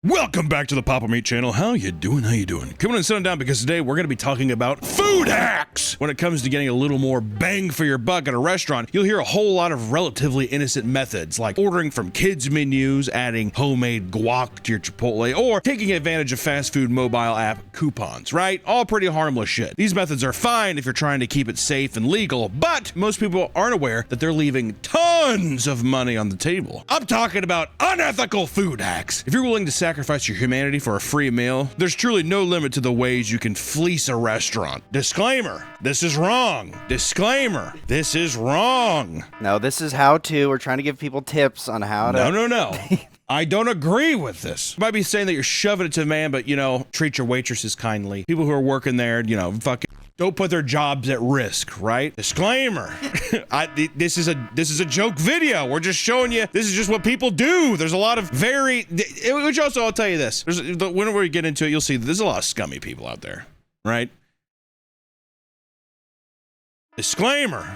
Welcome back to the Papa Meat channel. How you doing? How you doing? Coming and sitting down because today we're going to be talking about food hacks. When it comes to getting a little more bang for your buck at a restaurant, you'll hear a whole lot of relatively innocent methods like ordering from kids menus, adding homemade guac to your Chipotle, or taking advantage of fast food mobile app coupons, right? All pretty harmless shit. These methods are fine if you're trying to keep it safe and legal, but most people aren't aware that they're leaving tons of money on the table. I'm talking about unethical food hacks. If you're willing to sacrifice your humanity for a free meal, there's truly no limit to the ways you can fleece a restaurant. Disclaimer, this is wrong. Disclaimer, this is wrong. No, this is how to. We're trying to give people tips on how to. No. I don't agree with this. You might be saying that you're shoving it to the man, but, treat your waitresses kindly. People who are working there, fucking don't put their jobs at risk, right? Disclaimer. This is a joke video. We're just showing you, this is just what people do. There's a lot of which also, I'll tell you this. Whenever we get into it, you'll see that there's a lot of scummy people out there, right? Disclaimer.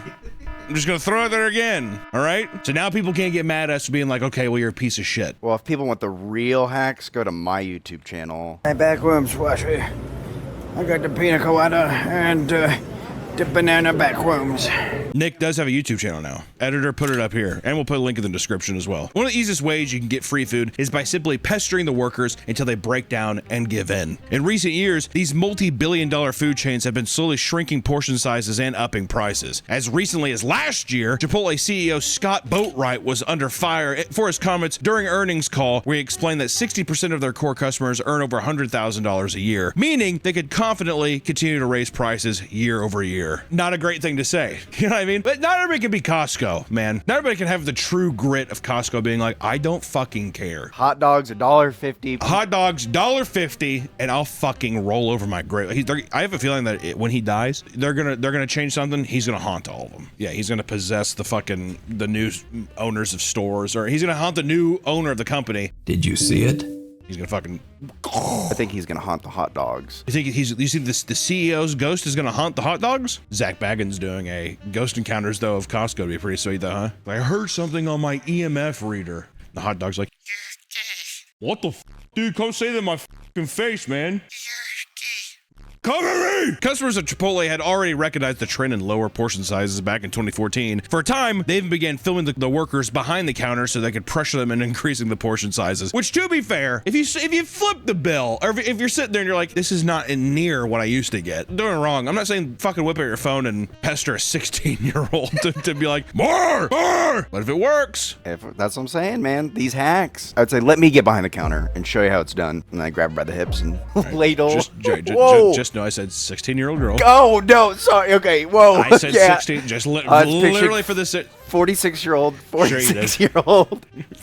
I'm just gonna throw it there again, all right? So now people can't get mad at us for being like, okay, well, you're a piece of shit. Well, if people want the real hacks, go to my YouTube channel. My backrooms washer. I got the pina colada and the banana backrooms. Nick does have a YouTube channel now. Editor, put it up here, and we'll put a link in the description as well. One of the easiest ways you can get free food is by simply pestering the workers until they break down and give in. In recent years, these multi-billion-dollar food chains have been slowly shrinking portion sizes and upping prices. As recently as last year, Chipotle CEO Scott Boatwright was under fire for his comments during earnings call, where he explained that 60% of their core customers earn over $100,000 a year, meaning they could confidently continue to raise prices year over year. Not a great thing to say. You know what I mean? But not everybody can be Costco, man. Not everybody can have the true grit of Costco being like, I don't fucking care. Hot dogs, $1.50. Hot dogs, $1.50, and I'll fucking roll over my grave. I have a feeling that when he dies, they're gonna change something. He's gonna haunt all of them. Yeah, he's gonna possess the new owners of stores, or he's gonna haunt the new owner of the company. Did you see it? He's gonna fucking. I think he's gonna haunt the hot dogs. You think you see this? The CEO's ghost is gonna haunt the hot dogs? Zach Baggins doing a ghost encounters though of Costco would be pretty sweet though, huh? I heard something on my EMF reader. The hot dog's like, what the f, dude? Come say that in my fucking face, man. Cover me! Customers at Chipotle had already recognized the trend in lower portion sizes back in 2014. For a time, they even began filming the workers behind the counter so they could pressure them into increasing the portion sizes. Which, to be fair, if you flip the bill, or if you're sitting there and you're like, this is not near what I used to get, doing it wrong. I'm not saying fucking whip out your phone and pester a 16-year-old to be like, more! But if it works. That's what I'm saying, man. These hacks. I would say, let me get behind the counter and show you how it's done. And I grab her by the hips and ladle. No, I said 16-year-old girl. Oh, no, sorry. Okay, whoa. I said 16, just literally for this. 46-year-old.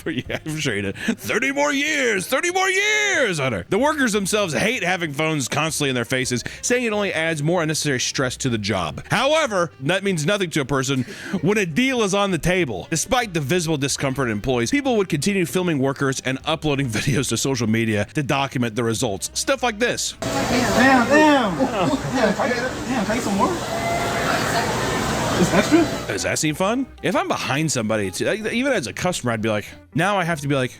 Yeah, I'm sure you did. 30 more years on her. The workers themselves hate having phones constantly in their faces, saying it only adds more unnecessary stress to the job. However, that means nothing to a person when a deal is on the table. Despite the visible discomfort of employees, people would continue filming workers and uploading videos to social media to document the results. Stuff like this. Damn. Take some more. Is extra? Does that seem fun? If I'm behind somebody, even as a customer, I'd be like, now I have to be like,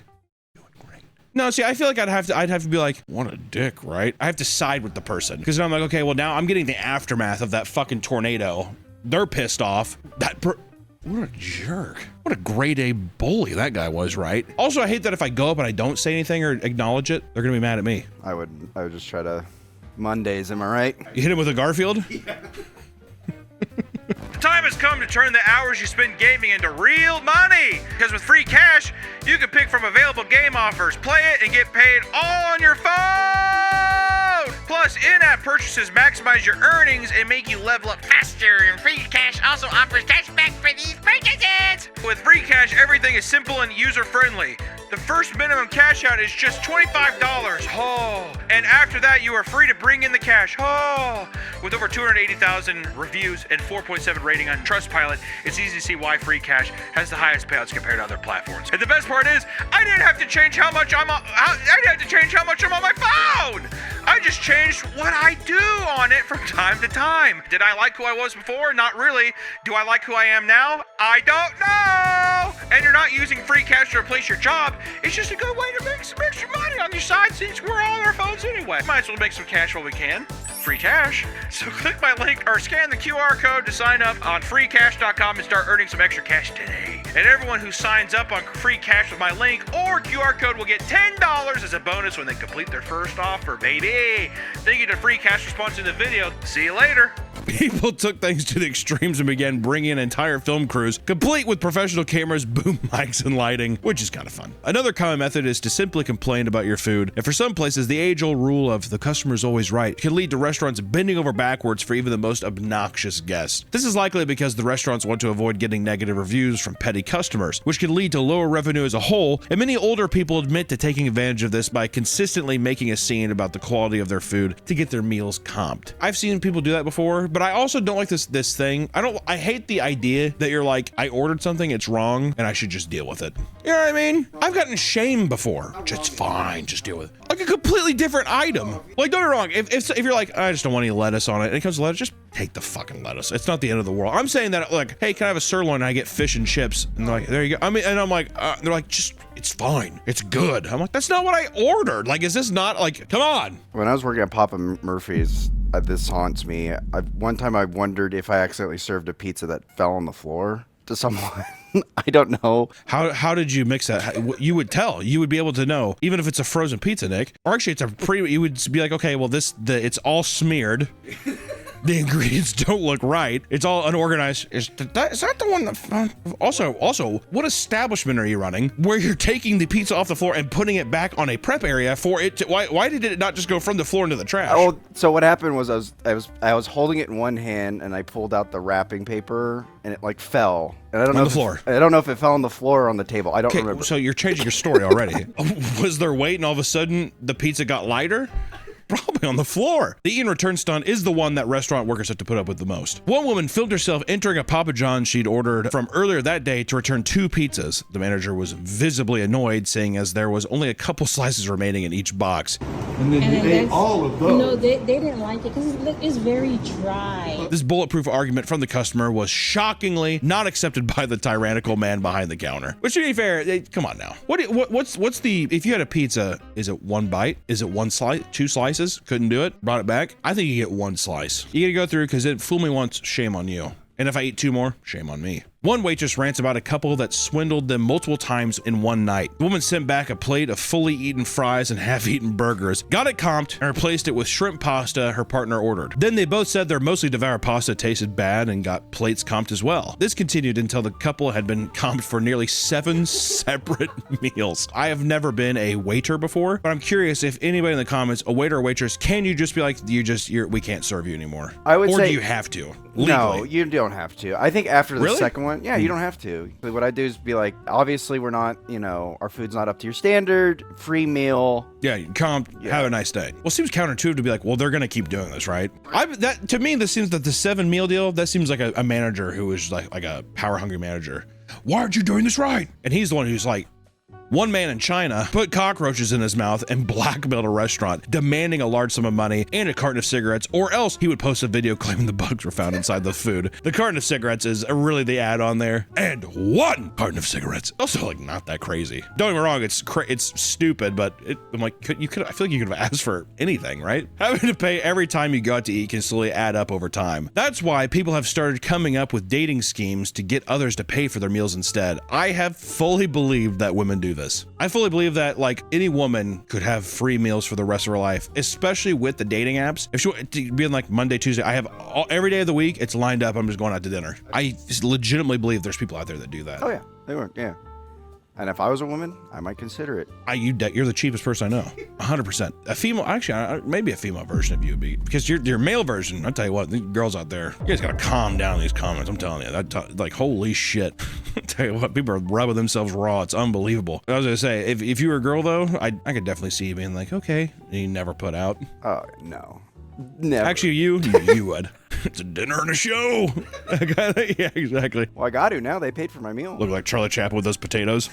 doing great. No, see, I feel like I'd have to be like, what a dick, right? I have to side with the person. Because then I'm like, okay, well, now I'm getting the aftermath of that fucking tornado. They're pissed off. What a jerk. What a grade A bully that guy was, right? Also, I hate that if I go up and I don't say anything or acknowledge it, they're gonna be mad at me. I would just try to Mondays, am I right? You hit him with a Garfield? Yeah. The time has come to turn the hours you spend gaming into real money. Because with free cash, you can pick from available game offers, play it, and get paid all on your phone. Plus, in-app purchases maximize your earnings and make you level up faster. And free cash also offers cashback for these purchases. With free cash, everything is simple and user-friendly. The first minimum cash out is just $25. Oh. And after that, you are free to bring in the cash. Oh. With over 280,000 reviews and 4.7 rating on Trustpilot, it's easy to see why free cash has the highest payouts compared to other platforms. And the best part is, I didn't have to change how much I'm on my phone. I just changed what I do on it from time to time. Did I like who I was before? Not really. Do I like who I am now? I don't know. and you're not using free cash to replace your job, it's just a good way to make some extra money on your side since we're all on our phones anyway. Might as well make some cash while we can. Free cash. So click my link or scan the QR code to sign up on freecash.com and start earning some extra cash today. And everyone who signs up on free cash with my link or QR code will get $10 as a bonus when they complete their first offer, baby. Thank you to Free Cash for sponsoring the video. See you later. People took things to the extremes and began bringing in entire film crews, complete with professional cameras, boom mics, and lighting, which is kind of fun. Another common method is to simply complain about your food, and for some places, the age-old rule of the customer's always right can lead to restaurants bending over backwards for even the most obnoxious guests. This is likely because the restaurants want to avoid getting negative reviews from petty customers, which can lead to lower revenue as a whole, and many older people admit to taking advantage of this by consistently making a scene about the quality of their food to get their meals comped. I've seen people do that before, but I also don't like this thing. I hate the idea that you're like, I ordered something, it's wrong, and I should just deal with it. You know what I mean? I've gotten shamed before. Just fine, just deal with it. Like a completely different item. Like, don't get me wrong, if you're like, I just don't want any lettuce on it, and it comes to lettuce, just take the fucking lettuce. It's not the end of the world. I'm saying that, like, hey, can I have a sirloin and I get fish and chips? And they're like, there you go. I mean, and I'm like, they're like, just, it's fine. It's good. I'm like, that's not what I ordered. Like, is this not, like, come on. When I was working at Papa Murphy's, this haunts me. One time I wondered if I accidentally served a pizza that fell on the floor to someone. I don't know. How did you mix that? You would tell. You would be able to know, even if it's a frozen pizza, Nick. Or actually, it's a you would be like, okay, well, it's all smeared. The ingredients don't look right. It's all unorganized. Is that the one that... Also, what establishment are you running where you're taking the pizza off the floor and putting it back on a prep area for it to... Why did it not just go from the floor into the trash? Oh, so what happened was I was holding it in one hand and I pulled out the wrapping paper and it like fell. And I don't know on the floor. I don't know if it fell on the floor or on the table. I don't remember. So you're changing your story already. Was there weight and all of a sudden the pizza got lighter? Probably on the floor. The Ian return stunt is the one that restaurant workers have to put up with the most. One woman filmed herself entering a Papa John's she'd ordered from earlier that day to return 2 pizzas. The manager was visibly annoyed, saying as there was only a couple slices remaining in each box. And then you ate all of those. No, they didn't like it because it's very dry. This bulletproof argument from the customer was shockingly not accepted by the tyrannical man behind the counter. Which, to be fair, come on now. What's the, if you had a pizza, is it 1 bite? Is it 1 slice, 2 slices? Couldn't do it, brought it back. I think you get 1 slice. You gotta go through because it fooled me once, shame on you. And if I eat 2 more, shame on me. One waitress rants about a couple that swindled them multiple times in one night. The woman sent back a plate of fully eaten fries and half-eaten burgers, got it comped, and replaced it with shrimp pasta her partner ordered. Then they both said their mostly devoured pasta tasted bad and got plates comped as well. This continued until the couple had been comped for nearly 7 separate meals. I have never been a waiter before, but I'm curious if anybody in the comments, a waiter or waitress, can you just be like, we can't serve you anymore? I would or say, do you have to? Legally? No, you don't have to. I think after the Really? second one, yeah, you don't have to. But what I do is be like, obviously we're not, our food's not up to your standard, free meal. Yeah, comp, have a nice day. Well, it seems counterintuitive to be like, well, they're going to keep doing this, right? To me, this seems that the 7 meal deal, that seems like a manager who is like a power hungry manager. Why aren't you doing this right? And he's the one who's like, one man in China put cockroaches in his mouth and blackmailed a restaurant, demanding a large sum of money and a carton of cigarettes, or else he would post a video claiming the bugs were found inside the food. The carton of cigarettes is really the add-on there. And 1 carton of cigarettes. Also, like, not that crazy. Don't get me wrong, it's stupid, but I'm like, I feel like you could have asked for anything, right? Having to pay every time you go out to eat can slowly add up over time. That's why people have started coming up with dating schemes to get others to pay for their meals instead. I have fully believed that women do this. I fully believe that like any woman could have free meals for the rest of her life, especially with the dating apps. If she being like Monday, Tuesday, I have every day of the week, it's lined up. I'm just going out to dinner. I legitimately believe there's people out there that do that. Oh yeah, they were, yeah. And if I was a woman, I might consider it. You're the cheapest person I know. 100%. A female, actually, maybe a female version of you would be, because your male version, I'll tell you what, the girls out there, you guys gotta calm down in these comments. I'm telling you, like, holy shit. I'll tell you what, people are rubbing themselves raw. It's unbelievable. I was gonna say, if you were a girl though, I could definitely see you being like, okay, and you never put out. Oh, no. Never. Actually, you would. It's a dinner and a show. Yeah, exactly. Well, I got to now. They paid for my meal. Look like Charlie Chaplin with those potatoes.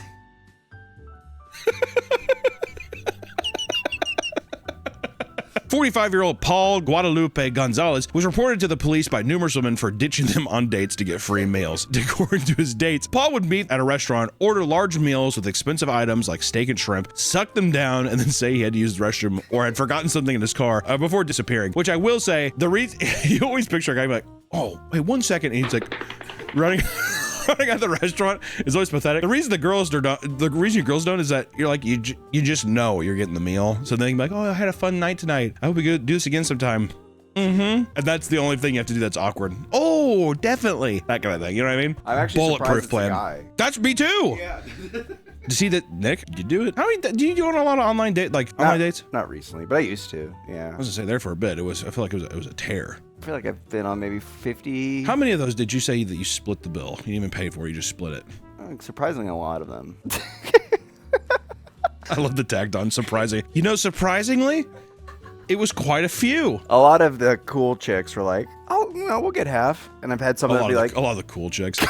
45-year-old Paul Guadalupe Gonzalez was reported to the police by numerous women for ditching them on dates to get free meals. According to his dates, Paul would meet at a restaurant, order large meals with expensive items like steak and shrimp, suck them down, and then say he had to use the restroom or had forgotten something in his car before disappearing. Which I will say, the reason you always picture a guy like, oh, wait 1 second, and he's like running at the restaurant is always pathetic. The reason you girls don't is that you're like you just know you're getting the meal, so then you can be like, oh, I had a fun night tonight. I hope we could do this again sometime. And that's the only thing you have to do that's awkward. Oh, definitely that kind of thing. You know what I mean? I'm actually bulletproof surprised plan. it's a guy. That's me too. Yeah. To see that, Nick, you do it? How many do you go on a lot of online online dates? Not recently, but I used to. Yeah. I was gonna say there for a bit. I feel like it was a tear. I feel like I've been on maybe 50. How many of those did you say that you split the bill? You didn't even pay for it, you just split it. Surprisingly, a lot of them. I love the tagged on surprising. You know, surprisingly, it was quite a few. A lot of the cool chicks were like, oh, no, we'll get half. And I've had some that be like, a lot of the cool chicks.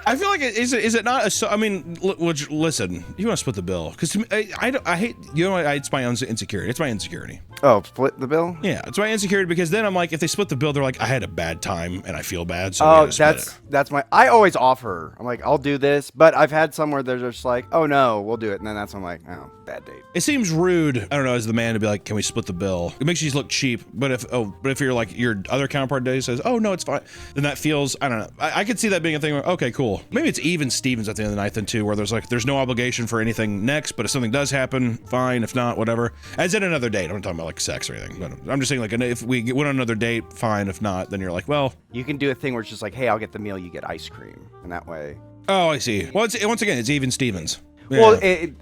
I feel like is it not a? I mean, listen, you want to split the bill because to me, I hate it's my own insecurity. It's my insecurity. oh, split the bill? Yeah, it's my insecurity because then I'm like, if they split the bill, they're like, I had a bad time and I feel bad. So Oh, that's my. I always offer. I'm like, I'll do this, but I've had some where they're just like, oh no, we'll do it, and then that's when I'm like, oh, bad date. It seems rude. I don't know, as the man to be like, can we split the bill? It makes you look cheap. But if you're like your other counterpart day says, oh no, it's fine, then that feels, I don't know. I could see that being a thing where, okay, cool. Maybe it's even Stevens at the end of the night then too, where there's no obligation for anything next, but if something does happen, fine. If not, whatever. As in another date. I'm not talking about like sex or anything. But I'm just saying like if we went on another date, fine. If not, then you're like, well. You can do a thing where it's just like, hey, I'll get the meal, you get ice cream, and that way. Oh, I see. Well, once again, it's even Stevens. Yeah. Well, it's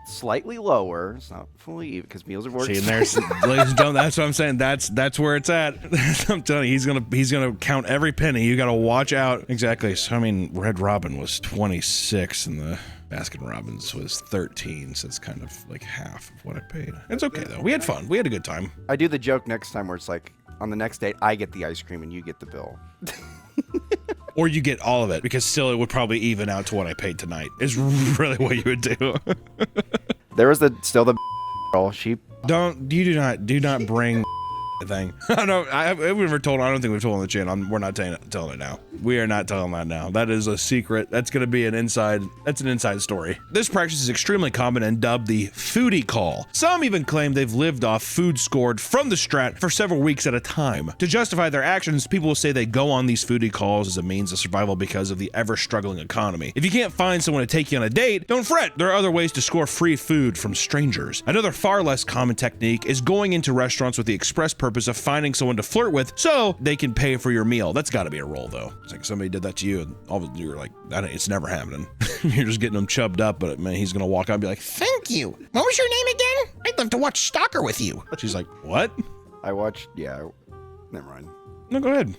slightly lower. It's not fully even because meals are more See, and there's, ladies and gentlemen, that's what I'm saying. That's where it's at. I'm telling you, he's gonna count every penny. You gotta watch out. Exactly. So I mean, Red Robin was 26 and the Baskin Robbins was 13, so it's kind of like half of what I paid. It's okay though. We had fun. We had a good time. I do the joke next time where it's like, on the next date, I get the ice cream and you get the bill. Or you get all of it, because still it would probably even out to what I paid tonight. Is really what you would do. There was still the girl. She Do not bring thing. We've never told. I don't think we've told on the channel. We're not telling it now. We are not telling that now. That is a secret. That's going to be an inside. That's an inside story. This practice is extremely common and dubbed the foodie call. Some even claim they've lived off food scored from the Strat for several weeks at a time. To justify their actions, people will say they go on these foodie calls as a means of survival because of the ever-struggling economy. If you can't find someone to take you on a date, don't fret. There are other ways to score free food from strangers. Another far less common technique is going into restaurants with the express purpose of finding someone to flirt with so they can pay for your meal. That's got to be a role, though. It's like somebody did that to you and all of a sudden you're like, it's never happening. You're just getting them chubbed up, but man, he's gonna walk out and be like, thank you. What was your name again? I'd love to watch Stalker with you. She's like, what? I watched, never mind. No, go ahead.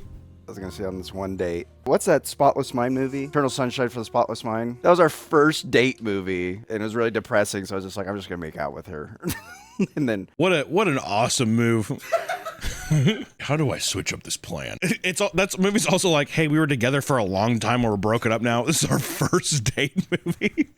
I was gonna say on this one date. What's that Spotless Mind movie? Eternal Sunshine for the Spotless Mind. That was our first date movie, and it was really depressing. So I was just like, I'm just gonna make out with her, and then what an awesome move. How do I switch up this plan? That movie's also like, hey, we were together for a long time, or we're broken up now. This is our first date movie.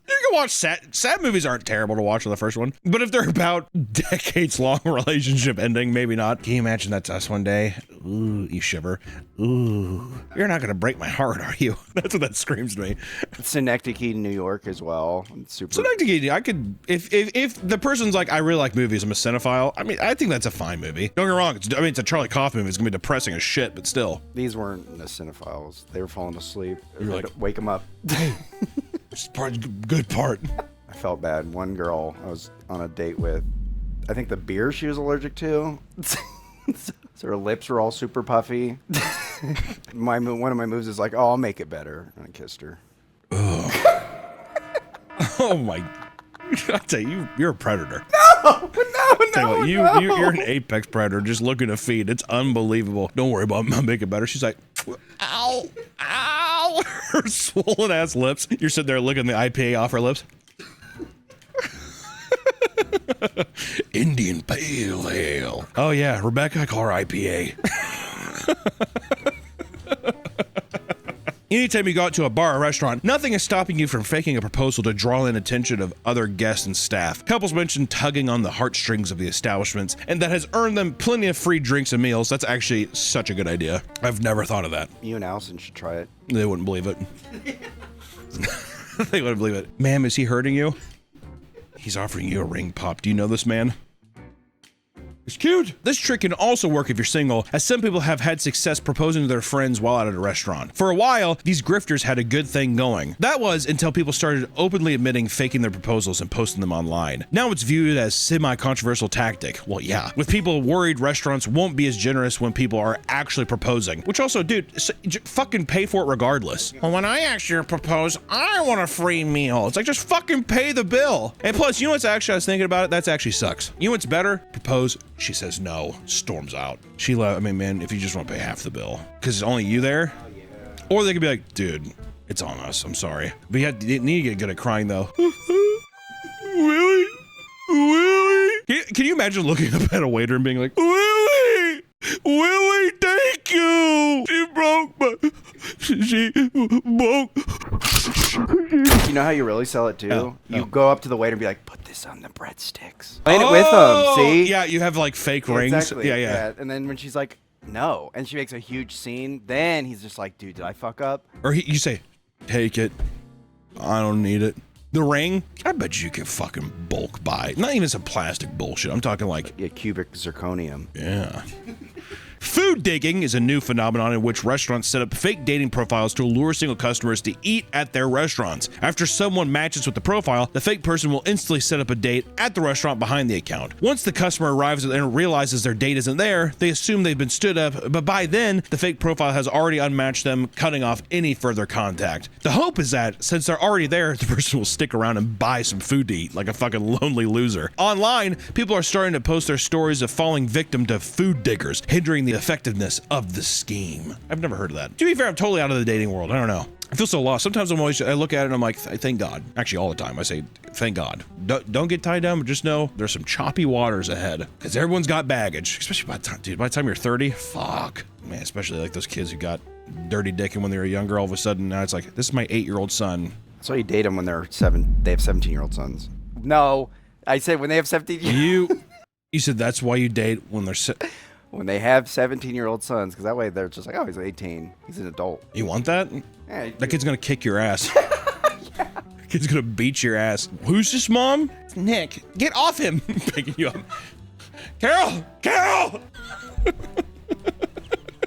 You can watch sad movies aren't terrible to watch on the first one, but if they're about decades long relationship ending, maybe not. Can you imagine that's us one day? Ooh, you shiver. Ooh, you're not gonna break my heart, are you? That's what that screams to me. Synecdoche, New York, as well. Synecdoche, I could if the person's like, I really like movies, I'm a cinephile. I mean, I think that's a fine movie. Don't get me wrong. It's a Charlie Kaufman movie. It's gonna be depressing as shit, but still. These weren't the cinephiles. They were falling asleep. You're like, wake them up. This part's good part. I felt bad. One girl I was on a date with, I think the beer she was allergic to. So her lips were all super puffy. One of my moves is like, oh, I'll make it better. And I kissed her. Oh my! I tell you, you're a predator. No, you're an apex predator just looking to feed. It's unbelievable. Don't worry about it. I'll make it better. She's like, ow, ow. Her swollen ass lips. You're sitting there looking the IPA off her lips. Indian Pale Ale. Oh yeah, Rebecca, I call her IPA. Anytime you go out to a bar or restaurant, nothing is stopping you from faking a proposal to draw in attention of other guests and staff. Couples mention tugging on the heartstrings of the establishments, and that has earned them plenty of free drinks and meals. That's actually such a good idea. I've never thought of that. You and Allison should try it. They wouldn't believe it. They wouldn't believe it. Ma'am, is he hurting you? He's offering you a ring pop. Do you know this man? It's cute. This trick can also work if you're single, as some people have had success proposing to their friends while out at a restaurant. For a while, these grifters had a good thing going. That was until people started openly admitting faking their proposals and posting them online. Now it's viewed as semi-controversial tactic. Well, yeah, with people worried restaurants won't be as generous when people are actually proposing. Which also, dude, fucking pay for it regardless. Well, when I actually propose, I want a free meal. It's like, just fucking pay the bill. And plus, you know what's actually, I was thinking about it, that's actually sucks. You know what's better? Propose. She says no, storms out. I mean, man, if you just want to pay half the bill, because it's only you there. Or they could be like, dude, it's on us, I'm sorry. But you need to get good at crying though. Really? Can you imagine looking up at a waiter and being like, Willie, thank you. She broke. You know how you really sell it too? Oh, You go up to the waiter and be like, put this on the breadsticks. Playing it with them, see? Yeah, you have like fake rings. Exactly. Yeah. And then when she's like, no, and she makes a huge scene, then he's just like, dude, did I fuck up? Or you say, take it. I don't need it. The ring, I bet you could fucking bulk buy. Not even some plastic bullshit. I'm talking like, Yeah, cubic zirconium. yeah. Food digging is a new phenomenon in which restaurants set up fake dating profiles to lure single customers to eat at their restaurants. After someone matches with the profile, the fake person will instantly set up a date at the restaurant behind the account. Once the customer arrives and realizes their date isn't there, they assume they've been stood up, but by then, the fake profile has already unmatched them, cutting off any further contact. The hope is that, since they're already there, the person will stick around and buy some food to eat, like a fucking lonely loser. Online, people are starting to post their stories of falling victim to food diggers, hindering the effectiveness of the scheme. I've never heard of that. To be fair, I'm totally out of the dating world. I don't know. I feel so lost. Sometimes I look at it and I'm like, thank God. Actually, all the time I say, thank God. Don't get tied down, but just know there's some choppy waters ahead, because everyone's got baggage, especially by the time you're 30. Fuck, man, especially like those kids who got dirty dicking when they were younger. All of a sudden, now it's like, this is my 8-year-old son. That's why you date them when they're 7. They have 17-year-old sons. No, I said when they have 17. You said that's why you date when they're When they have 17-year-old sons, because that way they're just like, oh, he's 18. He's an adult. You want that? Yeah, That kid's gonna kick your ass. Yeah. Kid's gonna beat your ass. Who's this, Mom? It's Nick. Get off him. Picking you up. Carol!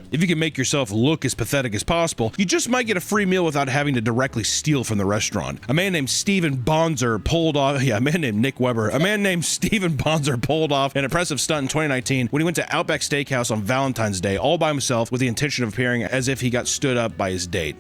If you can make yourself look as pathetic as possible, you just might get a free meal without having to directly steal from the restaurant. A man named Steven Bonzer pulled off, a man named Nick Weber, a man named Steven Bonzer pulled off an impressive stunt in 2019 when he went to Outback Steakhouse on Valentine's Day all by himself with the intention of appearing as if he got stood up by his date.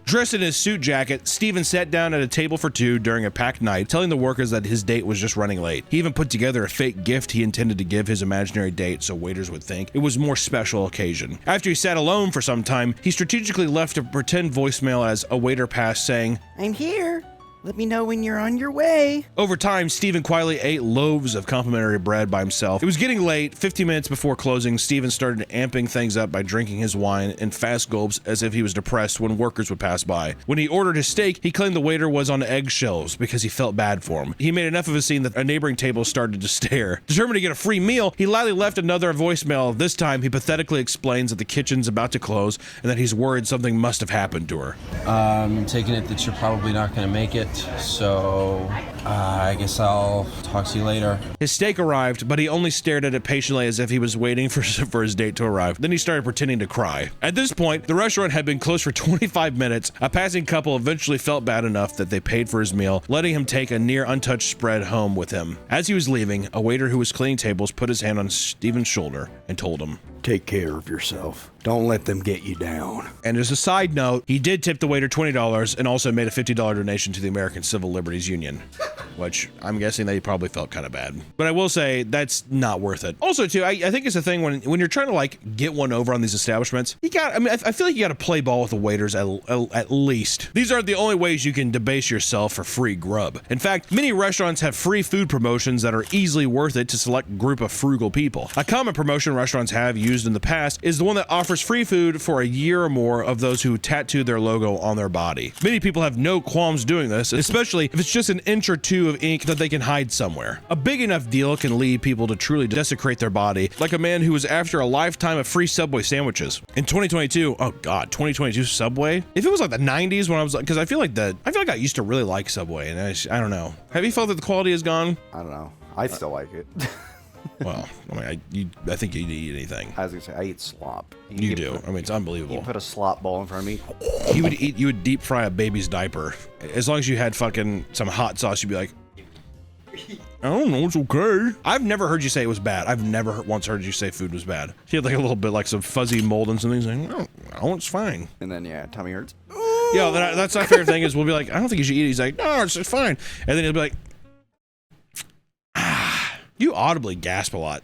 Dressed in his suit jacket, Steven sat down at a table for two during a packed night, telling the workers that his date was just running late. He even put together a fake gift he intended to give his imaginary date so waiters would think it was a more special occasion. After he sat alone for some time, he strategically left a pretend voicemail as a waiter passed saying, I'm here. Let me know when you're on your way. Over time, Steven quietly ate loaves of complimentary bread by himself. It was getting late. 15 minutes before closing, Steven started amping things up by drinking his wine in fast gulps as if he was depressed when workers would pass by. When he ordered his steak, he claimed the waiter was on eggshells because he felt bad for him. He made enough of a scene that a neighboring table started to stare. Determined to get a free meal, he loudly left another voicemail. This time, he pathetically explains that the kitchen's about to close and that he's worried something must have happened to her. I'm taking it that you're probably not going to make it. So, I guess I'll talk to you later. His steak arrived, but he only stared at it patiently as if he was waiting for his date to arrive. Then he started pretending to cry. At this point, the restaurant had been closed for 25 minutes. A passing couple eventually felt bad enough that they paid for his meal, letting him take a near untouched spread home with him. As he was leaving, a waiter who was cleaning tables put his hand on Steven's shoulder and told him, Take care of yourself. Don't let them get you down. and as a side note, he did tip the waiter $20 and also made a $50 donation to the American Civil Liberties Union. which I'm guessing they probably felt kind of bad. But I will say that's not worth it. Also, too, I think it's a thing when you're trying to like get one over on these establishments, I feel like you got to play ball with the waiters at least. These aren't the only ways you can debase yourself for free grub. In fact, many restaurants have free food promotions that are easily worth it to select group of frugal people. A common promotion restaurants have used in the past is the one that offers free food for a year or more of those who tattoo their logo on their body. Many people have no qualms doing this, especially if it's just an inch or two of ink that they can hide somewhere. A big enough deal can lead people to truly desecrate their body, like a man who was after a lifetime of free Subway sandwiches. In 2022, oh god, 2022 Subway? If it was like the 90s when I was like, because I feel like I used to really like Subway, and I don't know. Have you felt that the quality is gone? I don't know. I still like it. Well, I mean, I think you'd eat anything. I was gonna say, I eat slop. You do. I mean, it's unbelievable. You put a slop bowl in front of me. You would deep fry a baby's diaper. As long as you had fucking some hot sauce, you'd be like, I don't know, it's okay. I've never heard you say it was bad. I've never once heard you say food was bad. She had like a little bit like some fuzzy mold and something. He's like, oh, it's fine. And then, yeah, tummy hurts. Yeah, that's my favorite thing is we'll be like, I don't think you should eat it. He's like, no, it's fine. And then he'll be like, you audibly gasp a lot.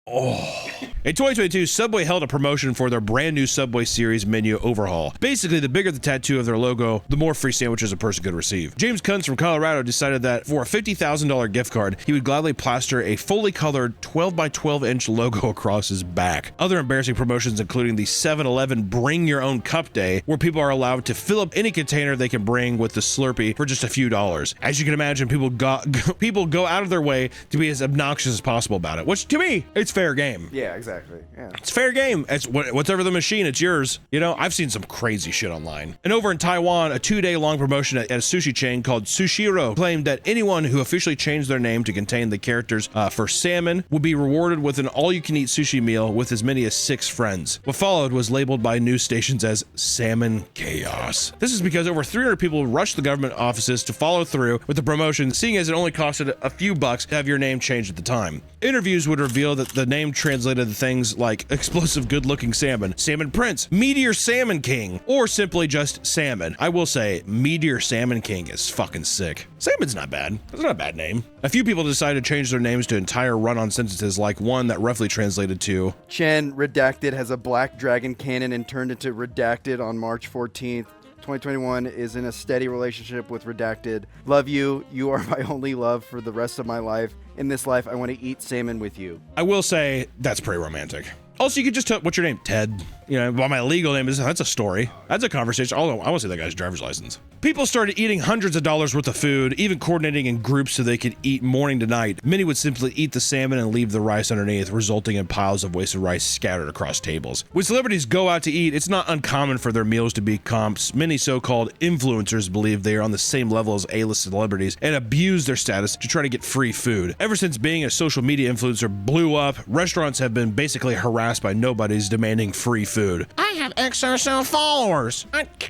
Oh. In 2022, Subway held a promotion for their brand new Subway series menu overhaul. Basically, the bigger the tattoo of their logo, the more free sandwiches a person could receive. James Kunz from Colorado decided that for a $50,000 gift card, he would gladly plaster a fully colored 12 by 12 inch logo across his back. Other embarrassing promotions including the 7-Eleven Bring Your Own Cup Day, where people are allowed to fill up any container they can bring with the Slurpee for just a few dollars. As you can imagine, people go out of their way to be as obnoxious as possible about it, which to me, it's fair game. Yeah, exactly. Yeah. It's fair game. It's whatever the machine, it's yours. You know, I've seen some crazy shit online. And over in Taiwan, a 2-day long promotion at a sushi chain called Sushiro claimed that anyone who officially changed their name to contain the characters for salmon would be rewarded with an all-you-can-eat sushi meal with as many as 6 friends. What followed was labeled by news stations as salmon chaos. This is because over 300 people rushed the government offices to follow through with the promotion, seeing as it only costed a few bucks to have your name changed at the time. Interviews would reveal that the name translated to things like explosive good-looking salmon, salmon prince, meteor salmon king, or simply just salmon. I will say, meteor salmon king is fucking sick. Salmon's not bad. It's not a bad name. A few people decided to change their names to entire run-on sentences, like one that roughly translated to Chen Redacted has a black dragon cannon and turned into Redacted on March 14th. 2021 is in a steady relationship with Redacted. Love you. You are my only love for the rest of my life. In this life, I want to eat salmon with you. I will say that's pretty romantic. Also, you could just tell, what's your name? Ted. You know, well, my legal name is, that's a story. That's a conversation. Although, I want to see that guy's driver's license. People started eating hundreds of dollars worth of food, even coordinating in groups so they could eat morning to night. Many would simply eat the salmon and leave the rice underneath, resulting in piles of wasted rice scattered across tables. When celebrities go out to eat, it's not uncommon for their meals to be comps. Many so-called influencers believe they are on the same level as A-list celebrities and abuse their status to try to get free food. Ever since being a social media influencer blew up, restaurants have been basically harassed by nobodies demanding free food. I have XRSL followers.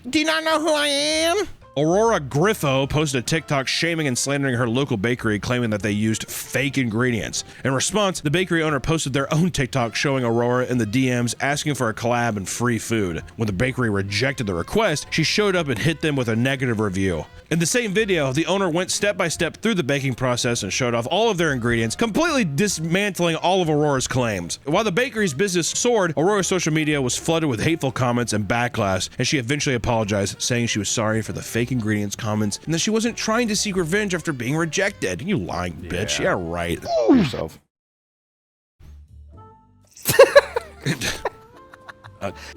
Do you not know who I am? Aurora Griffo posted a TikTok shaming and slandering her local bakery, claiming that they used fake ingredients. In response, the bakery owner posted their own TikTok showing Aurora in the DMs asking for a collab and free food. When the bakery rejected the request, she showed up and hit them with a negative review. In the same video, the owner went step by step through the baking process and showed off all of their ingredients, completely dismantling all of Aurora's claims. While the bakery's business soared, Aurora's social media was flooded with hateful comments and backlash, and she eventually apologized, saying she was sorry for the fake ingredients comments and that she wasn't trying to seek revenge after being rejected. You lying bitch. Yeah, right. Yourself.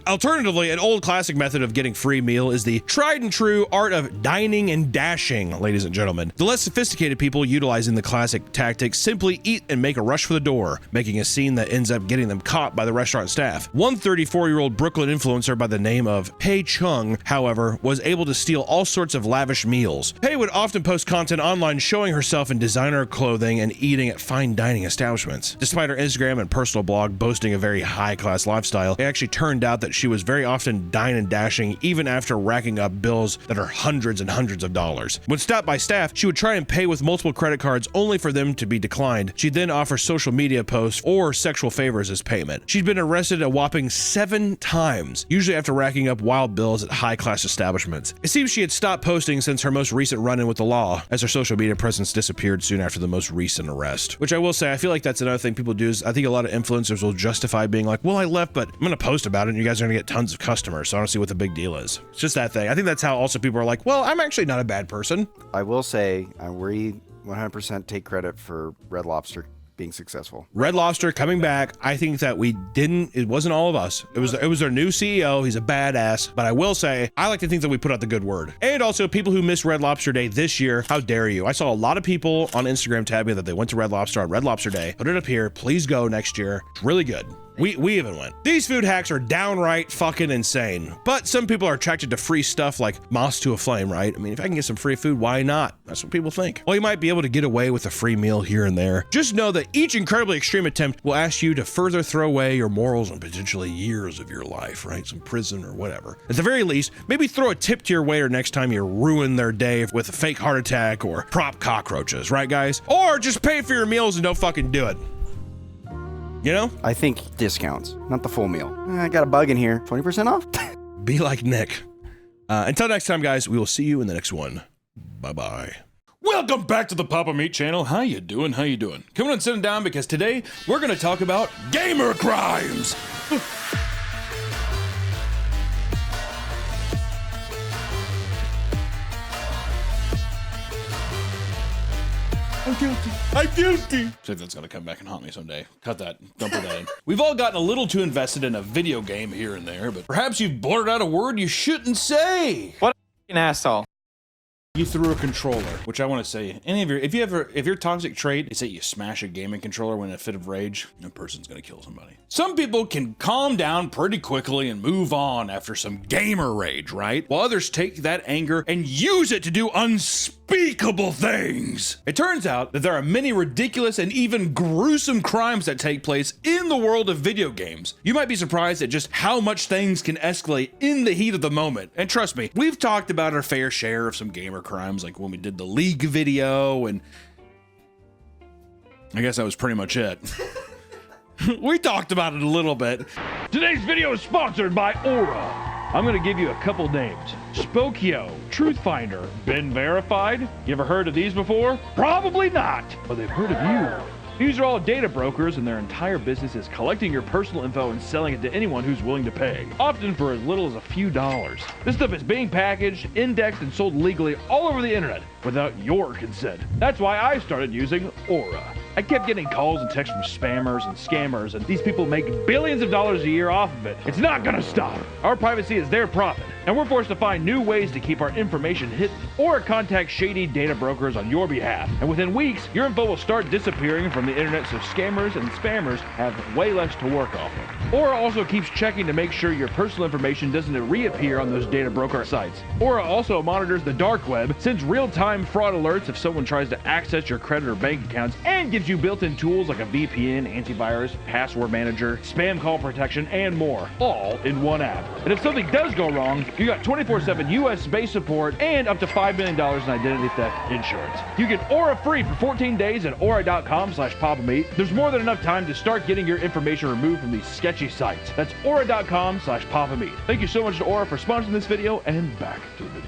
Alternatively, an old classic method of getting free meal is the tried and true art of dining and dashing, ladies and gentlemen. The less sophisticated people utilizing the classic tactic simply eat and make a rush for the door, making a scene that ends up getting them caught by the restaurant staff. One 34-year-old Brooklyn influencer by the name of Pei Chung, however, was able to steal all sorts of lavish meals. Pei would often post content online showing herself in designer clothing and eating at fine dining establishments. Despite her Instagram and personal blog boasting a very high-class lifestyle, it actually turned turned out that she was very often dine and dashing even after racking up bills that are hundreds and hundreds of dollars. When stopped by staff, she would try and pay with multiple credit cards only for them to be declined. She'd then offer social media posts or sexual favors as payment. She'd been arrested a whopping 7 times, usually after racking up wild bills at high-class establishments. It seems she had stopped posting since her most recent run-in with the law, as her social media presence disappeared soon after the most recent arrest. Which I will say, I feel like that's another thing people do is I think a lot of influencers will justify being like, well, I left, but I'm going to post about it and you guys are going to get tons of customers, so I don't see what the big deal is. It's just that thing. I think that's how also people are like, well, I'm actually not a bad person. I will say, we 100% take credit for Red Lobster being successful. Red Lobster coming back. I think that it wasn't all of us. It was their new CEO. He's a badass. But I will say, I like to think that we put out the good word. And also people who missed Red Lobster Day this year, how dare you? I saw a lot of people on Instagram tag me that they went to Red Lobster on Red Lobster Day. Put it up here. Please go next year. It's really good. We even went. These food hacks are downright fucking insane. But some people are attracted to free stuff like moss to a flame, right? I mean, if I can get some free food, why not? That's what people think. Well, you might be able to get away with a free meal here and there. Just know that each incredibly extreme attempt will ask you to further throw away your morals and potentially years of your life, right? Some prison or whatever. At the very least, maybe throw a tip to your waiter next time you ruin their day with a fake heart attack or prop cockroaches, right, guys? Or just pay for your meals and don't fucking do it. You know? I think discounts, not the full meal. I got a bug in here. 20% off? Be like Nick. Until next time, guys, we will see you in the next one. Bye-bye. Welcome back to the Papa Meat channel. How you doing? How you doing? Coming on sitting down because today we're going to talk about gamer crimes. I'm guilty. See if that's gonna come back and haunt me someday. Cut that. Don't put that in. We've all gotten a little too invested in a video game here and there, but perhaps you've blurted out a word you shouldn't say. What an asshole. You threw a controller, which I want to say, if your toxic trait is that you smash a gaming controller when in a fit of rage, that person's gonna kill somebody. Some people can calm down pretty quickly and move on after some gamer rage, right? While others take that anger and use it to do unspeakable things. It turns out that there are many ridiculous and even gruesome crimes that take place in the world of video games. You might be surprised at just how much things can escalate in the heat of the moment. And trust me, we've talked about our fair share of some gamer crimes, like when we did the League video, and I guess that was pretty much it. We talked about it a little bit. Today's video is sponsored by Aura. I'm gonna give you a couple names. Spokio, Truthfinder, been verified? You ever heard of these before? Probably not, but they've heard of you. These are all data brokers, and their entire business is collecting your personal info and selling it to anyone who's willing to pay, often for as little as a few dollars. This stuff is being packaged, indexed, and sold legally all over the internet without your consent. That's why I started using Aura. I kept getting calls and texts from spammers and scammers, and these people make billions of dollars a year off of it. It's not gonna stop. Our privacy is their profit, and we're forced to find new ways to keep our information hidden. Aura contacts shady data brokers on your behalf, and within weeks, your info will start disappearing from the internet, so scammers and spammers have way less to work off of. Aura also keeps checking to make sure your personal information doesn't reappear on those data broker sites. Aura also monitors the dark web, sends real-time fraud alerts if someone tries to access your credit or bank accounts, and gives you built-in tools like a VPN, antivirus, password manager, spam call protection, and more, all in one app. And if something does go wrong, you got 24/7 US-based support and up to $5 million in identity theft insurance. You get Aura free for 14 days at aura.com/papameat. There's more than enough time to start getting your information removed from these sketchy sites. That's aura.com/papameat. Thank you so much to Aura for sponsoring this video, and back to the video.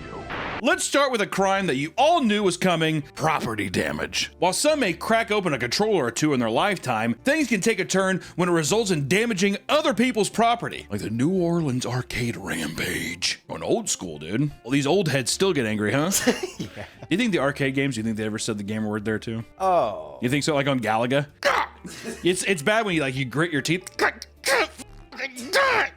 Let's start with a crime that you all knew was coming: property damage. While some may crack open a controller or two in their lifetime, things can take a turn when it results in damaging other people's property, like the New Orleans arcade rampage. Going old school, dude. Well, these old heads still get angry, huh? Yeah. You think the arcade games, you think they ever said the gamer word there too? Oh. You think so, like on Galaga? It's bad when you grit your teeth.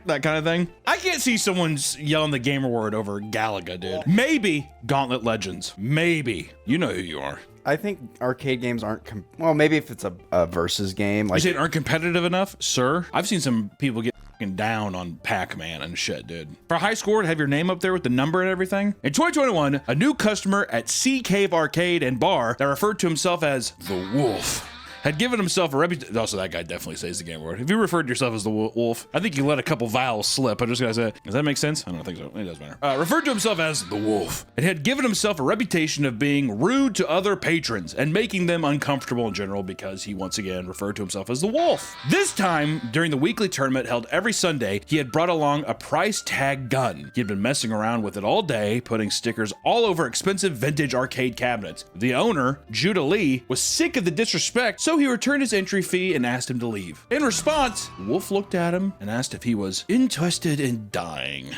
That kind of thing. I can't see someone yelling the gamer word over Galaga, dude. Maybe Gauntlet Legends. Maybe. You know who you are. I think arcade games aren't, well, maybe if it's a versus game. Like, you say aren't competitive enough, sir? I've seen some people get down on Pac-Man and shit, dude. For a high score, to have your name up there with the number and everything. In 2021, a new customer at Sea Cave Arcade and Bar that referred to himself as the Wolf had given himself a reputation. Also, that guy definitely says the game word. If you referred to yourself as the wolf, I think you let a couple vowels slip. I'm just gonna say, does that make sense? I don't think so. It doesn't matter. Referred to himself as the wolf and had given himself a reputation of being rude to other patrons and making them uncomfortable in general because he once again referred to himself as the wolf. This time, during the weekly tournament held every Sunday, he had brought along a price tag gun. He had been messing around with it all day, putting stickers all over expensive vintage arcade cabinets. The owner, Judah Lee, was sick of the disrespect, so he returned his entry fee and asked him to leave. In response, the wolf looked at him and asked if he was interested in dying.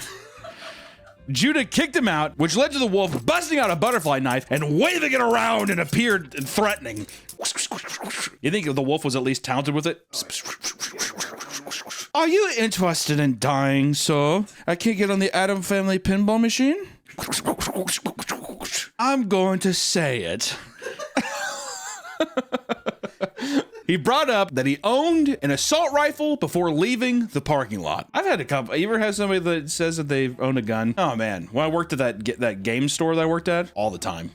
Judah kicked him out, which led to the wolf busting out a butterfly knife and waving it around and appeared threatening. You think the wolf was at least talented with it? Are you interested in dying, sir? I can't get on the Adam Family pinball machine? I'm going to say it. He brought up that he owned an assault rifle before leaving the parking lot. I've had a couple. You ever had somebody that says that they own a gun? Oh man, when I worked at that game store that I worked at, all the time.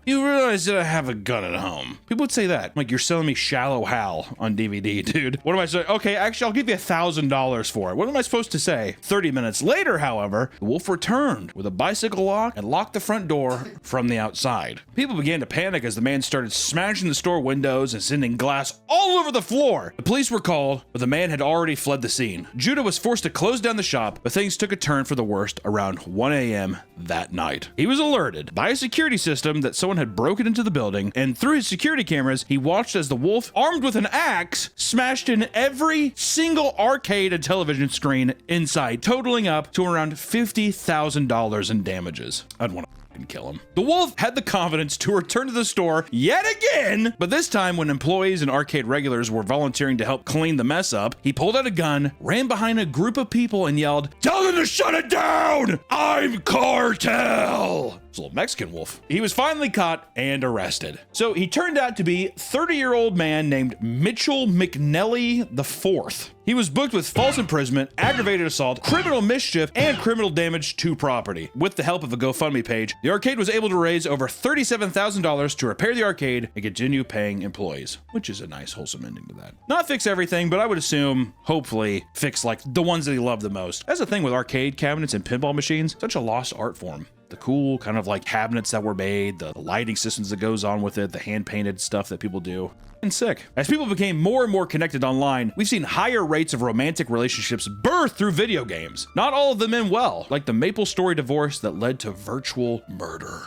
You realize that I have a gun at home? People would say that. Like, you're selling me Shallow Hal on DVD, dude. What am I saying? Okay, actually, I'll give you $1,000 for it. What am I supposed to say? 30 minutes later, however, the wolf returned with a bicycle lock and locked the front door from the outside. People began to panic as the man started smashing the store windows and sending glass all over the floor. The police were called, but the man had already fled the scene. Judah was forced to close down the shop, but things took a turn for the worst around 1 a.m. that night. He was alerted by a security system that someone had broken into the building, and through his security cameras, he watched as the wolf, armed with an axe, smashed in every single arcade and television screen inside, totaling up to around $50,000 in damages. I'd want to kill him. The wolf had the confidence to return to the store yet again, but this time when employees and arcade regulars were volunteering to help clean the mess up, he pulled out a gun, ran behind a group of people and yelled, "Tell them to shut it down! I'm Cartel!" It's a little Mexican wolf. He was finally caught and arrested. So he turned out to be a 30-year-old man named Mitchell McNelly IV. He was booked with false imprisonment, aggravated assault, criminal mischief, and criminal damage to property. With the help of a GoFundMe page, the arcade was able to raise over $37,000 to repair the arcade and continue paying employees, which is a nice, wholesome ending to that. Not fix everything, but I would assume, hopefully, fix like the ones that he loved the most. That's the thing with arcade cabinets and pinball machines, such a lost art form. The cool kind of like cabinets that were made, the lighting systems that goes on with it, the hand-painted stuff that people do. And sick. As people became more and more connected online, we've seen higher rates of romantic relationships birthed through video games. Not all of them end well, like the MapleStory divorce that led to virtual murder.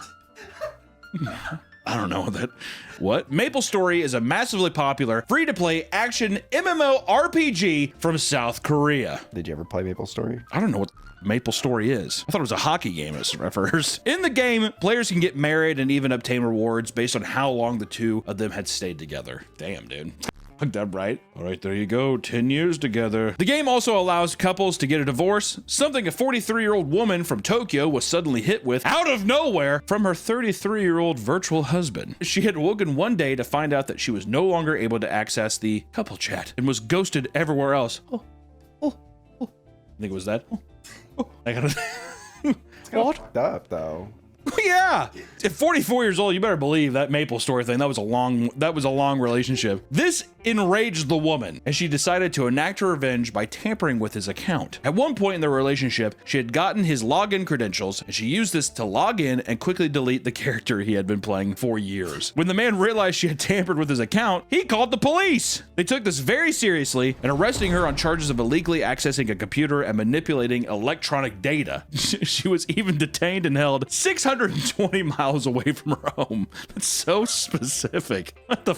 I don't know that. What? MapleStory is a massively popular, free-to-play action MMORPG from South Korea. Did you ever play MapleStory? I don't know what MapleStory is. I thought it was a hockey game at first. In the game, players can get married and even obtain rewards based on how long the two of them had stayed together. Damn, dude. That right? All right, there you go. 10 years together. The game also allows couples to get a divorce, something a 43-year-old woman from Tokyo was suddenly hit with out of nowhere from her 33-year-old virtual husband. She had woken one day to find out that she was no longer able to access the couple chat and was ghosted everywhere else. I think it was that. I gotta. What? Fucked up though. Yeah, at 44 years old, you better believe that MapleStory thing. That was a long relationship. This enraged the woman, and she decided to enact her revenge by tampering with his account. At one point in their relationship, she had gotten his login credentials, and she used this to log in and quickly delete the character he had been playing for years. When the man realized she had tampered with his account, he called the police. They took this very seriously and arresting her on charges of illegally accessing a computer and manipulating electronic data. She was even detained and held 620 miles away from her home. That's so specific. What the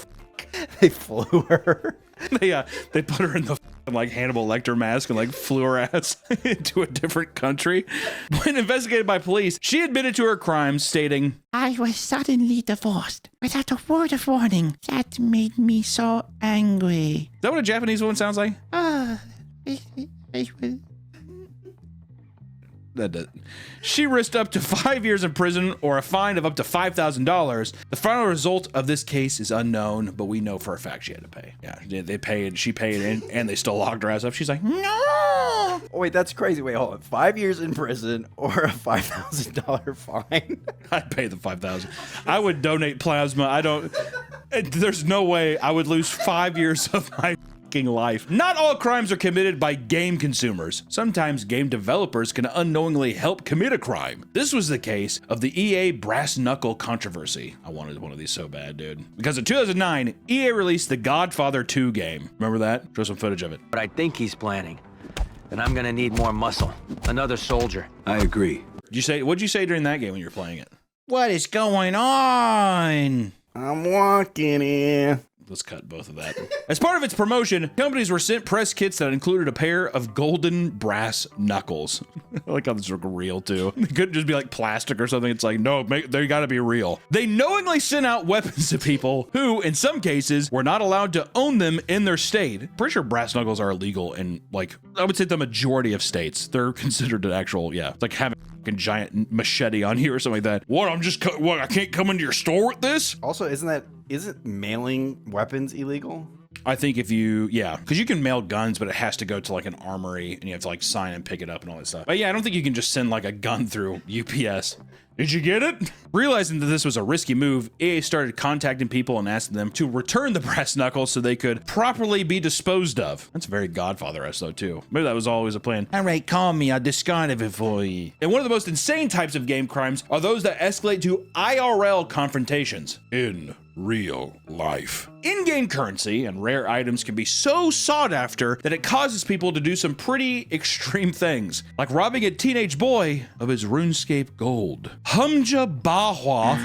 They flew her. They put her in the like Hannibal Lecter mask and like flew her ass into a different country. When investigated by police, she admitted to her crimes, stating, "I was suddenly divorced without a word of warning. That made me so angry." Is that what a Japanese woman sounds like? She risked up to 5 years in prison or a fine of up to $5,000. The final result of this case is unknown, but we know for a fact she had to pay. Yeah, they paid, she paid, and they still locked her ass up. She's like, no! Oh, wait, that's crazy. Wait, hold on. 5 years in prison or a $5,000 fine? I'd pay the $5,000. I would donate plasma. There's no way I would lose 5 years of my life. Not all crimes are committed by game consumers. Sometimes game developers can unknowingly help commit a crime. This was the case of the EA Brass Knuckle controversy. I wanted one of these so bad, dude. Because in 2009, EA released the Godfather 2 game. Remember that? Show some footage of it. But I think he's planning. And I'm gonna need more muscle. Another soldier. I agree. What'd you say during that game when you were playing it? What is going on? I'm walking in. Let's cut both of that. As part of its promotion, companies were sent press kits that included a pair of golden brass knuckles. I like how these look real too. They couldn't just be like plastic or something. It's like, no, they gotta be real. They knowingly sent out weapons to people who, in some cases, were not allowed to own them in their state. Pretty sure brass knuckles are illegal in, like, I would say the majority of states. They're considered an actual, yeah, it's like having a giant machete on you or something like that. What, I can't come into your store with this? Also, isn't mailing weapons illegal? I think if you, yeah, because you can mail guns, but it has to go to like an armory and you have to like sign and pick it up and all that stuff. But yeah, I don't think you can just send like a gun through UPS. Did you get it? Realizing that this was a risky move, EA started contacting people and asking them to return the brass knuckles so they could properly be disposed of. That's very Godfather-esque though too. Maybe that was always a plan. All right, call me. I'll discard it for you. And one of the most insane types of game crimes are those that escalate to IRL confrontations. In real life. In-game currency and rare items can be so sought after that it causes people to do some pretty extreme things, like robbing a teenage boy of his RuneScape gold. Hamza Bawa,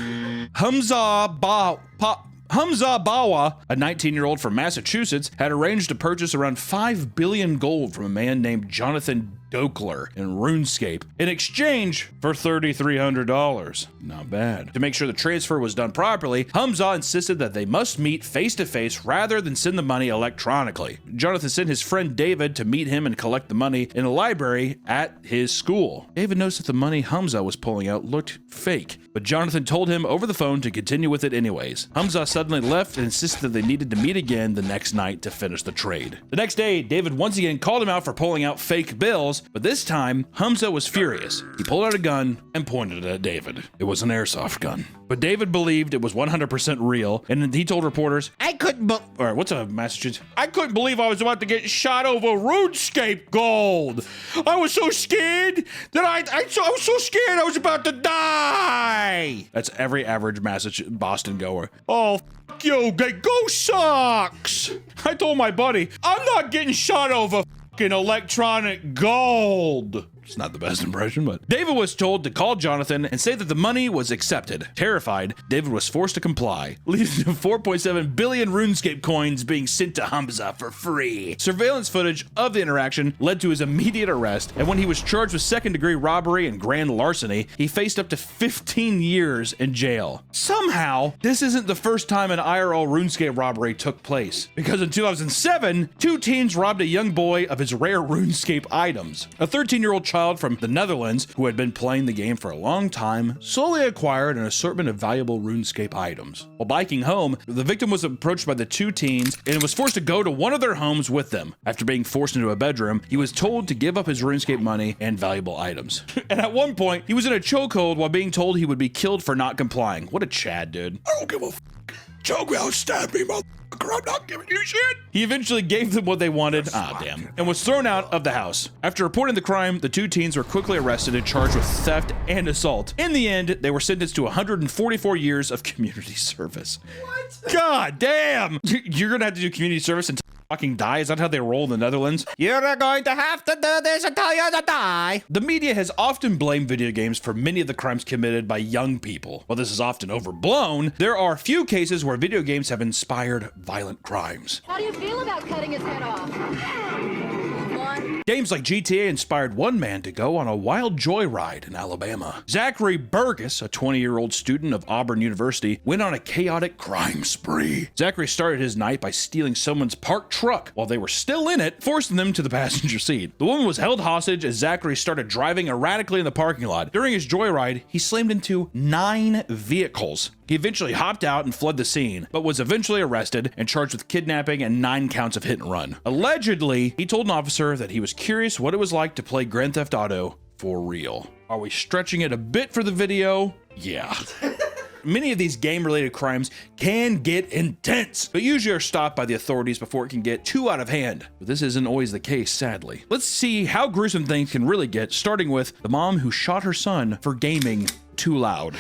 a 19-year-old from Massachusetts, had arranged to purchase around 5 billion gold from a man named Jonathan Dokler in RuneScape in exchange for $3,300. Not bad. To make sure the transfer was done properly, Hamza insisted that they must meet face-to-face rather than send the money electronically. Jonathan sent his friend David to meet him and collect the money in a library at his school. David noticed that the money Hamza was pulling out looked fake, but Jonathan told him over the phone to continue with it anyways. Hamza suddenly left and insisted that they needed to meet again the next night to finish the trade. The next day, David once again called him out for pulling out fake bills, but this time, Hamza was furious. He pulled out a gun and pointed it at David. It was an airsoft gun. But David believed it was 100% real, and he told reporters, I couldn't believe I was about to get shot over RuneScape gold. I was so scared that I was so scared I was about to die. That's every average Boston goer. Oh, f you, go sucks. I told my buddy, I'm not getting shot over electronic gold. It's not the best impression, but David was told to call Jonathan and say that the money was accepted. Terrified, David was forced to comply, leading to 4.7 billion RuneScape coins being sent to Hamza for free. Surveillance footage of the interaction led to his immediate arrest, and when he was charged with second-degree robbery and grand larceny, he faced up to 15 years in jail. Somehow, this isn't the first time an IRL RuneScape robbery took place, because in 2007, 2 teens robbed a young boy of his rare RuneScape items. A 13-year-old child from the Netherlands, who had been playing the game for a long time, slowly acquired an assortment of valuable RuneScape items. While biking home, the victim was approached by the 2 teens and was forced to go to one of their homes with them. After being forced into a bedroom, he was told to give up his RuneScape money and valuable items. And at one point, he was in a chokehold while being told he would be killed for not complying. What a Chad, dude. I don't give a f***. Choke me out, stab me, motherfucker. I'm not giving you shit. He eventually gave them what they wanted, and was thrown out of the house. After reporting the crime, the 2 teens were quickly arrested and charged with theft and assault. In the end, they were sentenced to 144 years of community service. What? God damn! You're gonna have to do community service until fucking die? Is that how they roll in the Netherlands? You're going to have to do this until you die. The media has often blamed video games for many of the crimes committed by young people. While this is often overblown, there are few cases where video games have inspired violent crimes. How do you feel about cutting his head off? Games like GTA inspired one man to go on a wild joyride in Alabama. Zachary Burgess, a 20-year-old student of Auburn University, went on a chaotic crime spree. Zachary started his night by stealing someone's parked truck while they were still in it, forcing them to the passenger seat. The woman was held hostage as Zachary started driving erratically in the parking lot. During his joyride, he slammed into 9 vehicles. He eventually hopped out and fled the scene, but was eventually arrested and charged with kidnapping and 9 counts of hit and run. Allegedly, he told an officer that he was curious what it was like to play Grand Theft Auto for real. Are we stretching it a bit for the video? Yeah. many of these game-related crimes can get intense, but usually are stopped by the authorities before it can get too out of hand. But this isn't always the case, sadly. Let's see how gruesome things can really get, starting with the mom who shot her son for gaming too loud.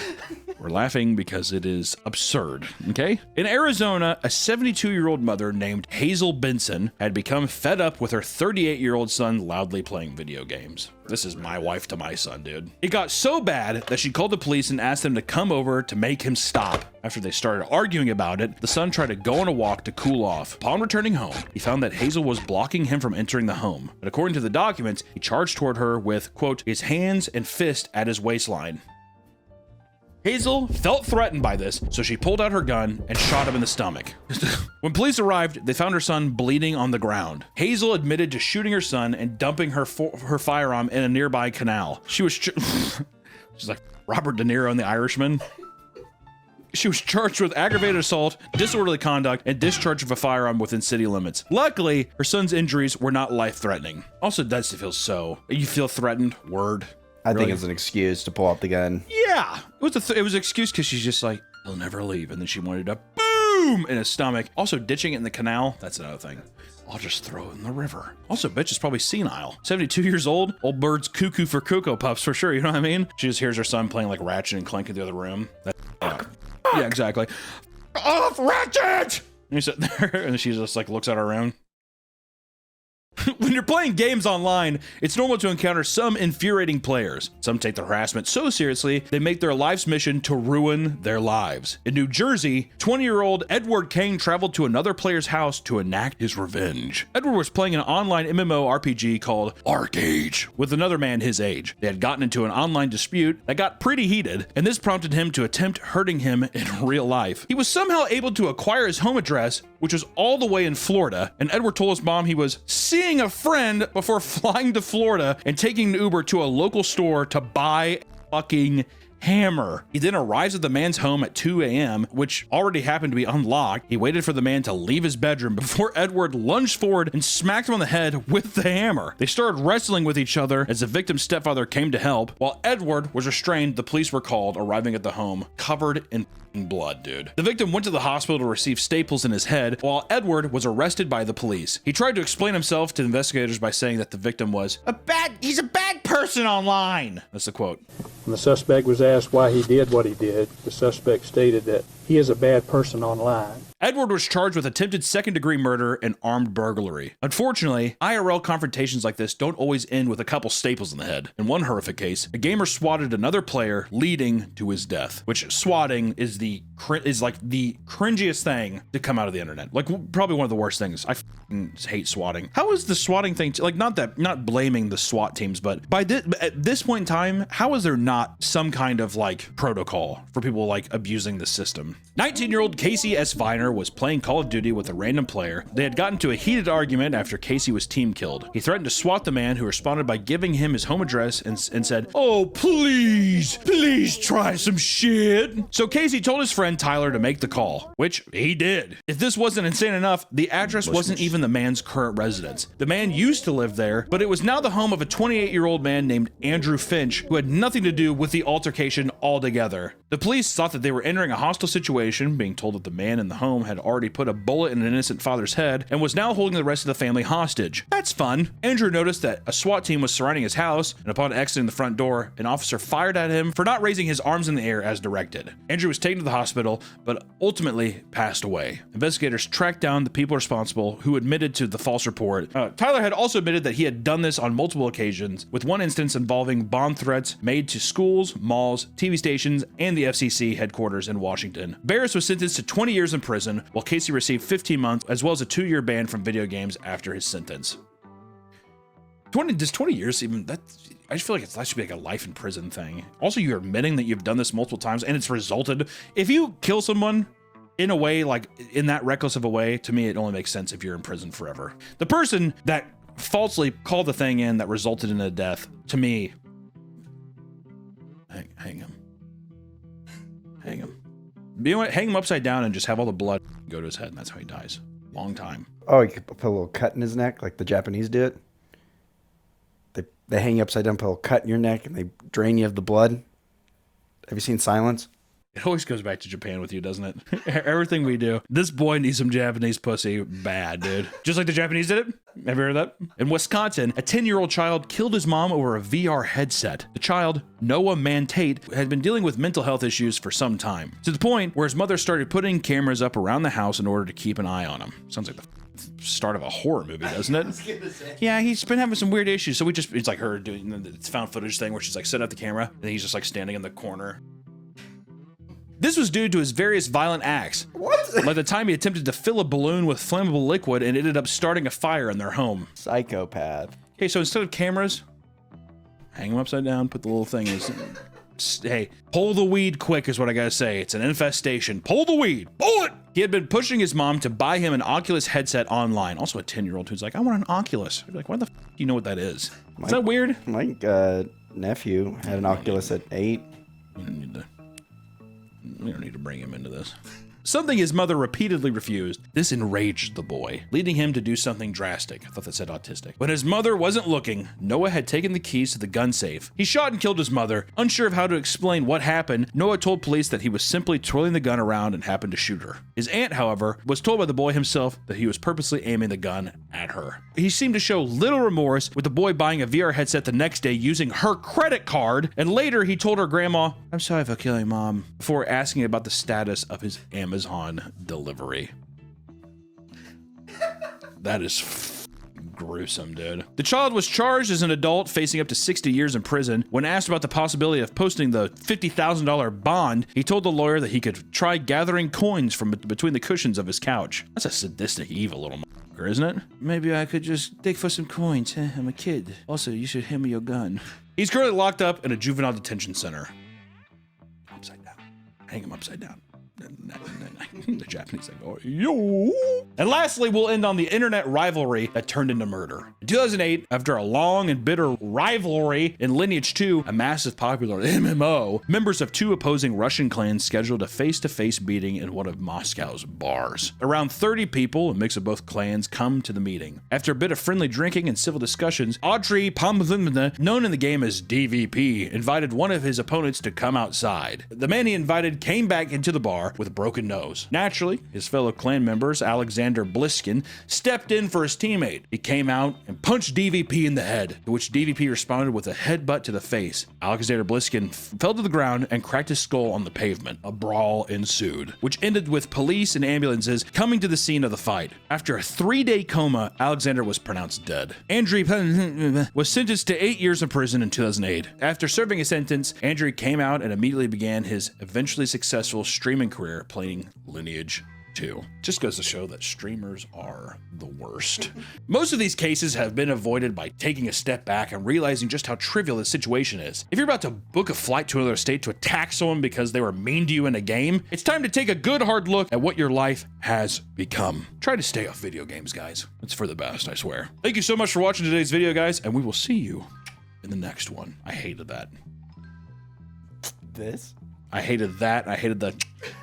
We're laughing because it is absurd, okay? In Arizona, a 72-year-old mother named Hazel Benson had become fed up with her 38-year-old son loudly playing video games. This is my wife to my son, dude. It got so bad that she called the police and asked them to come over to make him stop. After they started arguing about it, the son tried to go on a walk to cool off. Upon returning home, he found that Hazel was blocking him from entering the home. But according to the documents, he charged toward her with, quote, his hands and fist at his waistline. Hazel felt threatened by this, so she pulled out her gun and shot him in the stomach. When police arrived, they found her son bleeding on the ground. Hazel admitted to shooting her son and dumping her firearm in a nearby canal. She was she's like Robert De Niro in The Irishman. She was charged with aggravated assault, disorderly conduct, and discharge of a firearm within city limits. Luckily, her son's injuries were not life-threatening. Also, does feel so. You feel threatened? Word. I think it's an excuse to pull out the gun. Yeah, it was an excuse because she's just like, he'll never leave, and then she wanted to boom in his stomach. Also, ditching it in the canal, that's another thing. I'll just throw it in the river. Also, bitch is probably senile. 72 years old, old bird's cuckoo for Cocoa Puffs for sure, you know what I mean? She just hears her son playing like Ratchet and Clank in the other room. Yeah, exactly. Off, Ratchet! And he sat there, and she just like looks at her own. When you're playing games online, it's normal to encounter some infuriating players. Some take the harassment so seriously, they make their life's mission to ruin their lives. In New Jersey, 20-year-old Edward Kane traveled to another player's house to enact his revenge. Edward was playing an online MMORPG called ArcAge with another man his age. They had gotten into an online dispute that got pretty heated, and this prompted him to attempt hurting him in real life. He was somehow able to acquire his home address, which was all the way in Florida, and Edward told his mom he was seeing a friend before flying to Florida and taking an Uber to a local store to buy a fucking hammer. He then arrives at the man's home at 2 a.m., which already happened to be unlocked. He waited for the man to leave his bedroom before Edward lunged forward and smacked him on the head with the hammer. They started wrestling with each other as the victim's stepfather came to help. While Edward was restrained, the police were called, arriving at the home covered in blood, dude. The victim went to the hospital to receive staples in his head, while Edward was arrested by the police. He tried to explain himself to investigators by saying that the victim was he's a bad person online. That's the quote. When the suspect was asked why he did what he did, the suspect stated that he is a bad person online. Edward was charged with attempted second-degree murder and armed burglary. Unfortunately, IRL confrontations like this don't always end with a couple staples in the head. In one horrific case, a gamer swatted another player, leading to his death. Which swatting is like the cringiest thing to come out of the internet. Like probably one of the worst things. I hate swatting. How is the swatting thing like not blaming the SWAT teams, but at this point in time, how is there not some kind of like protocol for people like abusing the system? 19-year-old Casey S. Viner was playing Call of Duty with a random player. They had gotten into a heated argument after Casey was team killed. He threatened to swat the man, who responded by giving him his home address and said, "Oh, please try some shit." So Casey told his friend Tyler to make the call, which he did. If this wasn't insane enough, the address wasn't even the man's current residence. The man used to live there, but it was now the home of a 28-year-old man named Andrew Finch, who had nothing to do with the altercation altogether. The police thought that they were entering a hostile situation, being told that the man in the home had already put a bullet in an innocent father's head and was now holding the rest of the family hostage. That's fun. Andrew noticed that a SWAT team was surrounding his house, and upon exiting the front door, an officer fired at him for not raising his arms in the air as directed. Andrew was taken to the hospital, but ultimately passed away. Investigators tracked down the people responsible, who admitted to the false report. Tyler had also admitted that he had done this on multiple occasions, with one instance involving bomb threats made to schools, malls, TV stations, and the FCC headquarters in Washington. Barris was sentenced to 20 years in prison, while Casey received 15 months, as well as a 2-year ban from video games after his sentence. 20 years even, I just feel like that should be like a life in prison thing. Also, you're admitting that you've done this multiple times and it's resulted. If you kill someone in a way, like in that reckless of a way, to me, it only makes sense if you're in prison forever. The person that falsely called the thing in that resulted in a death, to me, hang him. Hang him. You know what? Hang him upside down and just have all the blood go to his head, and that's how he dies. Long time. Oh, you could put a little cut in his neck, like the Japanese do it. They hang you upside down, put a little cut in your neck, and they drain you of the blood. Have you seen Silence? It always goes back to Japan with you, doesn't it? Everything we do. This boy needs some Japanese pussy bad, dude. Just like the Japanese did it. Have you heard of that? In Wisconsin, a 10-year-old child killed his mom over a VR headset. The child, Noah Mann Tate, had been dealing with mental health issues for some time, to the point where his mother started putting cameras up around the house in order to keep an eye on him. Sounds like the start of a horror movie, doesn't it? Yeah, he's been having some weird issues. So it's like her doing the found footage thing where she's like setting up the camera and he's just like standing in the corner. This was due to his various violent acts. What? Like the time he attempted to fill a balloon with flammable liquid and ended up starting a fire in their home. Psychopath. Okay, so instead of cameras, hang them upside down, put the little thing in. Hey, pull the weed quick is what I gotta say. It's an infestation. Pull the weed. Pull it! He had been pushing his mom to buy him an Oculus headset online. Also a 10-year-old who's like, I want an Oculus. I'd be like, why the f do you know what that is? Is that weird? My nephew had an Oculus at 8. We don't need to bring him into this. Something his mother repeatedly refused. This enraged the boy, leading him to do something drastic. I thought that said autistic. When his mother wasn't looking, Noah had taken the keys to the gun safe. He shot and killed his mother. Unsure of how to explain what happened, Noah told police that he was simply twirling the gun around and happened to shoot her. His aunt, however, was told by the boy himself that he was purposely aiming the gun at her. He seemed to show little remorse, with the boy buying a VR headset the next day using her credit card, and later he told her grandma, I'm sorry for killing mom, before asking about the status of his Amazon delivery. That is gruesome, dude. The child was charged as an adult, facing up to 60 years in prison. When asked about the possibility of posting the $50,000 bond, he told the lawyer that he could try gathering coins from between the cushions of his couch. That's a sadistic, evil little motherfucker, isn't it? Maybe I could just dig for some coins. I'm a kid. Also, you should hand me your gun. He's currently locked up in a juvenile detention center. Upside down. Hang him upside down. The Japanese like, oh, yo. And lastly, we'll end on the internet rivalry that turned into murder. In 2008, after a long and bitter rivalry in Lineage 2, a massive popular MMO, members of two opposing Russian clans scheduled a face-to-face meeting in one of Moscow's bars. Around 30 people, a mix of both clans, come to the meeting. After a bit of friendly drinking and civil discussions, Audrey Pamvimna, known in the game as DVP, invited one of his opponents to come outside. The man he invited came back into the bar with a broken nose. Naturally, his fellow clan members, Alexander Bliskin, stepped in for his teammate. He came out and punched DVP in the head, to which DVP responded with a headbutt to the face. Alexander Bliskin fell to the ground and cracked his skull on the pavement. A brawl ensued, which ended with police and ambulances coming to the scene of the fight. After a 3-day coma, Alexander was pronounced dead. Andrew was sentenced to 8 years in prison in 2008. After serving a sentence, Andrew came out and immediately began his eventually successful streaming career playing Lineage 2. Just goes to show that streamers are the worst. Most of these cases have been avoided by taking a step back and realizing just how trivial the situation is. If you're about to book a flight to another state to attack someone because they were mean to you in a game, it's time to take a good hard look at what your life has become. Try to stay off video games, guys. It's for the best, I swear. Thank you so much for watching today's video, guys, and we will see you in the next one. I hated that. This? I hated that. I hated the.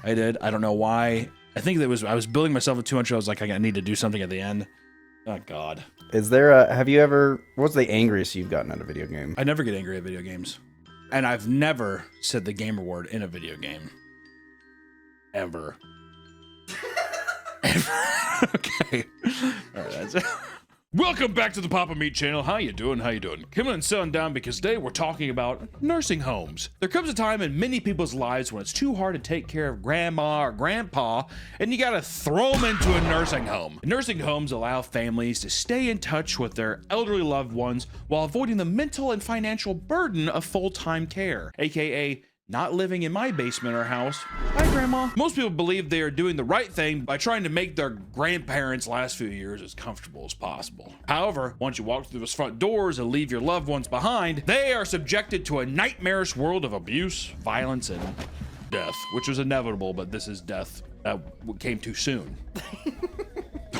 I did. I don't know why. I think that was. I was building myself up too much. I was like, I need to do something at the end. Oh God. Is there a? Have you ever? What's the angriest you've gotten at a video game? I never get angry at video games, and I've never said the gamer word in a video game. Ever. Okay. All right. That's it. Welcome back to the Papa Meat channel. How you doing? How you doing? Coming and settling down because today we're talking about nursing homes. There comes a time in many people's lives when it's too hard to take care of grandma or grandpa and you gotta throw them into a nursing home. Nursing homes allow families to stay in touch with their elderly loved ones while avoiding the mental and financial burden of full-time care, aka not living in my basement or house. Hi, Grandma. Most people believe they are doing the right thing by trying to make their grandparents' last few years as comfortable as possible. However, once you walk through those front doors and leave your loved ones behind, they are subjected to a nightmarish world of abuse, violence, and death, which was inevitable, but this is death that came too soon.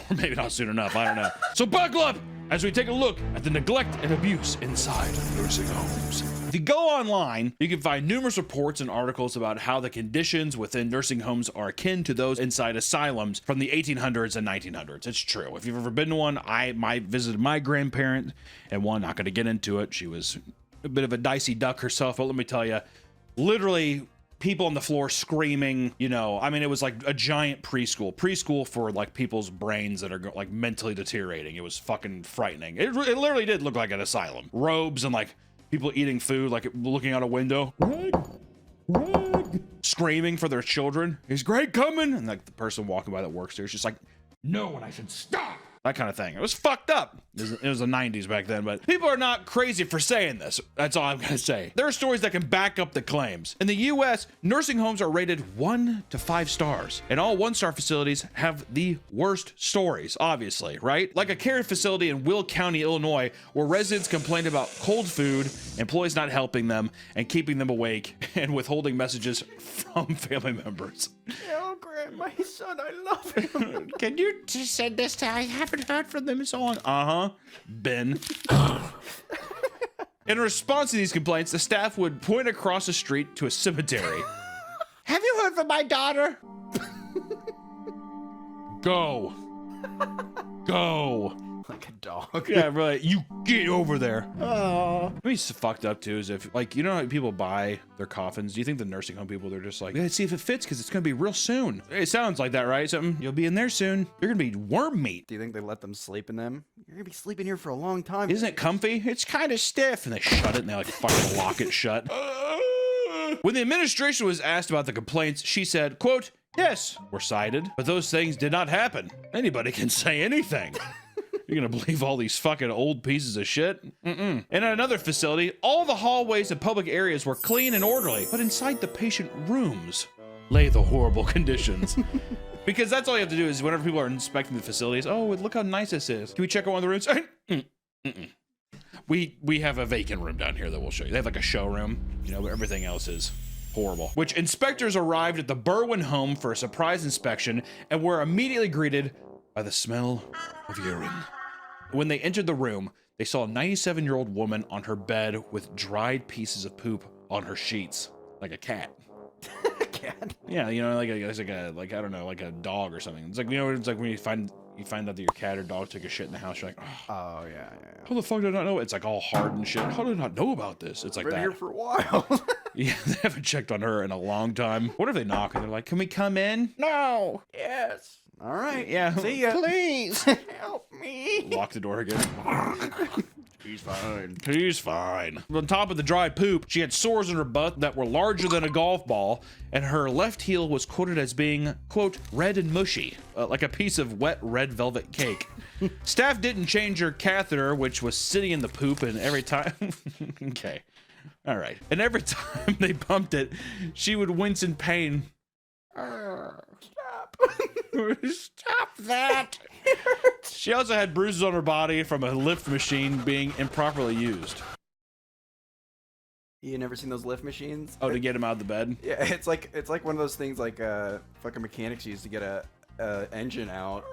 Or maybe not soon enough, I don't know. So buckle up as we take a look at the neglect and abuse inside nursing homes. If you go online, you can find numerous reports and articles about how the conditions within nursing homes are akin to those inside asylums from the 1800s and 1900s. It's true. If you've ever been to one, I visited my grandparent, and one, not going to get into it. She was a bit of a dicey duck herself, but let me tell you, literally people on the floor screaming, you know, I mean, it was like a giant preschool for like people's brains that are like mentally deteriorating. It was fucking frightening. It literally did look like an asylum. Robes and like people eating food, like looking out a window. Greg, screaming for their children. Is Greg coming? And like the person walking by that works there is just like, no, and I said stop. That kind of thing. It was fucked up. It was the 90s back then, but people are not crazy for saying this. That's all I'm gonna say. There are stories that can back up the claims. In the US, nursing homes are rated 1 to 5 stars, and all 1-star facilities have the worst stories, obviously, right? Like a care facility in Will County, Illinois, where residents complained about cold food, employees not helping them, and keeping them awake, and withholding messages from family members. Oh, Grant, my son, I love him. Can you just send this to? I haven't heard from them so long. Ben. In response to these complaints, the staff would point across the street to a cemetery. Have you heard from my daughter? Go. Go. Like a dog. Yeah, right. You get over there. Oh. What is fucked up too is if, like, you know how people buy their coffins? Do you think the nursing home people, they're just like, let's see if it fits because it's going to be real soon? It sounds like that, right? Something, you'll be in there soon. You're going to be worm meat. Do you think they let them sleep in them? You're going to be sleeping here for a long time. Isn't it comfy? It's kind of stiff. And they shut it and they like fucking lock it shut. When the administration was asked about the complaints, she said, quote, yes, were cited, but those things did not happen. Anybody can say anything. You're gonna believe all these fucking old pieces of shit? And at another facility, all the hallways and public areas were clean and orderly, but inside the patient rooms lay the horrible conditions. Because that's all you have to do is whenever people are inspecting the facilities, oh, look how nice this is. Can we check out one of the rooms? We have a vacant room down here that we'll show you. They have like a showroom, you know, but everything else is horrible. Which inspectors arrived at the Berwyn home for a surprise inspection and were immediately greeted by the smell of urine. When they entered the room, they saw a 97-year-old woman on her bed with dried pieces of poop on her sheets, like a cat. A cat? Yeah, you know, like I don't know, like a dog or something. It's like, you know, it's like when you find out that your cat or dog took a shit in the house, you're like, oh yeah. How the fuck did I not know? It's like all hard and shit. How did I not know about this? It's like Been that. here for a while. Yeah, they haven't checked on her in a long time. What if they knock and they're like, can we come in? No. Yes. All right. Yeah. See ya. Please help me. Lock the door again. He's fine. He's fine. On top of the dry poop, she had sores in her butt that were larger than a golf ball, and her left heel was quoted as being, quote, red and mushy, like a piece of wet red velvet cake. Staff didn't change her catheter, which was sitting in the poop, and every time... Okay. All right. And every time they pumped it, she would wince in pain. Stop. Stop that. She also had bruises on her body from a lift machine being improperly used. You never seen those lift machines? Oh, to get him out of the bed? Yeah, it's like one of those things like fucking mechanics use to get a engine out.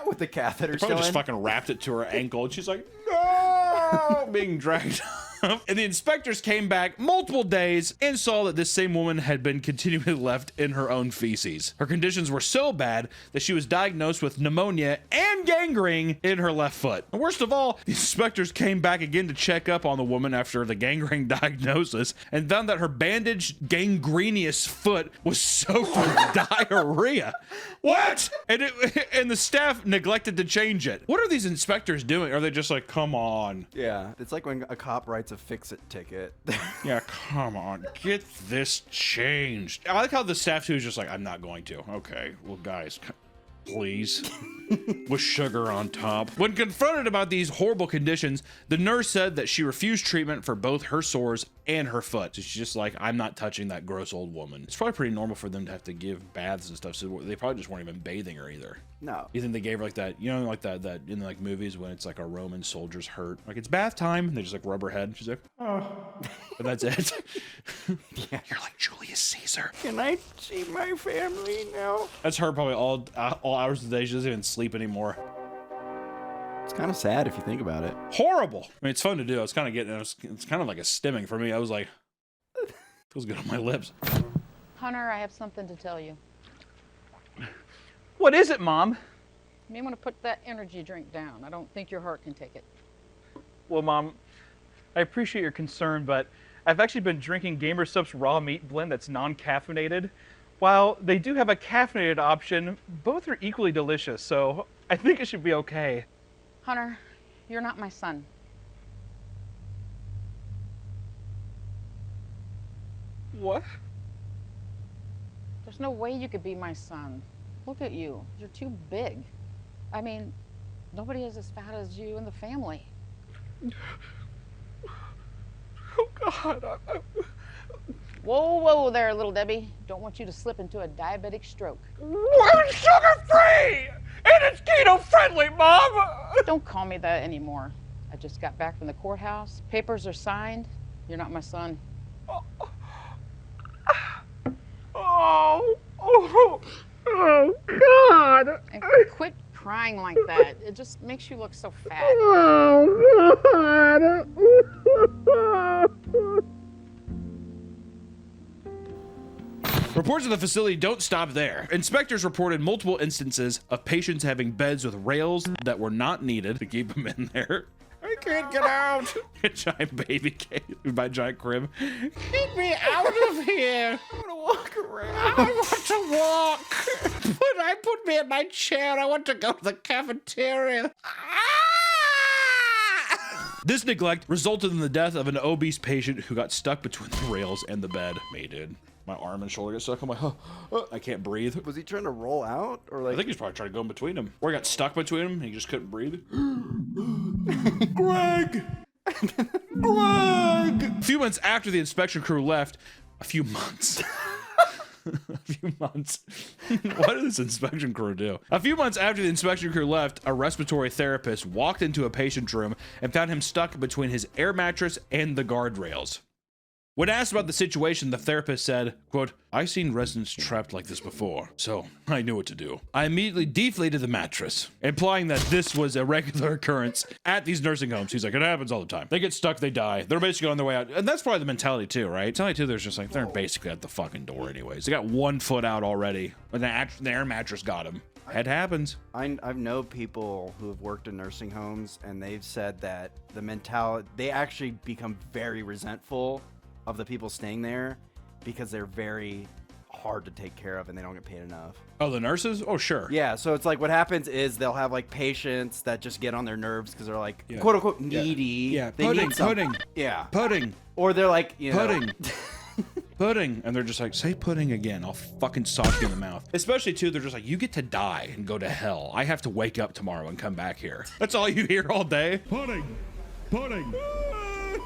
With the catheter They probably still just in. fucking wrapped it to her ankle, and she's like, no, being dragged up. And the inspectors came back multiple days and saw that this same woman had been continually left in her own feces. Her conditions were so bad that she was diagnosed with pneumonia and gangrene in her left foot. And worst of all, the inspectors came back again to check up on the woman after the gangrene diagnosis and found that her bandaged gangrenous foot was soaked with diarrhea. What? And the staff neglected to change it. What are these inspectors doing? Are they just like, come on? Yeah, it's like when a cop writes a fix-it ticket. Yeah, come on, get this changed. I like how the staff too is just like, I'm not going to. Okay, well, guys, please. With sugar on top. When confronted about these horrible conditions, the nurse said that she refused treatment for both her sores and her foot. So she's just like, I'm not touching that gross old woman. It's probably pretty normal for them to have to give baths and stuff, so they probably just weren't even bathing her either. No. You think they gave her like that, you know, like that in like movies when it's like a Roman soldier's hurt, like it's bath time, and they just like rub her head. She's like, oh, but that's it. Yeah, you're like Julius Caesar. Can I see my family now? That's her probably all hours of the day. She doesn't even sleep anymore. It's kind of sad if you think about it. Horrible. I mean, it's fun to do. It's kind of getting, it's kind of like a stimming for me. I was like, feels good on my lips. Hunter, I have something to tell you. What is it, Mom? You may want to put that energy drink down. I don't think your heart can take it. Well, Mom, I appreciate your concern, but I've actually been drinking Gamer Supps raw meat blend that's non-caffeinated. While they do have a caffeinated option, both are equally delicious, so I think it should be okay. Hunter, you're not my son. What? There's no way you could be my son. Look at you. You're too big. I mean, nobody is as fat as you in the family. Oh, God. Whoa, whoa there, little Debbie. Don't want you to slip into a diabetic stroke. I'm sugar-free! And it's keto-friendly, Mom! Don't call me that anymore. I just got back from the courthouse. Papers are signed. You're not my son. Oh, God! And quit crying like that. It just makes you look so fat. Oh, God! Reports of the facility don't stop there. Inspectors reported multiple instances of patients having beds with rails that were not needed to keep them in there. I can't get out. A giant baby cage by giant crib. Get me out of here. I want to walk around. I want to walk. Put me in my chair. I want to go to the cafeteria. This neglect resulted in the death of an obese patient who got stuck between the rails and the bed. Me, dude. My arm and shoulder get stuck. I'm like, I can't breathe. Was he trying to roll out, or like? I think he's probably trying to go in between them. Or he got stuck between them and he just couldn't breathe. Greg! Greg! A few months after the inspection crew left, a few months. What did this inspection crew do? A few months after the inspection crew left, a respiratory therapist walked into a patient's room and found him stuck between his air mattress and the guardrails. When asked about the situation, the therapist said, quote, "I've seen residents trapped like this before, so I knew what to do. I immediately deflated the mattress," implying that this was a regular occurrence at these nursing homes. He's like, it happens all the time. They get stuck, they die. They're basically on their way out. And that's probably the mentality too, right? Mentality too, there's just like, they're basically at the fucking door anyways. They got 1 foot out already, and the air mattress got them. It happens. I've known people who have worked in nursing homes, and they've said that the mentality, they actually become very resentful of the people staying there because they're very hard to take care of and they don't get paid enough. Oh, the nurses? Oh, sure. Yeah, so it's like what happens is they'll have like patients that just get on their nerves because they're like quote unquote needy. Yeah, they pudding, need some, pudding. Yeah. Pudding. Or they're like, you know, pudding. Pudding. And they're just like, say pudding again. I'll fucking sock you in the mouth. Especially too, they're just like, you get to die and go to hell. I have to wake up tomorrow and come back here. That's all you hear all day. Pudding. Pudding.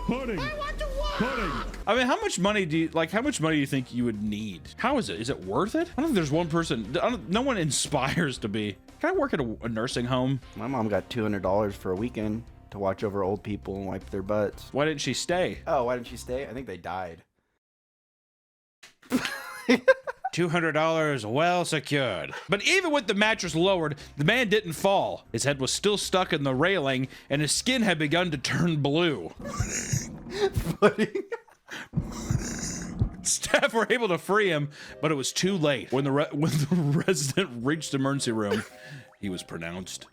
Pudding. I want to walk. Pudding. I mean, how much money do you think you would need? How is it? Is it worth it? I don't think there's one person, no one inspires to be, can I work at a nursing home? My mom got $200 for a weekend to watch over old people and wipe their butts. Why didn't she stay? Oh, why didn't she stay? I think they died. $200 well secured. But even with the mattress lowered, the man didn't fall. His head was still stuck in the railing and his skin had begun to turn blue. Staff were able to free him, but it was too late. When the resident reached the emergency room, he was pronounced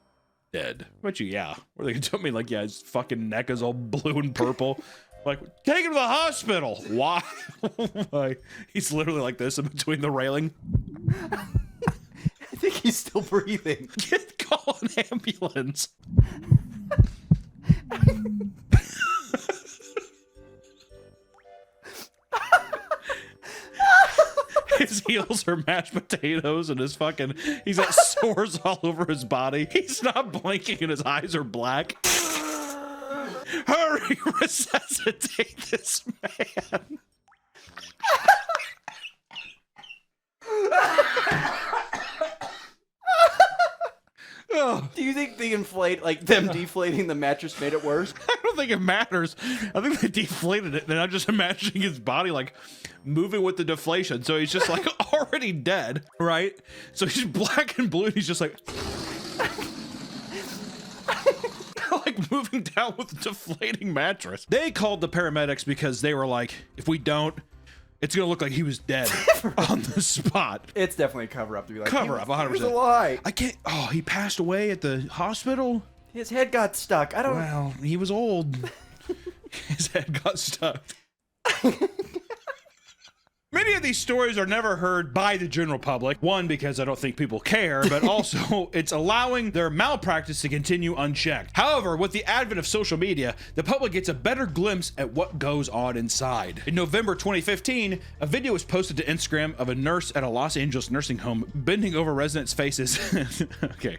dead. I bet you, yeah. Or they could tell me like, yeah, his fucking neck is all blue and purple. Like, take him to the hospital. Why? Why? He's literally like this in between the railing. I think he's still breathing. Call an ambulance. His heels are mashed potatoes and his fucking, he's got sores all over his body. He's not blinking and his eyes are black. Hurry, resuscitate this man. Do you think them deflating the mattress made it worse? I don't think it matters. I think they deflated it. And I'm just imagining his body like moving with the deflation. So he's just like already dead, right? So he's black and blue and he's just like like moving down with a deflating mattress. They called the paramedics because they were like, if we don't, it's gonna look like he was dead on the spot. It's definitely a cover up to be like, cover up, 100%. It was a lie. I can't. Oh, he passed away at the hospital. His head got stuck. I don't. Well, he was old. His head got stuck. Many of these stories are never heard by the general public. One, because I don't think people care, but also it's allowing their malpractice to continue unchecked. However, with the advent of social media, the public gets a better glimpse at what goes on inside. In November 2015, a video was posted to Instagram of a nurse at a Los Angeles nursing home bending over residents' faces. Okay.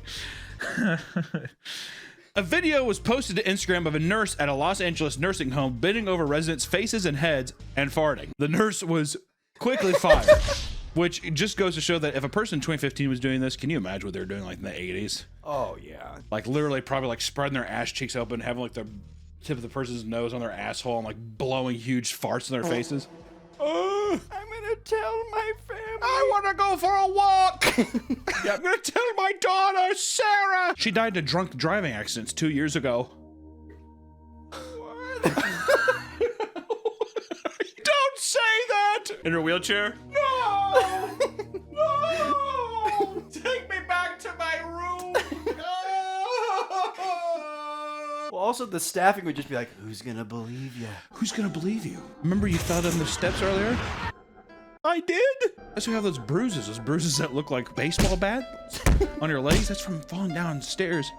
A video was posted to Instagram of a nurse at a Los Angeles nursing home bending over residents' faces and heads and farting. The nurse was quickly fired, which just goes to show that if a person in 2015 was doing this, can you imagine what they were doing like in the 80s? Oh, yeah. Like literally probably like spreading their ass cheeks open, having like the tip of the person's nose on their asshole and like blowing huge farts in their faces. I'm gonna tell my family. I want to go for a walk. Yeah, I'm gonna tell my daughter, Sarah. She died in a drunk driving accident 2 years ago. Don't say that! In her wheelchair? No! No! Take me back to my room! Well, also the staffing would just be like, who's gonna believe you? Who's gonna believe you? Remember you fell down the steps earlier? I did! That's why you have those bruises that look like baseball bats on your legs. That's from falling downstairs.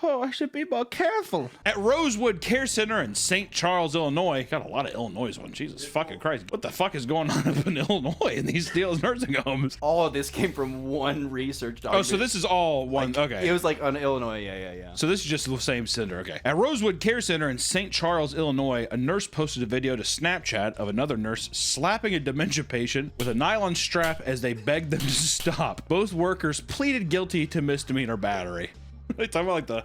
Oh, I should be more careful. At Rosewood Care Center in St. Charles, Illinois. Got a lot of Illinois ones. Jesus fucking Christ. What the fuck is going on up in Illinois in these Steele's nursing homes? All of this came from one research document. Oh, so this is all one. Like, okay. It was like on Illinois. Yeah. So this is just the same center. Okay. At Rosewood Care Center in St. Charles, Illinois, a nurse posted a video to Snapchat of another nurse slapping a dementia patient with a nylon strap as they begged them to stop. Both workers pleaded guilty to misdemeanor battery. They talking about like the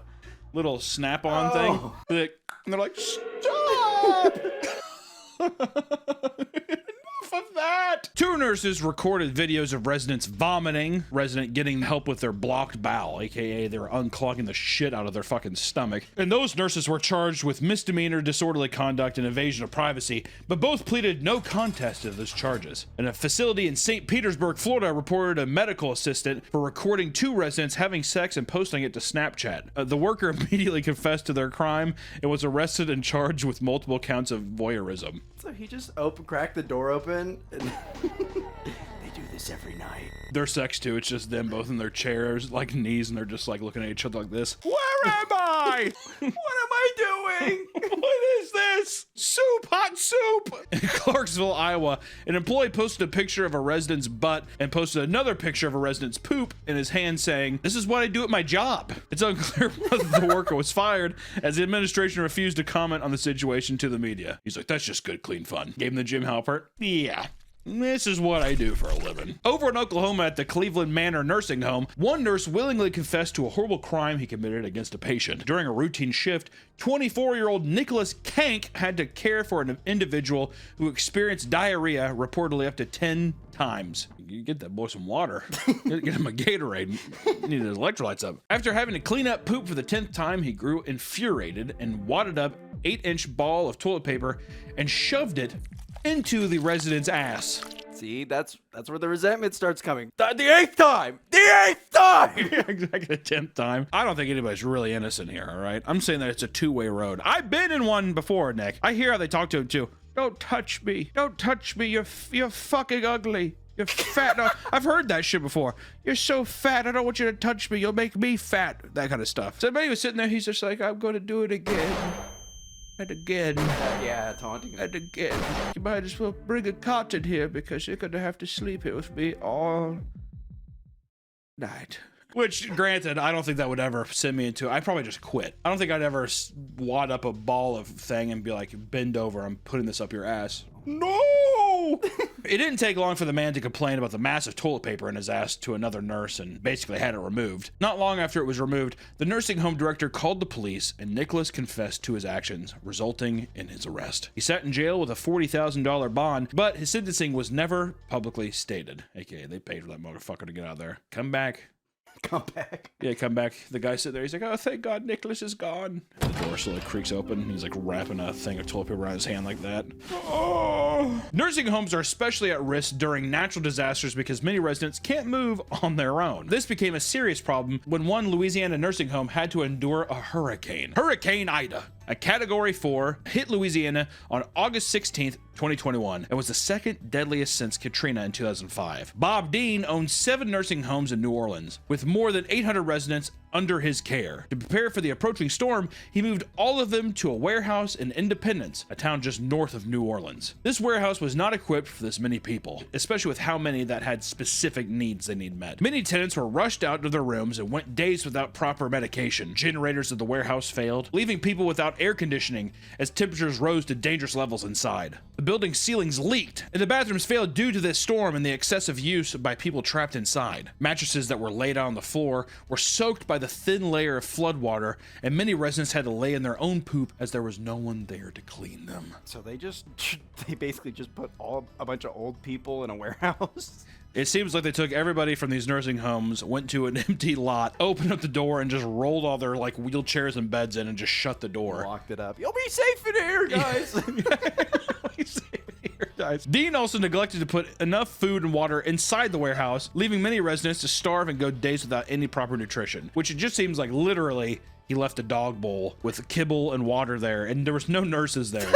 little snap-on thing. And they're like, stop! Enough of that! 2 nurses recorded videos of residents vomiting, resident getting help with their blocked bowel, aka they were unclogging the shit out of their fucking stomach. And those nurses were charged with misdemeanor, disorderly conduct, and invasion of privacy, but both pleaded no contest to those charges. And a facility in St. Petersburg, Florida reported a medical assistant for recording 2 residents having sex and posting it to Snapchat. The worker immediately confessed to their crime and was arrested and charged with multiple counts of voyeurism. So he just cracked the door open and they do this every night. Their sex too, it's just them both in their chairs, like knees, and they're just like looking at each other like this. Where am I? What am I doing? What is this? Soup, hot soup! In Clarksville, Iowa, an employee posted a picture of a resident's butt and posted another picture of a resident's poop in his hand saying, "This is what I do at my job." It's unclear whether the worker was fired, as the administration refused to comment on the situation to the media. He's like, that's just good, clean fun. Gave him the Jim Halpert. Yeah. This is what I do for a living. Over in Oklahoma at the Cleveland Manor Nursing Home, one nurse willingly confessed to a horrible crime he committed against a patient. During a routine shift, 24-year-old Nicholas Kank had to care for an individual who experienced diarrhea reportedly up to 10 times. You get that boy some water. Get him a Gatorade. Need his electrolytes up. After having to clean up poop for the 10th time, he grew infuriated and wadded up 8-inch ball of toilet paper and shoved it into the resident's ass. See, that's where the resentment starts coming. The 8th time! The 8th time! Exactly, the 10th time. I don't think anybody's really innocent here, all right? I'm saying that it's a 2-way road. I've been in one before, Nick. I hear how they talk to him, too. Don't touch me. Don't touch me. You're fucking ugly. You're fat. No, I've heard that shit before. You're so fat. I don't want you to touch me. You'll make me fat. That kind of stuff. So he was sitting there. He's just like, I'm going to do it again. And again. Yeah, taunting him. And again. You might as well bring a cot in here because you're going to have to sleep here with me all night. Which, granted, I don't think that would ever send me into... I'd probably just quit. I don't think I'd ever wad up a ball of thing and be like, bend over, I'm putting this up your ass. No! It didn't take long for the man to complain about the massive toilet paper in his ass to another nurse and basically had it removed. Not long after it was removed, the nursing home director called the police and Nicholas confessed to his actions, resulting in his arrest. He sat in jail with a $40,000 bond, but his sentencing was never publicly stated. AKA, they paid for that motherfucker to get out of there. Come back. Come back. Yeah, come back. The guy sitting there, he's like, oh, thank God Nicholas is gone. The door slowly creaks open. He's like wrapping a thing of toilet paper around his hand like that. Oh! Nursing homes are especially at risk during natural disasters because many residents can't move on their own. This became a serious problem when one Louisiana nursing home had to endure a hurricane. Hurricane Ida, a Category 4, hit Louisiana on August 16th, 2021, and was the second deadliest since Katrina in 2005. Bob Dean owns 7 nursing homes in New Orleans, with more than 800 residents under his care. To prepare for the approaching storm, he moved all of them to a warehouse in Independence, a town just north of New Orleans. This warehouse was not equipped for this many people, especially with how many that had specific needs they need met. Many tenants were rushed out to their rooms and went days without proper medication. Generators of the warehouse failed, leaving people without air conditioning as temperatures rose to dangerous levels inside. The building's ceilings leaked, and the bathrooms failed due to this storm and the excessive use by people trapped inside. Mattresses that were laid out on the floor were soaked by the thin layer of floodwater, and many residents had to lay in their own poop as there was no one there to clean them. So they basically just put a bunch of old people in a warehouse. It seems like they took everybody from these nursing homes, went to an empty lot, opened up the door, and just rolled all their like wheelchairs and beds in and just shut the door. Locked it up. You'll be safe in here, guys. Dean also neglected to put enough food and water inside the warehouse, leaving many residents to starve and go days without any proper nutrition, which it just seems like literally he left a dog bowl with kibble and water there, and there was no nurses there.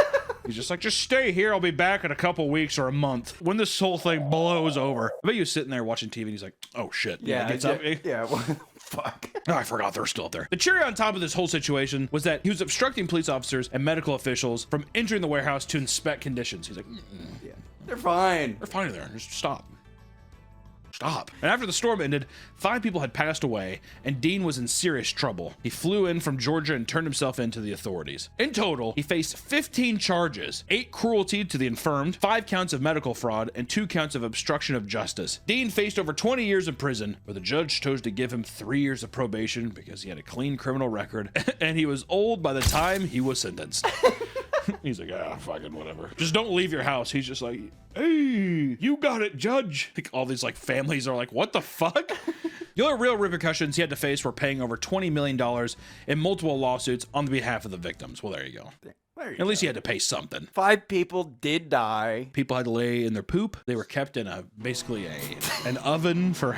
He's just like, just stay here. I'll be back in a couple weeks or a month when this whole thing blows over. I bet you sitting there watching TV and he's like, oh shit. Yeah, gets up. Yeah. Fuck. Oh, I forgot they're still up there. The cherry on top of this whole situation was that he was obstructing police officers and medical officials from entering the warehouse to inspect conditions. He's like, yeah, they're fine. They're fine in there. Just stop. Stop. And after the storm ended, 5 people had passed away, and Dean was in serious trouble. He flew in from Georgia and turned himself in to the authorities. In total, he faced 15 charges, 8 cruelty to the infirmed, 5 counts of medical fraud, and 2 counts of obstruction of justice. Dean faced over 20 years in prison, but the judge chose to give him 3 years of probation because he had a clean criminal record, and he was old by the time he was sentenced. He's like, fucking whatever. Just don't leave your house. He's just like, hey, you got it, judge. Like, all these like families are like, what the fuck? The only real repercussions he had to face were paying over $20 million in multiple lawsuits on the behalf of the victims. Well, there you go. At least he had to pay something. 5 people did die. People had to lay in their poop. They were kept in basically an oven for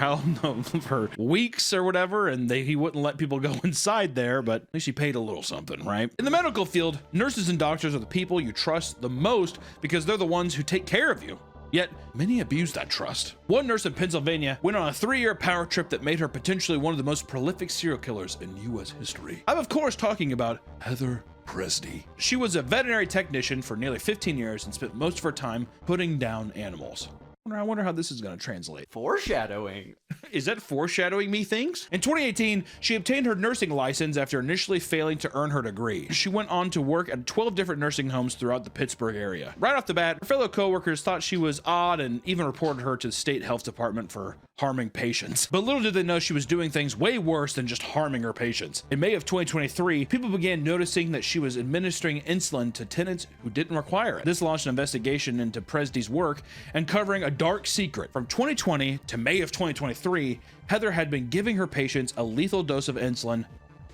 for weeks or whatever, and he wouldn't let people go inside there, but at least he paid a little something, right? In the medical field, nurses and doctors are the people you trust the most because they're the ones who take care of you. Yet, many abuse that trust. One nurse in Pennsylvania went on a 3-year power trip that made her potentially one of the most prolific serial killers in U.S. history. I'm of course talking about Heather Presty. She was a veterinary technician for nearly 15 years and spent most of her time putting down animals. I wonder how this is going to translate. Foreshadowing. Is that foreshadowing me things? In 2018, she obtained her nursing license after initially failing to earn her degree. She went on to work at 12 different nursing homes throughout the Pittsburgh area. Right off the bat, her fellow coworkers thought she was odd and even reported her to the state health department for harming patients. But little did they know she was doing things way worse than just harming her patients. In May of 2023, people began noticing that she was administering insulin to tenants who didn't require it. This launched an investigation into Presty's work and covering a dark secret. From 2020 to May of 2023, Heather had been giving her patients a lethal dose of insulin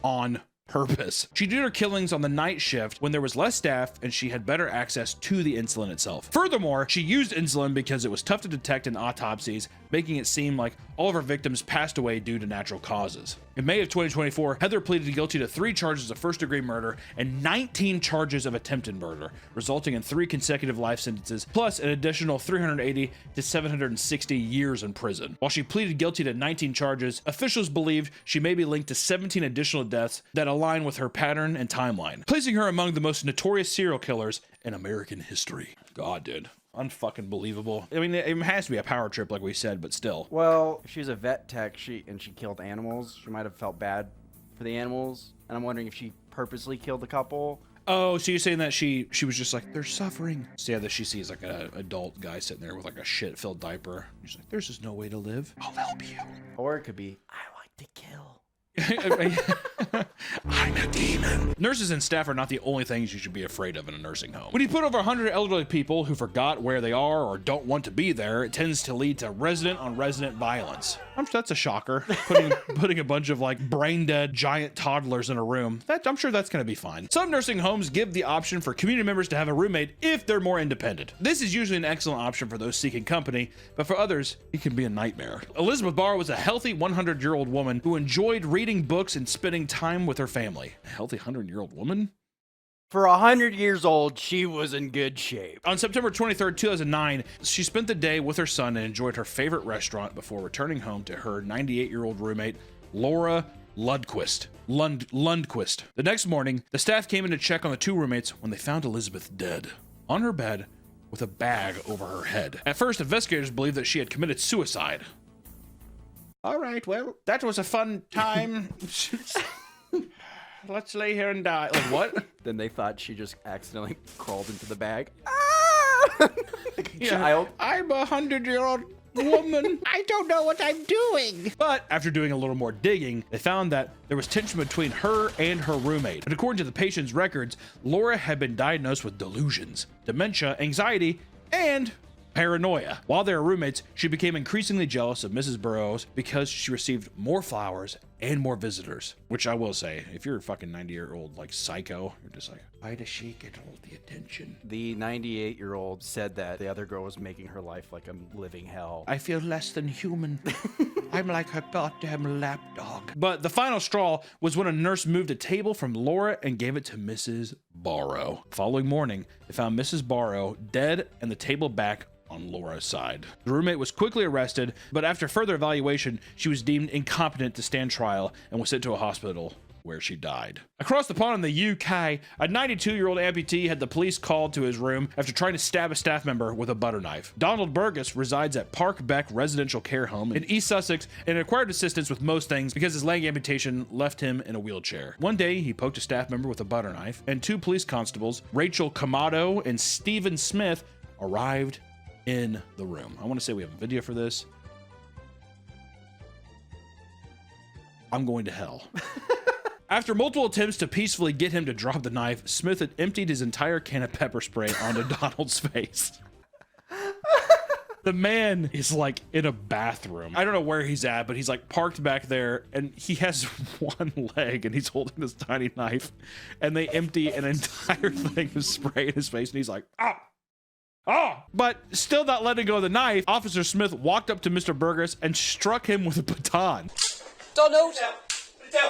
on purpose. She did her killings on the night shift when there was less staff and she had better access to the insulin itself. Furthermore, she used insulin because it was tough to detect in autopsies, making it seem like all of her victims passed away due to natural causes. In May of 2024, Heather pleaded guilty to 3 charges of first-degree murder and 19 charges of attempted murder, resulting in 3 consecutive life sentences, plus an additional 380 to 760 years in prison. While she pleaded guilty to 19 charges, officials believed she may be linked to 17 additional deaths that align with her pattern and timeline, placing her among the most notorious serial killers in American history. God, dude. Unfucking believable. I mean, it has to be a power trip, like we said, but still. Well, if she was a vet tech, and she killed animals, she might have felt bad for the animals. And I'm wondering if she purposely killed a couple. Oh, so you're saying that she was just like, they're suffering. So yeah, that she sees like an adult guy sitting there with like a shit-filled diaper. She's like, there's just no way to live. I'll help you. Or it could be, I like to kill. I'm a demon. cleaning. Nurses and staff are not the only things you should be afraid of in a nursing home. When you put over 100 elderly people who forgot where they are or don't want to be there, it tends to lead to resident-on-resident violence. I'm sure that's a shocker. Putting a bunch of like brain-dead giant toddlers in a room. I'm sure that's going to be fine. Some nursing homes give the option for community members to have a roommate if they're more independent. This is usually an excellent option for those seeking company, but for others, it can be a nightmare. Elizabeth Barr was a healthy 100-year-old woman who enjoyed reading books and spending time with her family. A healthy 100-year-old woman? For 100 years old, she was in good shape. On September 23rd, 2009, she spent the day with her son and enjoyed her favorite restaurant before returning home to her 98-year-old roommate, Laura Lundquist. Lundquist. The next morning, the staff came in to check on the two roommates when they found Elizabeth dead on her bed with a bag over her head. At first, investigators believed that she had committed suicide. All right, well, that was a fun time. Let's lay here and die. Like, what? Then they thought she just accidentally crawled into the bag. Like a child. I'm a 100-year-old woman. I don't know what I'm doing. But after doing a little more digging, they found that there was tension between her and her roommate. And according to the patient's records, Laura had been diagnosed with delusions, dementia, anxiety, and paranoia. While they were roommates, she became increasingly jealous of Mrs. Burroughs because she received more flowers and more visitors. Which I will say, if you're a fucking 90-year-old like psycho, you're just like, why does she get all the attention? The 98-year-old said that the other girl was making her life like a living hell. I feel less than human. I'm like her goddamn lapdog. But the final straw was when a nurse moved a table from Laura and gave it to Mrs. Barrow. Following morning, they found Mrs. Barrow dead and the table back on Laura's side. The roommate was quickly arrested, but after further evaluation, she was deemed incompetent to stand trial and was sent to a hospital where she died. Across the pond in the UK, a 92-year-old amputee had the police called to his room after trying to stab a staff member with a butter knife. Donald Burgess resides at Park Beck Residential Care Home in East Sussex and required assistance with most things because his leg amputation left him in a wheelchair. One day, he poked a staff member with a butter knife, and two police constables, Rachel Kamado and Stephen Smith, arrived in the room. I want to say we have a video for this. I'm going to hell. After multiple attempts to peacefully get him to drop the knife, Smith had emptied his entire can of pepper spray onto Donald's face. The man is like in a bathroom. I don't know where he's at, but he's like parked back there and he has one leg and he's holding this tiny knife and they empty an entire thing of spray in his face and he's like, ah! Oh! But still not letting go of the knife, Officer Smith walked up to Mr. Burgess and struck him with a baton. Donald!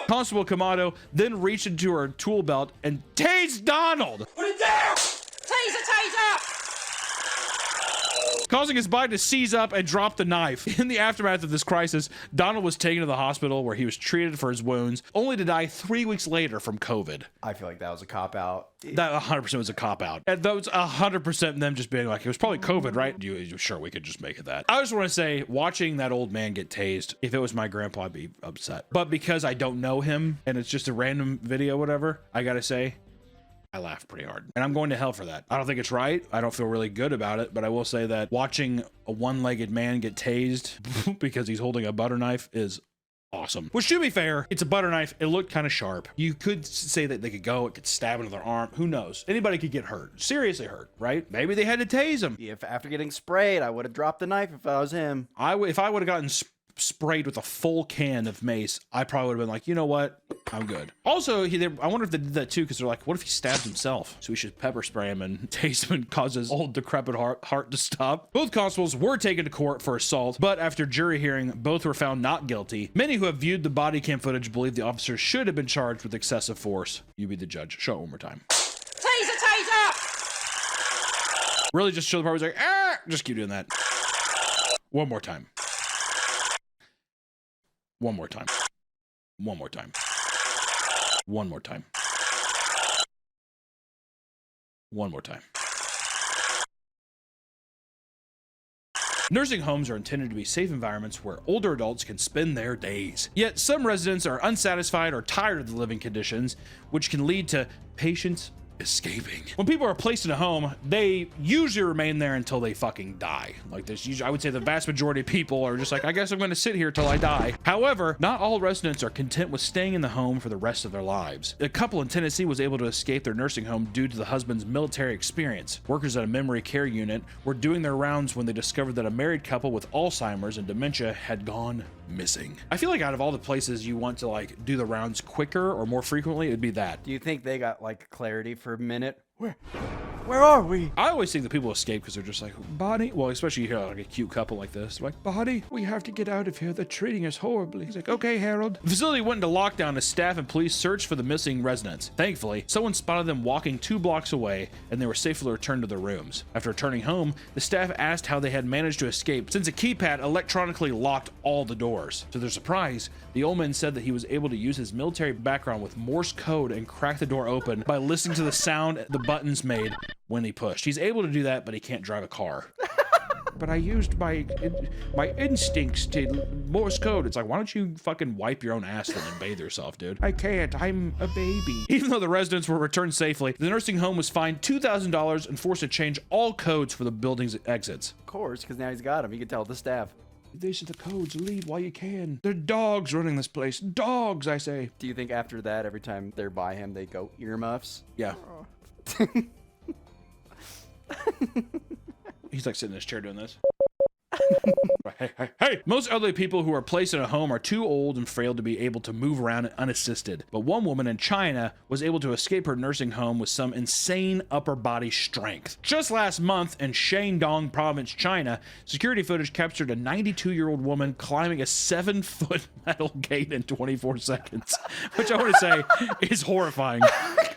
Constable Kamado then reached into her tool belt and tased Donald! Put it down! Taser, taser! Causing his body to seize up and drop the knife. In the aftermath of this crisis, Donald was taken to the hospital where he was treated for his wounds, only to die 3 weeks later from COVID. I feel like that was a cop-out. That 100% was a cop-out. And that was 100% them just being like, it was probably COVID, right? Sure, we could just make it that. I just want to say, watching that old man get tased, if it was my grandpa, I'd be upset. But because I don't know him, and it's just a random video, whatever, I gotta say, I laughed pretty hard. And I'm going to hell for that. I don't think it's right. I don't feel really good about it, but I will say that watching a one-legged man get tased because he's holding a butter knife is awesome. Which, to be fair, it's a butter knife. It looked kind of sharp. You could say that they could go, it could stab into their arm. Who knows? Anybody could get hurt. Seriously hurt, right? Maybe they had to tase him. If after getting sprayed, I would have dropped the knife if I was him. If I would have gotten sprayed with a full can of mace, I probably would have been like, you know what? I'm good. Also, I wonder if they did that too, because they're like, what if he stabs himself? So we should pepper spray him and tase him and cause his old decrepit heart to stop. Both constables were taken to court for assault, but after jury hearing, both were found not guilty. Many who have viewed the body cam footage believe the officers should have been charged with excessive force. You be the judge. Show it one more time. Taser, taser! Really just show the part where he's like, ah! Just keep doing that. One more time. One more time. One more time. One more time. One more time. Nursing homes are intended to be safe environments where older adults can spend their days. Yet some residents are unsatisfied or tired of the living conditions, which can lead to patients escaping. When people are placed in a home, they usually remain there until they fucking die. Like this, usually, I would say the vast majority of people are just like, I guess I'm going to sit here till I die. However, not all residents are content with staying in the home for the rest of their lives. A couple in Tennessee was able to escape their nursing home due to the husband's military experience. Workers at a memory care unit were doing their rounds when they discovered that a married couple with Alzheimer's and dementia had gone missing. I feel like out of all the places you want to like do the rounds quicker or more frequently, it'd be that. Do you think they got like clarity for a minute? Where are we? I always think that people escape because they're just like, Bonnie, well, especially you hear like a cute couple like this. They're like, Bonnie, we have to get out of here. They're treating us horribly. He's like, okay, Harold. The facility went into lockdown as staff and police searched for the missing residents. Thankfully, someone spotted them walking 2 blocks away and they were safely returned to their rooms. After returning home, the staff asked how they had managed to escape since a keypad electronically locked all the doors. To their surprise, the old man said that he was able to use his military background with Morse code and crack the door open by listening to the sound the buttons made when he pushed. He's able to do that, but he can't drive a car. But I used my instincts to Morse code. It's like, why don't you fucking wipe your own ass then and bathe yourself, dude? I can't. I'm a baby. Even though the residents were returned safely, the nursing home was fined $2,000 and forced to change all codes for the building's exits. Of course, because now he's got him. He can tell the staff. These are the codes. Leave while you can. There are dogs running this place. Dogs, I say. Do you think after that, every time they're by him, they go earmuffs? Yeah. He's like sitting in his chair doing this. Hey! Most elderly people who are placed in a home are too old and frail to be able to move around unassisted. But one woman in China was able to escape her nursing home with some insane upper body strength. Just last month in Shandong province, China, security footage captured a 92-year-old woman climbing a 7-foot metal gate in 24 seconds, which I want to say is horrifying.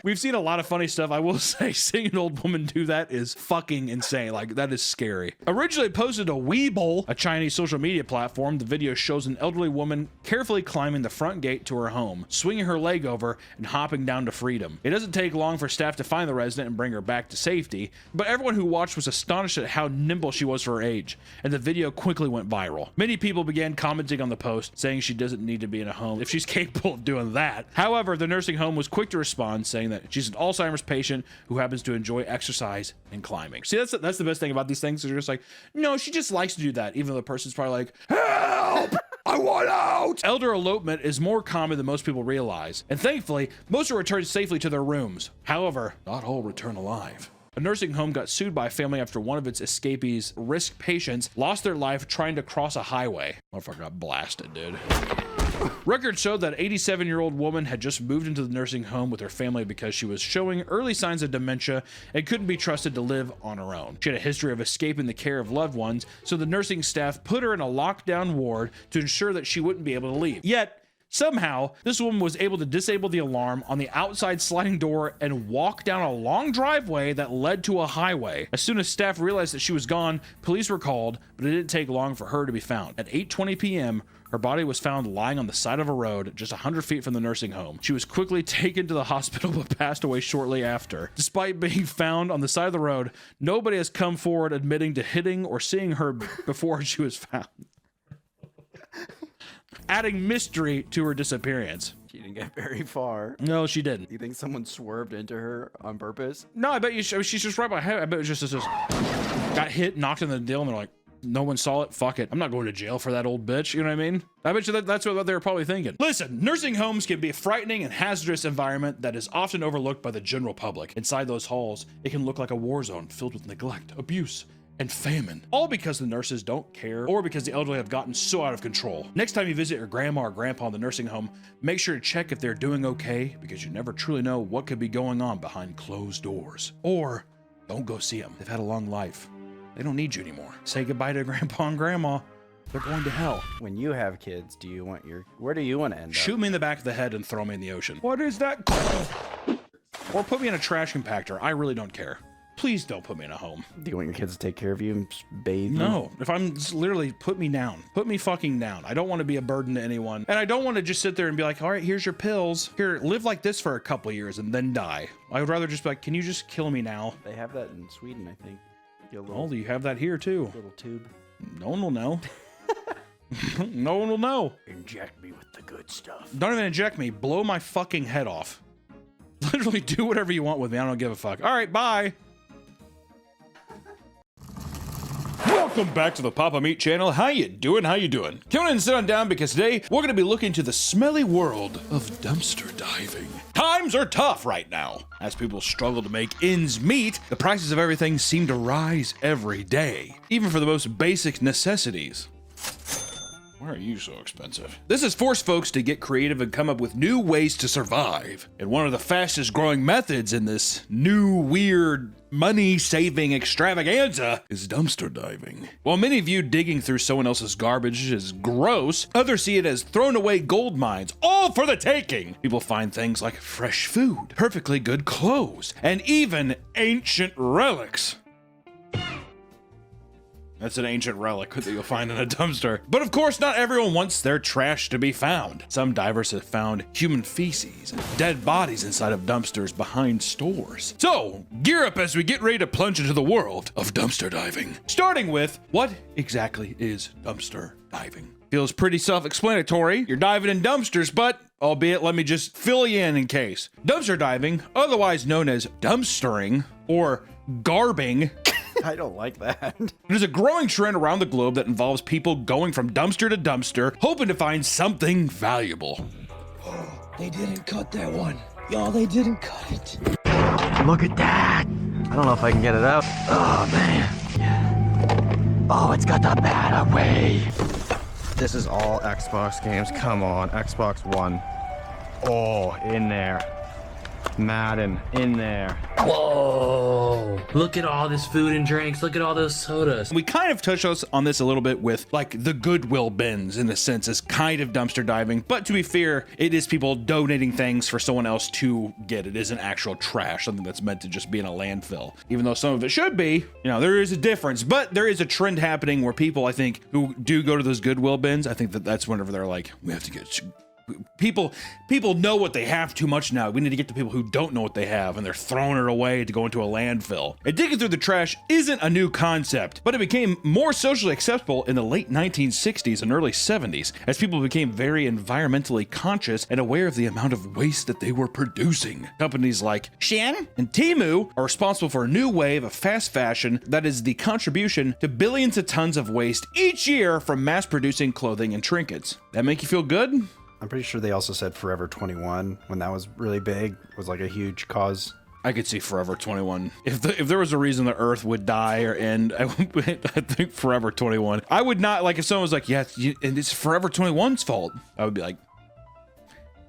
We've seen a lot of funny stuff. I will say seeing an old woman do that is fucking insane. Like, that is scary. Originally posted to Weibo, a Chinese social media platform, the video shows an elderly woman carefully climbing the front gate to her home, swinging her leg over and hopping down to freedom. It doesn't take long for staff to find the resident and bring her back to safety, but everyone who watched was astonished at how nimble she was for her age, and the video quickly went viral. Many people began commenting on the post, saying she doesn't need to be in a home if she's capable of doing that. However, the nursing home was quick to respond, saying that she's an Alzheimer's patient who happens to enjoy exercise and climbing. See, that's the best thing about these things. They're just like, no, she just likes to do that, even though the person's probably like, help! I want out! Elder elopement is more common than most people realize, and thankfully, most are returned safely to their rooms. However, not all return alive. A nursing home got sued by a family after one of its escapees' risk patients lost their life trying to cross a highway. Motherfucker got blasted, dude. Records showed that 87-year-old woman had just moved into the nursing home with her family because she was showing early signs of dementia and couldn't be trusted to live on her own. She had a history of escaping the care of loved ones, so the nursing staff put her in a lockdown ward to ensure that she wouldn't be able to leave. Yet, somehow, this woman was able to disable the alarm on the outside sliding door and walk down a long driveway that led to a highway. As soon as staff realized that she was gone, police were called, but it didn't take long for her to be found. At 8:20 p.m., her body was found lying on the side of a road just 100 feet from the nursing home. She was quickly taken to the hospital but passed away shortly after. Despite being found on the side of the road, nobody has come forward admitting to hitting or seeing her before she was found, adding mystery to her disappearance. She didn't get very far. No, she didn't. You think someone swerved into her on purpose? No, I bet you she's just right by her. I bet it was just got hit, knocked in the deal, and they're like, no one saw it. Fuck it. I'm not going to jail for that old bitch. You know what I mean? I bet you that's what they were probably thinking. Listen, nursing homes can be a frightening and hazardous environment that is often overlooked by the general public. Inside those halls, it can look like a war zone filled with neglect, abuse, and famine. All because the nurses don't care or because the elderly have gotten so out of control. Next time you visit your grandma or grandpa in the nursing home, make sure to check if they're doing okay, because you never truly know what could be going on behind closed doors. Or don't go see them. They've had a long life. They don't need you anymore. Say goodbye to grandpa and grandma. They're going to hell. When you have kids, where do you want to end up? Shoot me in the back of the head and throw me in the ocean. What is that? Or put me in a trash compactor. I really don't care. Please don't put me in a home. Do you want your kids to take care of you and bathe you? No. If I'm literally, put me down. Put me fucking down. I don't want to be a burden to anyone. And I don't want to just sit there and be like, all right, here's your pills. Here, live like this for a couple years and then die. I would rather just be like, can you just kill me now? They have that in Sweden, I think. Oh, you have that here too. Little tube. No one will know. No one will know. Inject me with the good stuff. Don't even inject me. Blow my fucking head off. Literally do whatever you want with me. I don't give a fuck. All right, bye. Welcome back to the Papa Meat channel. How you doing? How you doing? Come in and sit on down because today we're going to be looking to the smelly world of dumpster diving. Times are tough right now. As people struggle to make ends meet, the prices of everything seem to rise every day, even for the most basic necessities. Why are you so expensive? This has forced folks to get creative and come up with new ways to survive. And one of the fastest growing methods in this new, weird, money-saving extravaganza is dumpster diving. While many view digging through someone else's garbage as gross, others see it as thrown away gold mines, all for the taking. People find things like fresh food, perfectly good clothes, and even ancient relics. That's an ancient relic that you'll find in a dumpster. But of course, not everyone wants their trash to be found. Some divers have found human feces and dead bodies inside of dumpsters behind stores. So, gear up as we get ready to plunge into the world of dumpster diving. Starting with, what exactly is dumpster diving? Feels pretty self-explanatory. You're diving in dumpsters, but albeit, let me just fill you in case. Dumpster diving, otherwise known as dumpstering or garbing, I don't like that. There's a growing trend around the globe that involves people going from dumpster to dumpster, hoping to find something valuable. They didn't cut that one. Y'all, they didn't cut it. Look at that. I don't know if I can get it out. Oh, man. Oh, it's got the bat away. This is all Xbox games. Come on, Xbox One. Oh, in there. Madden, in there. Whoa! Look at all this food and drinks. Look at all those sodas. We kind of touched on this a little bit with like the Goodwill bins in a sense as kind of dumpster diving. But to be fair, it is people donating things for someone else to get. It isn't actual trash, something that's meant to just be in a landfill. Even though some of it should be, you know, there is a difference. But there is a trend happening where people, I think, who do go to those Goodwill bins, I think that's whenever they're like, we have to get... People know what they have too much now. We need to get to people who don't know what they have, and they're throwing it away to go into a landfill. And digging through the trash isn't a new concept, but it became more socially acceptable in the late 1960s and early 70s as people became very environmentally conscious and aware of the amount of waste that they were producing. Companies like Shein and Temu are responsible for a new wave of fast fashion that is the contribution to billions of tons of waste each year from mass-producing clothing and trinkets. That make you feel good? I'm pretty sure they also said Forever 21 when that was really big, was like a huge cause. I could see Forever 21. If there was a reason the Earth would die or end, I think Forever 21. I would not, like, if someone was like, yeah, and it's Forever 21's fault, I would be like,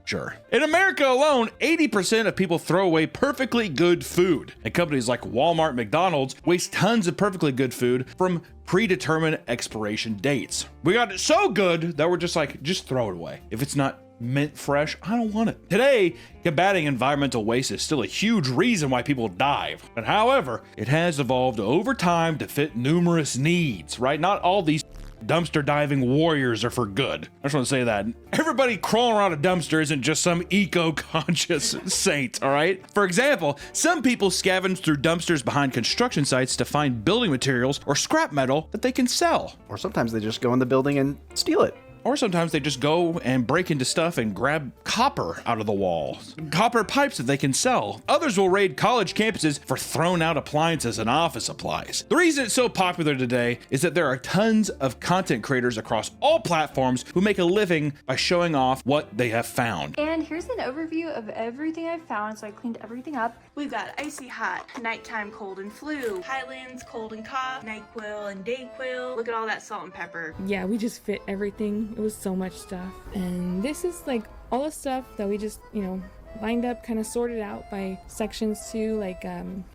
sure. In America alone, 80% of people throw away perfectly good food. And companies like Walmart and McDonald's waste tons of perfectly good food from predetermined expiration dates. We got it so good that we're just like, just throw it away. If it's not mint fresh, I don't want it. Today, combating environmental waste is still a huge reason why people dive. But however, it has evolved over time to fit numerous needs, right? Not all these dumpster diving warriors are for good. I just want to say that. Everybody crawling around a dumpster isn't just some eco-conscious saint, all right? For example, some people scavenge through dumpsters behind construction sites to find building materials or scrap metal that they can sell. Or sometimes they just go in the building and steal it. Or sometimes they just go and break into stuff and grab copper out of the wall. Copper pipes that they can sell. Others will raid college campuses for thrown out appliances and office supplies. The reason it's so popular today is that there are tons of content creators across all platforms who make a living by showing off what they have found. And here's an overview of everything I've found, so I cleaned everything up. We've got Icy Hot, Nighttime Cold and Flu, Highlands Cold and Cough, NyQuil and DayQuil. Look at all that salt and pepper. Yeah, we just fit everything. It was so much stuff. And this is like all the stuff that we just, you know, lined up, kind of sorted out by sections too, like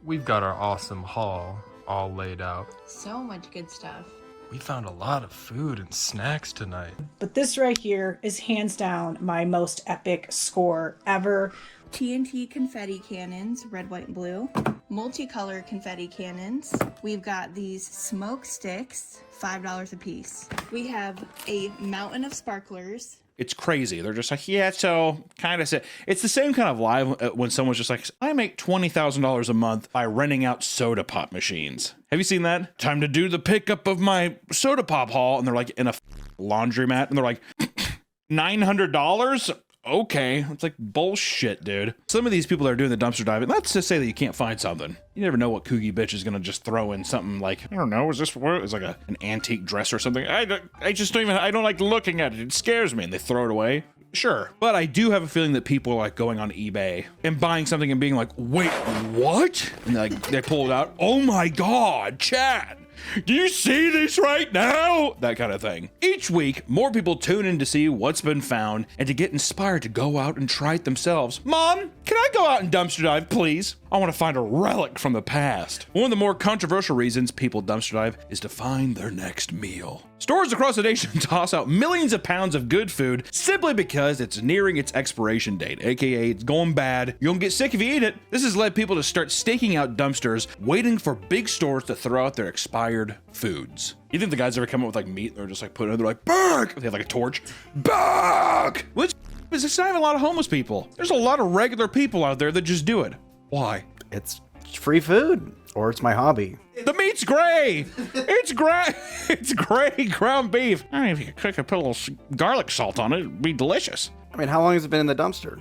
We've got our awesome haul all laid out. So much good stuff. We found a lot of food and snacks tonight. But this right here is hands down my most epic score ever. TNT confetti cannons, red, white, and blue. Multicolor confetti cannons. We've got these smoke sticks, $5 a piece. We have a mountain of sparklers. It's crazy. They're just like, yeah, so kind of. It's the same kind of live when someone's just like, I make $20,000 a month by renting out soda pop machines. Have you seen that? Time to do the pickup of my soda pop haul. And they're like in a laundromat and they're like, $900? okay. It's like bullshit, dude. Some of these people that are doing the dumpster diving, let's just say that you can't find something. You never know what kooky bitch is gonna just throw in something like, I don't know, is this what? It's like an antique dress or something. I just don't even, I don't like looking at it. It scares me, and they throw it away. Sure. But I do have a feeling that people are like going on eBay and buying something and being like, wait, what? And like they pull it out. Oh my God, Chad. Do you see this right now? That kind of thing. Each week, more people tune in to see what's been found and to get inspired to go out and try it themselves. Mom, can I go out and dumpster dive, please? I want to find a relic from the past. One of the more controversial reasons people dumpster dive is to find their next meal. Stores across the nation toss out millions of pounds of good food simply because it's nearing its expiration date, aka it's going bad. You'll get sick if you eat it. This has led people to start staking out dumpsters, waiting for big stores to throw out their expired foods. You think the guys ever come up with like meat? They're just like putting it, they're like, back! They have like a torch. Back! Which is it's not even a lot of homeless people. There's a lot of regular people out there that just do it. Why? It's free food, or it's my hobby. The meat's gray. It's gray. It's gray ground beef. I mean, if you could cook and put a little garlic salt on it, it'd be delicious. I mean, how long has it been in the dumpster?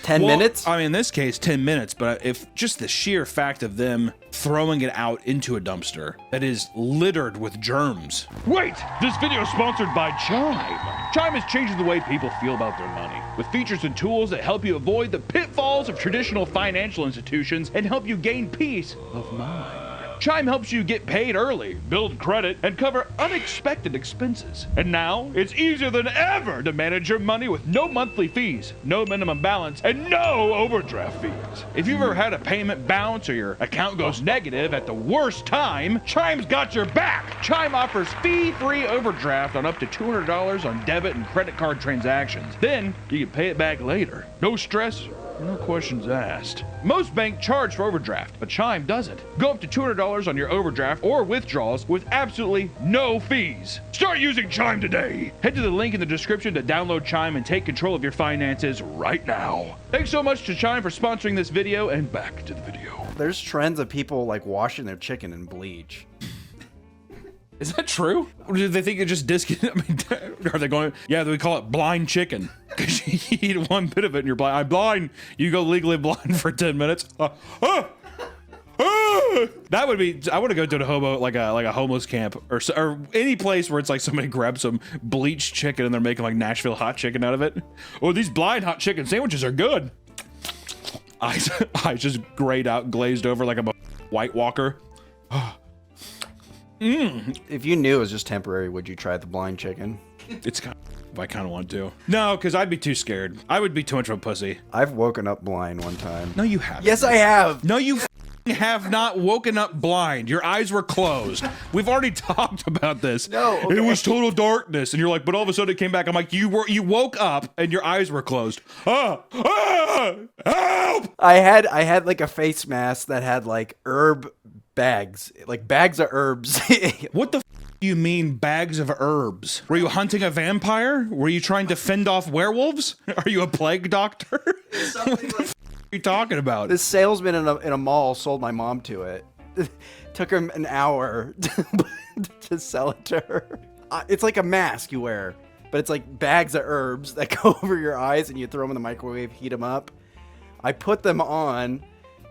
10 minutes? I mean, in this case, 10 minutes, but if just the sheer fact of them throwing it out into a dumpster that is littered with germs. Wait! This video is sponsored by Chime. Chime is changing the way people feel about their money, with features and tools that help you avoid the pitfalls of traditional financial institutions and help you gain peace of mind. Chime helps you get paid early, build credit, and cover unexpected expenses. And now, it's easier than ever to manage your money with no monthly fees, no minimum balance, and no overdraft fees. If you've ever had a payment bounce or your account goes negative at the worst time, Chime's got your back. Chime offers fee-free overdraft on up to $200 on debit and credit card transactions. Then, you can pay it back later. No stress, no questions asked. Most banks charge for overdraft, but Chime doesn't. Go up to $200 on your overdraft or withdrawals with absolutely no fees. Start using Chime today. Head to the link in the description to download Chime and take control of your finances right now. Thanks so much to Chime for sponsoring this video, and back to the video. There's trends of people like washing their chicken in bleach. Is that true? Or do they think it just I mean, are they going, yeah, we call it blind chicken. Because you eat one bit of it and you're blind. I'm blind. You go legally blind for 10 minutes. That would be, I want to go to a hobo, like a homeless camp or any place where it's like somebody grabs some bleached chicken and they're making like Nashville hot chicken out of it. Oh, these blind hot chicken sandwiches are good. I just glazed over like I'm a White Walker. If you knew it was just temporary, would you try the blind chicken? It's kind of, I kind of want to. No, because I'd be too scared. I would be too much of a pussy. I've woken up blind one time. No, you haven't. Yes, I have. No, you have not woken up blind. Your eyes were closed. We've already talked about this. No, okay. It was total darkness, and you're like, but all of a sudden it came back. I'm like, you woke up and your eyes were closed. Help! I had like a face mask that had like herb bags, like bags of herbs. What the f do you mean bags of herbs? Were you hunting a vampire? Were you trying to fend off werewolves? Are you a plague doctor? What the f are you talking about? This salesman in a mall sold my mom to it. Took him an hour to sell it to her. It's like a mask you wear, but it's like bags of herbs that go over your eyes and you throw them in the microwave, heat them up. I put them on,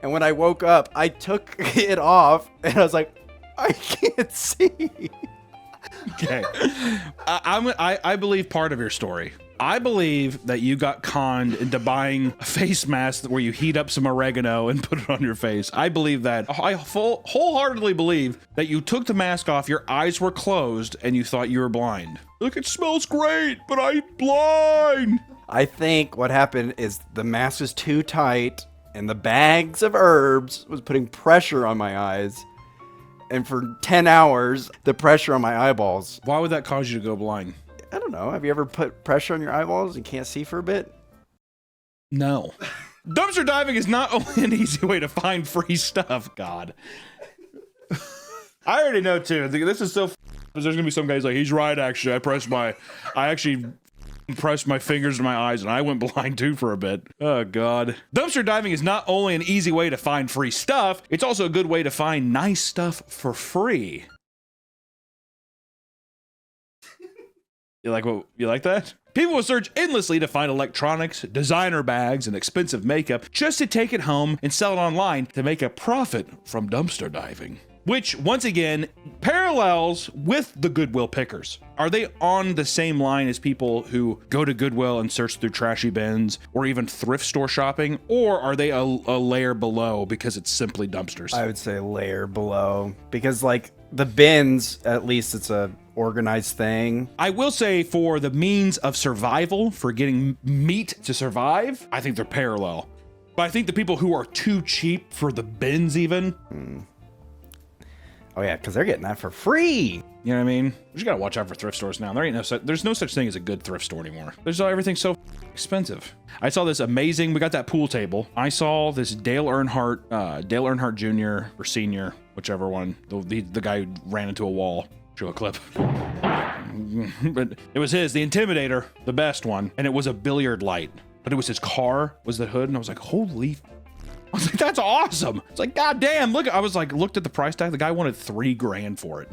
and when I woke up, I took it off, and I was like, I can't see. Okay. I believe part of your story. I believe that you got conned into buying a face mask where you heat up some oregano and put it on your face. I believe that. I wholeheartedly believe that you took the mask off, your eyes were closed, and you thought you were blind. Look, it smells great, but I'm blind. I think what happened is the mask was too tight, and the bags of herbs was putting pressure on my eyes. And for 10 hours, the pressure on my eyeballs. Why would that cause you to go blind? I don't know. Have you ever put pressure on your eyeballs and can't see for a bit? No. Dumpster diving is not only an easy way to find free stuff. God. I already know too. This is so there's gonna be some guys like, he's right actually. I actually pressed my fingers in my eyes and I went blind too for a bit. Oh God. Dumpster diving is not only an easy way to find free stuff, it's also a good way to find nice stuff for free. You like that? People will search endlessly to find electronics, designer bags, and expensive makeup just to take it home and sell it online to make a profit from dumpster diving. Which, once again, parallels with the Goodwill pickers. Are they on the same line as people who go to Goodwill and search through trashy bins or even thrift store shopping? Or are they a layer below because it's simply dumpsters? I would say a layer below because, like, the bins, at least it's a organized thing. I will say for the means of survival, for getting meat to survive, I think they're parallel. But I think the people who are too cheap for the bins even... Oh yeah, because they're getting that for free. You know what I mean? You just gotta watch out for thrift stores now. There's no such thing as a good thrift store anymore. Everything's so expensive. I saw this amazing, we got that pool table. I saw this Dale Earnhardt Jr. or Senior, whichever one, the guy who ran into a wall. Show a clip. But it was his, the Intimidator, the best one. And it was a billiard light, but it was his car, was the hood. And I was like, holy, I was like, that's awesome. It's like, God damn, look, I was like, looked at the price tag. The guy wanted $3 grand for it.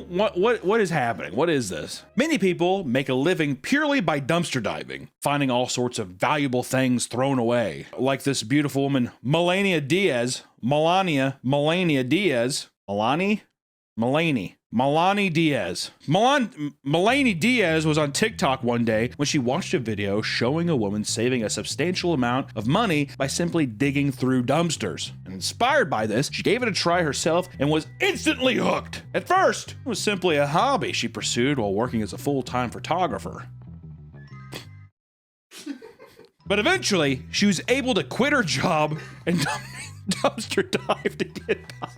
What is happening? What is this? Many people make a living purely by dumpster diving, finding all sorts of valuable things thrown away. Like this beautiful woman, Melanie Diaz. Melanie Diaz was on TikTok one day when she watched a video showing a woman saving a substantial amount of money by simply digging through dumpsters. And inspired by this, she gave it a try herself and was instantly hooked. At first, it was simply a hobby she pursued while working as a full-time photographer. But eventually, she was able to quit her job and dumpster dive to get by.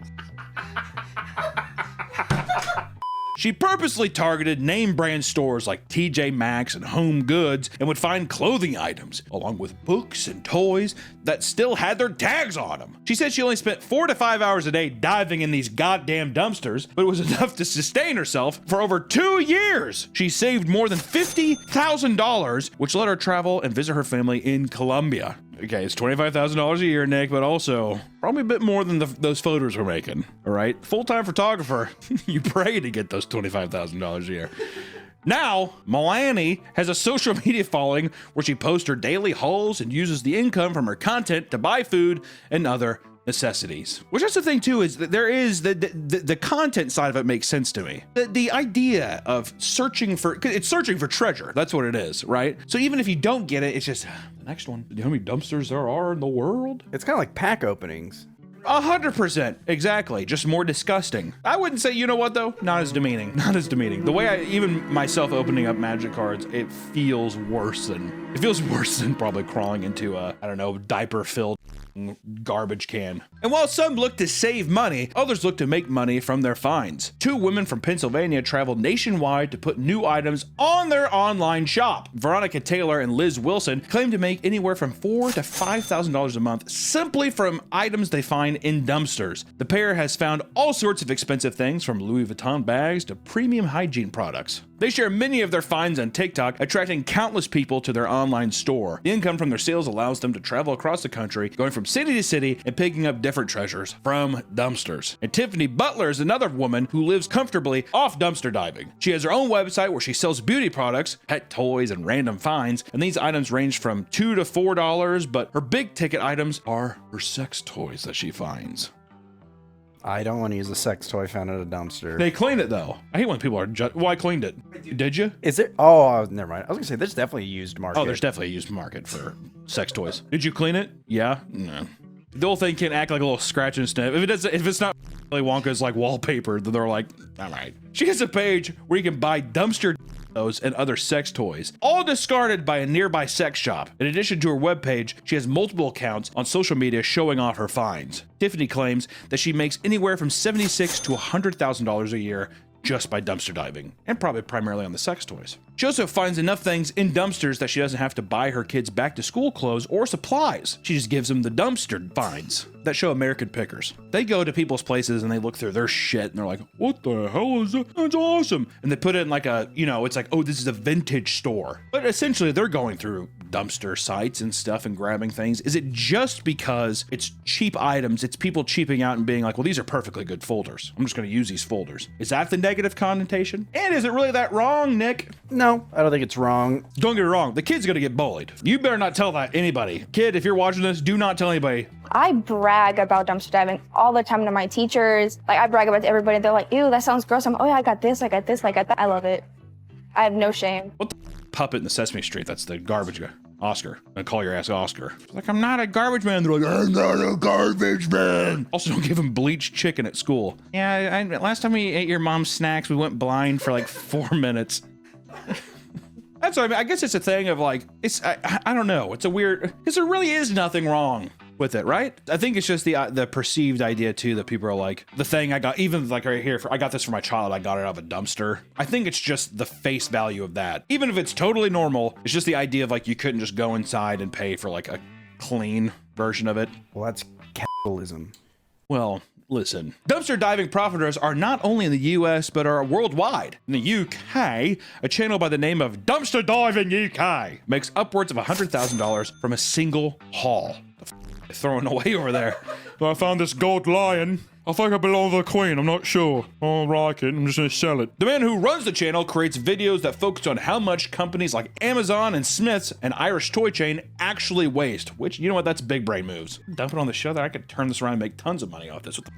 She purposely targeted name brand stores like TJ Maxx and Home Goods and would find clothing items, along with books and toys that still had their tags on them. She said she only spent 4 to 5 hours a day diving in these goddamn dumpsters, but it was enough to sustain herself for over 2 years. She saved more than $50,000, which let her travel and visit her family in Colombia. Okay, it's $25,000 a year, Nick, but also probably a bit more than those photos we're making, all right? Full-time photographer, you pray to get those $25,000 a year. Now, Melanie has a social media following where she posts her daily hauls and uses the income from her content to buy food and other necessities. Which that's the thing too, is that there is the content side of it makes sense to me. The idea of searching for treasure. That's what it is, right? So even if you don't get it, it's just the next one. You know how many dumpsters there are in the world? It's kind of like pack openings. 100%, exactly. Just more disgusting. I wouldn't say, you know what though? Not as demeaning. The way even myself opening up magic cards, it feels worse than probably crawling into a, I don't know, diaper-filled garbage can. And while some look to save money, others look to make money from their finds. 2 women from Pennsylvania traveled nationwide to put new items on their online shop. Veronica Taylor and Liz Wilson claim to make anywhere from $4,000 to $5,000 a month simply from items they find in dumpsters. The pair has found all sorts of expensive things, from Louis Vuitton bags to premium hygiene products. They share many of their finds on TikTok, attracting countless people to their online store. The income from their sales allows them to travel across the country, going from city to city and picking up different treasures from dumpsters. And Tiffany Butler is another woman who lives comfortably off dumpster diving. She has her own website where she sells beauty products, pet toys, and random finds, and these items range from $2 to $4, but her big ticket items are her sex toys that she finds. I don't want to use a sex toy found at a dumpster. They clean it though. I hate when people are well, I cleaned it. Did you? Is it? Oh, never mind. I was gonna say there's definitely a used market. Oh, there's definitely a used market for sex toys. Did you clean it? Yeah. No. The whole thing can act like a little scratch and sniff. If it's not Willy Wonka's like wallpaper, then they're like, all right. She has a page where you can buy dumpster and other sex toys, all discarded by a nearby sex shop. In addition to her webpage, she has multiple accounts on social media showing off her finds. Tiffany claims that she makes anywhere from $76,000 to $100,000 a year just by dumpster diving, and probably primarily on the sex toys. She also finds enough things in dumpsters that she doesn't have to buy her kids back to school clothes or supplies. She just gives them the dumpster finds that show American pickers. They go to people's places and they look through their shit and they're like, what the hell is that? That's awesome. And they put it in like a, it's like, oh, this is a vintage store. But essentially they're going through dumpster sites and stuff and grabbing things? Is it just because it's cheap items? It's people cheaping out and being like, well, these are perfectly good folders. I'm just going to use these folders. Is that the negative connotation? And is it really that wrong, Nick? No, I don't think it's wrong. Don't get me wrong. The kid's going to get bullied. You better not tell that anybody. Kid, if you're watching this, do not tell anybody. I brag about dumpster diving all the time to my teachers. Like, I brag about it to everybody. They're like, ew, that sounds gross. I'm like, oh yeah, I got this, I got this, I got that. I love it. I have no shame. What the puppet in the Sesame Street? That's the garbage guy. Oscar. I call your ass Oscar. Like, I'm not a garbage man. They're like, I'm not a garbage man. Also, don't give him bleached chicken at school. Yeah, last time we ate your mom's snacks, we went blind for like 4 minutes. That's what I mean. I guess it's a thing of like, I don't know. It's a weird, because there really is nothing wrong with it, right? I think it's just the perceived idea too that people are like, the thing I got, even like right here, I got this for my child, I got it out of a dumpster. I think it's just the face value of that. Even if it's totally normal, it's just the idea of like, you couldn't just go inside and pay for like a clean version of it. Well, that's capitalism. Well, listen, dumpster diving profiteers are not only in the US, but are worldwide. In the UK, a channel by the name of Dumpster Diving UK makes upwards of $100,000 from a single haul. Throwing away over there. I found this gold lion. I think it belongs to the queen. I'm not sure. I don't like it. I'm just gonna sell it. The man who runs the channel creates videos that focus on how much companies like Amazon and Smith's, an Irish toy chain, actually waste. Which, you know what? That's big brain moves. Dump it on the show that I could turn this around and make tons of money off this. What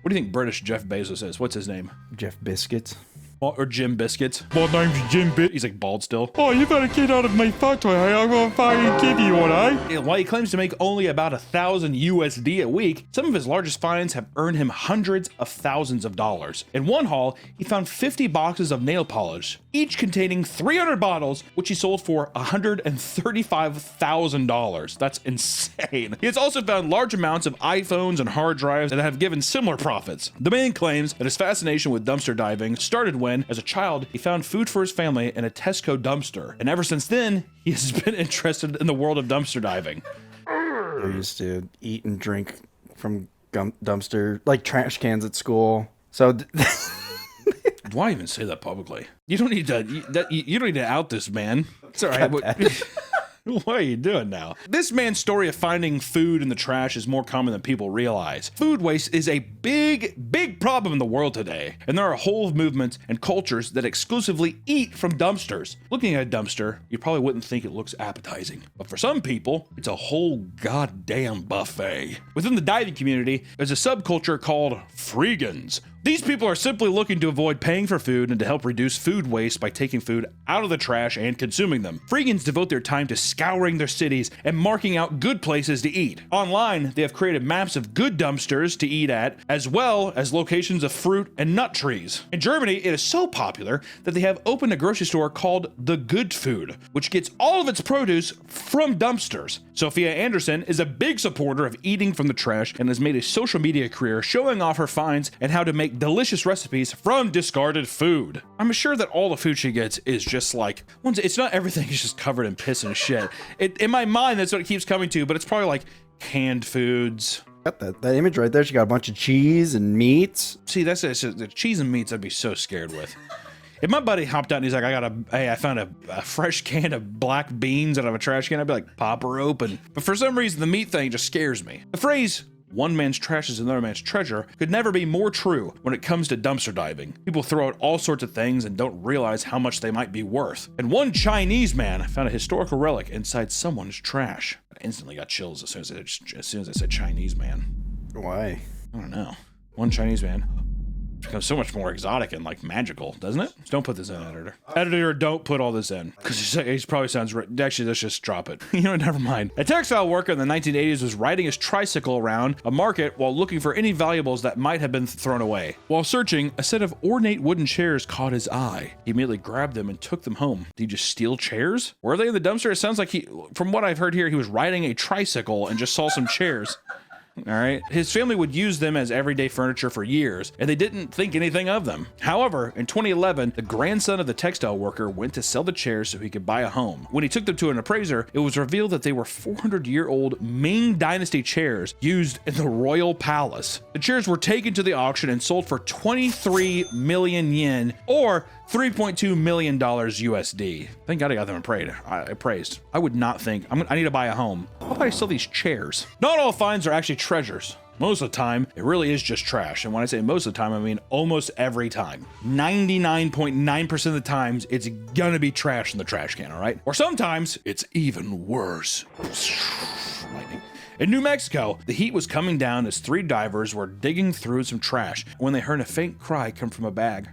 do you think British Jeff Bezos is? What's his name? Jeff Biscuits. Or Jim Biscuits. My name's Jim Biscuits. He's like bald still. Oh, you better get out of my photo, hey? I'm gonna fucking give you one, eh? While he claims to make only about 1,000 USD a week, some of his largest finds have earned him hundreds of thousands of dollars. In one haul, he found 50 boxes of nail polish, each containing 300 bottles, which he sold for $135,000. That's insane. He has also found large amounts of iPhones and hard drives that have given similar profits. The man claims that his fascination with dumpster diving started when, as a child, he found food for his family in a Tesco dumpster. And ever since then, he has been interested in the world of dumpster diving. I used to eat and drink from dumpster, like trash cans at school. So why even say that publicly? You don't need to. You don't need to out this man. It's all right. What are you doing now? This man's story of finding food in the trash is more common than people realize. Food waste is a big problem in the world today, and there are whole movements and cultures that exclusively eat from dumpsters. Looking at a dumpster, you probably wouldn't think it looks appetizing, but for some people, it's a whole goddamn buffet. Within the diving community, there's a subculture called freegans. These people are simply looking to avoid paying for food and to help reduce food waste by taking food out of the trash and consuming them. Freegans devote their time to scouring their cities and marking out good places to eat. Online, they have created maps of good dumpsters to eat at, as well as locations of fruit and nut trees. In Germany, it is so popular that they have opened a grocery store called The Good Food, which gets all of its produce from dumpsters. Sophia Anderson is a big supporter of eating from the trash and has made a social media career showing off her finds and how to make delicious recipes from discarded food. I'm sure that all the food she gets is just like, it's not everything is just covered in piss and shit. In my mind, that's what it keeps coming to, but it's probably like canned foods. Got that image right there. She got a bunch of cheese and meats. See, that's the cheese and meats I'd be so scared with. If my buddy hopped out and he's like, I found a fresh can of black beans out of a trash can, I'd be like, pop her open. But for some reason, the meat thing just scares me. The phrase, one man's trash is another man's treasure, could never be more true when it comes to dumpster diving. People throw out all sorts of things and don't realize how much they might be worth. And one Chinese man found a historical relic inside someone's trash. I instantly got chills as soon as I said Chinese man. Why? I don't know. One Chinese man becomes so much more exotic and like magical, doesn't it? Just don't put this in, editor. Editor, don't put all this in. Because he probably sounds... Actually, let's just drop it. You know, never mind. A textile worker in the 1980s was riding his tricycle around a market while looking for any valuables that might have been thrown away. While searching, a set of ornate wooden chairs caught his eye. He immediately grabbed them and took them home. Did he just steal chairs? Were they in the dumpster? It sounds like from what I've heard here, he was riding a tricycle and just saw some chairs. All right. His family would use them as everyday furniture for years, and they didn't think anything of them. However, in 2011, the grandson of the textile worker went to sell the chairs so he could buy a home. When he took them to an appraiser, it was revealed that they were 400-year-old Ming Dynasty chairs used in the royal palace. The chairs were taken to the auction and sold for 23 million yen, or $3.2 million USD. Thank God I got them appraised. I would not think, I need to buy a home. How about I sell these chairs? Not all finds are actually treasures. Most of the time, it really is just trash. And when I say most of the time, I mean almost every time. 99.9% of the times, it's gonna be trash in the trash can, all right? Or sometimes, it's even worse. Lightning. In New Mexico, the heat was coming down as 3 divers were digging through some trash when they heard a faint cry come from a bag.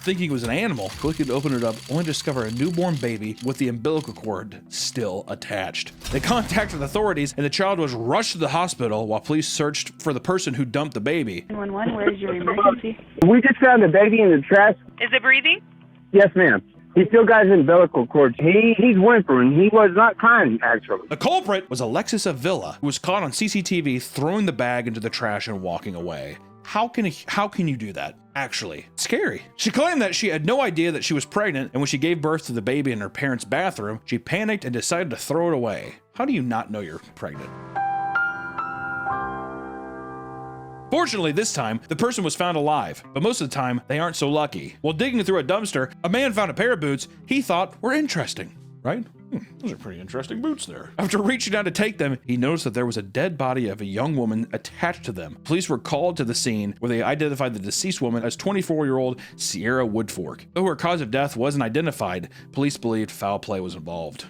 Thinking it was an animal, clicking to open it up, only to discover a newborn baby with the umbilical cord still attached. They contacted authorities and the child was rushed to the hospital while police searched for the person who dumped the baby. 911, where's your emergency? We just found the baby in the trash. Is it breathing? Yes, ma'am. He still got his umbilical cord. He's whimpering. He was not crying, actually. The culprit was Alexis Avila, who was caught on CCTV throwing the bag into the trash and walking away. How can you do that? Actually, scary. She claimed that she had no idea that she was pregnant, and when she gave birth to the baby in her parents' bathroom, she panicked and decided to throw it away. How do you not know you're pregnant? Fortunately, this time, the person was found alive, but most of the time, they aren't so lucky. While digging through a dumpster, a man found a pair of boots he thought were interesting, right? Those are pretty interesting boots there. After reaching out to take them, he noticed that there was a dead body of a young woman attached to them. Police were called to the scene where they identified the deceased woman as 24-year-old Sierra Woodfork. Though her cause of death wasn't identified, police believed foul play was involved.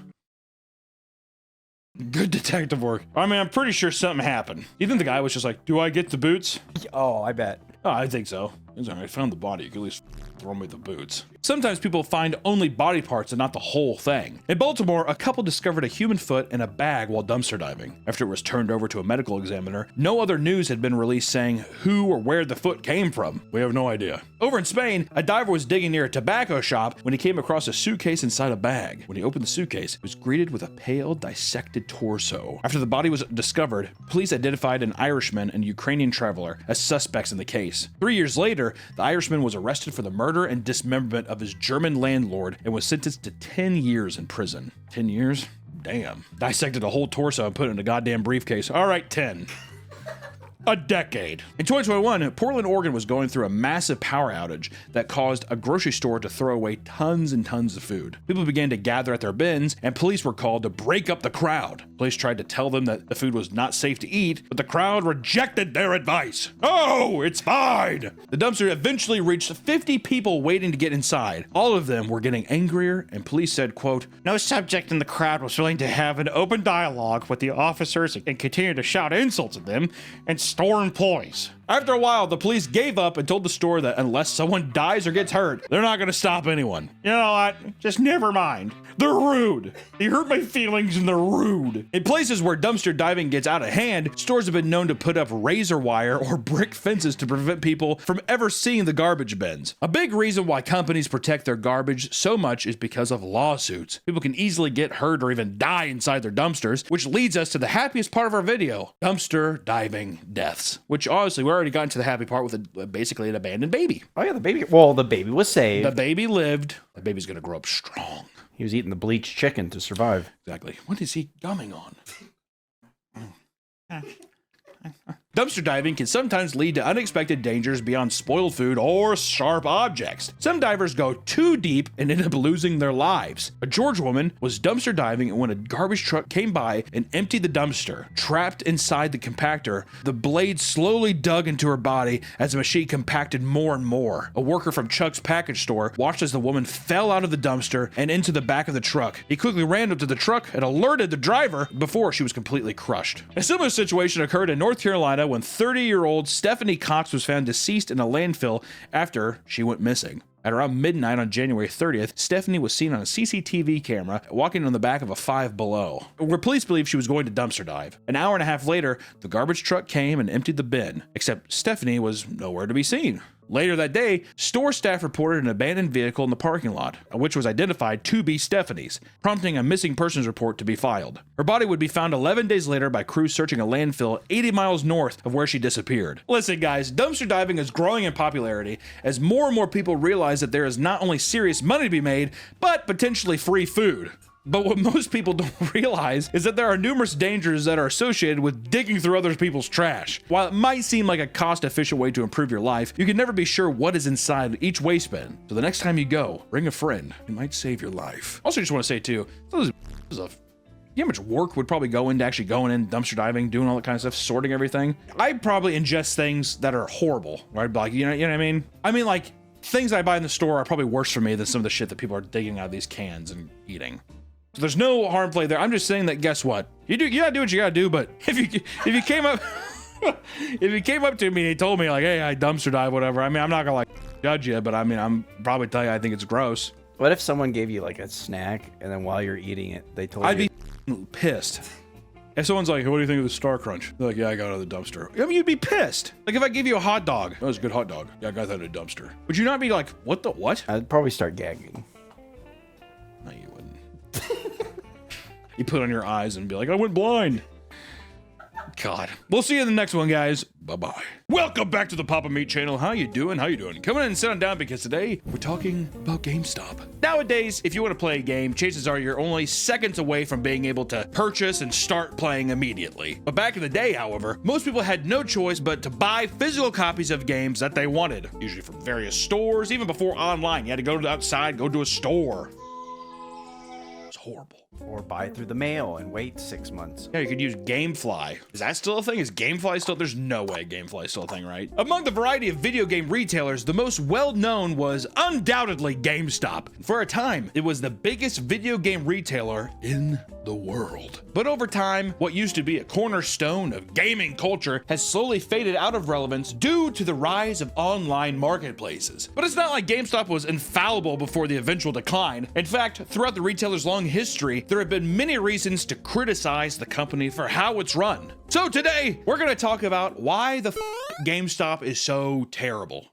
Good detective work. I mean, I'm pretty sure something happened. You think the guy was just like, do I get the boots? Oh, I bet. Oh, I think so. I found the body. You could at least throw me the boots. Sometimes people find only body parts and not the whole thing. In Baltimore, a couple discovered a human foot in a bag while dumpster diving. After it was turned over to a medical examiner, no other news had been released saying who or where the foot came from. We have no idea. Over in Spain, a diver was digging near a tobacco shop when he came across a suitcase inside a bag. When he opened the suitcase, he was greeted with a pale, dissected torso. After the body was discovered, police identified an Irishman and Ukrainian traveler as suspects in the case. 3 years later, the Irishman was arrested for the murder and dismemberment of his German landlord and was sentenced to 10 years in prison. 10 years? Damn. Dissected a whole torso and put it in a goddamn briefcase. All right, 10. A decade. In 2021, Portland, Oregon was going through a massive power outage that caused a grocery store to throw away tons and tons of food. People began to gather at their bins, and police were called to break up the crowd. Police tried to tell them that the food was not safe to eat, but the crowd rejected their advice. Oh, it's fine! The dumpster eventually reached 50 people waiting to get inside. All of them were getting angrier, and police said, quote, "No subject in the crowd was willing to have an open dialogue with the officers and continue to shout insults at them and store employees." After a while, the police gave up and told the store that unless someone dies or gets hurt, they're not going to stop anyone. You know what? Just never mind. They're rude. They hurt my feelings and they're rude. In places where dumpster diving gets out of hand, stores have been known to put up razor wire or brick fences to prevent people from ever seeing the garbage bins. A big reason why companies protect their garbage so much is because of lawsuits. People can easily get hurt or even die inside their dumpsters, which leads us to the happiest part of our video, dumpster diving deaths, which honestly, we already got into the happy part with basically an abandoned baby. Oh yeah, the baby. Well, the baby was saved. The baby lived. The baby's gonna grow up strong. He was eating the bleached chicken to survive. Exactly. What is he gumming on? Dumpster diving can sometimes lead to unexpected dangers beyond spoiled food or sharp objects. Some divers go too deep and end up losing their lives. A Georgia woman was dumpster diving when a garbage truck came by and emptied the dumpster. Trapped inside the compactor, the blade slowly dug into her body as the machine compacted more and more. A worker from Chuck's package store watched as the woman fell out of the dumpster and into the back of the truck. He quickly ran up to the truck and alerted the driver before she was completely crushed. A similar situation occurred in North Carolina when 30-year-old Stephanie Cox was found deceased in a landfill after she went missing. At around midnight on January 30th, Stephanie was seen on a CCTV camera walking on the back of a Five Below, where police believe she was going to dumpster dive. An hour and a half later, the garbage truck came and emptied the bin, except Stephanie was nowhere to be seen. Later that day, store staff reported an abandoned vehicle in the parking lot, which was identified to be Stephanie's, prompting a missing persons report to be filed. Her body would be found 11 days later by crews searching a landfill 80 miles north of where she disappeared. Listen guys, dumpster diving is growing in popularity as more and more people realize that there is not only serious money to be made, but potentially free food. But what most people don't realize is that there are numerous dangers that are associated with digging through other people's trash. While it might seem like a cost-efficient way to improve your life, you can never be sure what is inside each waste bin. So the next time you go, bring a friend. It might save your life. Also, just want to say too, you know how much work would probably go into actually going in dumpster diving, doing all that kind of stuff, sorting everything? I probably ingest things that are horrible, right? Like, you know what I mean? I mean, like, things I buy in the store are probably worse for me than some of the shit that people are digging out of these cans and eating. So there's no harm play there. I'm just saying that, guess what? You gotta do what you gotta do, but if you came up if you came up to me and you told me like, hey, I dumpster dive, whatever, I mean, I'm not gonna like judge you, but I mean, I'm probably tell you I think it's gross. What if someone gave you like a snack and then while you're eating it, they told I'd you? be pissed. If someone's like, what do you think of the Star Crunch? They're like, yeah, I got it out of the dumpster. I mean, you'd be pissed. Like if I gave you a hot dog, that was a good hot dog. Yeah, I got that in a dumpster. Would you not be like, what the what? I'd probably start gagging. No, you wouldn't. You put on your eyes and be like, I went blind. God. We'll see you in the next one, guys. Bye-bye. Welcome back to the Papa Meat channel. How you doing? How you doing? Come in and sit on down because today we're talking about GameStop. Nowadays, if you want to play a game, chances are you're only seconds away from being able to purchase and start playing immediately. But back in the day, however, most people had no choice but to buy physical copies of games that they wanted, usually from various stores. Even before online, you had to go to the outside, go to a store. It's horrible. Or buy it through the mail and wait 6 months. Yeah, you could use Gamefly. Is that still a thing? Is Gamefly still? There's no way Gamefly is still a thing, right? Among the variety of video game retailers, the most well-known was undoubtedly GameStop. For a time, it was the biggest video game retailer in the world. But over time, what used to be a cornerstone of gaming culture has slowly faded out of relevance due to the rise of online marketplaces. But it's not like GameStop was infallible before the eventual decline. In fact, throughout the retailer's long history, there have been many reasons to criticize the company for how it's run. So today, we're gonna talk about why the GameStop is so terrible.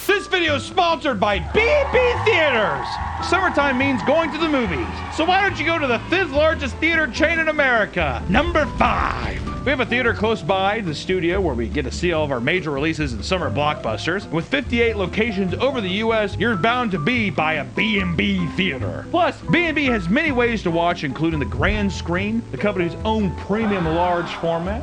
This video is sponsored by B&B Theaters. Summertime means going to the movies. So why don't you go to the 5th largest theater chain in America, number 5. We have a theater close by the studio where we get to see all of our major releases and summer blockbusters. With 58 locations over the US, you're bound to be by a B&B theater. Plus, B&B has many ways to watch, including the grand screen, the company's own premium large format.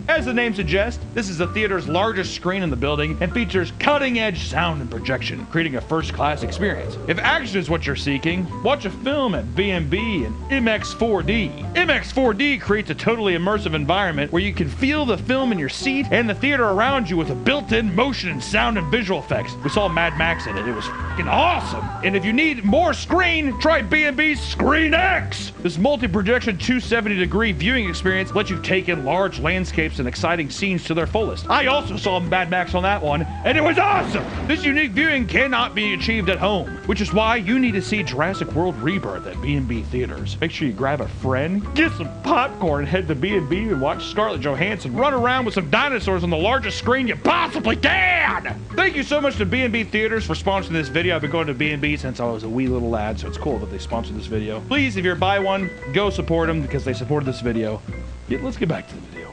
As the name suggests, this is the theater's largest screen in the building and features cutting-edge sound and projection, creating a first-class experience. If action is what you're seeking, watch a film at B&B and MX4D. MX4D creates a totally immersive environment where you can feel the film in your seat and the theater around you with a built-in motion and sound and visual effects. We saw Mad Max in it. It was fucking awesome. And if you need more screen, try B&B's Screen X. This multi-projection 270-degree viewing experience lets you take in large landscapes and exciting scenes to their fullest. I also saw Mad Max on that one, and it was awesome! This unique viewing cannot be achieved at home, which is why you need to see Jurassic World Rebirth at B&B Theaters. Make sure you grab a friend, get some popcorn, and head to B&B and watch Scarlett Johansson run around with some dinosaurs on the largest screen you possibly can! Thank you so much to B&B Theaters for sponsoring this video. I've been going to B&B since I was a wee little lad, so it's cool that they sponsored this video. Please, if you're buy one, go support them because they supported this video. Yeah, let's get back to the video.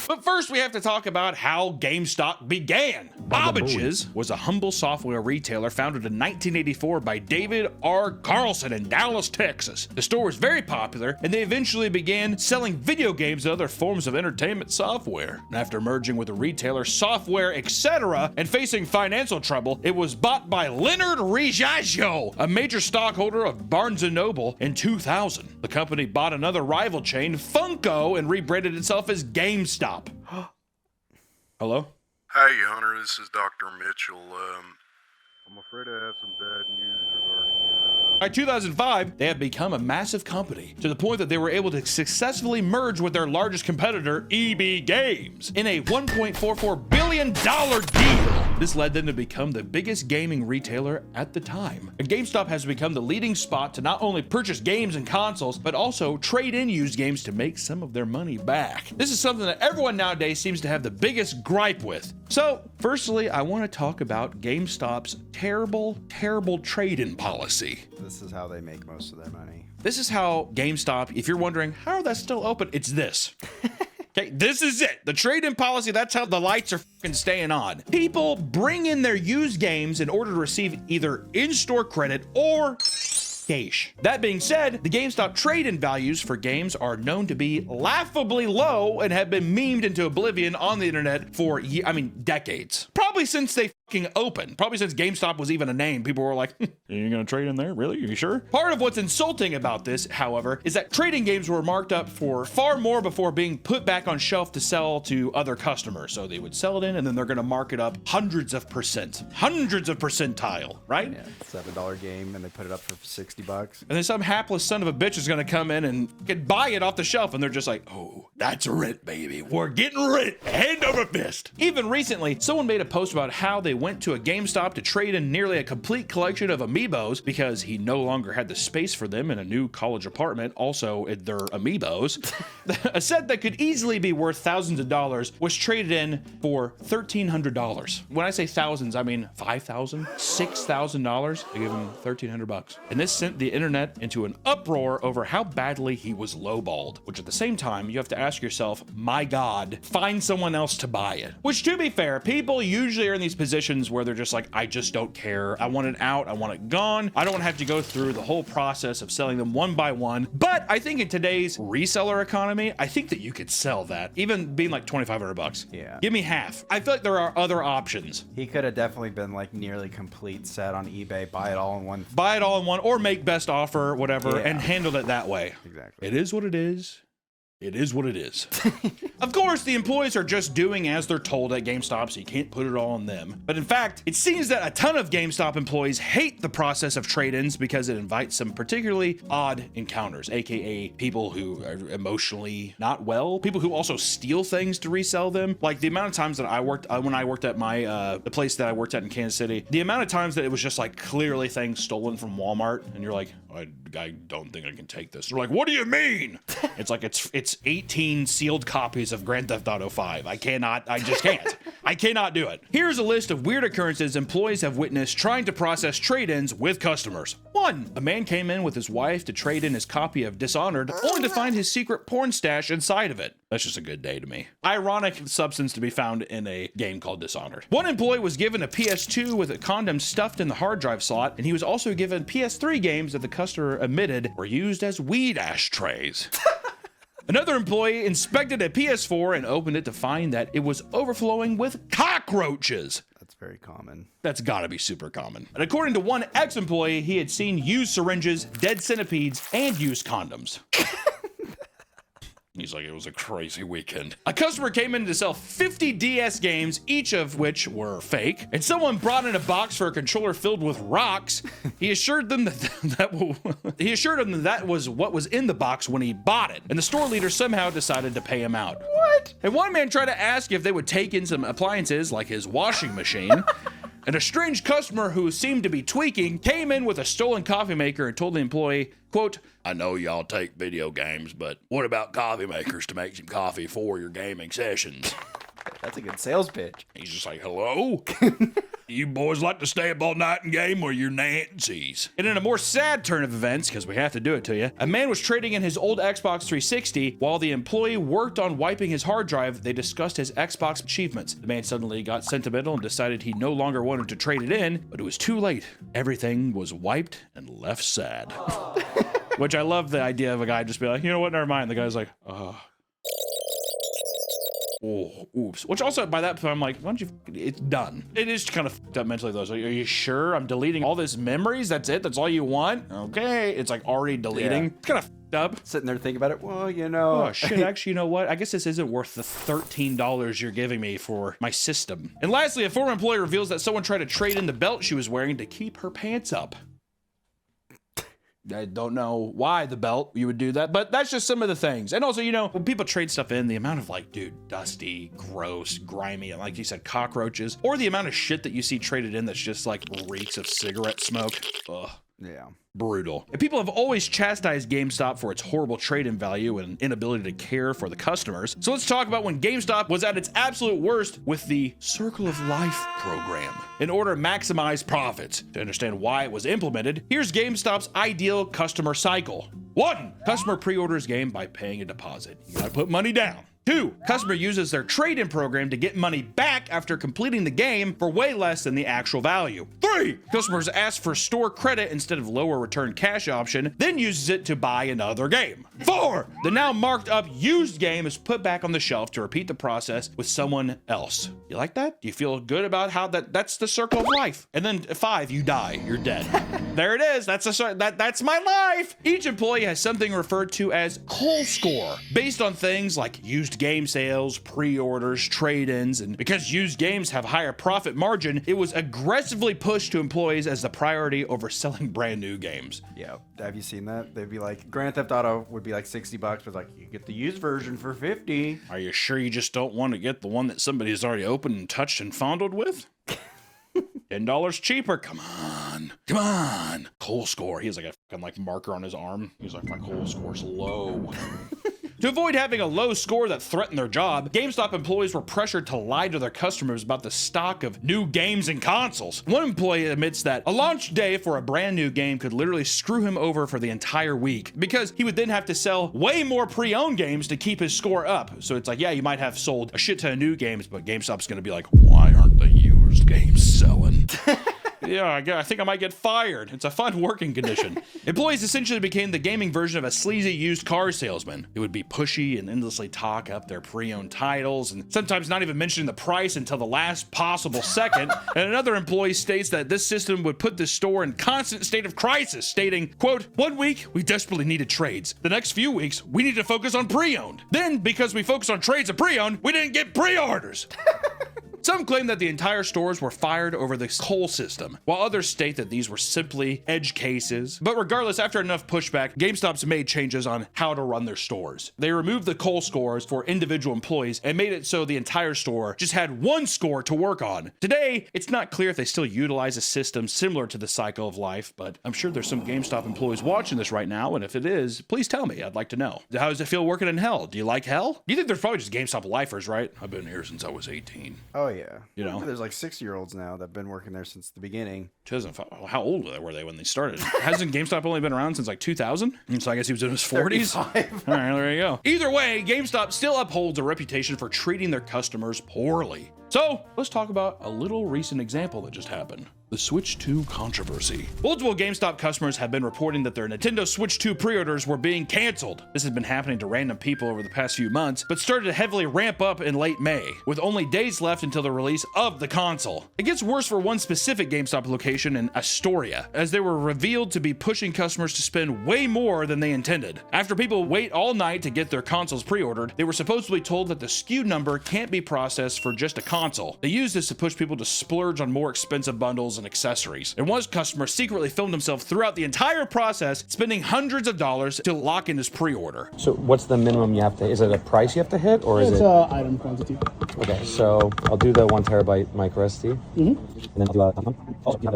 But first, we have to talk about how GameStop began. Babbage's was a humble software retailer founded in 1984 by David R. Carlson in Dallas, Texas. The store was very popular, and they eventually began selling video games and other forms of entertainment software. And after merging with the retailer Software Etc. and facing financial trouble, it was bought by Leonard Riaggio, a major stockholder of Barnes & Noble, in 2000. The company bought another rival chain, Funko, and rebranded itself as GameStop. Hello? Hey, Hunter, this is Dr. Mitchell. I'm afraid I have some bad news regarding By 2005, they had become a massive company to the point that they were able to successfully merge with their largest competitor, EB Games, in a $1.44 billion deal. This led them to become the biggest gaming retailer at the time. And GameStop has become the leading spot to not only purchase games and consoles, but also trade in used games to make some of their money back. This is something that everyone nowadays seems to have the biggest gripe with. So, firstly, I want to talk about GameStop's terrible, terrible trade-in policy. This is how they make most of their money. This is how GameStop, if you're wondering, how are they still open? It's this. Okay, this is it. The trade-in policy, that's how the lights are fucking staying on. People bring in their used games in order to receive either in-store credit or cash. That being said, the GameStop trade-in values for games are known to be laughably low and have been memed into oblivion on the internet for, decades. Probably since they fucking opened. Probably since GameStop was even a name. People were like, you're gonna trade in there? Really? Are you sure? Part of what's insulting about this, however, is that trading games were marked up for far more before being put back on shelf to sell to other customers. So they would sell it in and then they're gonna mark it up hundreds of percentile, right? Yeah, $7 game and they put it up for $60. And then some hapless son of a bitch is gonna come in and can buy it off the shelf and they're just like, oh, that's rent, baby. We're getting rent, hand over fist. Even recently, someone made a post about how they went to a GameStop to trade in nearly a complete collection of amiibos because he no longer had the space for them in a new college apartment. Also, they're amiibos. A set that could easily be worth thousands of dollars was traded in for $1,300. When I say thousands, I mean $5,000, $6,000. They give him $1,300. And this sent the internet into an uproar over how badly he was lowballed, which at the same time, you have to ask yourself, my God, find someone else to buy it. Which, to be fair, people usually are in these positions where they're just like, I just don't care. I want it out. I want it gone. I don't want to have to go through the whole process of selling them one by one. But I think in today's reseller economy, I think that you could sell that, even being like $2,500. Yeah. Give me half. I feel like there are other options. He could have definitely been like nearly complete set on eBay, buy it all in one. Buy it all in one or make best offer, whatever, Yeah. and handle it that way. Exactly. It is what it is. It is what it is. Of course, the employees are just doing as they're told at GameStop, so you can't put it all on them. But in fact, it seems that a ton of GameStop employees hate the process of trade-ins because it invites some particularly odd encounters, aka people who are emotionally not well, people who also steal things to resell them. Like the amount of times that I worked, when I worked at my, the place that I worked at in Kansas City, the amount of times that it was just like clearly things stolen from Walmart, and you're like, I don't think I can take this. They're like, what do you mean? It's like, it's 18 sealed copies of Grand Theft Auto 5. I just can't. I cannot do it. Here's a list of weird occurrences employees have witnessed trying to process trade-ins with customers. 1. A man came in with his wife to trade in his copy of Dishonored, only to find his secret porn stash inside of it. That's just a good day to me. Ironic substance to be found in a game called Dishonored. One employee was given a PS2 with a condom stuffed in the hard drive slot, and he was also given PS3 games that the customer admitted were used as weed ashtrays. Another employee inspected a PS4 and opened it to find that it was overflowing with cockroaches. That's very common. That's gotta be super common. And according to one ex-employee, he had seen used syringes, dead centipedes, and used condoms. He's like, it was a crazy weekend. A customer came in to sell 50 DS games, each of which were fake, and someone brought in a box for a controller filled with rocks. He assured them that was what was in the box when he bought it, and the store leader somehow decided to pay him out. What? And one man tried to ask if they would take in some appliances like his washing machine. And a strange customer who seemed to be tweaking came in with a stolen coffee maker and told the employee, quote, I know y'all take video games, but what about coffee makers to make some coffee for your gaming sessions? That's a good sales pitch. He's just like, hello? You boys like to stay up all night and game with your Nancy's. And in a more sad turn of events, because we have to do it to you, a man was trading in his old Xbox 360 while the employee worked on wiping his hard drive. They discussed his Xbox achievements. The man suddenly got sentimental and decided he no longer wanted to trade it in, but it was too late. Everything was wiped and left sad. Which I love the idea of a guy just be like, you know what, never mind. The guy's like, oh, oops. Which also, by that point, I'm like, why don't you, it's done. It is kind of fucked up mentally, though. So, are you sure I'm deleting all this memories? That's it? That's all you want? Okay. It's like already deleting. Yeah. It's kind of fucked up. Sitting there thinking about it. Well, you know. Oh, shit. Actually, you know what? I guess this isn't worth the $13 you're giving me for my system. And lastly, a former employee reveals that someone tried to trade in the belt she was wearing to keep her pants up. I don't know why the belt you would do that, but that's just some of the things. And also, you know, when people trade stuff in, the amount of like, dude, dusty, gross, grimy, and like you said, cockroaches, or the amount of shit that you see traded in that's just like reeks of cigarette smoke. Ugh. Yeah. Brutal. And people have always chastised GameStop for its horrible trade-in value and inability to care for the customers. So let's talk about when GameStop was at its absolute worst with the Circle of Life program. In order to maximize profits, to understand why it was implemented, here's GameStop's ideal customer cycle. 1. Customer pre-orders game by paying a deposit. You gotta put money down. 2. Customer uses their trade-in program to get money back after completing the game for way less than the actual value. 3. Customers ask for store credit instead of lower return cash option, then uses it to buy another game. 4. The now marked up used game is put back on the shelf to repeat the process with someone else. You like that? Do you feel good about how that's the circle of life? And then 5, you die. You're dead. There it is. That's my life. Each employee has something referred to as Cole Score, based on things like used game sales, pre-orders, trade-ins, and because used games have higher profit margin, it was aggressively pushed to employees as the priority over selling brand new games. Yeah, have you seen that? They'd be like, Grand Theft Auto would be like $60, but like, you get the used version for $50. Are you sure you just don't want to get the one that somebody has already opened and touched and fondled with? $10 cheaper. Come on. Cole Score. He has like a fucking like marker on his arm. He's like, my Cole Score's low. To avoid having a low score that threatened their job, GameStop employees were pressured to lie to their customers about the stock of new games and consoles. One employee admits that a launch day for a brand new game could literally screw him over for the entire week because he would then have to sell way more pre-owned games to keep his score up. So it's like, yeah, you might have sold a shit ton of new games, but GameStop's gonna be like, why aren't the used games selling? Yeah, I think I might get fired. It's a fun working condition. Employees essentially became the gaming version of a sleazy used car salesman. It would be pushy and endlessly talk up their pre-owned titles and sometimes not even mentioning the price until the last possible second. And another employee states that this system would put the store in constant state of crisis, stating, quote, 1 week, we desperately needed trades. The next few weeks, we need to focus on pre-owned. Then, because we focused on trades and pre-owned, we didn't get pre-orders. Some claim that the entire stores were fired over the Cole system, while others state that these were simply edge cases. But regardless, after enough pushback, GameStop's made changes on how to run their stores. They removed the Cole scores for individual employees and made it so the entire store just had one score to work on. Today, it's not clear if they still utilize a system similar to the Cycle of Life, but I'm sure there's some GameStop employees watching this right now, and if it is, please tell me. I'd like to know. How does it feel working in hell? Do you like hell? You think there's probably just GameStop lifers, right? I've been here since I was 18. Oh, yeah. You know, there's like 6-year-olds now that have been working there since the beginning. 2005. How old were they when they started? Hasn't GameStop only been around since like 2000? So I guess he was in his 40s. 35. All right, there you go. Either way, GameStop still upholds a reputation for treating their customers poorly. So let's talk about a little recent example that just happened. The Switch 2 controversy. Multiple GameStop customers have been reporting that their Nintendo Switch 2 pre-orders were being canceled. This has been happening to random people over the past few months, but started to heavily ramp up in late May, with only days left until the release of the console. It gets worse for one specific GameStop location in Astoria, as they were revealed to be pushing customers to spend way more than they intended. After people wait all night to get their consoles pre-ordered, they were supposedly told that the SKU number can't be processed for just a console. They used this to push people to splurge on more expensive bundles and accessories. And one customer secretly filmed himself throughout the entire process, spending hundreds of dollars to lock in his pre-order. So what's the minimum you have to, is it a price you have to hit, or is it? It's item quantity. Okay, so I'll do the 1 terabyte micro SD. And then I'll do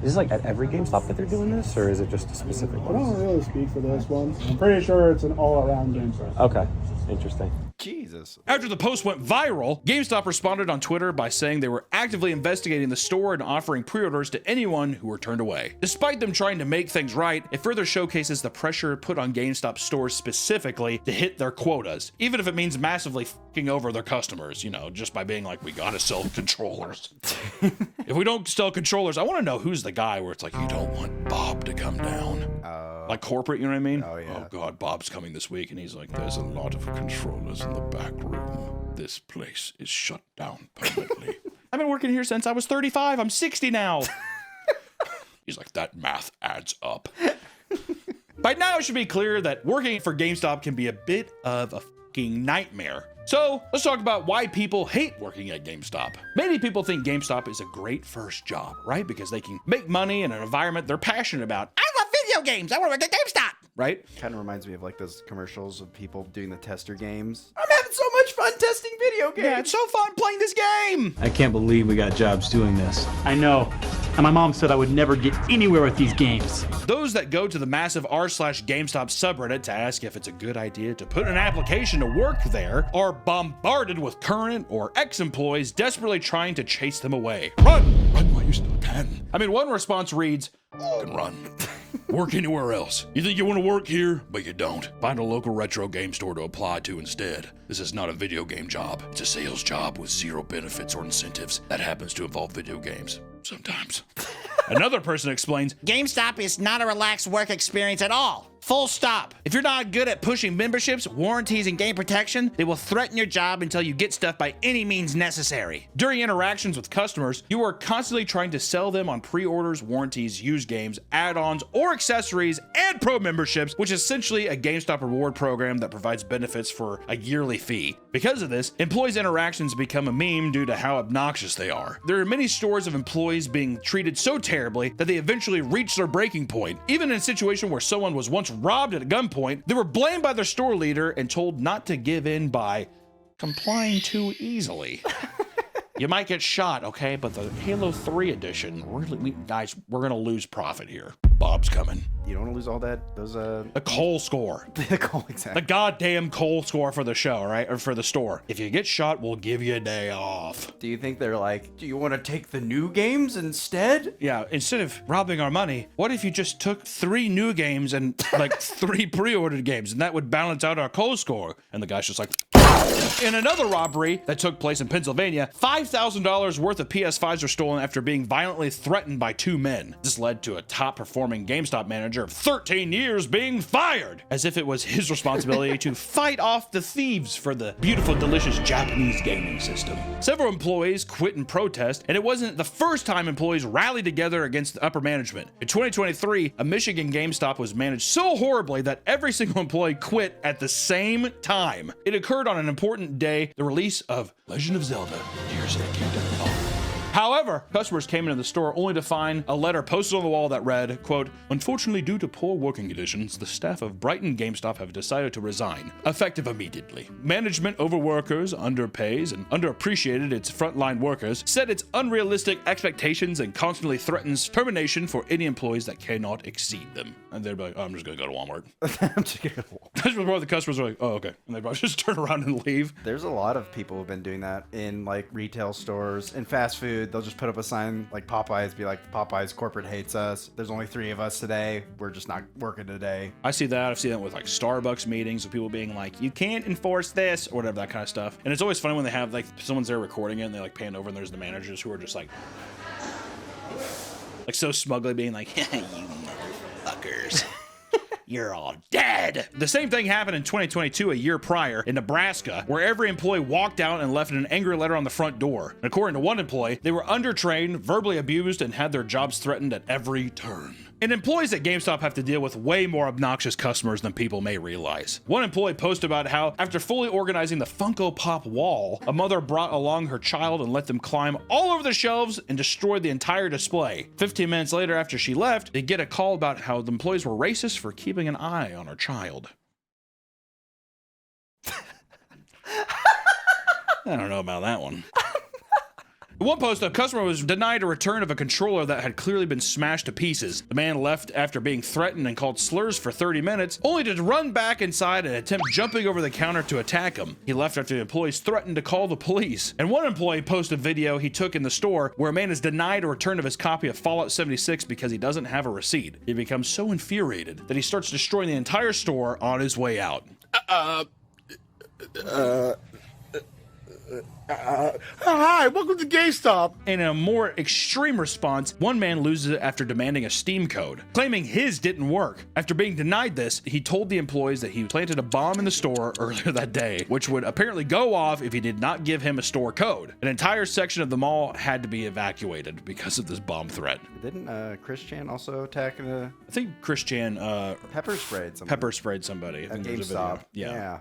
Is this like at every GameStop that they're doing this, or is it just a specific one? I don't really speak for this one. I'm pretty sure it's an all-around GameStop. Okay, interesting. Jesus. After the post went viral, GameStop responded on Twitter by saying they were actively investigating the store and offering pre-orders to anyone who were turned away. Despite them trying to make things right, it further showcases the pressure put on GameStop stores specifically to hit their quotas, even if it means massively fucking over their customers, you know, just by being like, we gotta sell controllers. If we don't sell controllers, I want to know who's the guy where it's like, you don't want Bob to come down. Like corporate, you know what I mean? Oh, yeah. Oh, God, Bob's coming this week, and he's like, there's a lot of controllers in the back room. This place is shut down permanently. I've been working here since I was 35. I'm 60 now. He's like, that math adds up. By now, it should be clear that working for GameStop can be a bit of a fucking nightmare. So let's talk about why people hate working at GameStop. Many people think GameStop is a great first job, right? Because they can make money in an environment they're passionate about. I love video games. I want to work at GameStop, right? Kind of reminds me of like those commercials of people doing the tester games. I'm having so much fun testing video games. Yeah, it's so fun playing this game. I can't believe we got jobs doing this. I know. And my mom said I would never get anywhere with these games. Those that go to the massive r/GameStop subreddit to ask if it's a good idea to put an application to work there are bombarded with current or ex-employees desperately trying to chase them away. Run while you still can. I mean, one response reads, "You can run. Work anywhere else. You think you want to work here, but you don't. Find a local retro game store to apply to instead. This is not a video game job. It's a sales job with zero benefits or incentives that happens to involve video games. Sometimes." Another person explains, "GameStop is not a relaxed work experience at all. Full stop. If you're not good at pushing memberships, warranties, and game protection, they will threaten your job until you get stuff by any means necessary. During interactions with customers, you are constantly trying to sell them on pre-orders, warranties, used games, add-ons, or accessories, and pro memberships, which is essentially a GameStop reward program that provides benefits for a yearly fee. Because of this, employees' interactions become a meme due to how obnoxious they are. There are many stories of employees being treated so terribly that they eventually reach their breaking point. Even in a situation where someone was once robbed at gunpoint, they were blamed by their store leader and told not to give in by complying too easily." You might get shot, okay? But the Halo 3 edition, guys, we're gonna lose profit here. Bob's coming. You don't want to lose all that, The coal score. The coal, exactly. The goddamn coal score for the show, right? Or for the store. If you get shot, we'll give you a day off. Do you think they're like, do you want to take the new games instead? Yeah, instead of robbing our money, what if you just took 3 new games and like 3 pre-ordered games, and that would balance out our coal score? And the guy's just like, in another robbery that took place in Pennsylvania, $5,000 worth of PS5s were stolen after being violently threatened by 2 men. This led to a top-performing GameStop manager of 13 years being fired, as if it was his responsibility to fight off the thieves for the beautiful, delicious Japanese gaming system. Several employees quit in protest, and it wasn't the first time employees rallied together against the upper management. In 2023, a Michigan GameStop was managed so horribly that every single employee quit at the same time. It occurred on an important day, the release of Legend of Zelda: Tears of the Kingdom. However, customers came into the store only to find a letter posted on the wall that read, quote, "Unfortunately, due to poor working conditions, the staff of Brighton GameStop have decided to resign, effective immediately. Management overworkers, underpays, and underappreciated its frontline workers, set its unrealistic expectations and constantly threatens termination for any employees that cannot exceed them." And they'd be like, "Oh, I'm just gonna go to Walmart." I'm just gonna go to Walmart. That's where the customers are like, "Oh, okay." And they probably just turn around and leave. There's a lot of people who've been doing that in like retail stores and fast food. They'll just put up a sign like Popeyes, be like, "Popeyes corporate hates us. There's only 3 of us today. We're just not working today." I see that. I've seen that with like Starbucks meetings with people being like, "You can't enforce this," or whatever, that kind of stuff. And it's always funny when they have like someone's there recording it and they like pan over and there's the managers who are just like so smugly being like, "You motherfuckers. You're all dead." The same thing happened in 2022, a year prior, in Nebraska, where every employee walked out and left an angry letter on the front door. And according to one employee, they were undertrained, verbally abused, and had their jobs threatened at every turn. And employees at GameStop have to deal with way more obnoxious customers than people may realize. One employee posted about how, after fully organizing the Funko Pop wall, a mother brought along her child and let them climb all over the shelves and destroy the entire display. 15 minutes later, after she left, they get a call about how the employees were racist for keeping an eye on her child. I don't know about that one. In one post, a customer was denied a return of a controller that had clearly been smashed to pieces. The man left after being threatened and called slurs for 30 minutes, only to run back inside and attempt jumping over the counter to attack him. He left after the employees threatened to call the police. And one employee posted a video he took in the store where a man is denied a return of his copy of Fallout 76 because he doesn't have a receipt. He becomes so infuriated that he starts destroying the entire store on his way out. Hi, welcome to GameStop. In a more extreme response, one man loses it after demanding a Steam code, claiming his didn't work. After being denied this, he told the employees that he planted a bomb in the store earlier that day, which would apparently go off if he did not give him a store code. An entire section of the mall had to be evacuated because of this bomb threat. Didn't Chris Chan also attack I think Chris Chan pepper sprayed somebody. I think there's a GameStop. video. Yeah.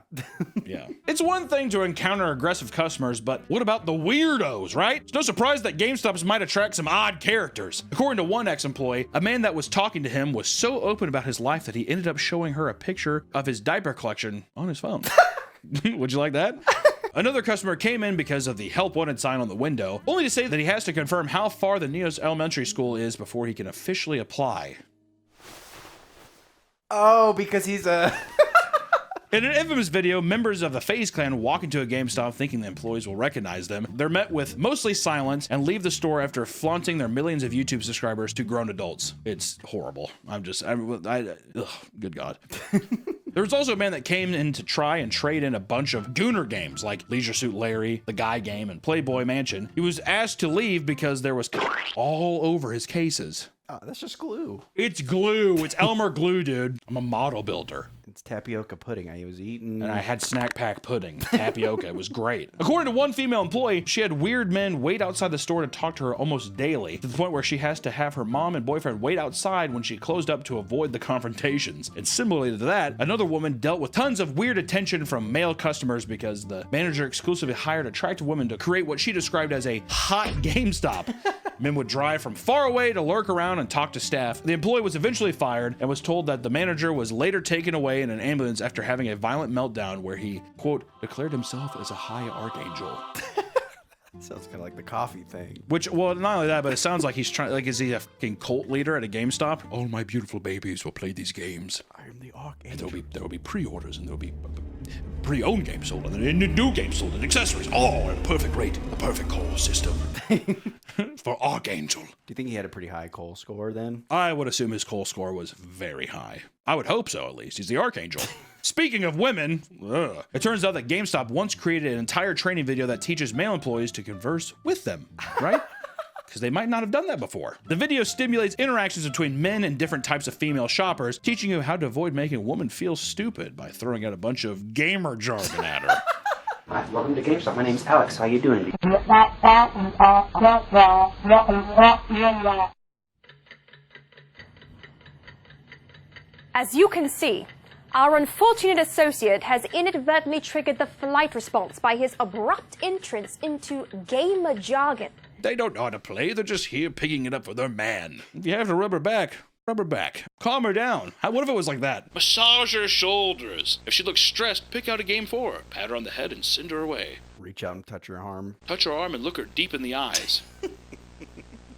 Yeah. It's one thing to encounter aggressive customers, but what about the weirdos, right? It's no surprise that GameStops might attract some odd characters. According to one ex-employee, a man that was talking to him was so open about his life that he ended up showing her a picture of his diaper collection on his phone. Would you like that? Another customer came in because of the help wanted sign on the window, only to say that he has to confirm how far the Neos Elementary School is before he can officially apply. Oh, because he's a... In an infamous video, members of the FaZe Clan walk into a GameStop thinking the employees will recognize them. They're met with mostly silence and leave the store after flaunting their millions of YouTube subscribers to grown adults. It's horrible. Good God. There was also a man that came in to try and trade in a bunch of Gooner games like Leisure Suit Larry, The Guy Game, and Playboy Mansion. He was asked to leave because there was all over his cases. Oh, that's just glue. It's glue. It's Elmer glue, dude. I'm a model builder. It's tapioca pudding. I was eating. And I had snack pack pudding. Tapioca. It was great. According to one female employee, she had weird men wait outside the store to talk to her almost daily, to the point where she has to have her mom and boyfriend wait outside when she closed up to avoid the confrontations. And similarly to that, another woman dealt with tons of weird attention from male customers because the manager exclusively hired attractive women to create what she described as a hot GameStop. Men would drive from far away to lurk around and talk to staff. The employee was eventually fired and was told that the manager was later taken away in an ambulance after having a violent meltdown where he, quote, declared himself as a high archangel. Sounds kind of like the coffee thing. Which, well, not only that, but it sounds like he's trying, like, is he a fucking cult leader at a GameStop? All my beautiful babies will play these games. I am the archangel. And there will be pre-orders and there will be pre-owned games sold and then new games sold and accessories, all at a perfect rate, a perfect call system for Archangel. Do you think he had a pretty high Cole score then? I would assume his Cole score was very high. I would hope so, at least. He's the Archangel. Speaking of women, it turns out that GameStop once created an entire training video that teaches male employees to converse with them, right? Because they might not have done that before. The video stimulates interactions between men and different types of female shoppers, teaching you how to avoid making a woman feel stupid by throwing out a bunch of gamer jargon at her. Hi, welcome to GameStop. My name's Alex. How you doing? As you can see, our unfortunate associate has inadvertently triggered the flight response by his abrupt entrance into gamer jargon. They don't know how to play, they're just here picking it up for their man. If you have to rub her back. Calm her down. What if it was like that? Massage her shoulders. If she looks stressed, pick out a game for her. Pat her on the head and send her away. Reach out and touch her arm. Touch her arm and look her deep in the eyes.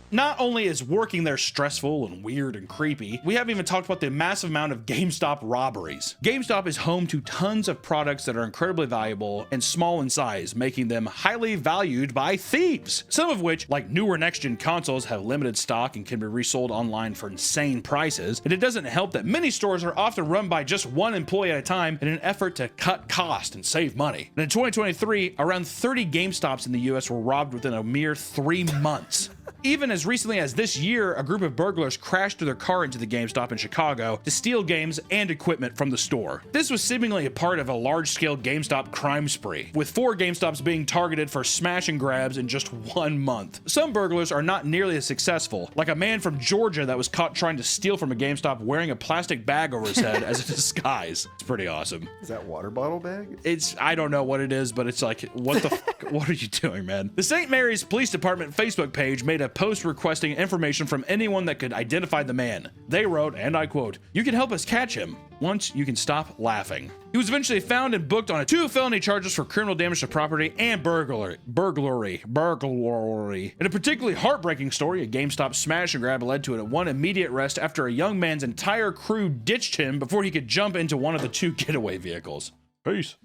Not only is working there stressful and weird and creepy, we haven't even talked about the massive amount of GameStop robberies. GameStop is home to tons of products that are incredibly valuable and small in size, making them highly valued by thieves. Some of which, like newer next-gen consoles, have limited stock and can be resold online for insane prices. And it doesn't help that many stores are often run by just one employee at a time in an effort to cut cost and save money. And in 2023, around 30 GameStops in the US were robbed within a mere 3 months. Even as recently as this year, a group of burglars crashed their car into the GameStop in Chicago to steal games and equipment from the store. This was seemingly a part of a large-scale GameStop crime spree, with 4 GameStops being targeted for smash and grabs in just 1 month. Some burglars are not nearly as successful, like a man from Georgia that was caught trying to steal from a GameStop wearing a plastic bag over his head as a disguise. It's pretty awesome. Is that water bottle bag? I don't know what it is, but it's like, what the fuck? What are you doing, man? The St. Mary's Police Department Facebook page made a post requesting information from anyone that could identify the man. They wrote, and I quote, "You can help us catch him. Once you can stop laughing." He was eventually found and booked on 2 felony charges for criminal damage to property and burglary. In a particularly heartbreaking story, a GameStop smash and grab led to one immediate arrest after a young man's entire crew ditched him before he could jump into one of the 2 getaway vehicles. Peace.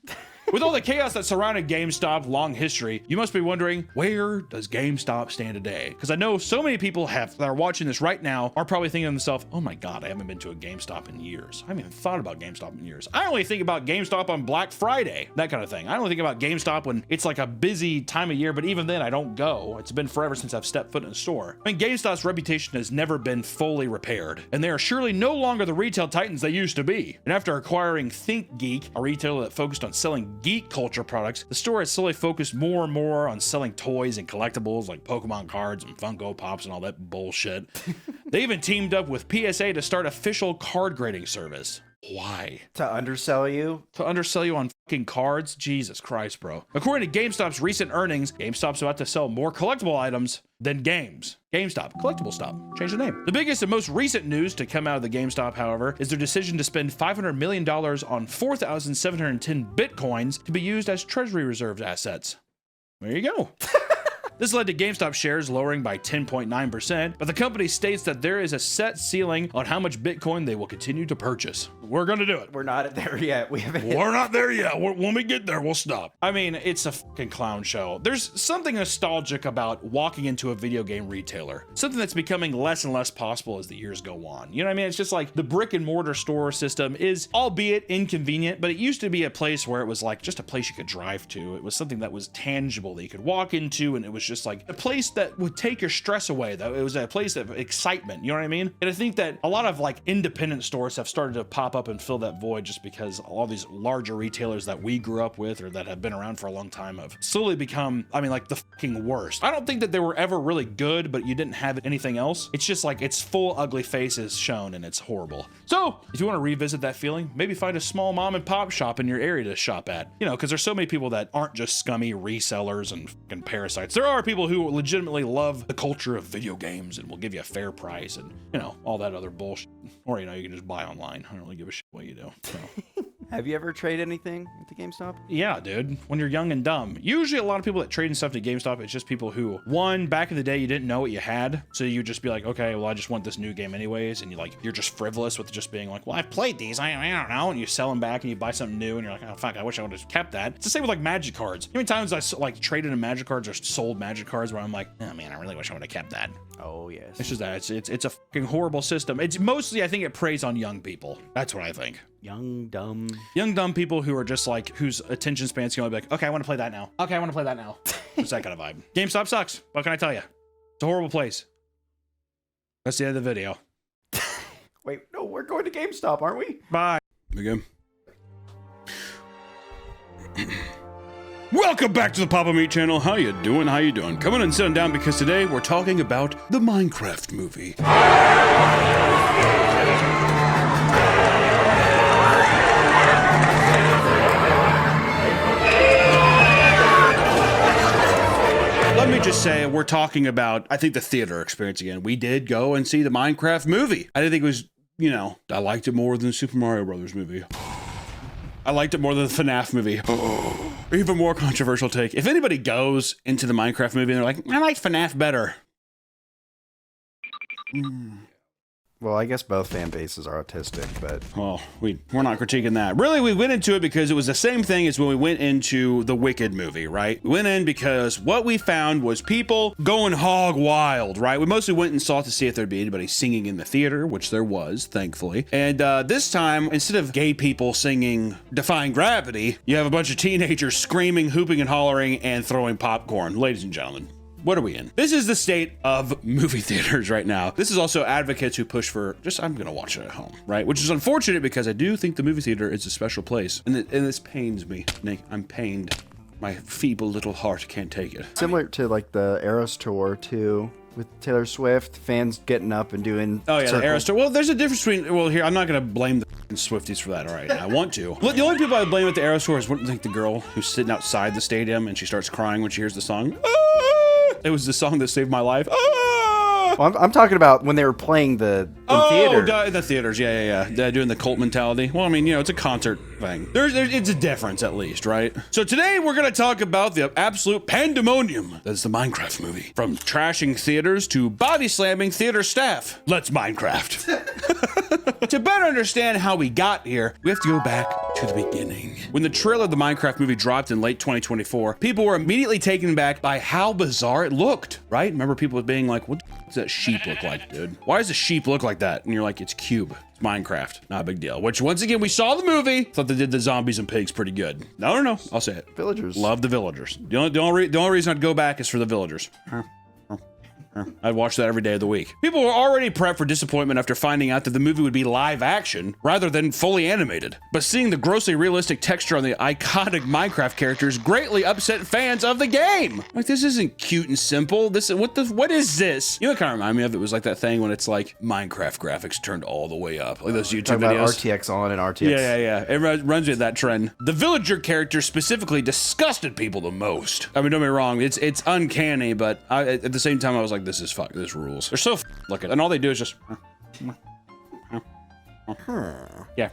With all the chaos that surrounded GameStop, long history, you must be wondering, where does GameStop stand today? Because I know so many people that are watching this right now are probably thinking to themselves, oh my God, I haven't been to a GameStop in years. I haven't even thought about GameStop in years. I only think about GameStop on Black Friday, that kind of thing. I only think about GameStop when it's like a busy time of year, but even then I don't go. It's been forever since I've stepped foot in a store. I mean, GameStop's reputation has never been fully repaired, and they are surely no longer the retail titans they used to be. And after acquiring ThinkGeek, a retailer that focused on selling geek culture products, the store has slowly focused more and more on selling toys and collectibles like Pokemon cards and Funko Pops and all that bullshit. They even teamed up with PSA to start official card grading service. Why? To undersell you? To undersell you on fucking cards? Jesus Christ, bro. According to GameStop's recent earnings, GameStop's about to sell more collectible items than games. GameStop, collectible stop. Change the name. The biggest and most recent news to come out of the GameStop, however, is their decision to spend $500 million on 4,710 Bitcoins to be used as treasury reserve assets. There you go. This led to GameStop shares lowering by 10.9%, but the company states that there is a set ceiling on how much Bitcoin they will continue to purchase. We're gonna do it. We're not there yet. We're not there yet. When we get there, we'll stop. I mean, it's a fucking clown show. There's something nostalgic about walking into a video game retailer. Something that's becoming less and less possible as the years go on. You know what I mean? It's just like the brick and mortar store system is, albeit inconvenient, but it used to be a place where it was like just a place you could drive to. It was something that was tangible that you could walk into, and it was just like a place that would take your stress away, though. It was a place of excitement, you know what I mean? And I think that a lot of like independent stores have started to pop up and fill that void just because all these larger retailers that we grew up with or that have been around for a long time have slowly become, I mean, like the fucking worst. I don't think that they were ever really good, but you didn't have anything else. It's just like it's full ugly faces shown and it's horrible. So if you want to revisit that feeling, maybe find a small mom and pop shop in your area to shop at, you know, because there's so many people that aren't just scummy resellers and fucking parasites. There are people who legitimately love the culture of video games and will give you a fair price and, you know, all that other bullshit. Or, you know, you can just buy online. I don't really give a shit what you do. So. Have you ever traded anything at the GameStop? Yeah, dude. When you're young and dumb. Usually a lot of people that trade and stuff at GameStop, it's just people who, one, back in the day, you didn't know what you had. So you just be like, okay, well, I just want this new game anyways. And you're just frivolous with just being like, well, I've played these. I don't know. And you sell them back and you buy something new and you're like, oh, fuck, I wish I would have kept that. It's the same with like Magic cards. How many times I like traded in Magic cards or sold Magic cards where I'm like, oh man, I really wish I would have kept that. Oh, yes. It's just that. It's a fucking horrible system. It's mostly, I think it preys on young people. That's what I think. Young, dumb people who are just like, whose attention spans can only be like, okay, I want to play that now. Okay, I want to play that now. It's that kind of vibe. GameStop sucks. What can I tell you? It's a horrible place. That's the end of the video. Wait, no, we're going to GameStop, aren't we? Bye. Again. Welcome back to the Papa Meat channel. How you doing? How you doing? Come on and sit down because today we're talking about the Minecraft movie. Let me just say, we're talking about, I think, the theater experience again. We did go and see the Minecraft movie. I didn't think it was, you know, I liked it more than the Super Mario Brothers movie. I liked it more than the FNAF movie. Even more controversial take. If anybody goes into the Minecraft movie and they're like, I like FNAF better. Well, I guess both fan bases are autistic, but... Well, we're not critiquing that. Really, we went into it because it was the same thing as when we went into the Wicked movie, right? We went in because what we found was people going hog wild, right? We mostly went and saw to see if there'd be anybody singing in the theater, which there was, thankfully. And this time, instead of gay people singing Defying Gravity, you have a bunch of teenagers screaming, hooping and hollering, and throwing popcorn. Ladies and gentlemen. What are we in? This is the state of movie theaters right now. This is also advocates who push for I'm gonna watch it at home, right? Which is unfortunate because I do think the movie theater is a special place. And this pains me, Nick. I'm pained. My feeble little heart can't take it. Similar to like the Eras Tour too, with Taylor Swift, fans getting up and doing Oh yeah, circles. the Eras Tour. Well, there's a difference between, well here, I'm not gonna blame the Swifties for that, all right? I want to. But the only people I blame at the Eras Tour is like the girl who's sitting outside the stadium and she starts crying when she hears the song. It was the song that saved my life. Well, I'm talking about when they were playing the theater. The theaters, yeah. Doing the cult mentality. Well, I mean, you know, it's a concert thing. It's a difference at least, right? So today we're gonna talk about the absolute pandemonium that's the Minecraft movie. From trashing theaters to body slamming theater staff. Let's Minecraft. To better understand how we got here, we have to go back to the beginning. When the trailer of the Minecraft movie dropped in late 2024, people were immediately taken back by how bizarre it looked, right? Remember people being like, what does that sheep look like, dude? Why does a sheep look like that? And you're like, it's Cube. It's Minecraft. Not a big deal. Which, once again, we saw the movie. Thought they did the zombies and pigs pretty good. No. I'll say it. Villagers. Love the villagers. The only reason I'd go back is for the villagers. I'd watch that every day of the week. People were already prepped for disappointment after finding out that the movie would be live action rather than fully animated. But seeing the grossly realistic texture on the iconic Minecraft characters greatly upset fans of the game. Like, this isn't cute and simple. What is this? You know what kind of remind me of? It was like that thing when it's like Minecraft graphics turned all the way up. Like those YouTube videos. RTX on and RTX. Yeah. It runs with that trend. The villager character specifically disgusted people the most. I mean, don't get me wrong. It's uncanny, but at the same time, I was like, this rules. They're so looking, and all they do is just yeah.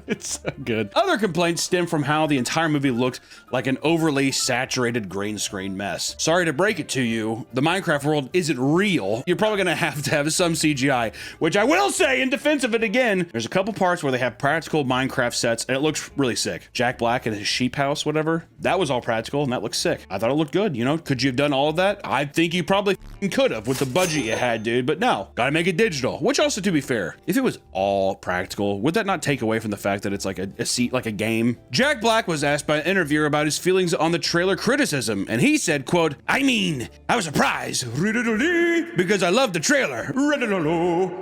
It's so good. Other complaints stem from how the entire movie looked like an overly saturated green screen mess. Sorry to break it to you, the Minecraft world isn't real. You're probably gonna have to have some CGI, which I will say in defense of it again, there's a couple parts where they have practical Minecraft sets and it looks really sick. Jack Black and his sheep house, whatever, that was all practical and that looks sick. I thought it looked good, you know? Could you have done all of that? I think you probably could have with the budget you had, dude, but no, gotta make it digital. Which also, to be fair, if it was all practical, would that not take away from the fact that it's like a game? Jack Black was asked by an interviewer about his feelings on the trailer criticism, and he said, quote, I was surprised because I loved the trailer.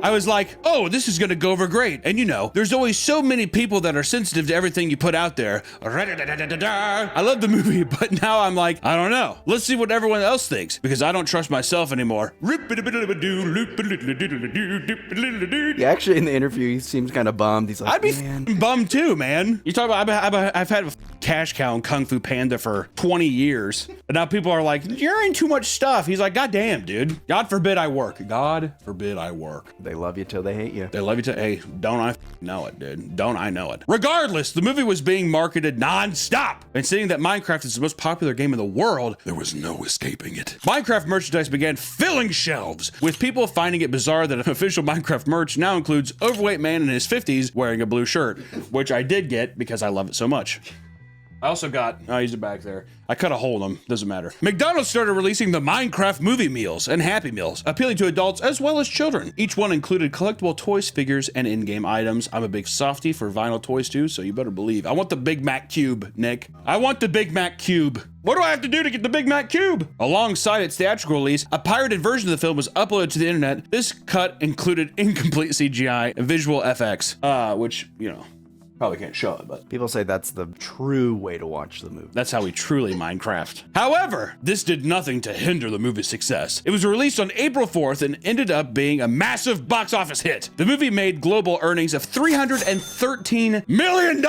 I was like, oh, this is gonna go over great. And you know, there's always so many people that are sensitive to everything you put out there. I love the movie, but now I'm like, I don't know. Let's see what everyone else thinks, because I don't trust myself anymore. Yeah, actually in the interview, he seems kind of bummed. He's like, I'd be man. bummed too, man. You talk about, I've had a cash cow in Kung Fu Panda for 20 years. And now people are like, you're in too much stuff. He's like, God damn, dude. God forbid I work. God forbid I work. They love you till they hate you. They love you till, hey, don't I know it, dude. Don't I know it. Regardless, the movie was being marketed non-stop. And seeing that Minecraft is the most popular game in the world, there was no escaping it. Minecraft merchandise began filling shelves, with people finding it bizarre that official Minecraft merch now includes overweight man in his 50s wearing a blue shirt, which I did get because I love it so much. I also got, I'll use it back there. I cut a hole in them, doesn't matter. McDonald's started releasing the Minecraft movie meals and Happy Meals, appealing to adults as well as children. Each one included collectible toys, figures, and in-game items. I'm a big softie for vinyl toys too, so you better believe. I want the Big Mac Cube, Nick. I want the Big Mac Cube. What do I have to do to get the Big Mac Cube? Alongside its theatrical release, a pirated version of the film was uploaded to the internet. This cut included incomplete CGI and visual FX, which, you know, probably can't show it, but people say that's the true way to watch the movie. That's how we truly Minecraft. However, this did nothing to hinder the movie's success. It was released on April 4th and ended up being a massive box office hit. The movie made global earnings of $313 million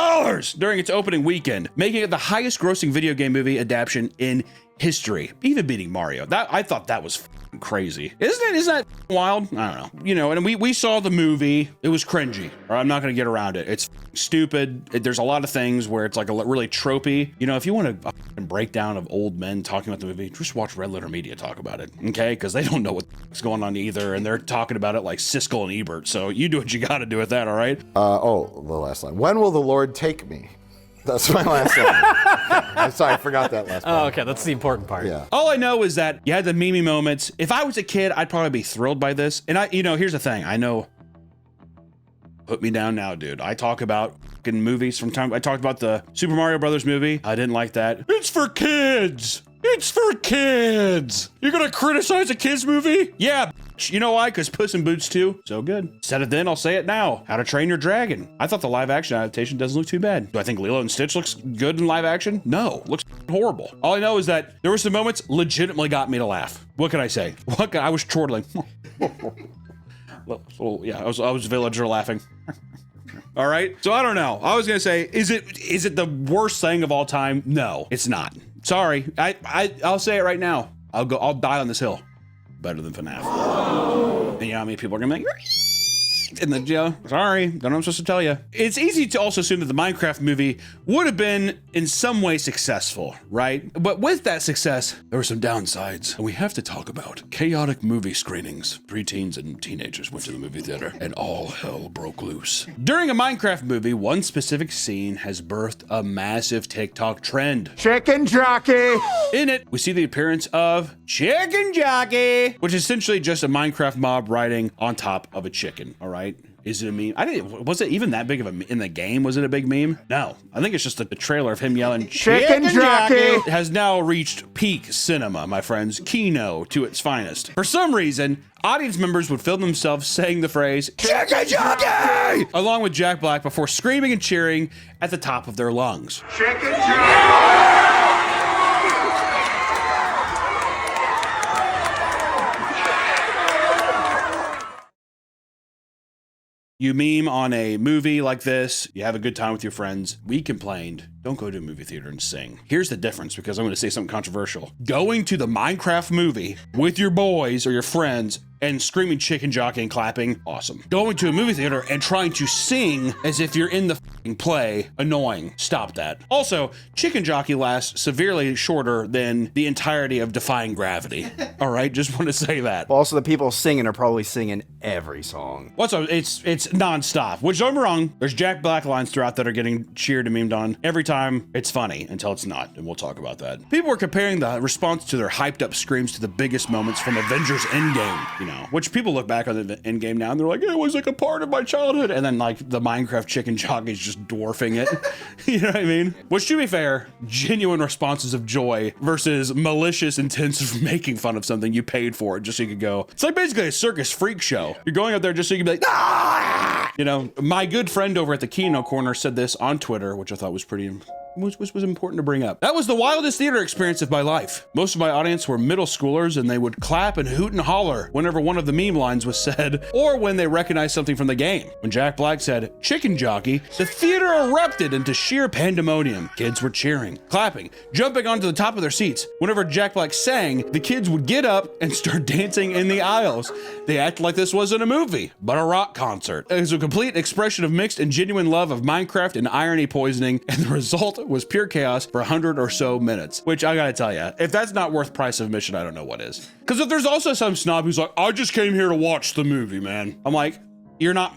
during its opening weekend, making it the highest grossing video game movie adaptation in history, even beating Mario. I thought that was crazy. Isn't that wild? I don't know. You know, and we saw the movie. It was cringy. Or I'm not gonna get around it. It's stupid. There's a lot of things where it's like a really tropey. You know, if you want a breakdown of old men talking about the movie, just watch Red Letter Media talk about it, okay? Because they don't know what's going on either, and they're talking about it like Siskel and Ebert. So you do what you gotta do with that, all right? The last line. When will the Lord take me? That's my last line. I'm sorry, I forgot that last part. Oh, okay, that's the important part. Yeah. All I know is that you had the Mimi moments. If I was a kid, I'd probably be thrilled by this. And here's the thing. I know, put me down now, dude. I talk about fucking movies from time. I talked about the Super Mario Brothers movie. I didn't like that. It's for kids. It's for kids. You're gonna criticize a kids movie? Yeah, you know why? Because Puss in Boots 2, so good. Said it then, I'll say it now. How to Train Your Dragon. I thought the live action adaptation doesn't look too bad. Do I think Lilo and Stitch looks good in live action? No, looks horrible. All I know is that there were some moments legitimately got me to laugh. What can I say? I was chortling. Yeah, I was villager laughing. All right, so I don't know. I was gonna say, is it the worst thing of all time? No, it's not. Sorry, I'll say it right now. I'll die on this hill. Better than FNAF. And you know how many people are gonna be like, in the jail. Sorry, don't know what I'm supposed to tell you. It's easy to also assume that the Minecraft movie would have been in some way successful, right? But with that success, there were some downsides, and we have to talk about chaotic movie screenings. Preteens and teenagers went to the movie theater, and all hell broke loose. During a Minecraft movie, one specific scene has birthed a massive TikTok trend. Chicken jockey! In it, we see the appearance of Chicken Jockey, which is essentially just a Minecraft mob riding on top of a chicken, all right? Is it a meme? Was it even that big of a, in the game, was it a big meme? No, I think it's just the trailer of him yelling, Chicken Jockey! It has now reached peak cinema, my friends, Kino to its finest. For some reason, audience members would film themselves saying the phrase, Chicken Jockey! Along with Jack Black before screaming and cheering at the top of their lungs. Chicken jockey! You meme on a movie like this, you have a good time with your friends. We complained, don't go to a movie theater and sing. Here's the difference, because I'm going to say something controversial. Going to the Minecraft movie with your boys or your friends and screaming Chicken Jockey and clapping, awesome. Going to a movie theater and trying to sing as if you're in the f***ing play, annoying. Stop that. Also, Chicken Jockey lasts severely shorter than the entirety of Defying Gravity. All right, just want to say that. Well, also, the people singing are probably singing every song. What's up? It's nonstop, which don't get me wrong, there's Jack Black lines throughout that are getting cheered and memed on. Every time, it's funny until it's not, and we'll talk about that. People were comparing the response to their hyped up screams to the biggest moments from Avengers Endgame, you know, which people look back on the Endgame now and they're like, it was like a part of my childhood. And then like the Minecraft Chicken Jockey is just dwarfing it. You know what I mean? Which, to be fair, genuine responses of joy versus malicious intents of making fun of something you paid for it just so you could go. It's like basically a circus freak show. You're going up there just so you can be like, ah! You know, my good friend over at the Kino Corner said this on Twitter, which I thought was pretty was important to bring up. That was the wildest theater experience of my life. Most of my audience were middle schoolers, and they would clap and hoot and holler whenever one of the meme lines was said, or when they recognized something from the game. When Jack Black said Chicken Jockey, the theater erupted into sheer pandemonium. Kids were cheering, clapping, jumping onto the top of their seats. Whenever Jack Black sang, the kids would get up and start dancing in the aisles. They acted like this wasn't a movie, but a rock concert. It was a complete expression of mixed and genuine love of Minecraft and irony poisoning, and the result was pure chaos for 100 or so minutes, which I gotta tell you, if that's not worth price of admission, I don't know what is. Because if there's also some snob who's like, I just came here to watch the movie, man. I'm like, you're not,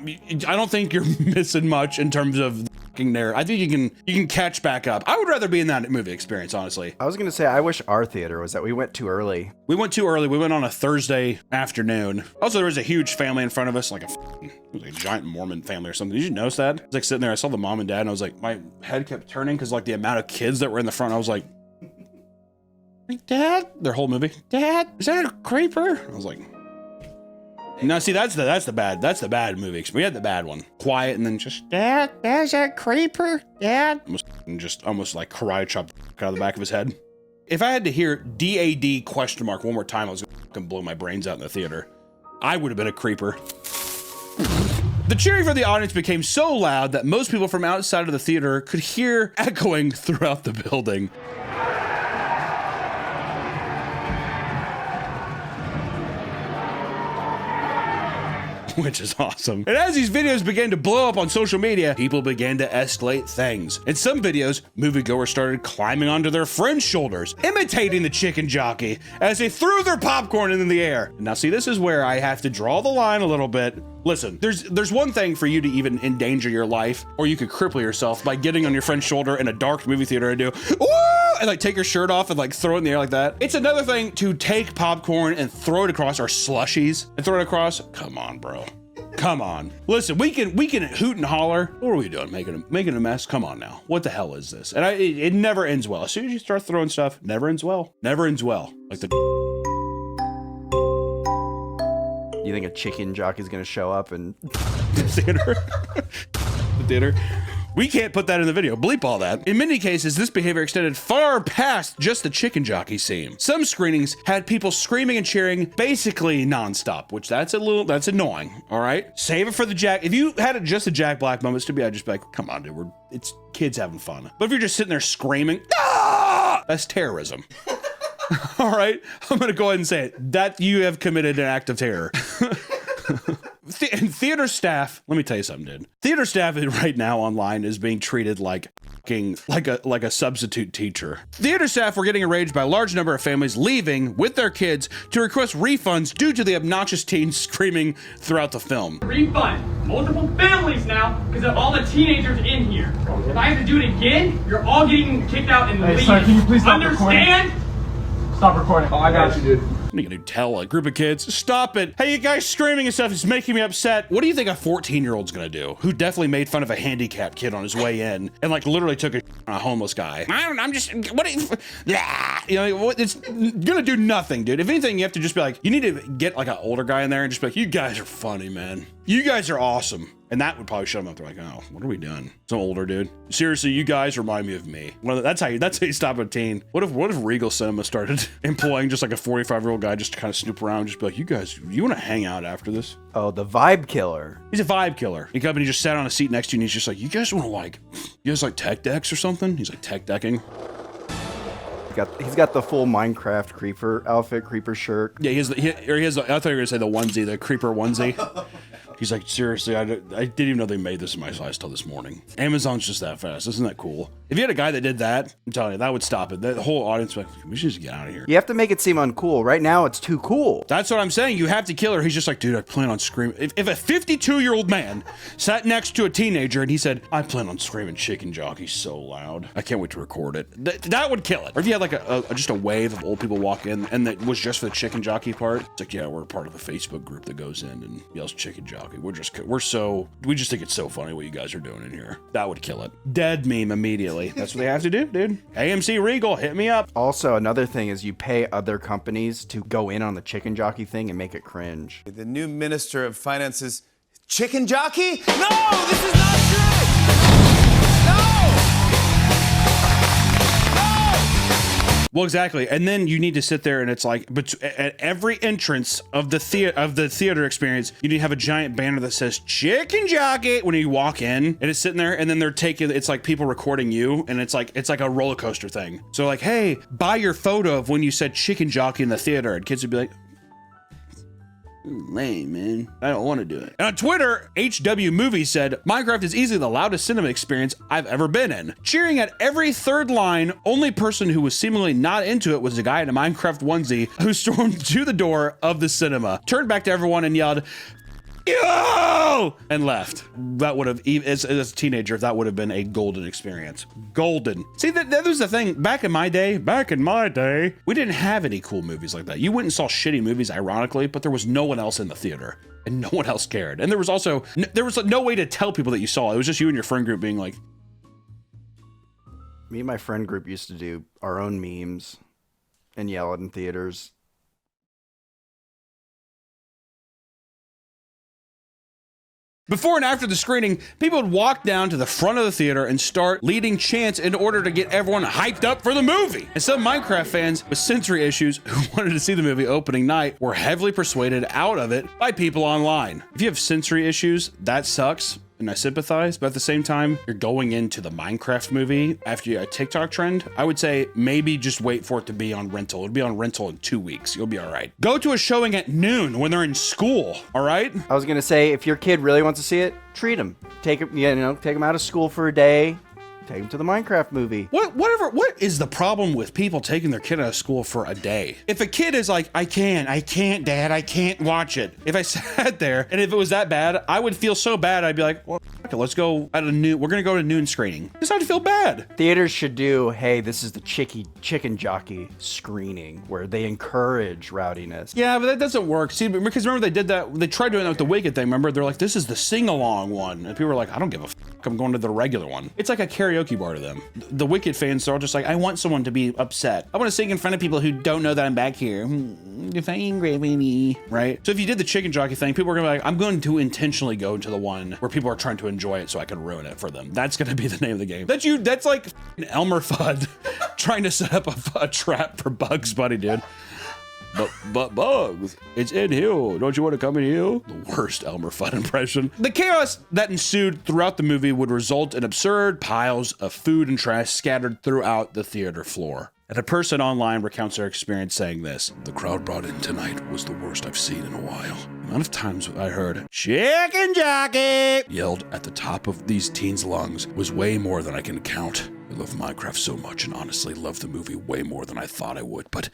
I don't think you're missing much in terms of there. I think you can catch back up. I would rather be in that movie experience, honestly. I was gonna say, I wish our theater was that we went too early. We went too early. We went on a Thursday afternoon. Also, there was a huge family in front of us, like a giant Mormon family or something. Did you notice that? I was like sitting there, I saw the mom and dad, and I was like, my head kept turning because like the amount of kids that were in the front, I was like, Dad, their whole movie, Dad, is that a creeper? I was like, no, see, that's the bad movie. We had the bad one. Quiet and then just, Dad, is that creeper? Dad? Almost like karate chopped out of the back of his head. If I had to hear DAD question mark one more time, I was gonna blow my brains out in the theater. I would have been a creeper. The cheering from the audience became so loud that most people from outside of the theater could hear echoing throughout the building. Which is awesome. And as these videos began to blow up on social media, people began to escalate things. In some videos, moviegoers started climbing onto their friends' shoulders, imitating the Chicken Jockey as they threw their popcorn in the air. Now see, this is where I have to draw the line a little bit. Listen, there's one thing for you to even endanger your life, or you could cripple yourself by getting on your friend's shoulder in a dark movie theater and do, woo! And like take your shirt off and like throw it in the air like that. It's another thing to take popcorn and throw it across, or slushies and throw it across. Come on, bro. Come on. Listen, we can hoot and holler. What are we doing? Making a mess? Come on now. What the hell is this? And it never ends well. As soon as you start throwing stuff, never ends well. Never ends well. Like the You think a Chicken Jockey's gonna show up and the theater? The theater? We can't put that in the video. Bleep all that. In many cases, this behavior extended far past just the Chicken Jockey scene. Some screenings had people screaming and cheering basically nonstop, which that's annoying, all right? Save it for the Jack. If you had just a Jack Black moments to be, I'd just be like, come on, dude, it's kids having fun. But if you're just sitting there screaming, ah! That's terrorism. All right, I'm gonna go ahead and say it. That you have committed an act of terror. and theater staff, let me tell you something, dude. Theater staff right now online is being treated like a substitute teacher. Theater staff were getting enraged by a large number of families leaving with their kids to request refunds due to the obnoxious teens screaming throughout the film. Refund. Multiple families now because of all the teenagers in here. If I have to do it again, you're all getting kicked out and leaving. Sir, can you please stop Understand? recording? Stop recording. Oh, I got you, dude. What are you gonna tell a group of kids? Stop it. Hey, you guys screaming and stuff is making me upset. What do you think a 14-year-old's gonna do? Who definitely made fun of a handicapped kid on his way in and like literally took a on a homeless guy. I'm just, what are you, you know, it's gonna do nothing, dude. If anything, you have to just be like, you need to get like an older guy in there and just be like, you guys are funny, man. You guys are awesome. And that would probably shut them up. They're like, oh, what are we doing? Some older dude. Seriously, you guys remind me of me. That's how you stop a teen. What if Regal Cinema started employing just like a 45-year-old guy just to kind of snoop around, just be like, you guys, you want to hang out after this? Oh, the vibe killer. He's a vibe killer. He come and he just sat on a seat next to you and he's just like, you guys want to you guys like tech decks or something? He's like tech decking. He's got the full Minecraft creeper outfit, creeper shirt. Yeah, he has I thought you were gonna say the onesie, the creeper onesie. He's like, seriously, I didn't even know they made this in my size till this morning. Amazon's just that fast. Isn't that cool? If you had a guy that did that, I'm telling you, that would stop it. The whole audience would be like, we should just get out of here. You have to make it seem uncool. Right now, it's too cool. That's what I'm saying. You have to kill her. He's just like, dude, I plan on screaming. If a 52-year-old man sat next to a teenager and he said, I plan on screaming chicken jockey so loud, I can't wait to record it. That would kill it. Or if you had like just a wave of old people walk in and that was just for the chicken jockey part, it's like, yeah, we're part of the Facebook group that goes in and yells chicken jockey. We just think it's so funny what you guys are doing in here. That would kill it. Dead meme immediately. That's what they have to do, dude. AMC Regal, hit me up. Also, another thing is you pay other companies to go in on the chicken jockey thing and make it cringe. The new Minister of Finance's chicken jockey? No, this is not true! No! Well, exactly. And then you need to sit there and it's like, but at every entrance of the theater experience, you need to have a giant banner that says chicken jockey when you walk in, and it's sitting there, and then they're taking, it's like people recording you, and it's like a roller coaster thing. So like, hey, buy your photo of when you said chicken jockey in the theater, and kids would be like, lame, man. I don't want to do it. And on Twitter, HW Movie said, Minecraft is easily the loudest cinema experience I've ever been in. Cheering at every third line, only person who was seemingly not into it was a guy in a Minecraft onesie who stormed to the door of the cinema, turned back to everyone and yelled, yo! And left. That would have, as a teenager, that would have been a golden experience. Golden. See, that was the thing. Back in my day, we didn't have any cool movies like that. You went and saw shitty movies, ironically, but there was no one else in the theater. And no one else cared. And there was also, there was no way to tell people that you saw it. It was just you and your friend group being like. Me and my friend group used to do our own memes and yell it in theaters. Before and after the screening, people would walk down to the front of the theater and start leading chants in order to get everyone hyped up for the movie. And some Minecraft fans with sensory issues who wanted to see the movie opening night were heavily persuaded out of it by people online. If you have sensory issues, that sucks. And I sympathize, but at the same time, you're going into the Minecraft movie after a TikTok trend. I would say maybe just wait for it to be on rental. It'll be on rental in 2 weeks. You'll be all right. Go to a showing at noon when they're in school, all right? I was gonna say, if your kid really wants to see it, treat him. Take him out of school for a day. Take him to the Minecraft movie. What is the problem with people taking their kid out of school for a day? If a kid is like, I can't, Dad, I can't watch it. If I sat there and if it was that bad, I would feel so bad. I'd be like, well, fuck it, let's go at a noon. We're gonna go to noon screening. It's not to feel bad. Theaters should do, hey, this is the chicken jockey screening where they encourage rowdiness. Yeah, but that doesn't work. See, because remember they did that. They tried doing that with the Wicked thing. Remember, they're like, this is the sing-along one, and people were like, I don't give a fuck. I'm going to the regular one. It's like a karaoke bar to them. The Wicked fans are all just like, I want someone to be upset. I want to sing in front of people who don't know that I'm back here. If I angry with me, right? So if you did the chicken jockey thing, people are gonna be like, I'm going to intentionally go to the one where people are trying to enjoy it so I can ruin it for them. That's gonna be the name of the game. That's like Elmer Fudd trying to set up a trap for Bugs Bunny, dude. But Bugs, it's in here. Don't you want to come in here? The worst Elmer Fudd impression. The chaos that ensued throughout the movie would result in absurd piles of food and trash scattered throughout the theater floor. And a person online recounts their experience saying this: "The crowd brought in tonight was the worst I've seen in a while. The amount of times I heard chicken jockey yelled at the top of these teens' lungs was way more than I can count. I love Minecraft so much and honestly love the movie way more than I thought I would, but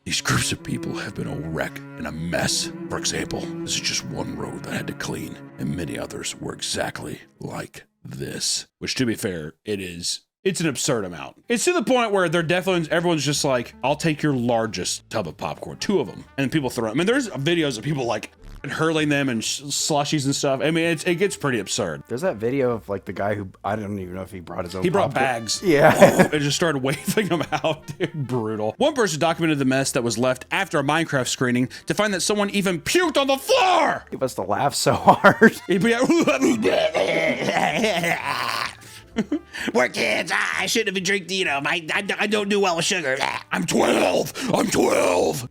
these groups of people have been a wreck and a mess. For example, this is just one road that I had to clean, and many others were exactly like this." Which, to be fair, it's an absurd amount. It's to the point where everyone's just like, "I'll take your largest tub of popcorn, 2 of them," and people throw them. I mean, there's videos of people like hurling them and slushies and stuff. I mean, it gets pretty absurd. There's that video of like the guy who, I don't even know if he brought his own. He brought popcorn. bags. Yeah. And just started waving them out. Dude, brutal. One person documented the mess that was left after a Minecraft screening to find that someone even puked on the floor. He must have laughed so hard. He'd be like, "We're kids. I shouldn't have drank, I don't do well with sugar. I'm 12.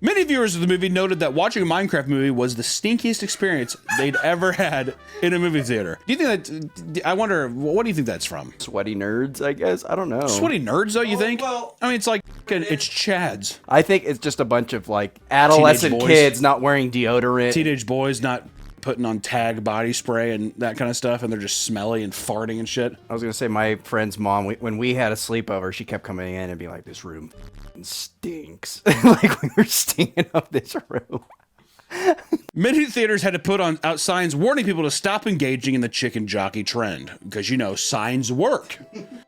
Many viewers of the movie noted that watching a Minecraft movie was the stinkiest experience they'd ever had in a movie theater. Do you think that, I wonder, what do you think that's from? Sweaty nerds, I guess. I don't know. Sweaty nerds, though, you think? Well, I mean, it's like, it's Chads. I think it's just a bunch of like adolescent kids not wearing deodorant. Teenage boys not putting on Tag body spray and that kind of stuff, and they're just smelly and farting and shit. I was gonna say, my friend's mom, when we had a sleepover, she kept coming in and being like, "This room stinks." Like we were stinking up this room. Many theaters had to put out signs warning people to stop engaging in the chicken jockey trend, because signs work.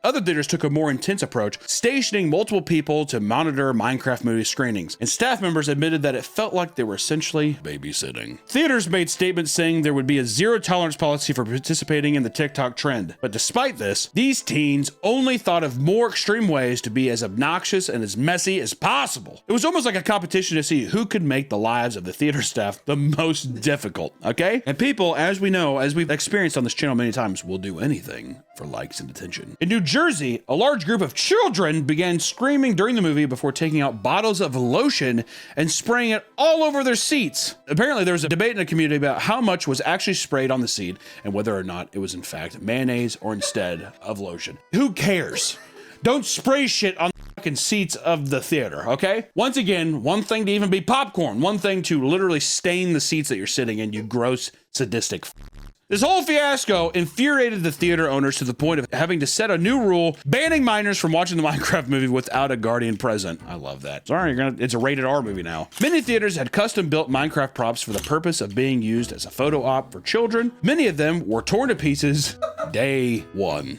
Other theaters took a more intense approach, stationing multiple people to monitor Minecraft movie screenings, and staff members admitted that it felt like they were essentially babysitting. Theaters made statements saying there would be a zero-tolerance policy for participating in the TikTok trend, but despite this, these teens only thought of more extreme ways to be as obnoxious and as messy as possible. It was almost like a competition to see who could make the lives of the theater staff the most difficult, okay? And people, as we know, as we've experienced on this channel many times, will do anything for likes and attention. In New Jersey, a large group of children began screaming during the movie before taking out bottles of lotion and spraying it all over their seats. Apparently, there was a debate in the community about how much was actually sprayed on the seat and whether or not it was in fact mayonnaise or instead of lotion. Who cares? Don't spray shit on the fucking seats of the theater, okay? Once again, one thing to even be popcorn, one thing to literally stain the seats that you're sitting in, you gross, sadistic. This whole fiasco infuriated the theater owners to the point of having to set a new rule banning minors from watching the Minecraft movie without a guardian present. I love that. Sorry, it's a rated R movie now. Many theaters had custom built Minecraft props for the purpose of being used as a photo op for children. Many of them were torn to pieces day one.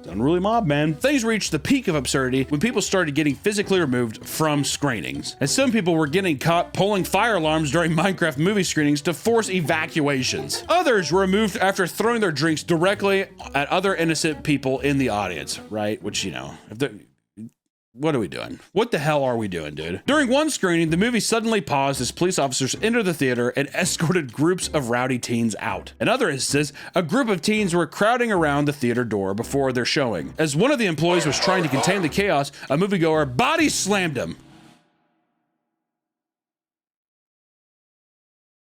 Unruly mob, man. Things reached the peak of absurdity when people started getting physically removed from screenings. And some people were getting caught pulling fire alarms during Minecraft movie screenings to force evacuations. Others were removed after throwing their drinks directly at other innocent people in the audience, right? Which, what are we doing? What the hell are we doing, dude? During one screening, the movie suddenly paused as police officers entered the theater and escorted groups of rowdy teens out. In other instances, a group of teens were crowding around the theater door before their showing. As one of the employees was trying to contain the chaos, a moviegoer body slammed him.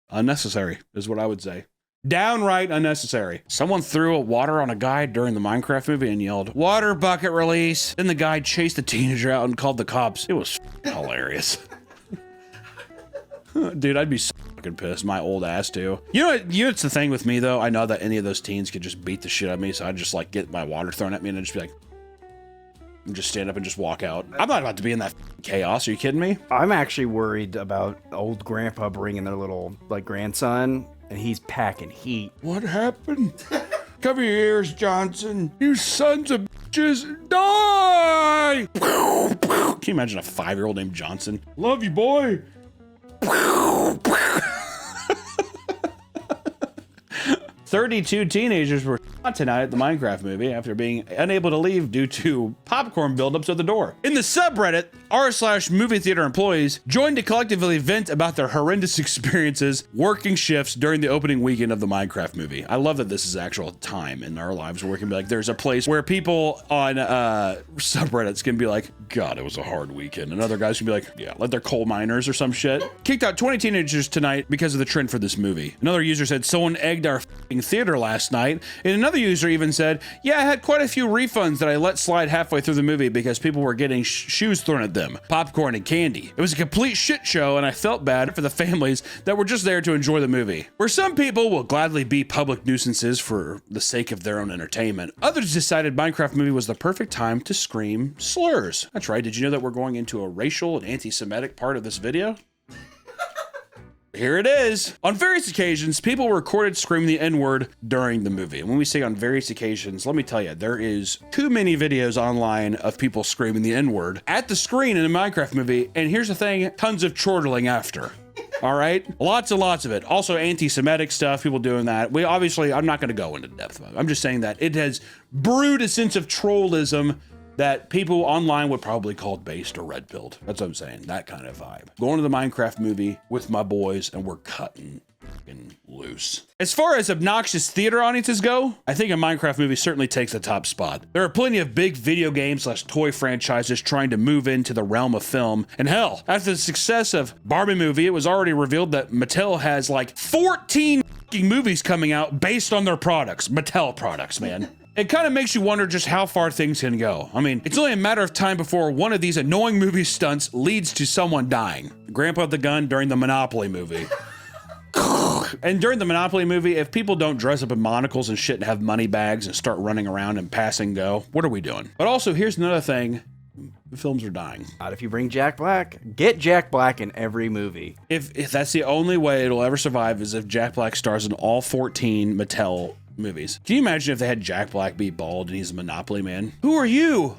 Unnecessary is what I would say. Downright unnecessary. Someone threw water on a guy during the Minecraft movie and yelled, "Water bucket release." Then the guy chased the teenager out and called the cops. It was hilarious. Dude, I'd be so fucking pissed. My old ass too. You know what's the thing with me though? I know that any of those teens could just beat the shit out of me, so I'd just like get my water thrown at me and I'd just be like, and just stand up and just walk out. I'm not about to be in that chaos. Are you kidding me? I'm actually worried about old grandpa bringing their little grandson, and he's packing heat. What happened? Cover your ears, Johnson. You sons of bitches, die! Can you imagine a 5-year-old named Johnson? Love you, boy. 32 teenagers were shot tonight at the Minecraft movie after being unable to leave due to popcorn buildups at the door. In the subreddit, r/movie theater employees joined to collectively vent about their horrendous experiences working shifts during the opening weekend of the Minecraft movie. I love that this is actual time in our lives where we can be like, there's a place where people on subreddits can be like, God, it was a hard weekend. And other guys can be like, yeah, like they're coal miners or some shit. Kicked out 20 teenagers tonight because of the trend for this movie. Another user said, someone egged our theater last night. And another user even said, yeah, I had quite a few refunds that I let slide halfway through the movie because people were getting shoes thrown at them, popcorn and candy. It was a complete shit show, and I felt bad for the families that were just there to enjoy the movie. Where some people will gladly be public nuisances for the sake of their own entertainment, others decided Minecraft movie was the perfect time to scream slurs. That's right, did you know that we're going into a racial and anti-Semitic part of this video? Here it is. On various occasions, people were recorded screaming the N-word during the movie. And when we say on various occasions, let me tell you, there is too many videos online of people screaming the N-word at the screen in a Minecraft movie. And here's the thing, tons of chortling after. All right, lots and lots of it. Also anti-Semitic stuff, people doing that. I'm not going to go into depth of it. I'm just saying that it has brewed a sense of trollism that people online would probably call based or red-pilled. That's what I'm saying, that kind of vibe. Going to the Minecraft movie with my boys and we're cutting loose. As far as obnoxious theater audiences go, I think a Minecraft movie certainly takes the top spot. There are plenty of big video game / toy franchises trying to move into the realm of film. And hell, after the success of Barbie movie, it was already revealed that Mattel has like 14 movies coming out based on their products. Mattel products, man. It kind of makes you wonder just how far things can go. I mean, it's only a matter of time before one of these annoying movie stunts leads to someone dying. Grandpa with the gun during the Monopoly movie. And during the Monopoly movie, if people don't dress up in monocles and shit and have money bags and start running around and pass and go, what are we doing? But also, here's another thing. Films are dying. Not if you bring Jack Black. Get Jack Black in every movie. If that's the only way it'll ever survive is if Jack Black stars in all 14 Mattel movies. Can you imagine if they had Jack Black be bald and he's a Monopoly man? Who are you?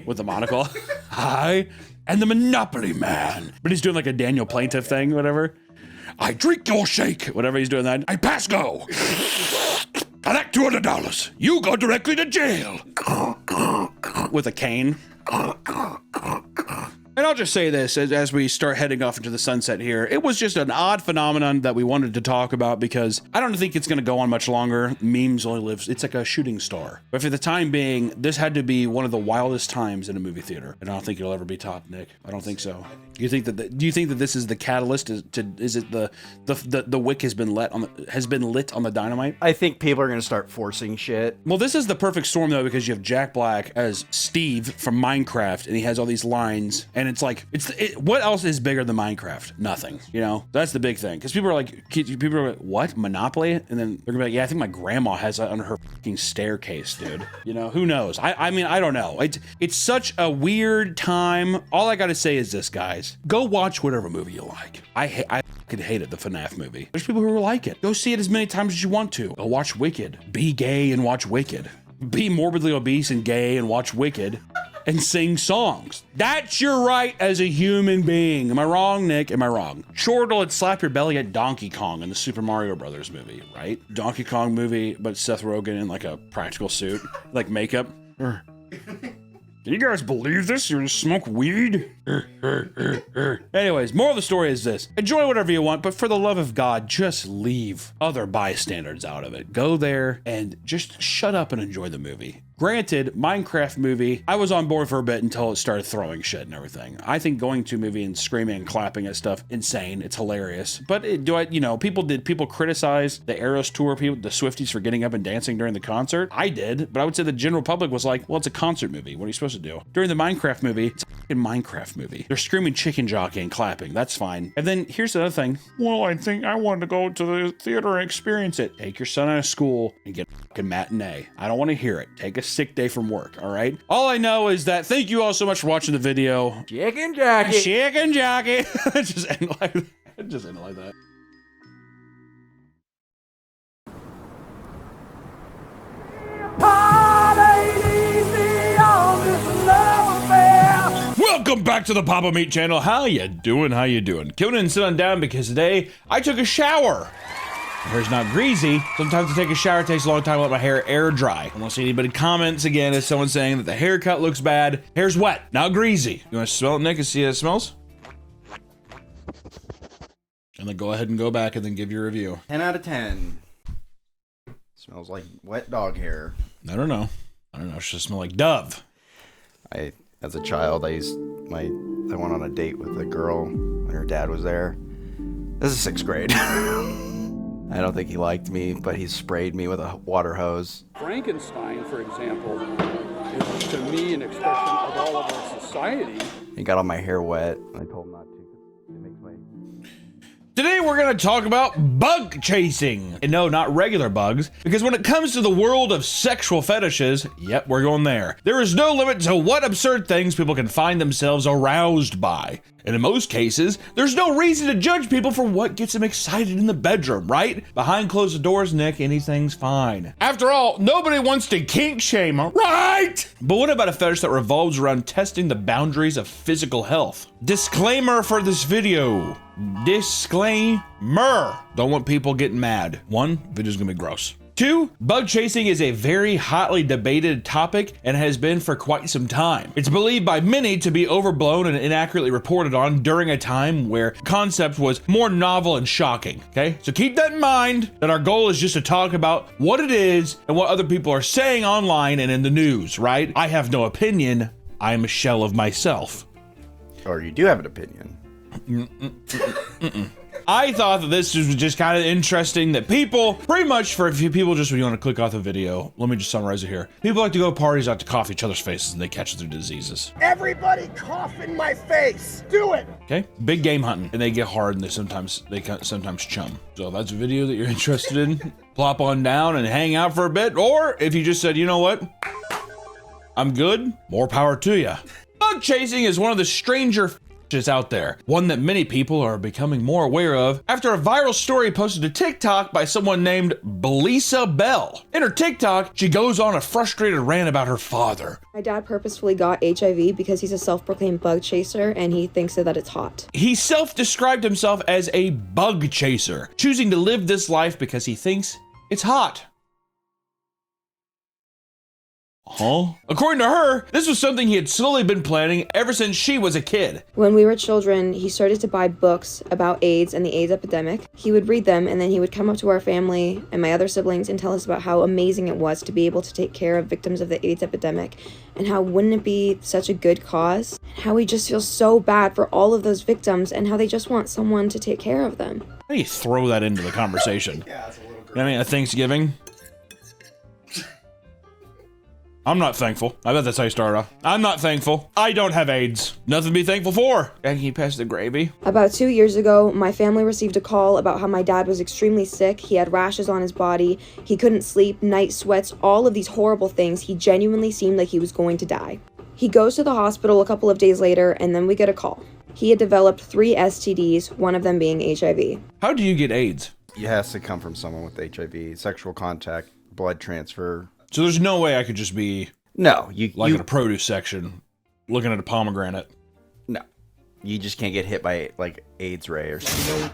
With the monocle. I am the Monopoly man. But he's doing like a Daniel Plaintiff thing, whatever. I drink your shake. Whatever he's doing that. I pass go. Collect $200. You go directly to jail. With a cane. And I'll just say this as we start heading off into the sunset here. It was just an odd phenomenon that we wanted to talk about because I don't think it's going to go on much longer. Memes only lives, it's like a shooting star. But for the time being, this had to be one of the wildest times in a movie theater. And I don't think it'll ever be topped, Nick. I don't think so. Do you think that this is the catalyst? Is it the wick has been lit on the dynamite? I think people are going to start forcing shit. Well, this is the perfect storm though, because you have Jack Black as Steve from Minecraft, and he has all these lines, and it's like, what else is bigger than Minecraft? Nothing. You know, that's the big thing. Because people are like, what? Monopoly? And then they're gonna be like, yeah, I think my grandma has that under her fucking staircase, dude. You know, who knows? I mean, I don't know. It's such a weird time. All I gotta say is this, guys. Go watch whatever movie you like. I could hate it, the FNAF movie. There's people who like it. Go see it as many times as you want to. Go watch Wicked. Be gay and watch Wicked. Be morbidly obese and gay and watch Wicked. And sing songs. That's your right as a human being. Am I wrong, Nick? Am I wrong? Chortle would slap your belly at Donkey Kong in the Super Mario Brothers movie, right? Donkey Kong movie, but Seth Rogen in like a practical suit, like makeup. Can you guys believe this? You're gonna smoke weed? Anyways, moral of the story is this. Enjoy whatever you want, but for the love of God, just leave other bystanders out of it. Go there and just shut up and enjoy the movie. Granted, Minecraft movie, I was on board for a bit until it started throwing shit and everything. I think going to a movie and screaming and clapping at stuff, insane. It's hilarious. But people criticize the Eras Tour people, the Swifties, for getting up and dancing during the concert? I did, but I would say the general public was like, well, it's a concert movie. What are you supposed to do? During the Minecraft movie, it's a fucking Minecraft movie. They're screaming chicken jockey and clapping. That's fine. And then here's the other thing. Well, I think I wanted to go to the theater and experience it. Take your son out of school and get a fucking matinee. I don't want to hear it. Take a sick day from work, all right? All I know is that thank you all so much for watching the video. Chicken jockey. Chicken jockey. Just end it like that. Just end it like that. Welcome back to the Papa Meat channel. How you doing? How you doing? Coming in and sit on down because today I took a shower. My hair's not greasy. Sometimes to take a shower takes a long time to let my hair air dry. I won't see anybody comments again as someone saying that the haircut looks bad. Hair's wet, not greasy. You want to smell it, Nick, and see how it smells? And then go ahead and go back and then give your review. 10 out of 10. Smells like wet dog hair. I don't know. It should smell like Dove. As a child, I went on a date with a girl when her dad was there. This is 6th grade. I don't think he liked me, but he sprayed me with a water hose. Frankenstein, for example, is to me an expression of all of our society. He got all my hair wet. I told him not to. It makes my... Today we're going to talk about bug chasing. And no, not regular bugs, because when it comes to the world of sexual fetishes, yep, we're going there. There is no limit to what absurd things people can find themselves aroused by. And in most cases, there's no reason to judge people for what gets them excited in the bedroom, right? Behind closed doors, Nick, anything's fine. After all, nobody wants to kink shame, right? But what about a fetish that revolves around testing the boundaries of physical health? Disclaimer for this video. Disclaimer. Don't want people getting mad. 1, video's gonna be gross. 2, bug chasing is a very hotly debated topic and has been for quite some time. It's believed by many to be overblown and inaccurately reported on during a time where concept was more novel and shocking, okay? So keep that in mind, that our goal is just to talk about what it is and what other people are saying online and in the news, right? I have no opinion. I am a shell of myself. Or you do have an opinion. I thought that this was just kind of interesting that people, pretty much for a few people, just when you want to click off the video, let me just summarize it here. People like to go to parties out to cough each other's faces and they catch their diseases. Everybody cough in my face. Do it. Okay, big game hunting, and they get hard and they sometimes chum. So if that's a video that you're interested in, plop on down and hang out for a bit. Or if you just said, you know what, I'm good, more power to you. Bug chasing is one of the stranger is out there, one that many people are becoming more aware of after a viral story posted to TikTok by someone named Belisa Bell. In her TikTok, she goes on a frustrated rant about her father. My dad purposefully got HIV because he's a self-proclaimed bug chaser and he thinks that it's hot. He self-described himself as a bug chaser, choosing to live this life because he thinks it's hot. Huh? According to her, this was something he had slowly been planning ever since she was a kid. When we were children, he started to buy books about AIDS and the AIDS epidemic. He would read them and then he would come up to our family and my other siblings and tell us about how amazing it was to be able to take care of victims of the AIDS epidemic and how wouldn't it be such a good cause? And how he just feels so bad for all of those victims and how they just want someone to take care of them. How do you throw that into the conversation? Yeah, it's a little gross. I mean, at Thanksgiving? I'm not thankful. I bet that's how you start off. I'm not thankful. I don't have AIDS. Nothing to be thankful for. And can you pass the gravy? About 2 years ago, my family received a call about how my dad was extremely sick. He had rashes on his body. He couldn't sleep, night sweats, all of these horrible things. He genuinely seemed like he was going to die. He goes to the hospital a couple of days later, and then we get a call. He had developed 3 STDs, one of them being HIV. How do you get AIDS? It has to come from someone with HIV, sexual contact, blood transfer. So there's no way I could just be in a produce section looking at a pomegranate. No, you just can't get hit by like AIDS ray or something.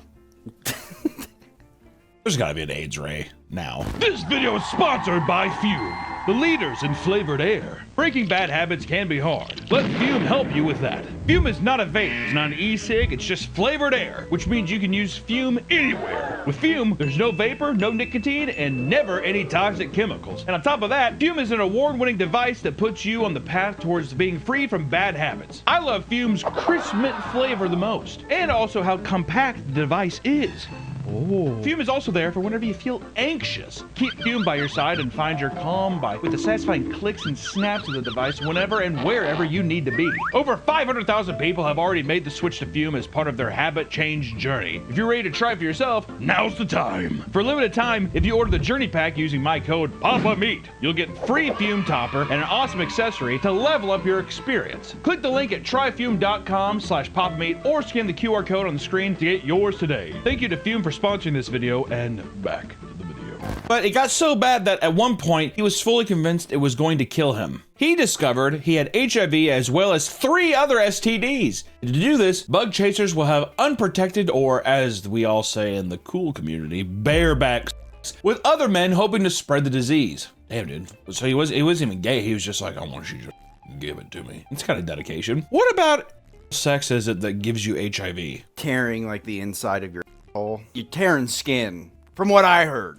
There's got to be an AIDS ray now. This video is sponsored by Fume, the leaders in flavored air. Breaking bad habits can be hard. Let Fume help you with that. Fume is not a vape, it's not an e-cig, it's just flavored air, which means you can use Fume anywhere. With Fume, there's no vapor, no nicotine, and never any toxic chemicals. And on top of that, Fume is an award-winning device that puts you on the path towards being free from bad habits. I love Fume's crisp mint flavor the most, and also how compact the device is. Oh. Fume is also there for whenever you feel anxious. Keep Fume by your side and find your calm with the satisfying clicks and snaps of the device whenever and wherever you need to be. Over 500,000 people have already made the switch to Fume as part of their habit change journey. If you're ready to try for yourself, now's the time. For a limited time, if you order the Journey Pack using my code PAPAMEAT, you'll get free Fume topper and an awesome accessory to level up your experience. Click the link at tryfume.com/PAPAMEAT or scan the QR code on the screen to get yours today. Thank you to Fume for sponsoring this video, and back to the video. But it got so bad that at one point he was fully convinced it was going to kill him. He discovered he had HIV as well as 3 other STDs. To do this, bug chasers will have unprotected, or as we all say in the cool community, bareback sex with other men hoping to spread the disease. Damn, dude. So he wasn't even gay. He was just like, I want you to give it to me. It's kind of dedication. What about sex is it that gives you HIV? Tearing like the inside of your hole. You're tearing skin, from what I heard.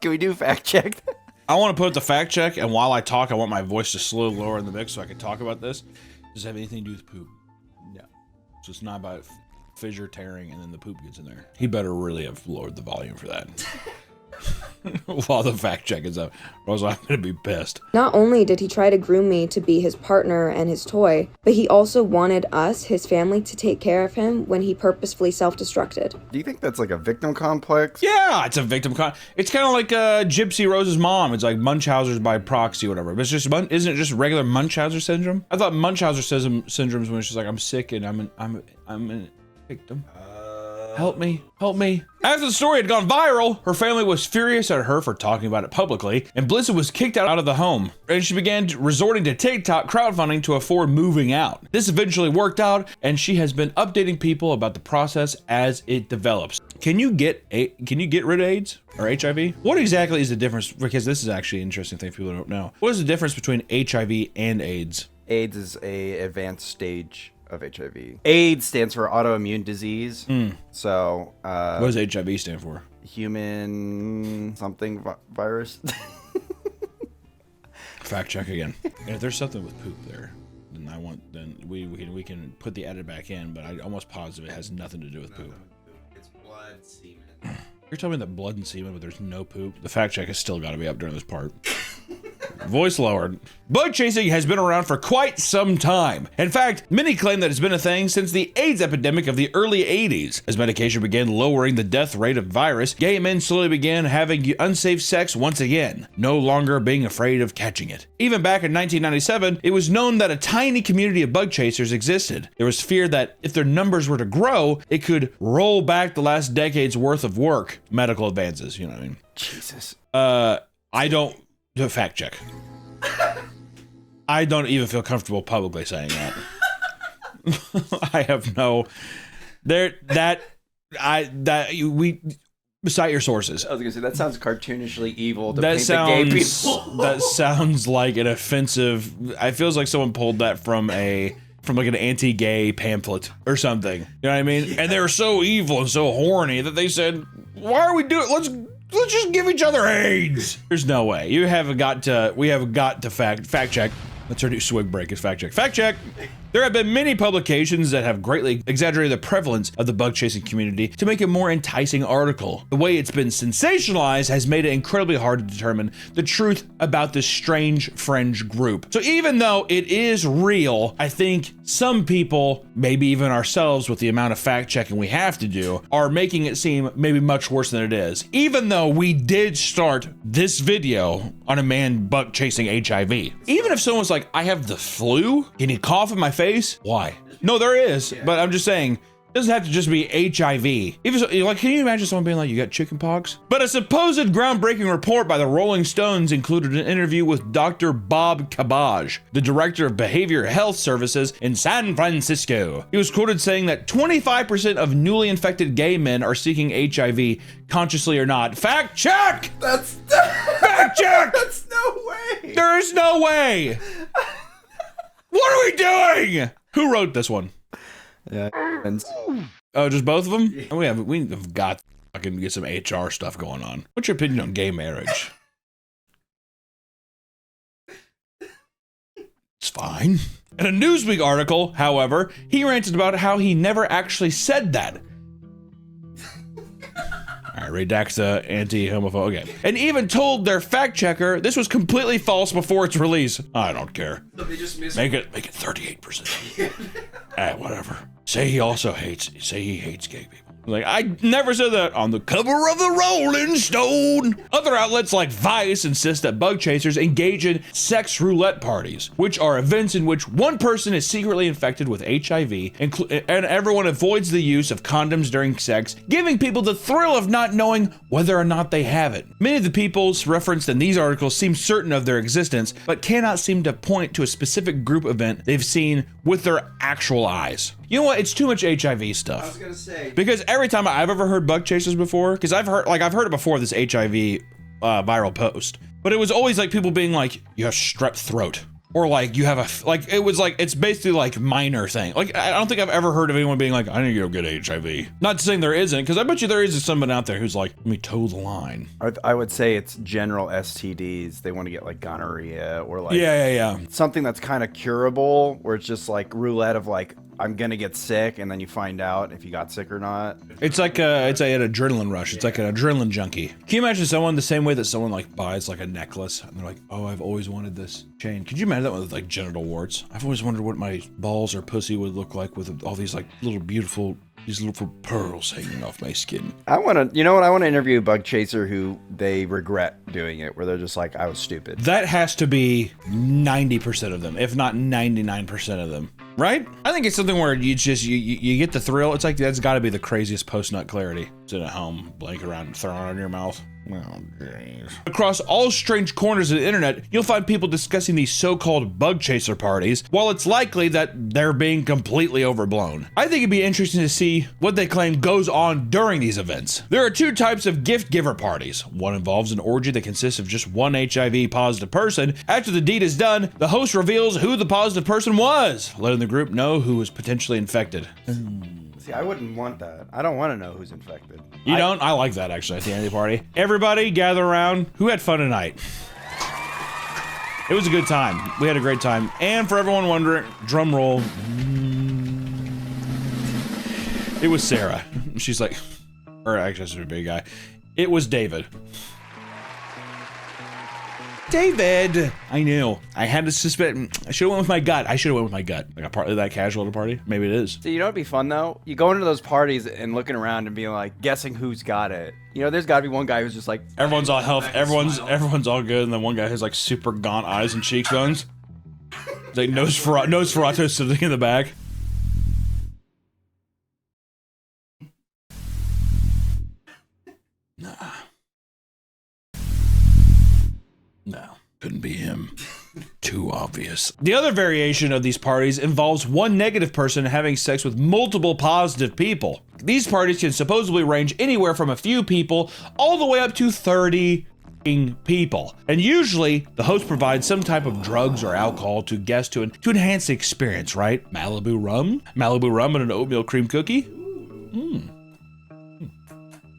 Can we do fact check? I want to put the fact check, and while I talk, I want my voice to slowly lower in the mix so I can talk about this. Does it have anything to do with poop? No. So it's not about fissure tearing, and then the poop gets in there. He better really have lowered the volume for that. While the fact check is up, or else I'm gonna be pissed. Not only did he try to groom me to be his partner and his toy, but he also wanted us, his family, to take care of him when he purposefully self-destructed. Do you think that's like a victim complex? Yeah, it's a victim it's kind of like Gypsy Rose's mom. It's like Munchausen's by proxy or whatever. But it's just isn't it just regular Munchausen syndrome? I thought Munchausen syndrome is when she's like, I'm sick and I'm a victim. Help me, help me. After the story had gone viral, her family was furious at her for talking about it publicly, and Blizzard was kicked out of the home, and she began resorting to TikTok crowdfunding to afford moving out. This eventually worked out, and she has been updating people about the process as it develops. Can you get rid of AIDS or HIV? What exactly is the difference? Because this is actually an interesting thing people don't know. What is the difference between HIV and AIDS? AIDS is a advanced stage of HIV. AIDS stands for autoimmune disease. So, what does HIV stand for? Human something virus. Fact check again. And if there's something with poop there, then we can put the edit back in. But I almost positive it has nothing to do with poop. It's blood, semen. You're telling me that blood and semen, but there's no poop. The fact check has still got to be up during this part. Voice lowered. Bug chasing has been around for quite some time. In fact, many claim that it's been a thing since the AIDS epidemic of the early 80s. As medication began lowering the death rate of virus, gay men slowly began having unsafe sex once again, no longer being afraid of catching it. Even back in 1997, it was known that a tiny community of bug chasers existed. There was fear that if their numbers were to grow, it could roll back the last decade's worth of work. Medical advances, you know what I mean? Jesus. I don't... Fact check. I don't even feel comfortable publicly saying that. I have no. Cite your sources. I was gonna say that sounds cartoonishly evil. To That paint the gay sounds. people. That sounds like an offensive. It feels like someone pulled that from like an anti-gay pamphlet or something. You know what I mean? Yeah. And they were so evil and so horny that they said, "Why are we doing? Let's just give each other AIDS." There's no way. We have got to fact check. That's our new swig break is fact check. Fact check. There have been many publications that have greatly exaggerated the prevalence of the bug chasing community to make a more enticing article. The way it's been sensationalized has made it incredibly hard to determine the truth about this strange fringe group. So even though it is real, I think some people, maybe even ourselves with the amount of fact checking we have to do, are making it seem maybe much worse than it is. Even though we did start this video on a man bug chasing HIV. Even if someone's like, I have the flu, can you cough in my face? Why? No, there is, but I'm just saying, it doesn't have to just be HIV. Even so, like, can you imagine someone being like, you got chicken pox? But a supposed groundbreaking report by the Rolling Stones included an interview with Dr. Bob Cabage, the director of behavior health services in San Francisco. He was quoted saying that 25% of newly infected gay men are seeking HIV, consciously or not. Fact check! Fact check! That's no way! There is no way! What are we doing? Who wrote this one? Yeah. Oh, just both of them? Yeah. We have got to fucking get some HR stuff going on. What's your opinion on gay marriage? It's fine. In a Newsweek article, however, he ranted about how he never actually said that. All right, redacts the anti-homophobe. Okay. And even told their fact checker this was completely false before its release. I don't care. So they just make it 38%. Whatever. Say he hates gay people. Like, I never said that on the cover of the Rolling Stone. Other outlets like Vice insist that bug chasers engage in sex roulette parties, which are events in which one person is secretly infected with HIV, and everyone avoids the use of condoms during sex, giving people the thrill of not knowing whether or not they have it. Many of the peoples referenced in these articles seem certain of their existence, but cannot seem to point to a specific group event they've seen with their actual eyes. You know what? It's too much HIV stuff. I was gonna say, because every time I've ever heard bug chasers before, because I've heard it before, this HIV viral post, but it was always like people being like, you have strep throat, or like you have it's basically like minor thing. Like, I don't think I've ever heard of anyone being like, I need to go get HIV. Not saying there isn't, because I bet you there is someone out there who's like, let me toe the line. I would say it's general STDs. They want to get like gonorrhea or like yeah, something that's kind of curable, where it's just like roulette of like, I'm gonna get sick, and then you find out if you got sick or not. It's like an adrenaline rush. It's like an adrenaline junkie. Can you imagine someone the same way that someone like buys like a necklace and they're like, oh, I've always wanted this chain. Could you imagine that with like genital warts? I've always wondered what my balls or pussy would look like with all these like little beautiful, these little pearls hanging off my skin. I want to, I want to interview a bug chaser who they regret doing it, where they're just like, I was stupid. That has to be 90% of them, if not 99% of them. Right? I think it's something where you just, you get the thrill. It's like, that's got to be the craziest post-nut clarity. Sitting at home, blank around and throwing it in your mouth. Oh, jeez. Across all strange corners of the internet, you'll find people discussing these so-called bug chaser parties, while it's likely that they're being completely overblown. I think it'd be interesting to see what they claim goes on during these events. There are two types of gift giver parties. One involves an orgy that consists of just one HIV positive person. After the deed is done, the host reveals who the positive person was, letting the group know who was potentially infected. See, I wouldn't want that. I don't want to know who's infected. You don't? I like that, actually, at the end of the party. Everybody gather around. Who had fun tonight? It was a good time. We had a great time. And for everyone wondering, drum roll. It was Sarah. She's like, or actually, that's a big guy. It was David. David! I knew. I had to suspect. I should have went with my gut. Like a party that casual at a party? Maybe it is. See, you know what'd be fun though? You go into those parties and looking around and being like, guessing who's got it. There's gotta be one guy who's just like, everyone's all health, everyone's all good, and then one guy has like super gaunt eyes and cheekbones. It's like Nosferatu sitting in the back. No, couldn't be him. Too obvious. The other variation of these parties involves one negative person having sex with multiple positive people. These parties can supposedly range anywhere from a few people all the way up to 30 people. And usually, the host provides some type of drugs or alcohol to guests to enhance the experience, right? Malibu rum and an oatmeal cream cookie?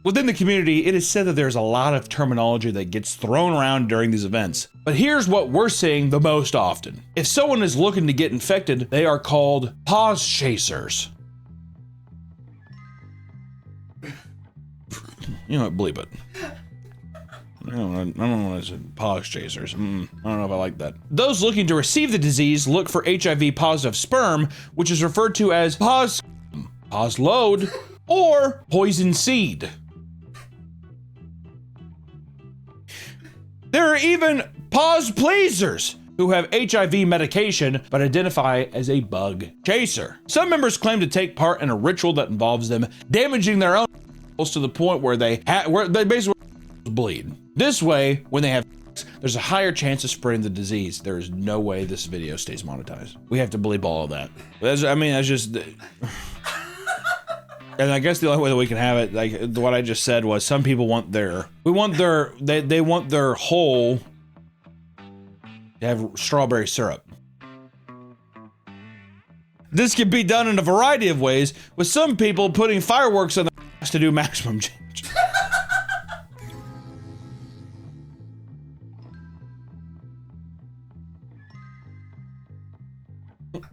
Within the community, it is said that there's a lot of terminology that gets thrown around during these events. But here's what we're seeing the most often. If someone is looking to get infected, they are called pause chasers. You know what, bleep it. I don't know what I said. Pause chasers. I don't know if I like that. Those looking to receive the disease look for HIV positive sperm, which is referred to as pause load, or poison seed. There are even pause pleasers who have HIV medication but identify as a bug chaser. Some members claim to take part in a ritual that involves them damaging their own to the point where they basically bleed. This way, when they have sex, there's a higher chance of spreading the disease. There is no way this video stays monetized. We have to bleep all of that. That's just... And I guess the only way that we can have it, like what I just said, was some people want they want their whole to have strawberry syrup. This can be done in a variety of ways, with some people putting fireworks on their ass to do maximum change.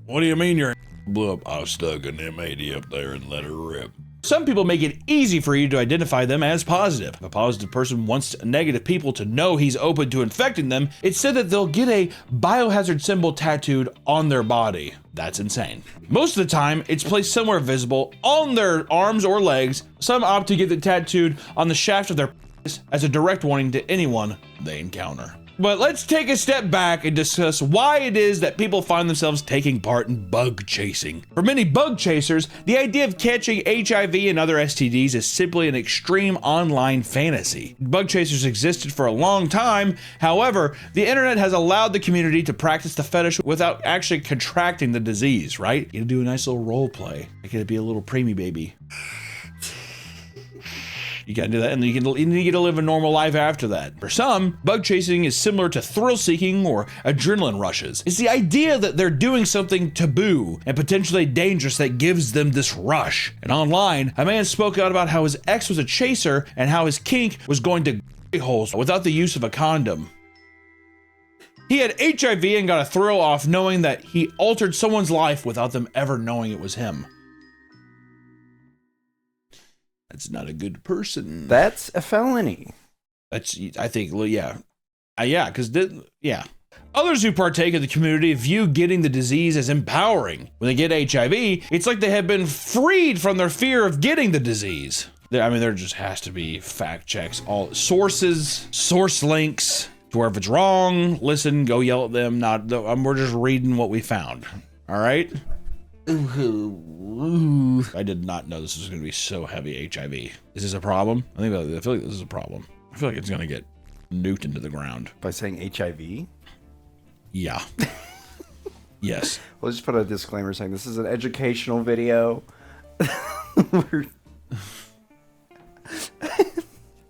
What do you mean you're blew up? I stuck an M80 up there and let her rip. Some people make it easy for you to identify them as positive. If a positive person wants negative people to know he's open to infecting them, it's said that they'll get a biohazard symbol tattooed on their body. That's insane. Most of the time, it's placed somewhere visible on their arms or legs. Some opt to get it tattooed on the shaft of their penis as a direct warning to anyone they encounter. But let's take a step back and discuss why it is that people find themselves taking part in bug chasing. For many bug chasers, the idea of catching HIV and other STDs is simply an extreme online fantasy. Bug chasers existed for a long time. However, the internet has allowed the community to practice the fetish without actually contracting the disease, right? You do a nice little role play. Like it'd be a little preemie baby. You gotta do that, and you get to live a normal life after that. For some, bug chasing is similar to thrill seeking or adrenaline rushes. It's the idea that they're doing something taboo and potentially dangerous that gives them this rush. And online, a man spoke out about how his ex was a chaser and how his kink was going to holes without the use of a condom. He had HIV and got a thrill off knowing that he altered someone's life without them ever knowing it was him. That's not a good person. That's a felony. That's, I think, yeah. Yeah, because, yeah. Others who partake of the community view getting the disease as empowering. When they get HIV, it's like they have been freed from their fear of getting the disease. I mean, there just has to be fact checks, all sources, source links, to where if it's wrong, listen, go yell at them. We're just reading what we found. All right? I did not know this was going to be so heavy HIV. Is this a problem? I feel like this is a problem. I feel like it's going to get nuked into the ground. By saying HIV? Yeah. Yes. We'll just put a disclaimer saying this is an educational video.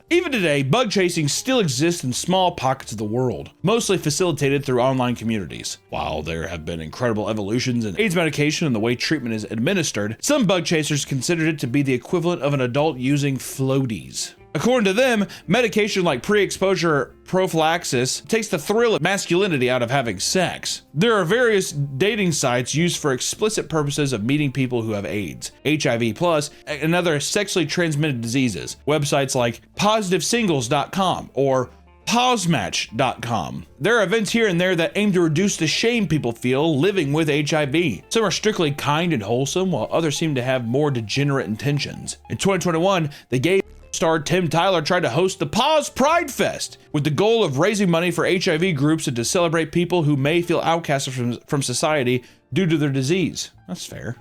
Even today, bug chasing still exists in small pockets of the world, mostly facilitated through online communities. While there have been incredible evolutions in AIDS medication and the way treatment is administered, some bug chasers considered it to be the equivalent of an adult using floaties. According to them, medication like pre-exposure prophylaxis takes the thrill of masculinity out of having sex. There are various dating sites used for explicit purposes of meeting people who have AIDS, HIV+, and other sexually transmitted diseases. Websites like positivesingles.com or Posmatch.com. There are events here and there that aim to reduce the shame people feel living with HIV. Some are strictly kind and wholesome, while others seem to have more degenerate intentions. In 2021, the gay star Tim Tyler tried to host the Pause Pride Fest with the goal of raising money for HIV groups and to celebrate people who may feel outcasted from society due to their disease. That's fair.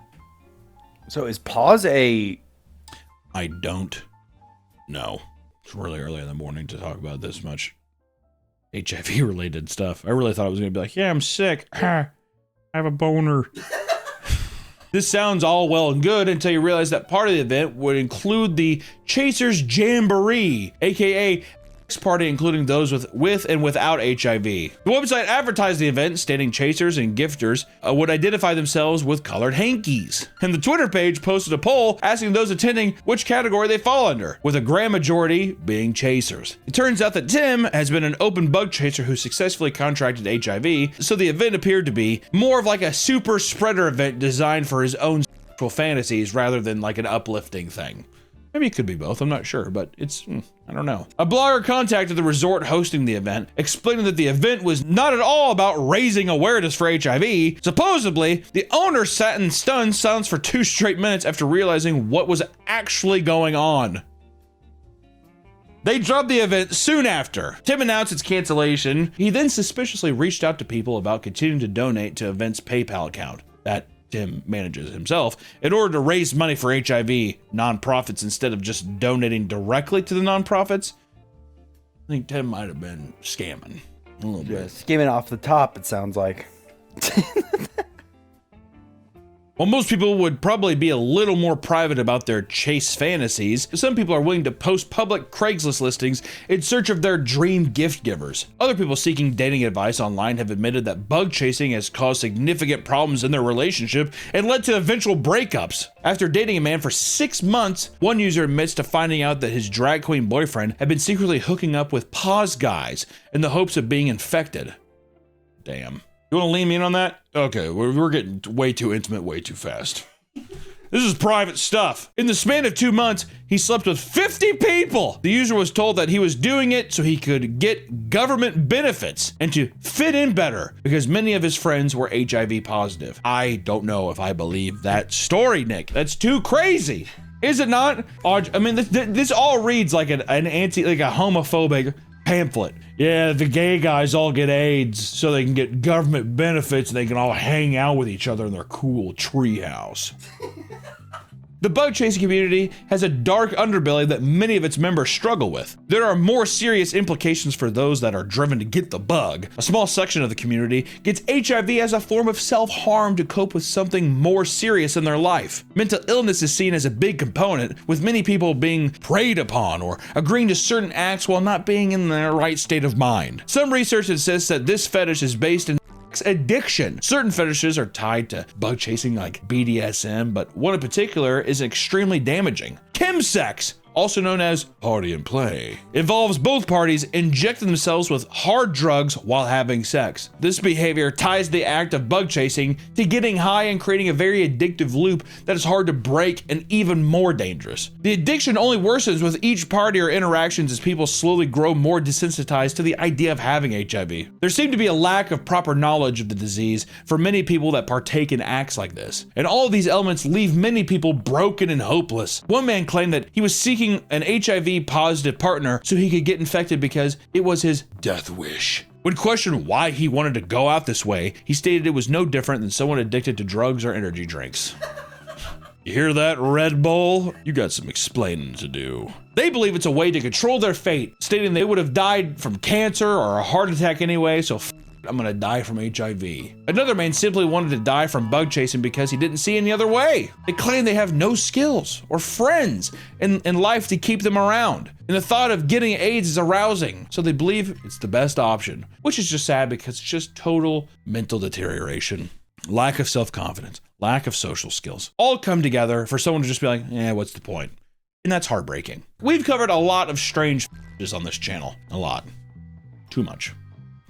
So is Pause a... I don't know. It's really early in the morning to talk about this much HIV related stuff. I really thought I was going to be like, yeah, I'm sick. I have a boner. This sounds all well and good until you realize that part of the event would include the Chasers Jamboree, aka party including those with and without HIV. The website advertised the event stating chasers and gifters would identify themselves with colored hankies. And the Twitter page posted a poll asking those attending which category they fall under, with a grand majority being chasers. It turns out that Tim has been an open bug chaser who successfully contracted HIV, so the event appeared to be more of like a super spreader event designed for his own sexual fantasies rather than like an uplifting thing. Maybe it could be both, I'm not sure, but it's, I don't know. A blogger contacted the resort hosting the event, explaining that the event was not at all about raising awareness for HIV. Supposedly, the owner sat in stunned silence for 2 straight minutes after realizing what was actually going on. They dropped the event soon after. Tim announced its cancellation. He then suspiciously reached out to people about continuing to donate to event's PayPal account. That Tim manages himself, in order to raise money for HIV nonprofits instead of just donating directly to the nonprofits. I think Tim might have been scamming a little bit. Skimming off the top, it sounds like. While most people would probably be a little more private about their chase fantasies, some people are willing to post public Craigslist listings in search of their dream gift givers. Other people seeking dating advice online have admitted that bug chasing has caused significant problems in their relationship and led to eventual breakups. After dating a man for 6 months, one user admits to finding out that his drag queen boyfriend had been secretly hooking up with Pause guys in the hopes of being infected. Damn. You want to lean me in on that? Okay, we're getting way too intimate way too fast. This is private stuff. In the span of 2 months, he slept with 50 people. The user was told that he was doing it so he could get government benefits and to fit in better because many of his friends were HIV positive. I don't know if I believe that story, Nick. That's too crazy. Is it not? I mean, this all reads like a homophobic pamphlet. Yeah, the gay guys all get AIDS so they can get government benefits and they can all hang out with each other in their cool treehouse. The bug chasing community has a dark underbelly that many of its members struggle with. There are more serious implications for those that are driven to get the bug. A small section of the community gets HIV as a form of self-harm to cope with something more serious in their life. Mental illness is seen as a big component, with many people being preyed upon or agreeing to certain acts while not being in their right state of mind. Some research insists that this fetish is based in addiction. Certain fetishes are tied to bug chasing like BDSM, but one in particular is extremely damaging. Chemsex. also known as party and play, involves both parties injecting themselves with hard drugs while having sex. This behavior ties the act of bug chasing to getting high and creating a very addictive loop that is hard to break and even more dangerous. The addiction only worsens with each party or interactions as people slowly grow more desensitized to the idea of having HIV. There seemed to be a lack of proper knowledge of the disease for many people that partake in acts like this, and all of these elements leave many people broken and hopeless. One man claimed that he was seeking an HIV positive partner so he could get infected because it was his death wish. When questioned why he wanted to go out this way, he stated it was no different than someone addicted to drugs or energy drinks. You hear that, Red Bull? You got some explaining to do. They believe it's a way to control their fate, stating they would have died from cancer or a heart attack anyway, so I'm gonna die from HIV. Another man simply wanted to die from bug chasing because he didn't see any other way. They claim they have no skills or friends in life to keep them around. And the thought of getting AIDS is arousing, so they believe it's the best option, which is just sad because it's just total mental deterioration. Lack of self-confidence, lack of social skills, all come together for someone to just be like, what's the point? And that's heartbreaking. We've covered a lot of strange on this channel. A lot. Too much.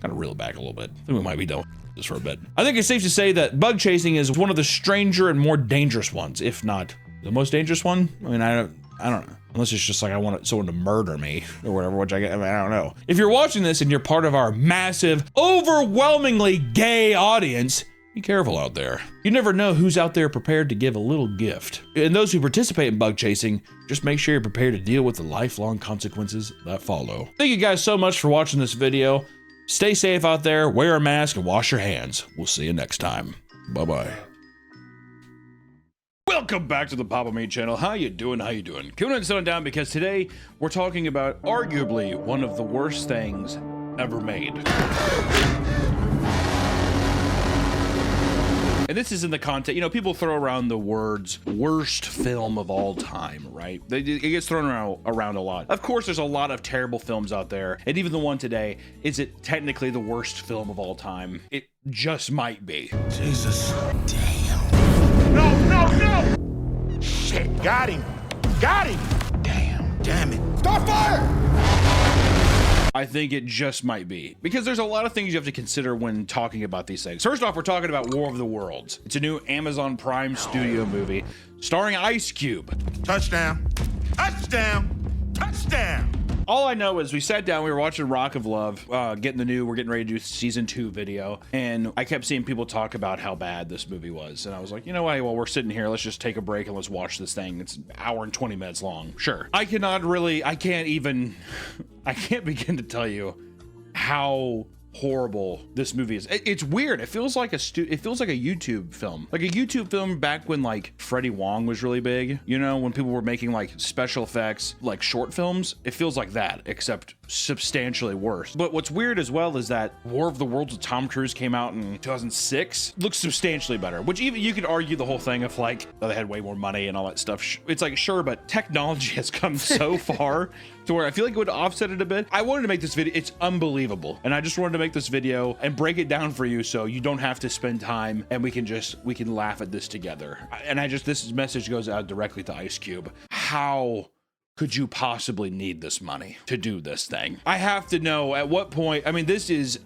Gotta reel it back a little bit. I think we might be done with this for a bit. I think it's safe to say that bug chasing is one of the stranger and more dangerous ones, if not the most dangerous one. I mean, I don't know. Unless it's just like I want someone to murder me or whatever, which I don't know. If you're watching this and you're part of our massive, overwhelmingly gay audience, be careful out there. You never know who's out there prepared to give a little gift. And those who participate in bug chasing, just make sure you're prepared to deal with the lifelong consequences that follow. Thank you guys so much for watching this video. Stay safe out there, wear a mask, and wash your hands. We'll see you next time. Bye-bye. Welcome back to the Papa Me channel. How you doing? How you doing? Coming and sitting down because today we're talking about arguably one of the worst things ever made. And this is in the context, you know, people throw around the words worst film of all time, right? It gets thrown around a lot. Of course, there's a lot of terrible films out there. And even the one today, is it technically the worst film of all time? It just might be. Jesus. Damn. No! Shit, got him. Got him. Damn it. Start fire! I think it just might be. Because there's a lot of things you have to consider when talking about these things. First off, we're talking about War of the Worlds. It's a new Amazon Prime studio movie starring Ice Cube. Touchdown. Touchdown. Touchdown. All I know is we sat down, we were watching Rock of Love, we're getting ready to do season 2 video, and I kept seeing people talk about how bad this movie was, and I was like, you know what, while we're sitting here, let's just take a break and let's watch this thing. It's an hour and 20 minutes long. Sure. I can't begin to tell you how horrible this movie is. It's weird. It feels like a YouTube film, like a YouTube film back when like Freddie Wong was really big, you know, when people were making like special effects, like short films. It feels like that, except substantially worse. But what's weird as well is that War of the Worlds with Tom Cruise came out in 2006. Looks substantially better, which even you could argue the whole thing of like, oh, they had way more money and all that stuff. It's like, sure, but technology has come so far to where I feel like it would offset it a bit. I wanted to make this video. It's unbelievable. And I just wanted to make this video and break it down for you so you don't have to spend time and we can laugh at this together. And this message goes out directly to Ice Cube. How could you possibly need this money to do this thing? I have to know at what point. I mean, this is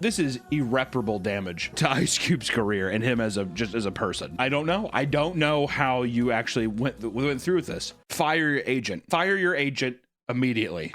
irreparable damage to Ice Cube's career and him as a person. I don't know how you actually went through with this. Fire your agent. Fire your agent immediately.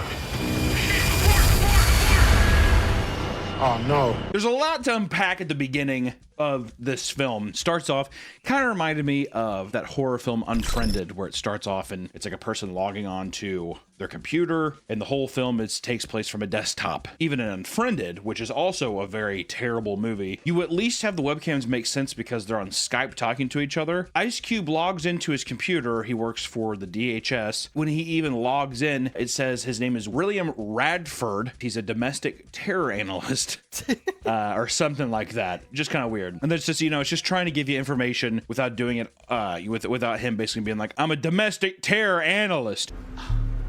Oh no. There's a lot to unpack at the beginning of this film. Starts off, kind of reminded me of that horror film Unfriended, where it starts off and it's like a person logging on to their computer, and the whole film takes place from a desktop. Even in Unfriended, which is also a very terrible movie, you at least have the webcams make sense because they're on Skype talking to each other. Ice Cube logs into his computer. He works for the DHS. When he even logs in, it says his name is William Radford. He's a domestic terror analyst or something like that. Just kind of weird. And that's just, it's just trying to give you information without doing it, without him basically being like, I'm a domestic terror analyst.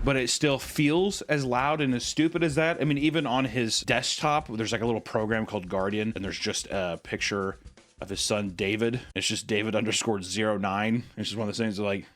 But it still feels as loud and as stupid as that. I mean, even on his desktop, there's like a little program called Guardian, and there's just a picture of his son, David. It's just David _09. It's just one of those things that, like,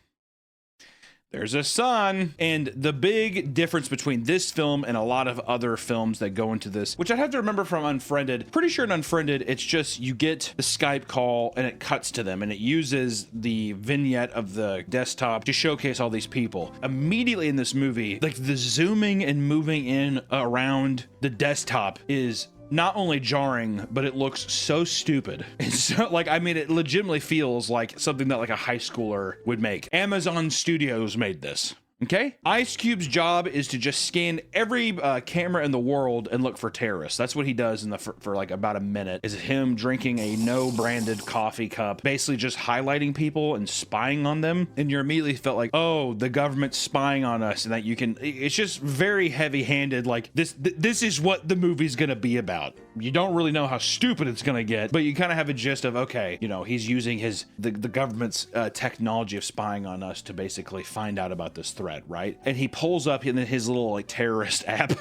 there's a son. And the big difference between this film and a lot of other films that go into this, which I have to remember from Unfriended, pretty sure in Unfriended, it's just you get the Skype call and it cuts to them and it uses the vignette of the desktop to showcase all these people. Immediately in this movie, like the zooming and moving in around the desktop is not only jarring, but it looks so stupid. It's so, like, I mean, it legitimately feels like something that like a high schooler would make. Amazon Studios made this. Okay? Ice Cube's job is to just scan every camera in the world and look for terrorists. That's what he does in the for like about a minute, is him drinking a no branded coffee cup, basically just highlighting people and spying on them. And you're immediately felt like, oh, the government's spying on us, and that you can, it's just very heavy handed. Like this is what the movie's gonna be about. You don't really know how stupid it's gonna get, but you kind of have a gist of, okay, you know, he's using the government's technology of spying on us to basically find out about this threat. Right? And he pulls up in his little like terrorist app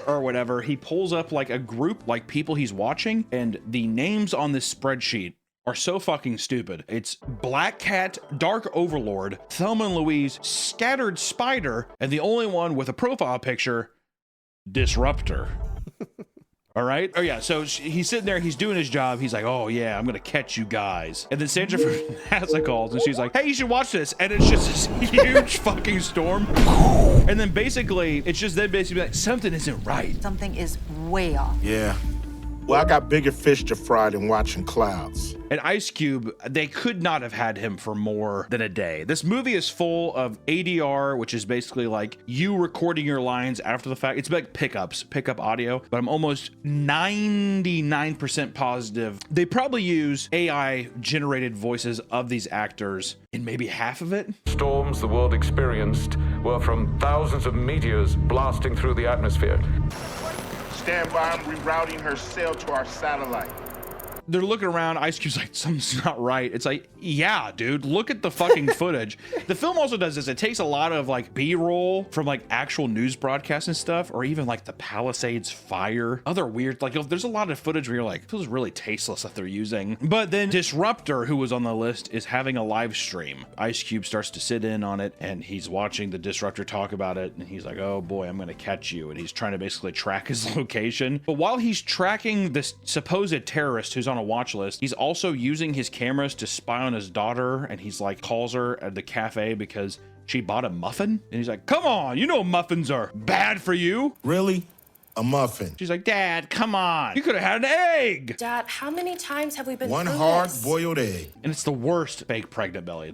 or whatever, he pulls up like a group, like people he's watching, and the names on this spreadsheet are so fucking stupid. It's Black Cat, Dark Overlord, Thelma and Louise, Scattered Spider, and the only one with a profile picture, Disruptor. All right. Oh yeah. So he's sitting there, he's doing his job. He's like, oh yeah, I'm going to catch you guys. And then Sandra from NASA calls and she's like, hey, you should watch this. And it's just this huge fucking storm. And then basically, it's just then basically like, something isn't right. Something is way off. Yeah. Well, I got bigger fish to fry than watching clouds. And Ice Cube, they could not have had him for more than a day. This movie is full of ADR, which is basically like you recording your lines after the fact. It's like pickup audio, but I'm almost 99% positive they probably use AI generated voices of these actors in maybe half of it. Storms the world experienced were from thousands of meteors blasting through the atmosphere. Stand by, I'm rerouting her cell to our satellite. They're looking around, Ice Cube's like, something's not right. It's like, yeah, dude, look at the fucking footage. The film also does this. It takes a lot of like B-roll from like actual news broadcasts and stuff, or even like the Palisades fire. Other weird, like there's a lot of footage where you're like, it feels really tasteless that they're using. But then Disruptor, who was on the list, is having a live stream. Ice Cube starts to sit in on it and he's watching the Disruptor talk about it. And he's like, oh boy, I'm gonna catch you. And he's trying to basically track his location. But while he's tracking this supposed terrorist who's on a watch list, he's also using his cameras to spy on his daughter, and he's like calls her at the cafe because she bought a muffin, and he's like, come on, you know muffins are bad for you. Really? A muffin? She's like, Dad, come on, you could have had an egg. Dad, how many times have we been One through hard this? boiled egg. And it's the worst fake pregnant belly.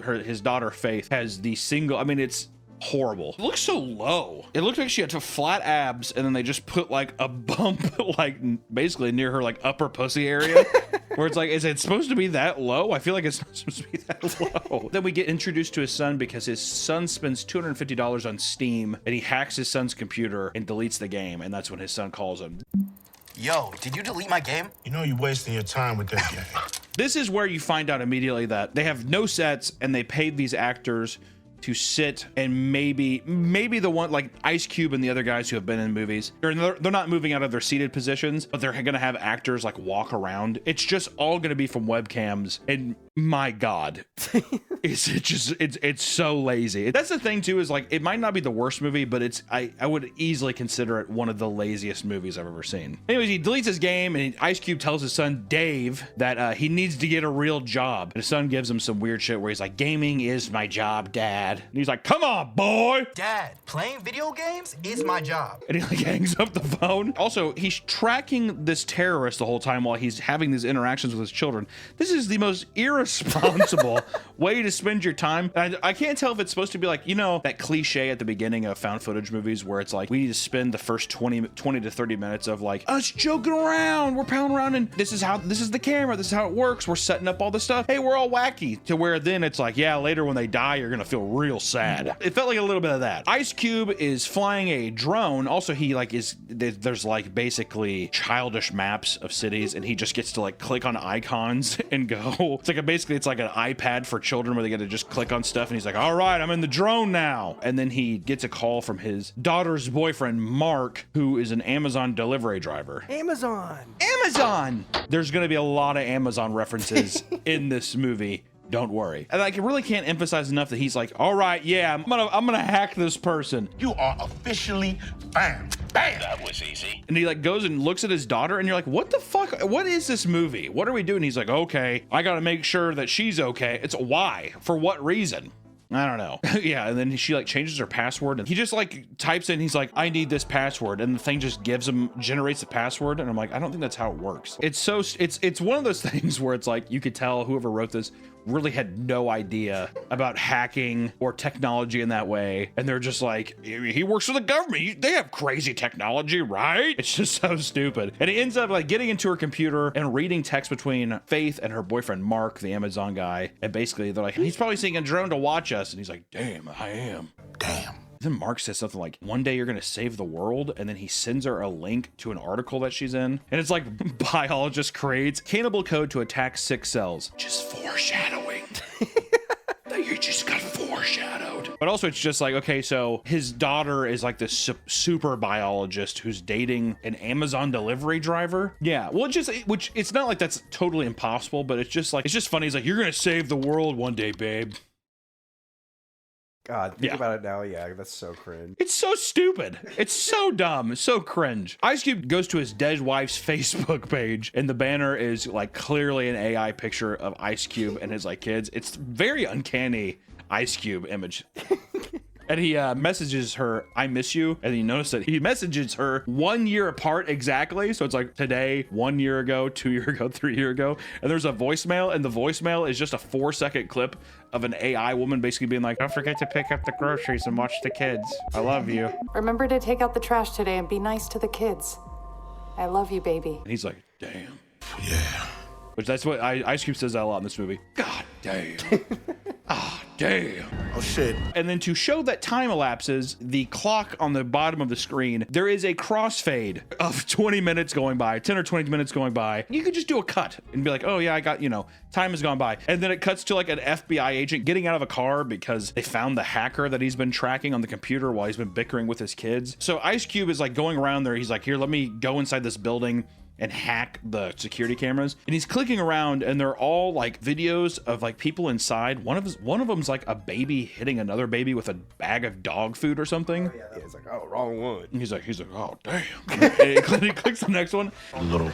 His daughter Faith has the single, I mean, it's horrible. It looks so low. It looked like she had flat abs, and then they just put like a bump like basically near her like upper pussy area where it's like, is it supposed to be that low? I feel like it's not supposed to be that low. Then we get introduced to his son because his son spends $250 on Steam, and he hacks his son's computer and deletes the game, and that's when his son calls him. Yo, did you delete my game? You know you're wasting your time with that game. This is where you find out immediately that they have no sets, and they paid these actors to sit, and maybe the one like Ice Cube and the other guys who have been in movies, they're not moving out of their seated positions, but they're gonna have actors like walk around. It's just all gonna be from webcams, and my God, it's so lazy. That's the thing too, is like it might not be the worst movie, but I would easily consider it one of the laziest movies I've ever seen. Anyways, he deletes his game, and Ice Cube tells his son Dave that he needs to get a real job. And his son gives him some weird shit where he's like, gaming is my job, Dad. And he's like, come on, boy. Dad, playing video games is my job. And he like hangs up the phone. Also, he's tracking this terrorist the whole time while he's having these interactions with his children. This is the most irresponsible way to spend your time. And I can't tell if it's supposed to be like, you know, that cliche at the beginning of found footage movies where it's like, we need to spend the first 20 to 30 minutes of like us joking around, we're pounding around, and this is the camera, this is how it works, we're setting up all this stuff, hey, we're all wacky, to where then it's like, yeah, later when they die, you're gonna feel real sad. It felt like a little bit of that. Ice Cube is flying a drone. Also, he like there's like basically childish maps of cities, and he just gets to like click on icons and go. It's like it's like an iPad for children where they get to just click on stuff, and he's like, all right, I'm in the drone now. And then he gets a call from his daughter's boyfriend, Mark, who is an Amazon delivery driver. Amazon. There's gonna be a lot of Amazon references in this movie. don't worry. And I really can't emphasize enough that he's like, all right, yeah, I'm gonna hack this person. You are officially banned. Bam! That was easy. And he like goes and looks at his daughter and you're like, what the fuck? What is this movie? What are we doing? He's like, okay, I gotta make sure that she's okay. It's why? For what reason? I don't know. Yeah, and then she like changes her password and he just like types in, he's like, I need this password, and the thing just generates the password, and I'm like, I don't think that's how it works. It's one of those things where it's like you could tell whoever wrote this really had no idea about hacking or technology in that way, and they're just like, he works for the government, they have crazy technology, right? It's just so stupid. And he ends up like getting into her computer and reading text between Faith and her boyfriend Mark, the Amazon guy, and basically they're like, he's probably seeing a drone to watch us, and he's like, damn, I am. Damn. Then Mark says something like, one day you're gonna save the world, and then he sends her a link to an article that she's in, and it's like, biologist creates cannibal code to attack sick cells. Just foreshadowing. You just got foreshadowed. But also it's just like, okay, so his daughter is like this super biologist who's dating an Amazon delivery driver. Yeah, well, which it's not like that's totally impossible, but it's just funny. He's like, you're gonna save the world one day, babe. God, think about it now. Yeah, that's so cringe. It's so stupid. It's so dumb. So cringe. Ice Cube goes to his dead wife's Facebook page, and the banner is like clearly an AI picture of Ice Cube and his like kids. It's very uncanny Ice Cube image. And he messages her, I miss you. And you notice that he messages her 1 year apart exactly. So it's like today, 1 year ago, 2 years ago, 3 years ago. And there's a voicemail, and the voicemail is just a 4-second clip of an AI woman basically being like, don't forget to pick up the groceries and watch the kids. I love you. Remember to take out the trash today and be nice to the kids. I love you, baby. And he's like, damn. Yeah. Which that's what Ice Cube says that a lot in this movie. God damn. Ah, damn. Oh shit. And then to show that time elapses, the clock on the bottom of the screen, there is a crossfade of 20 minutes going by, 10 or 20 minutes going by. You could just do a cut and be like, oh yeah, I got, time has gone by. And then it cuts to like an FBI agent getting out of a car because they found the hacker that he's been tracking on the computer while he's been bickering with his kids. So Ice Cube is like going around there. He's like, here, let me go inside this building and hack the security cameras, and he's clicking around, and they're all like videos of like people inside. One of them's like a baby hitting another baby with a bag of dog food or something. Oh, yeah, it's like, oh, wrong one. And he's like, oh damn. And he clicks the next one. Little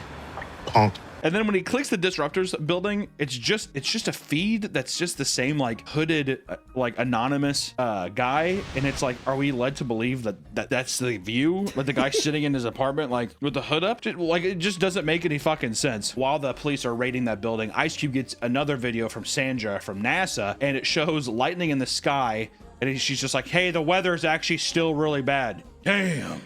punk. And then when he clicks the disruptors building, it's just a feed that's just the same like hooded like anonymous guy, and it's like, are we led to believe that's the view, like the guy sitting in his apartment like with the hood up? Like, it just doesn't make any fucking sense. While the police are raiding that building, Ice Cube gets another video from Sandra from NASA, and it shows lightning in the sky, and she's just like, hey, the weather's actually still really bad. Damn.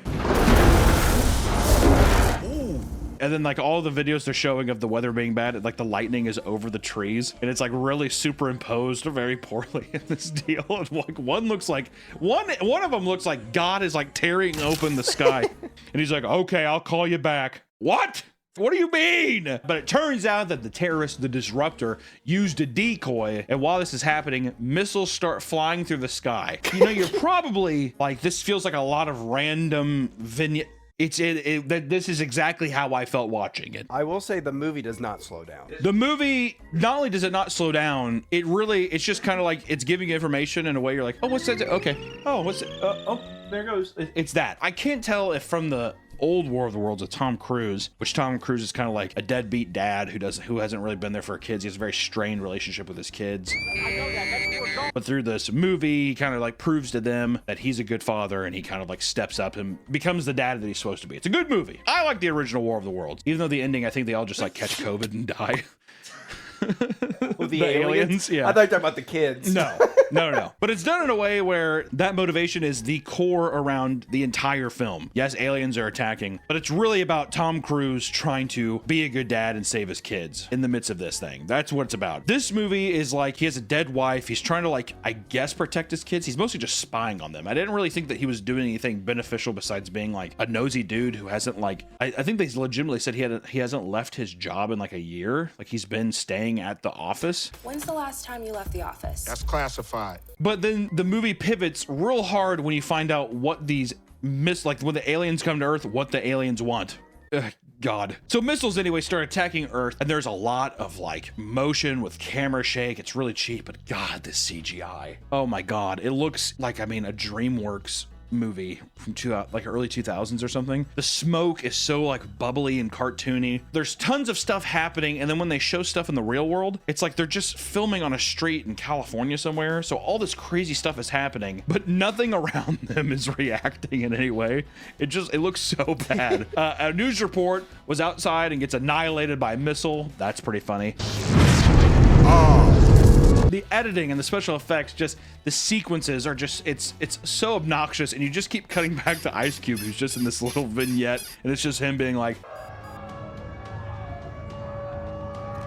And then like all the videos they're showing of the weather being bad, like the lightning is over the trees, and it's like really superimposed very poorly in this deal. And like one of them looks like God is like tearing open the sky, and he's like, okay, I'll call you back. What do you mean? But it turns out that the terrorist, the disruptor, used a decoy, and while this is happening, missiles start flying through the sky. You're probably like, this feels like a lot of random vignette. This is exactly how I felt watching it. I will say the movie does not slow down. The movie, not only does it not slow down, it's just kind of like, it's giving information in a way you're like, oh, what's that? Okay. Oh, what's it? Oh, there it goes. It's that. I can't tell if from the old War of the Worlds of Tom Cruise, which Tom Cruise is kind of like a deadbeat dad who hasn't really been there for kids. He has a very strained relationship with his kids. But through this movie, he kind of like proves to them that he's a good father, and he kind of like steps up and becomes the dad that he's supposed to be. It's a good movie. I like the original War of the Worlds, even though the ending, I think they all just like catch COVID and die. With the aliens? Yeah. I thought you were talking about the kids. No. But it's done in a way where that motivation is the core around the entire film. Yes, aliens are attacking, but it's really about Tom Cruise trying to be a good dad and save his kids in the midst of this thing. That's what it's about. This movie is like, he has a dead wife. He's trying to like, I guess, protect his kids. He's mostly just spying on them. I didn't really think that he was doing anything beneficial besides being like a nosy dude who hasn't like, I think they legitimately said he hasn't left his job in like a year. Like, he's been staying at the office. When's the last time you left the office? That's classified. But then the movie pivots real hard when you find out what these when the aliens come to Earth, what the aliens want. God. So missiles anyway start attacking Earth, and there's a lot of like motion with camera shake. It's really cheap, but God, this CGI. Oh my God. It looks like, I mean, a DreamWorks movie from like early 2000s or something. The smoke is so like bubbly and cartoony. There's tons of stuff happening, and then when they show stuff in the real world, it's like they're just filming on a street in California somewhere. So all this crazy stuff is happening, but nothing around them is reacting in any way. It looks so bad. A news report was outside and gets annihilated by a missile. That's pretty funny. The editing and the special effects, just the sequences are just, it's so obnoxious, and you just keep cutting back to Ice Cube, who's just in this little vignette, and it's just him being like,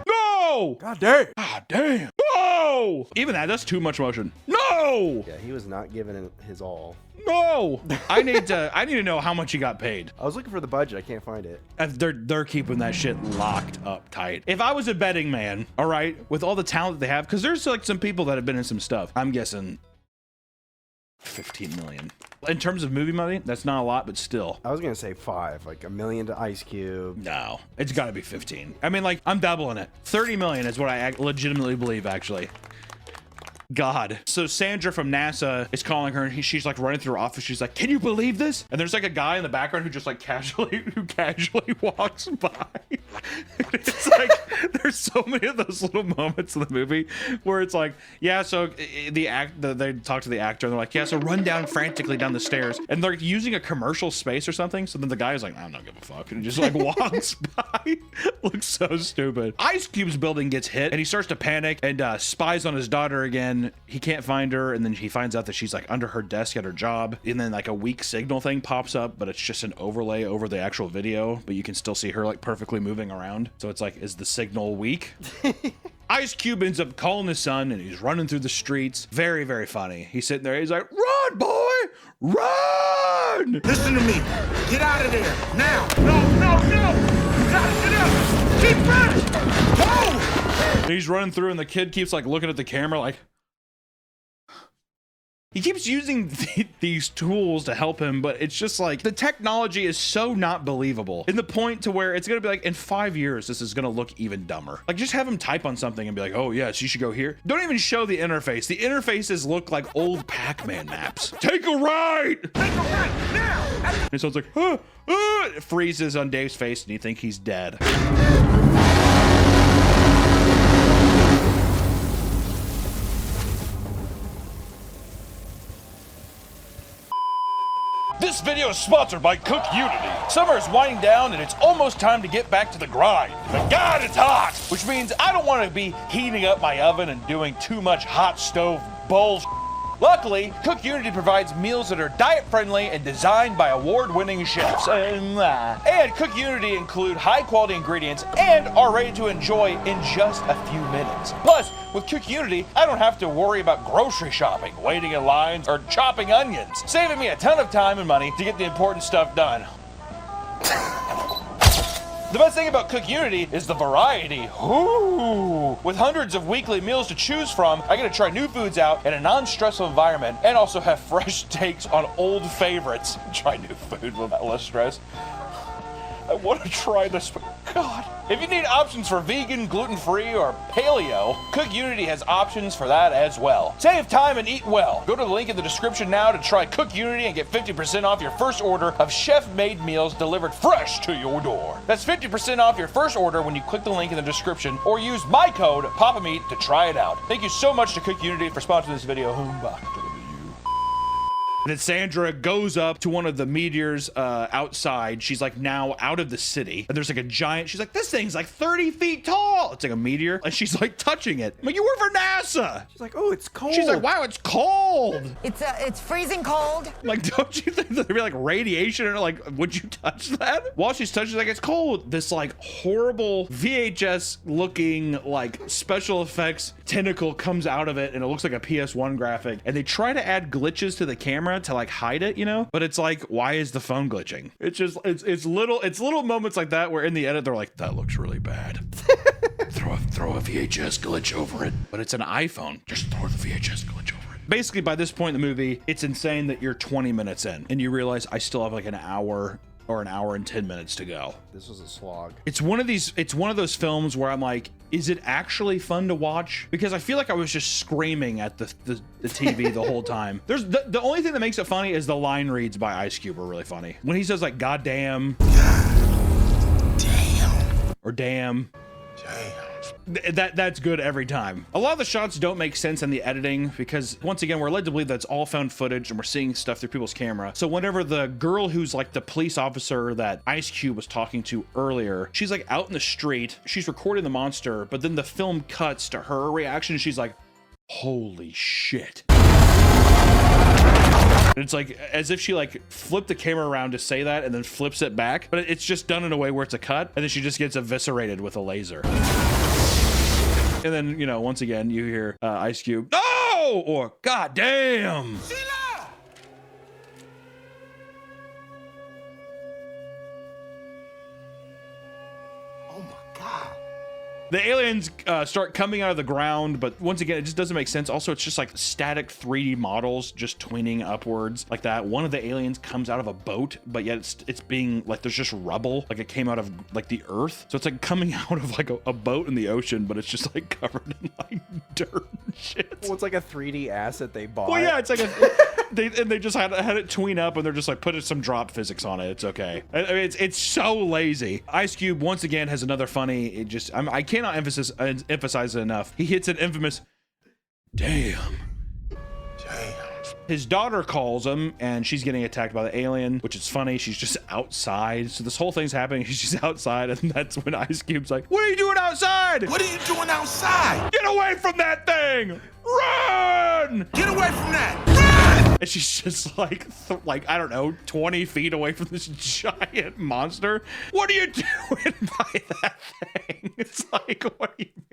no! God damn! God damn! No! Even that's too much motion. No! Yeah, he was not giving his all. No! I need to know how much he got paid. I was looking for the budget. I can't find it. They're keeping that shit locked up tight. If I was a betting man, all right, with all the talent that they have, because there's like some people that have been in some stuff. I'm guessing 15 million. In terms of movie money, that's not a lot, but still. I was gonna say 5, like $1 million to Ice Cube. No, it's got to be 15. I mean, like, I'm doubling it. 30 million is what I legitimately believe, actually. God. So Sandra from NASA is calling her, and she's like running through her office. She's like, "Can you believe this?" And there's like a guy in the background who just like casually walks by. It's like there's so many of those little moments in the movie where it's like, yeah, so they talk to the actor, and they're like, yeah, so run down frantically down the stairs, and they're using a commercial space or something. So then the guy is like, I don't give a fuck, and he just like walks by. Looks so stupid. Ice Cube's building gets hit, and he starts to panic and spies on his daughter again. He can't find her, and then he finds out that she's like under her desk at her job, and then like a weak signal thing pops up, but it's just an overlay over the actual video, but you can still see her like perfectly moving around. So it's like, is the signal weak? Ice Cube ends up calling his son, and he's running through the streets. Very, very funny. He's sitting there, he's like, "Run, boy, run!" Listen to me. Get out of there now. No. You gotta get out. Keep running. Whoa! And he's running through, and the kid keeps like looking at the camera like, he keeps using these tools to help him, but it's just like the technology is so not believable, in the point to where it's gonna be like, in 5 years this is gonna look even dumber. Like, just have him type on something and be like, "Oh yes, you should go here." Don't even show the interface. The interfaces look like old Pac-Man maps. Take a right! Take a right now! And so it's like, it freezes on Dave's face, and you think he's dead. This video is sponsored by Cook Unity. Summer is winding down, and it's almost time to get back to the grind. But God, it's hot! Which means I don't want to be heating up my oven and doing too much hot stove bullshit. Luckily, Cook Unity provides meals that are diet-friendly and designed by award-winning chefs. And Cook Unity include high-quality ingredients and are ready to enjoy in just a few minutes. Plus, with Cook Unity, I don't have to worry about grocery shopping, waiting in lines, or chopping onions, saving me a ton of time and money to get the important stuff done. The best thing about Cook Unity is the variety. Ooh. With hundreds of weekly meals to choose from, I get to try new foods out in a non-stressful environment, and also have fresh takes on old favorites. Try new food without less stress. I want to try this, but God. If you need options for vegan, gluten-free, or paleo, Cook Unity has options for that as well. Save time and eat well. Go to the link in the description now to try Cook Unity and get 50% off your first order of chef-made meals delivered fresh to your door. That's 50% off your first order when you click the link in the description or use my code PAPAMeat to try it out. Thank you so much to Cook Unity for sponsoring this video. And then Sandra goes up to one of the meteors outside. She's like now out of the city. And there's like a giant, she's like, this thing's like 30 feet tall. It's like a meteor. And she's like touching it. I'm like, you work for NASA. She's like, oh, it's cold. She's like, wow, it's cold. It's freezing cold. Like, don't you think there'd be like radiation or like, would you touch that? While she's touching, like, it's cold. This like horrible VHS looking like special effects tentacle comes out of it, and it looks like a PS1 graphic. And they try to add glitches to the camera to like hide it, you know, but it's like, why is the phone glitching? It's just it's little moments like that where in the edit they're like, that looks really bad. throw a VHS glitch over it. But it's an iPhone, just throw the VHS glitch over it. Basically, by this point in the movie, it's insane that you're 20 minutes in and you realize I still have like an hour or an hour and 10 minutes to go. This was a slog. It's one of those films where I'm like, is it actually fun to watch? Because I feel like I was just screaming at the TV the whole time. There's the only thing that makes it funny is the line reads by Ice Cube are really funny. When he says like, God damn. Or damn. That's good every time. A lot of the shots don't make sense in the editing because once again, we're led to believe that's all found footage and we're seeing stuff through people's camera. So whenever the girl who's like the police officer that Ice Cube was talking to earlier, she's like out in the street, she's recording the monster, but then the film cuts to her reaction and she's like, holy shit. And it's like as if she like flipped the camera around to say that and then flips it back, but it's just done in a way where it's a cut and then she just gets eviscerated with a laser. And then, you know, once again, you hear Ice Cube, no, or God damn. Oh my God. The aliens start coming out of the ground, but once again, it just doesn't make sense. Also, it's just like static 3D models just tweening upwards like that. One of the aliens comes out of a boat, but yet it's being like there's just rubble, like it came out of like the earth. So it's like coming out of like a boat in the ocean, but it's just like covered in like dirt and shit. Well, it's like a 3D asset they bought. Well, yeah, it's like they just had it tween up and they're just like putting some drop physics on it. It's okay. I mean, it's so lazy. Ice Cube once again has another funny. I cannot emphasize it enough. He hits an infamous damn. His daughter calls him and she's getting attacked by the alien, which is funny. She's just outside. So this whole thing's happening. She's outside and that's when Ice Cube's like, what are you doing outside? What are you doing outside? Get away from that thing! Run! Get away from that! Run! And she's just like I don't know, 20 feet away from this giant monster. What are you doing by that thing? It's like, what do you mean?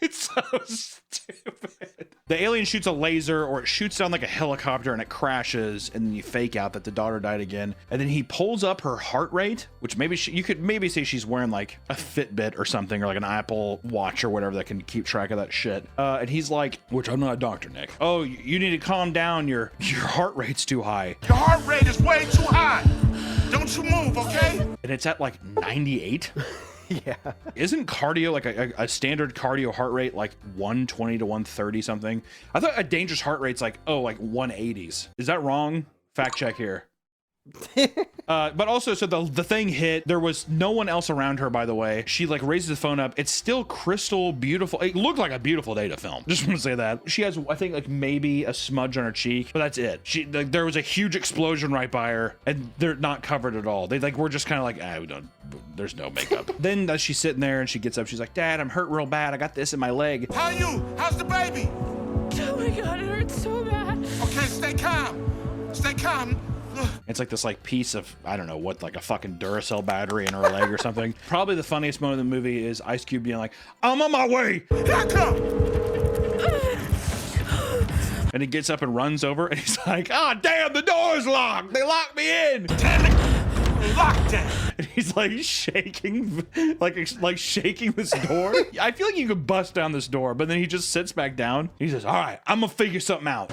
It's so stupid. The alien shoots a laser or it shoots down like a helicopter and it crashes and then you fake out that the daughter died again. And then he pulls up her heart rate, which maybe you could maybe say she's wearing like a Fitbit or something or like an Apple Watch or whatever that can keep track of that shit. And he's like, which I'm not a doctor, Nick. Oh, you need to calm down. Your heart rate's too high. Your heart rate is way too high. Don't you move, okay? And it's at like 98. Yeah. Isn't cardio like a standard cardio heart rate like 120 to 130 something? I thought a dangerous heart rate's like 180s. Is that wrong? Fact check here. But also, so the thing hit. There was no one else around her, by the way. She like raises the phone up. It's still crystal beautiful. It looked like a beautiful day to film. Just want to say that. She has, I think, like maybe a smudge on her cheek, but that's it. There was a huge explosion right by her, and they're not covered at all. They we're just kind of like, we don't. There's no makeup. Then as she's sitting there and she gets up, she's like, Dad, I'm hurt real bad. I got this in my leg. How are you? How's the baby? Oh my God, it hurts so bad. Okay, stay calm. Stay calm. It's like this like piece of, I don't know what, like a fucking Duracell battery in her leg or something. Probably the funniest moment in the movie is Ice Cube being like, I'm on my way. Here I come. And he gets up and runs over and he's like, damn, the door's locked. They locked me in. Damn it. Lockdown. And he's like shaking, like shaking this door. I feel like you could bust down this door, but then he just sits back down. He says, all right, I'm gonna figure something out.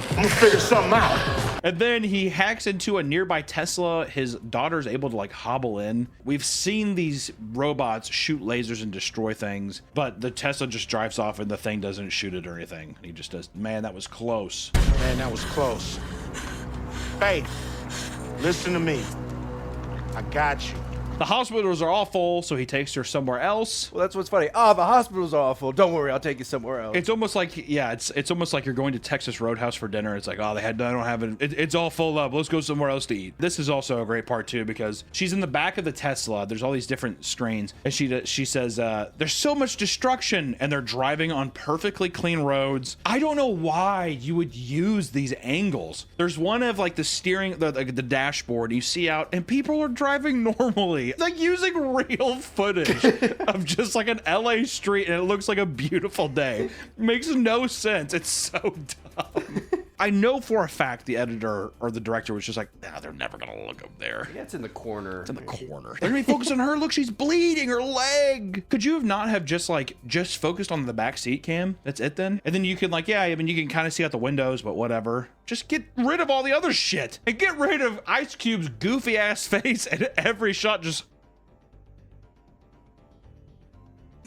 And then he hacks into a nearby Tesla. His daughter's able to like hobble in. We've seen these robots shoot lasers and destroy things, but the Tesla just drives off and the thing doesn't shoot it or anything. He just does, man, that was close. Man, that was close. Hey, listen to me. I got you. The hospitals are all full, so he takes her somewhere else. Well, that's what's funny. Oh, the hospitals are all full. Don't worry, I'll take you somewhere else. It's almost like, yeah, it's almost like you're going to Texas Roadhouse for dinner. It's like, I don't have it. It's all full up. Let's go somewhere else to eat. This is also a great part too, because she's in the back of the Tesla. There's all these different screens, and she says, there's so much destruction, and they're driving on perfectly clean roads. I don't know why you would use these angles. There's one of like the steering, the dashboard. You see out, and people are driving normally. Like using real footage of just like an LA street and it looks like a beautiful day. Makes no sense. It's so dumb. I know for a fact the editor or the director was just like, nah, they're never gonna look up there. Yeah, it's in the corner. It's in the corner. They're gonna be focused on her. Look, she's bleeding her leg. Could you have not have just focused on the back seat cam? That's it then? And then you can like, yeah, I mean, you can kind of see out the windows, but whatever. Just get rid of all the other shit and get rid of Ice Cube's goofy ass face and every shot just.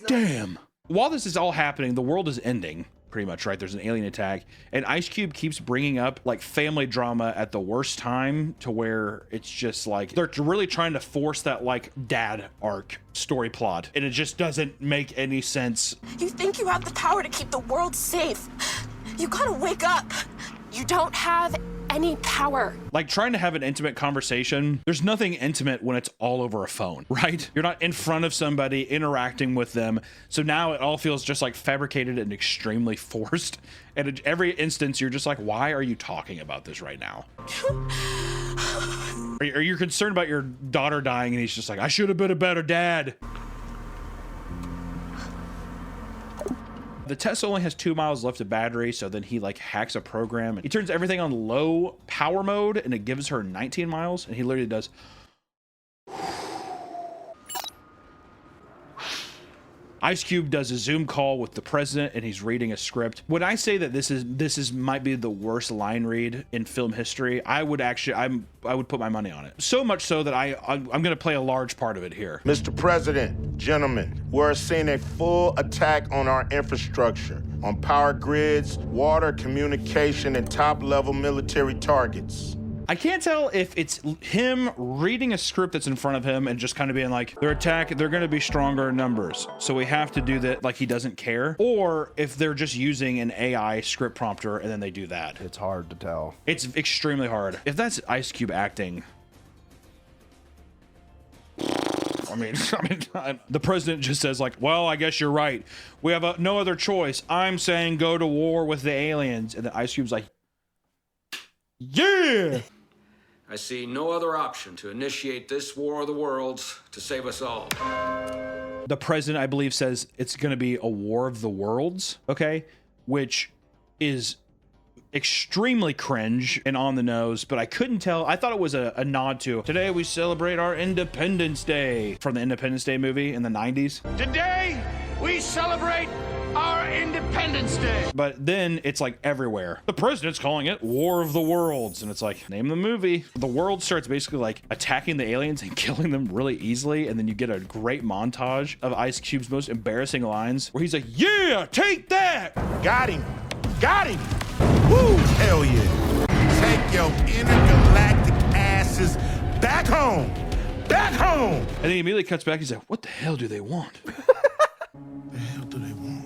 Damn. While this is all happening, the world is ending. Pretty much, right? There's an alien attack, and Ice Cube keeps bringing up like family drama at the worst time, to where it's just like they're really trying to force that like dad arc story plot, and it just doesn't make any sense. You think you have the power to keep the world safe? You gotta wake up. You don't have any power. Like trying to have an intimate conversation, there's nothing intimate when it's all over a phone, right? You're not in front of somebody interacting with them. So now it all feels just like fabricated and extremely forced. And at every instance, you're just like, why are you talking about this right now? Are you concerned about your daughter dying? And he's just like, I should have been a better dad. The Tesla only has 2 miles left of battery, so then he like hacks a program and he turns everything on low power mode and it gives her 19 miles, and he literally does. Ice Cube does a Zoom call with the president and he's reading a script. When I say that this is might be the worst line read in film history, I would put my money on it. So much so that I'm going to play a large part of it here. Mr. President, gentlemen, we're seeing a full attack on our infrastructure, on power grids, water, communication, and top-level military targets. I can't tell if it's him reading a script that's in front of him and just kind of being like, they're going to be stronger in numbers, so we have to do that, like he doesn't care, or if they're just using an AI script prompter and then they do that. It's hard to tell. It's extremely hard. If that's Ice Cube acting, I mean, the president just says like, well, I guess you're right. We have no other choice. I'm saying go to war with the aliens. And then Ice Cube's like, yeah. I see no other option to initiate this war of the worlds to save us all. The president, I believe, says it's going to be a war of the worlds, okay? Which is extremely cringe and on the nose, but I couldn't tell. I thought it was a nod to, today we celebrate our Independence Day, from the Independence Day movie in the 90s. Today, we celebrate our Independence Day. But then it's like everywhere. The president's calling it War of the Worlds. And it's like, name the movie. The world starts basically like attacking the aliens and killing them really easily. And then you get a great montage of Ice Cube's most embarrassing lines where he's like, yeah, take that. Got him. Got him. Woo, hell yeah. Take your intergalactic asses back home. Back home. And then he immediately cuts back. He's like, what the hell do they want?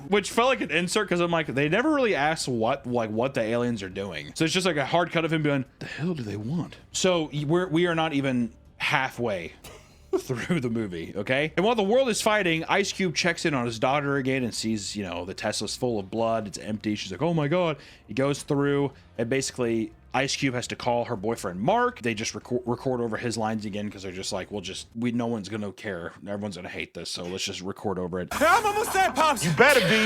Which felt like an insert, because I'm like, they never really asked what the aliens are doing. So it's just like a hard cut of him going, the hell do they want? So we are not even halfway through the movie, okay? And while the world is fighting, Ice Cube checks in on his daughter again and sees, you know, the Tesla's full of blood. It's empty. She's like, oh my God. He goes through and basically Ice Cube has to call her boyfriend Mark. They just record over his lines again, because they're just like, no one's gonna care. Everyone's gonna hate this, so let's just record over it. I'm almost there, Pops. You better be.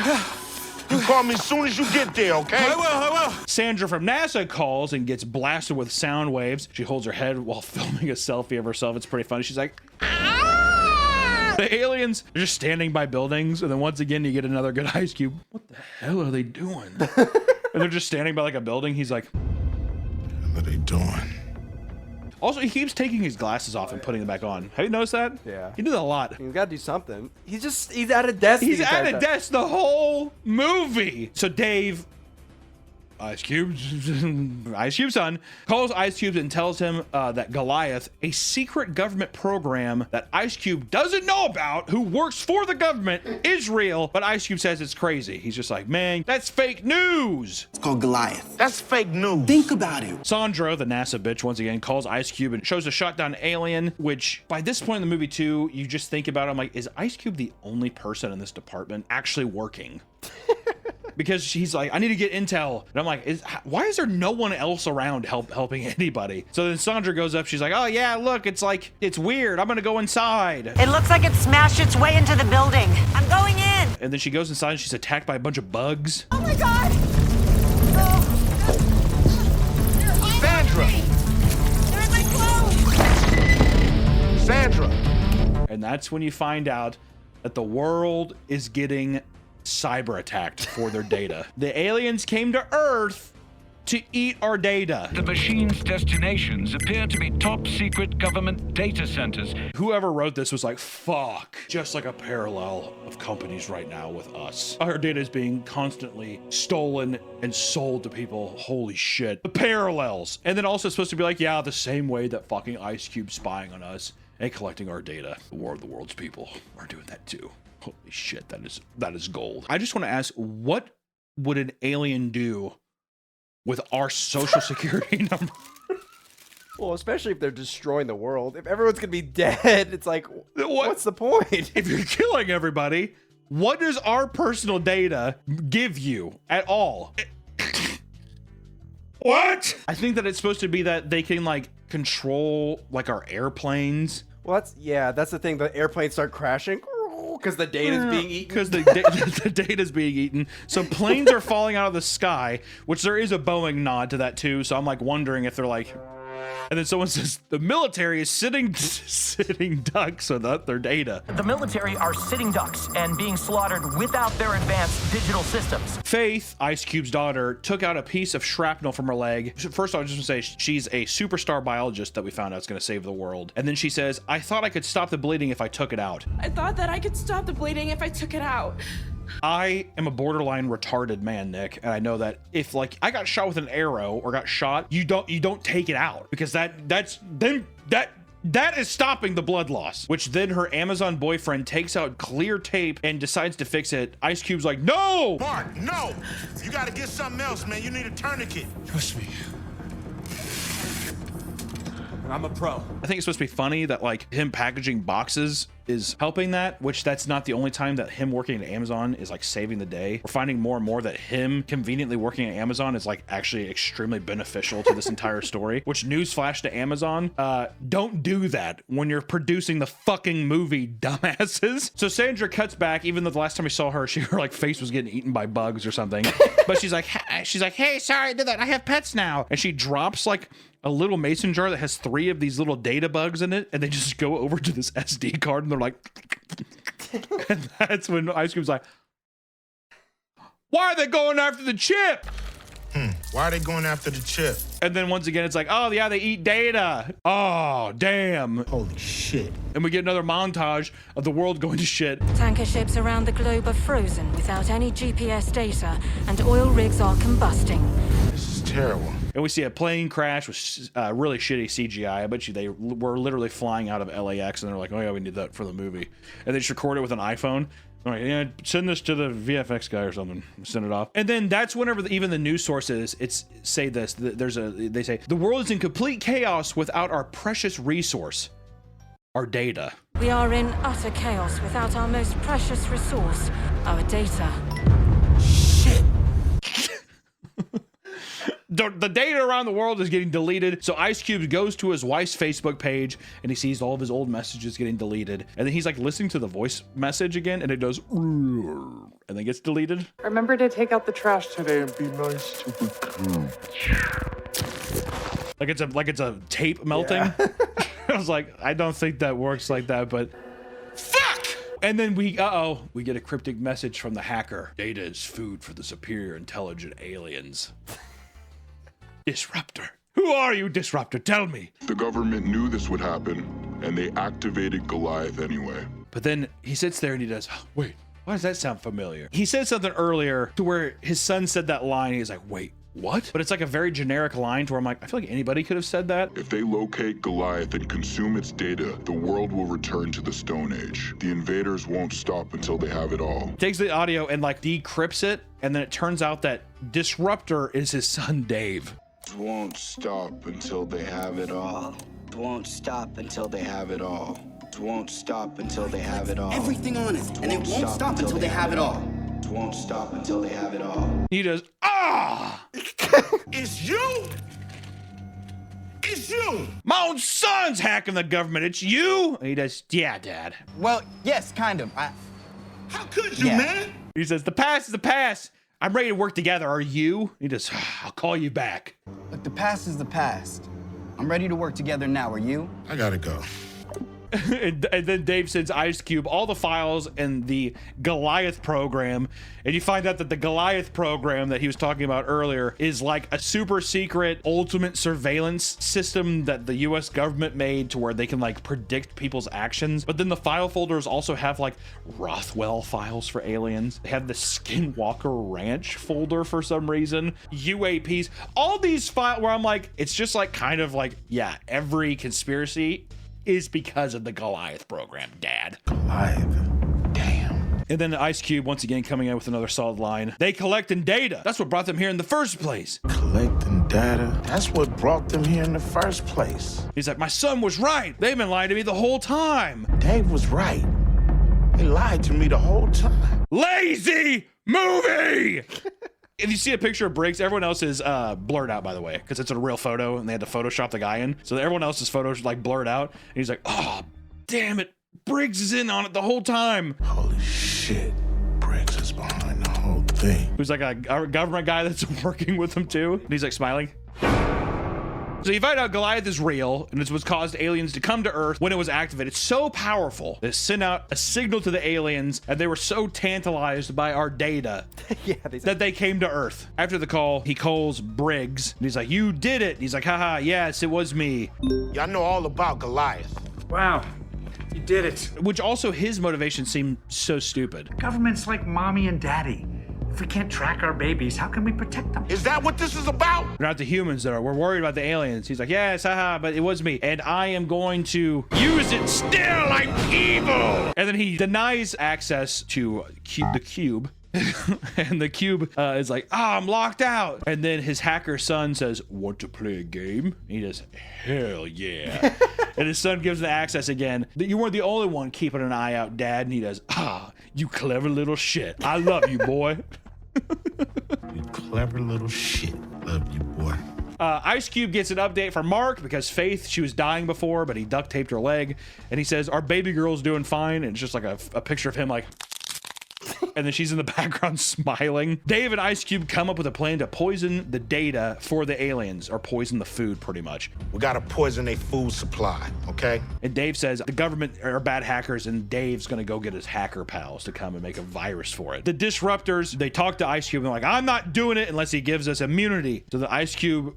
You call me as soon as you get there, okay? I will. Sandra from NASA calls and gets blasted with sound waves. She holds her head while filming a selfie of herself. It's pretty funny. She's like, ah! The aliens are just standing by buildings, and then once again you get another good Ice Cube. What the hell are they doing? And they're just standing by like a building. He's like, what are they doing? Also, he keeps taking his glasses off and putting them back on. Have you noticed that? Yeah. He does a lot. He's got to do something. He's at a desk. He's at a desk the whole movie. So Dave, Ice Cube's son, calls Ice Cube and tells him that Goliath, a secret government program that Ice Cube doesn't know about, who works for the government, is real. But Ice Cube says it's crazy. He's just like, man, that's fake news. It's called Goliath. That's fake news. Think about it. Sandra, the NASA bitch, once again calls Ice Cube and shows a shot down alien, which by this point in the movie too, you just think about it, I'm like, is Ice Cube the only person in this department actually working? Because she's like, I need to get intel. And I'm like, why is there no one else around helping anybody? So then Sandra goes up. She's like, oh yeah, look, it's weird. I'm going to go inside. It looks like it smashed its way into the building. I'm going in. And then she goes inside and she's attacked by a bunch of bugs. Oh my God. And that's when you find out that the world is getting cyber attacked for their data. The aliens came to Earth to eat our data. The machine's destinations appear to be top secret government data centers. Whoever wrote this was like, fuck, just like a parallel of companies right now with us. Our data is being constantly stolen and sold to people. Holy shit. The parallels. And then also it's supposed to be like, yeah, the same way that fucking Ice Cube spying on us and collecting our data. The War of the Worlds people are doing that too. Holy shit, that is gold. I just want to ask, what would an alien do with our social security number? Well, especially if they're destroying the world. If everyone's gonna be dead, it's like, what's the point? If you're killing everybody, what does our personal data give you at all? What? I think that it's supposed to be that they can like control like our airplanes. Well, that's the thing. The airplanes start crashing because the data's being eaten. Because the data's being eaten. So planes are falling out of the sky, which there is a Boeing nod to that too. So I'm like wondering if they're like, and then someone says the military is sitting ducks without their data. The military are sitting ducks and being slaughtered without their advanced digital systems. Faith, Ice Cube's daughter, took out a piece of shrapnel from her leg. First, I was just gonna say she's a superstar biologist that we found out is gonna save the world. And then she says, I thought I could stop the bleeding if I took it out. I thought that I could stop the bleeding if I took it out. I am a borderline retarded man, Nick, and I know that if like I got shot with an arrow or got shot, you don't take it out because that is stopping the blood loss. Which then her Amazon boyfriend takes out clear tape and decides to fix it. Ice Cube's like, no! Mark, no! You gotta get something else, man. You need a tourniquet. Trust me. I'm a pro. I think it's supposed to be funny that like him packaging boxes is helping that, which that's not the only time that him working at Amazon is like saving the day. We're finding more and more that him conveniently working at Amazon is like actually extremely beneficial to this entire story, which newsflash to Amazon, don't do that when you're producing the fucking movie, dumbasses. So Sandra cuts back, even though the last time we saw her, her like face was getting eaten by bugs or something. But she's like, hey, sorry I did that. I have pets now. And she drops like a little mason jar that has 3 of these little data bugs in it, and they just go over to this SD card and they're like, and that's when Ice Cube's like, why are they going after the chip? Why are they going after the chip? And then once again, it's like, oh yeah, they eat data. Oh, damn. Holy shit. And we get another montage of the world going to shit. Tanker ships around the globe are frozen without any GPS data, and oil rigs are combusting. This is terrible. And we see a plane crash with really shitty CGI. I bet you they were literally flying out of LAX and they're like, oh yeah, we need that for the movie. And they just record it with an iPhone. They're like, yeah, send this to the VFX guy or something. Send it off. And then that's whenever even the news sources say this. They say the world is in complete chaos without our precious resource, our data. We are in utter chaos without our most precious resource, our data. Shit. The data around the world is getting deleted. So Ice Cube goes to his wife's Facebook page and he sees all of his old messages getting deleted. And then he's like listening to the voice message again and it does and then gets deleted. Remember to take out the trash today. And be nice to the kid. Like it's a tape melting. Yeah. I was like, I don't think that works like that, but fuck! And then we get a cryptic message from the hacker. Data is food for the superior intelligent aliens. Disruptor. Who are you, Disruptor? Tell me. The government knew this would happen, and they activated Goliath anyway. But then he sits there and he does, wait, why does that sound familiar? He said something earlier to where his son said that line. And he's like, wait, what? But it's like a very generic line to where I'm like, I feel like anybody could have said that. If they locate Goliath and consume its data, the world will return to the Stone Age. The invaders won't stop until they have it all. Takes the audio and like decrypts it. And then it turns out that Disruptor is his son, Dave. Won't stop until they have it all. Won't stop until they have it all. Won't stop until they have it all. Everything on it, and it won't stop until they have it all. Won't stop until they have it all. He does, It's you! It's you! My own son's hacking the government. It's you? And he does, yeah, Dad. Well, yes, kind of. How could you, man? He says, the past is the past. I'm ready to work together. Are you? He just, I'll call you back. Look, the past is the past. I'm ready to work together now. Are you? I gotta go. and then Dave sends Ice Cube all the files in the Goliath program, and you find out that the Goliath program that he was talking about earlier is like a super secret ultimate surveillance system that the US government made to where they can like predict people's actions. But then the file folders also have like Rothwell files for aliens. They have the Skinwalker Ranch folder for some reason, UAPs, all these files where I'm like, it's just like kind of like, yeah, every conspiracy is because of the Goliath program, Dad. Goliath. Damn. And then Ice Cube once again coming in with another solid line. They collecting data. That's what brought them here in the first place. Collecting data? That's what brought them here in the first place. He's like, my son was right. They've been lying to me the whole time. Dave was right. They lied to me the whole time. Lazy movie! If you see a picture of Briggs, everyone else is blurred out, by the way, because it's a real photo and they had to Photoshop the guy in. So everyone else's photos like blurred out. And he's like, oh, damn it. Briggs is in on it the whole time. Holy shit. Briggs is behind the whole thing. Who's like a government guy that's working with him too. And he's like smiling. So you find out Goliath is real, and it's what caused aliens to come to Earth when it was activated. It's so powerful that it sent out a signal to the aliens, and they were so tantalized by our data that they came to Earth. After the call, he calls Briggs, and he's like, you did it. And he's like, haha, yes, it was me. Y'all know all about Goliath. Wow, you did it. Which also his motivation seemed so stupid. Government's like mommy and daddy. If we can't track our babies, how can we protect them? Is that what this is about? They're not the humans that are. We're worried about the aliens. He's like, yes, haha, but it was me. And I am going to use it still like evil. And then he denies access to the cube. And the cube is like, I'm locked out. And then his hacker son says, want to play a game? And he does, hell yeah. And his son gives him access again. You weren't the only one keeping an eye out, Dad. And he does, you clever little shit. I love you, boy. You clever little shit. Love you, boy. Ice Cube gets an update from Mark because Faith, she was dying before, but he duct taped her leg. And he says, our baby girl's doing fine. And it's just like a picture of him like, and then she's in the background smiling. Dave and Ice Cube come up with a plan to poison the data for the aliens, or poison the food pretty much. We gotta poison their food supply, okay? And Dave says the government are bad hackers, and Dave's gonna go get his hacker pals to come and make a virus for it. The Disruptors, they talk to Ice Cube and they're like, I'm not doing it unless he gives us immunity. So the Ice Cube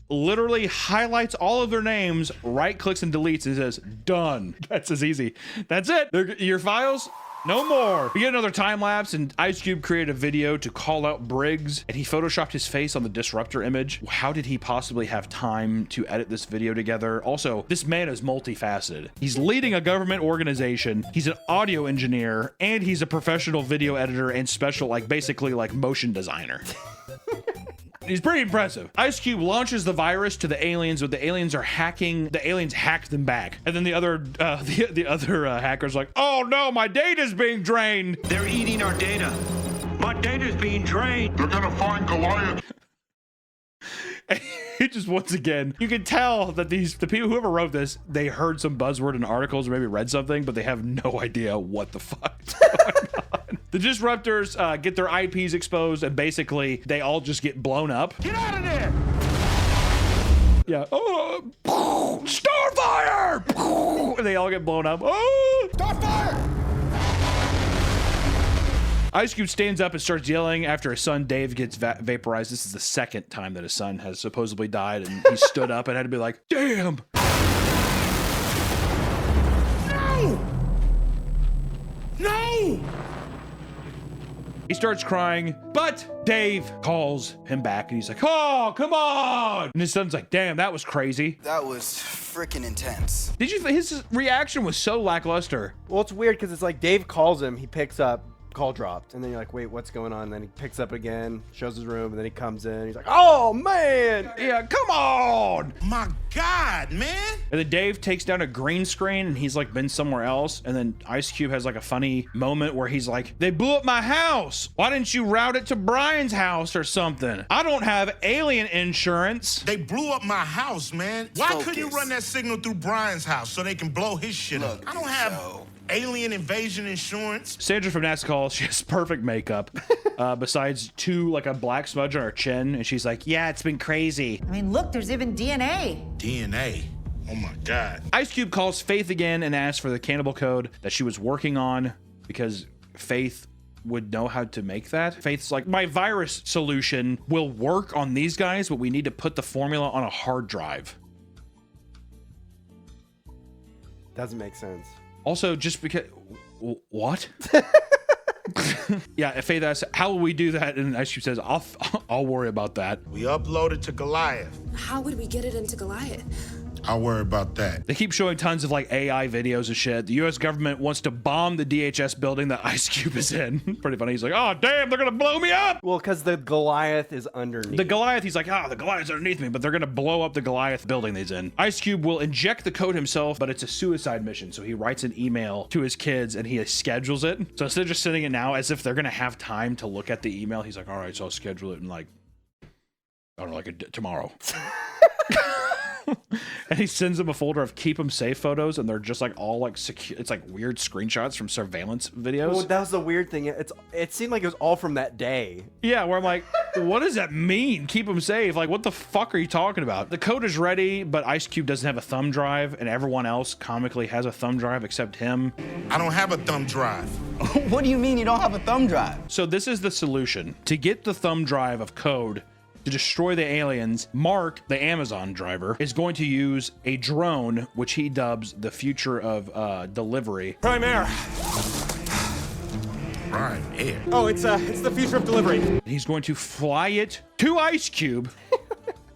literally highlights all of their names, right clicks and deletes, and says, done. That's as easy. That's it. Your files, no more. We get another time lapse, and Ice Cube created a video to call out Briggs, and he photoshopped his face on the Disruptor image. How did he possibly have time to edit this video together? Also, this man is multifaceted. He's leading a government organization, he's an audio engineer, and he's a professional video editor and special, like basically like motion designer. He's pretty impressive. Ice Cube launches the virus to the aliens, but the aliens are hacking. The aliens hack them back, and then the other hackers are like, "Oh no, my data's being drained." They're eating our data. My data's being drained. They're gonna find Goliath. It just, once again, you can tell that the people, whoever wrote this, they heard some buzzword in articles or maybe read something, but they have no idea what the fuck is going on. The Disruptors get their IPs exposed, and basically they all just get blown up. Get out of there! Yeah. Oh, Starfire! And they all get blown up. Oh, Starfire! Ice Cube stands up and starts yelling after his son Dave gets vaporized. This is the second time that his son has supposedly died, and he stood up and had to be like, damn! No! No! He starts crying, but Dave calls him back, and he's like, oh, come on! And his son's like, damn, that was crazy. That was freaking intense. Did you? His reaction was so lackluster. Well, it's weird because it's like Dave calls him, he picks up, call dropped, and then you're like, wait, what's going on? And then he picks up again, shows his room, and then he comes in, he's like, oh man, yeah, come on, my god, man. And then Dave takes down a green screen, and he's like been somewhere else, and then Ice Cube has like a funny moment where he's like, they blew up my house, why didn't you route it to Brian's house or something? I don't have alien insurance. They blew up my house, man. Why couldn't you run that signal through Brian's house so they can blow his shit up? I don't have alien invasion insurance. Sandra from NASCAR, she has perfect makeup, besides like a black smudge on her chin, and she's like, yeah, it's been crazy. I mean, look, there's even DNA. DNA? Oh my God. Ice Cube calls Faith again and asks for the cannibal code that she was working on because Faith would know how to make that. Faith's like, my virus solution will work on these guys, but we need to put the formula on a hard drive. Doesn't make sense. Also, just because... What? Yeah, Faith asks, how will we do that? And Ice Cube says, I'll worry about that. We uploaded to Goliath. How would we get it into Goliath? I'll worry about that. They keep showing tons of like AI videos and shit. The US government wants to bomb the DHS building that Ice Cube is in. Pretty funny. He's like, oh, damn, they're going to blow me up. Well, because the Goliath is underneath. The Goliath, he's like, the Goliath's underneath me, but they're going to blow up the Goliath building he's in. Ice Cube will inject the code himself, but it's a suicide mission. So he writes an email to his kids and he schedules it. So instead of just sending it now as if they're going to have time to look at the email, he's like, all right, so I'll schedule it in like, I don't know, like tomorrow. And he sends them a folder of keep them safe photos, and they're just like all like secure. It's like weird screenshots from surveillance videos. Well, that was the weird thing. It seemed like it was all from that day. Yeah, where I'm like, what does that mean? Keep them safe? Like, what the fuck are you talking about? The code is ready, but Ice Cube doesn't have a thumb drive, and everyone else comically has a thumb drive except him. I don't have a thumb drive. What do you mean you don't have a thumb drive? So this is the solution. To get the thumb drive of code to destroy the aliens, Mark, the Amazon driver, is going to use a drone, which he dubs the future of delivery. Prime Air. Prime Air. Oh, it's the future of delivery. He's going to fly it to Ice Cube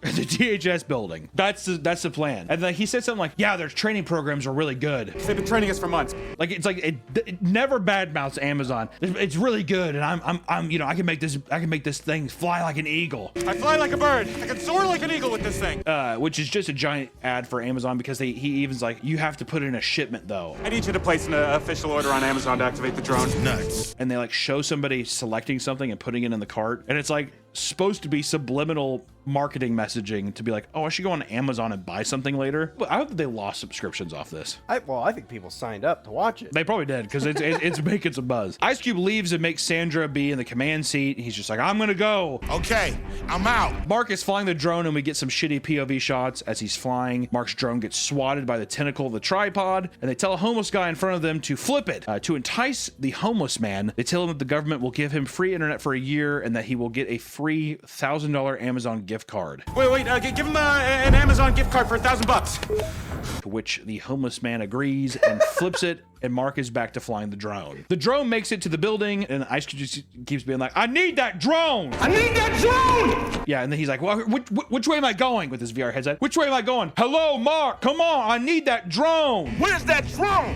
at the DHS building. That's the plan. And then he said something like, yeah, their training programs are really good. They've been training us for months. Like, it's like it never badmouths Amazon. It's really good, and I'm you know, I can make this thing fly like an eagle. I fly like a bird. I can soar like an eagle with this thing. Which is just a giant ad for Amazon because he even's like, you have to put in a shipment though. I need you to place an official order on Amazon to activate the drone. Nuts. And they like show somebody selecting something and putting it in the cart, and it's like supposed to be subliminal marketing messaging to be like, oh, I should go on Amazon and buy something later. But I hope that they lost subscriptions off this. I think people signed up to watch it. They probably did because it's making some buzz. Ice Cube leaves and makes Sandra be in the command seat. He's just like, I'm gonna go. Okay, I'm out. Mark is flying the drone and we get some shitty POV shots as he's flying. Mark's drone gets swatted by the tentacle of the tripod, and they tell a homeless guy in front of them to flip it. To entice the homeless man, they tell him that the government will give him free internet for a year and that he will get a free $1,000 Amazon gift card. Wait, give him an Amazon gift card for $1,000. To which the homeless man agrees and flips it, and Mark is back to flying the drone. The drone makes it to the building, and Ice Cube just keeps being like, I need that drone! I need that drone! Yeah, and then he's like, well, which way am I going? With his VR headset. Which way am I going? Hello, Mark, come on, I need that drone! Where's that drone?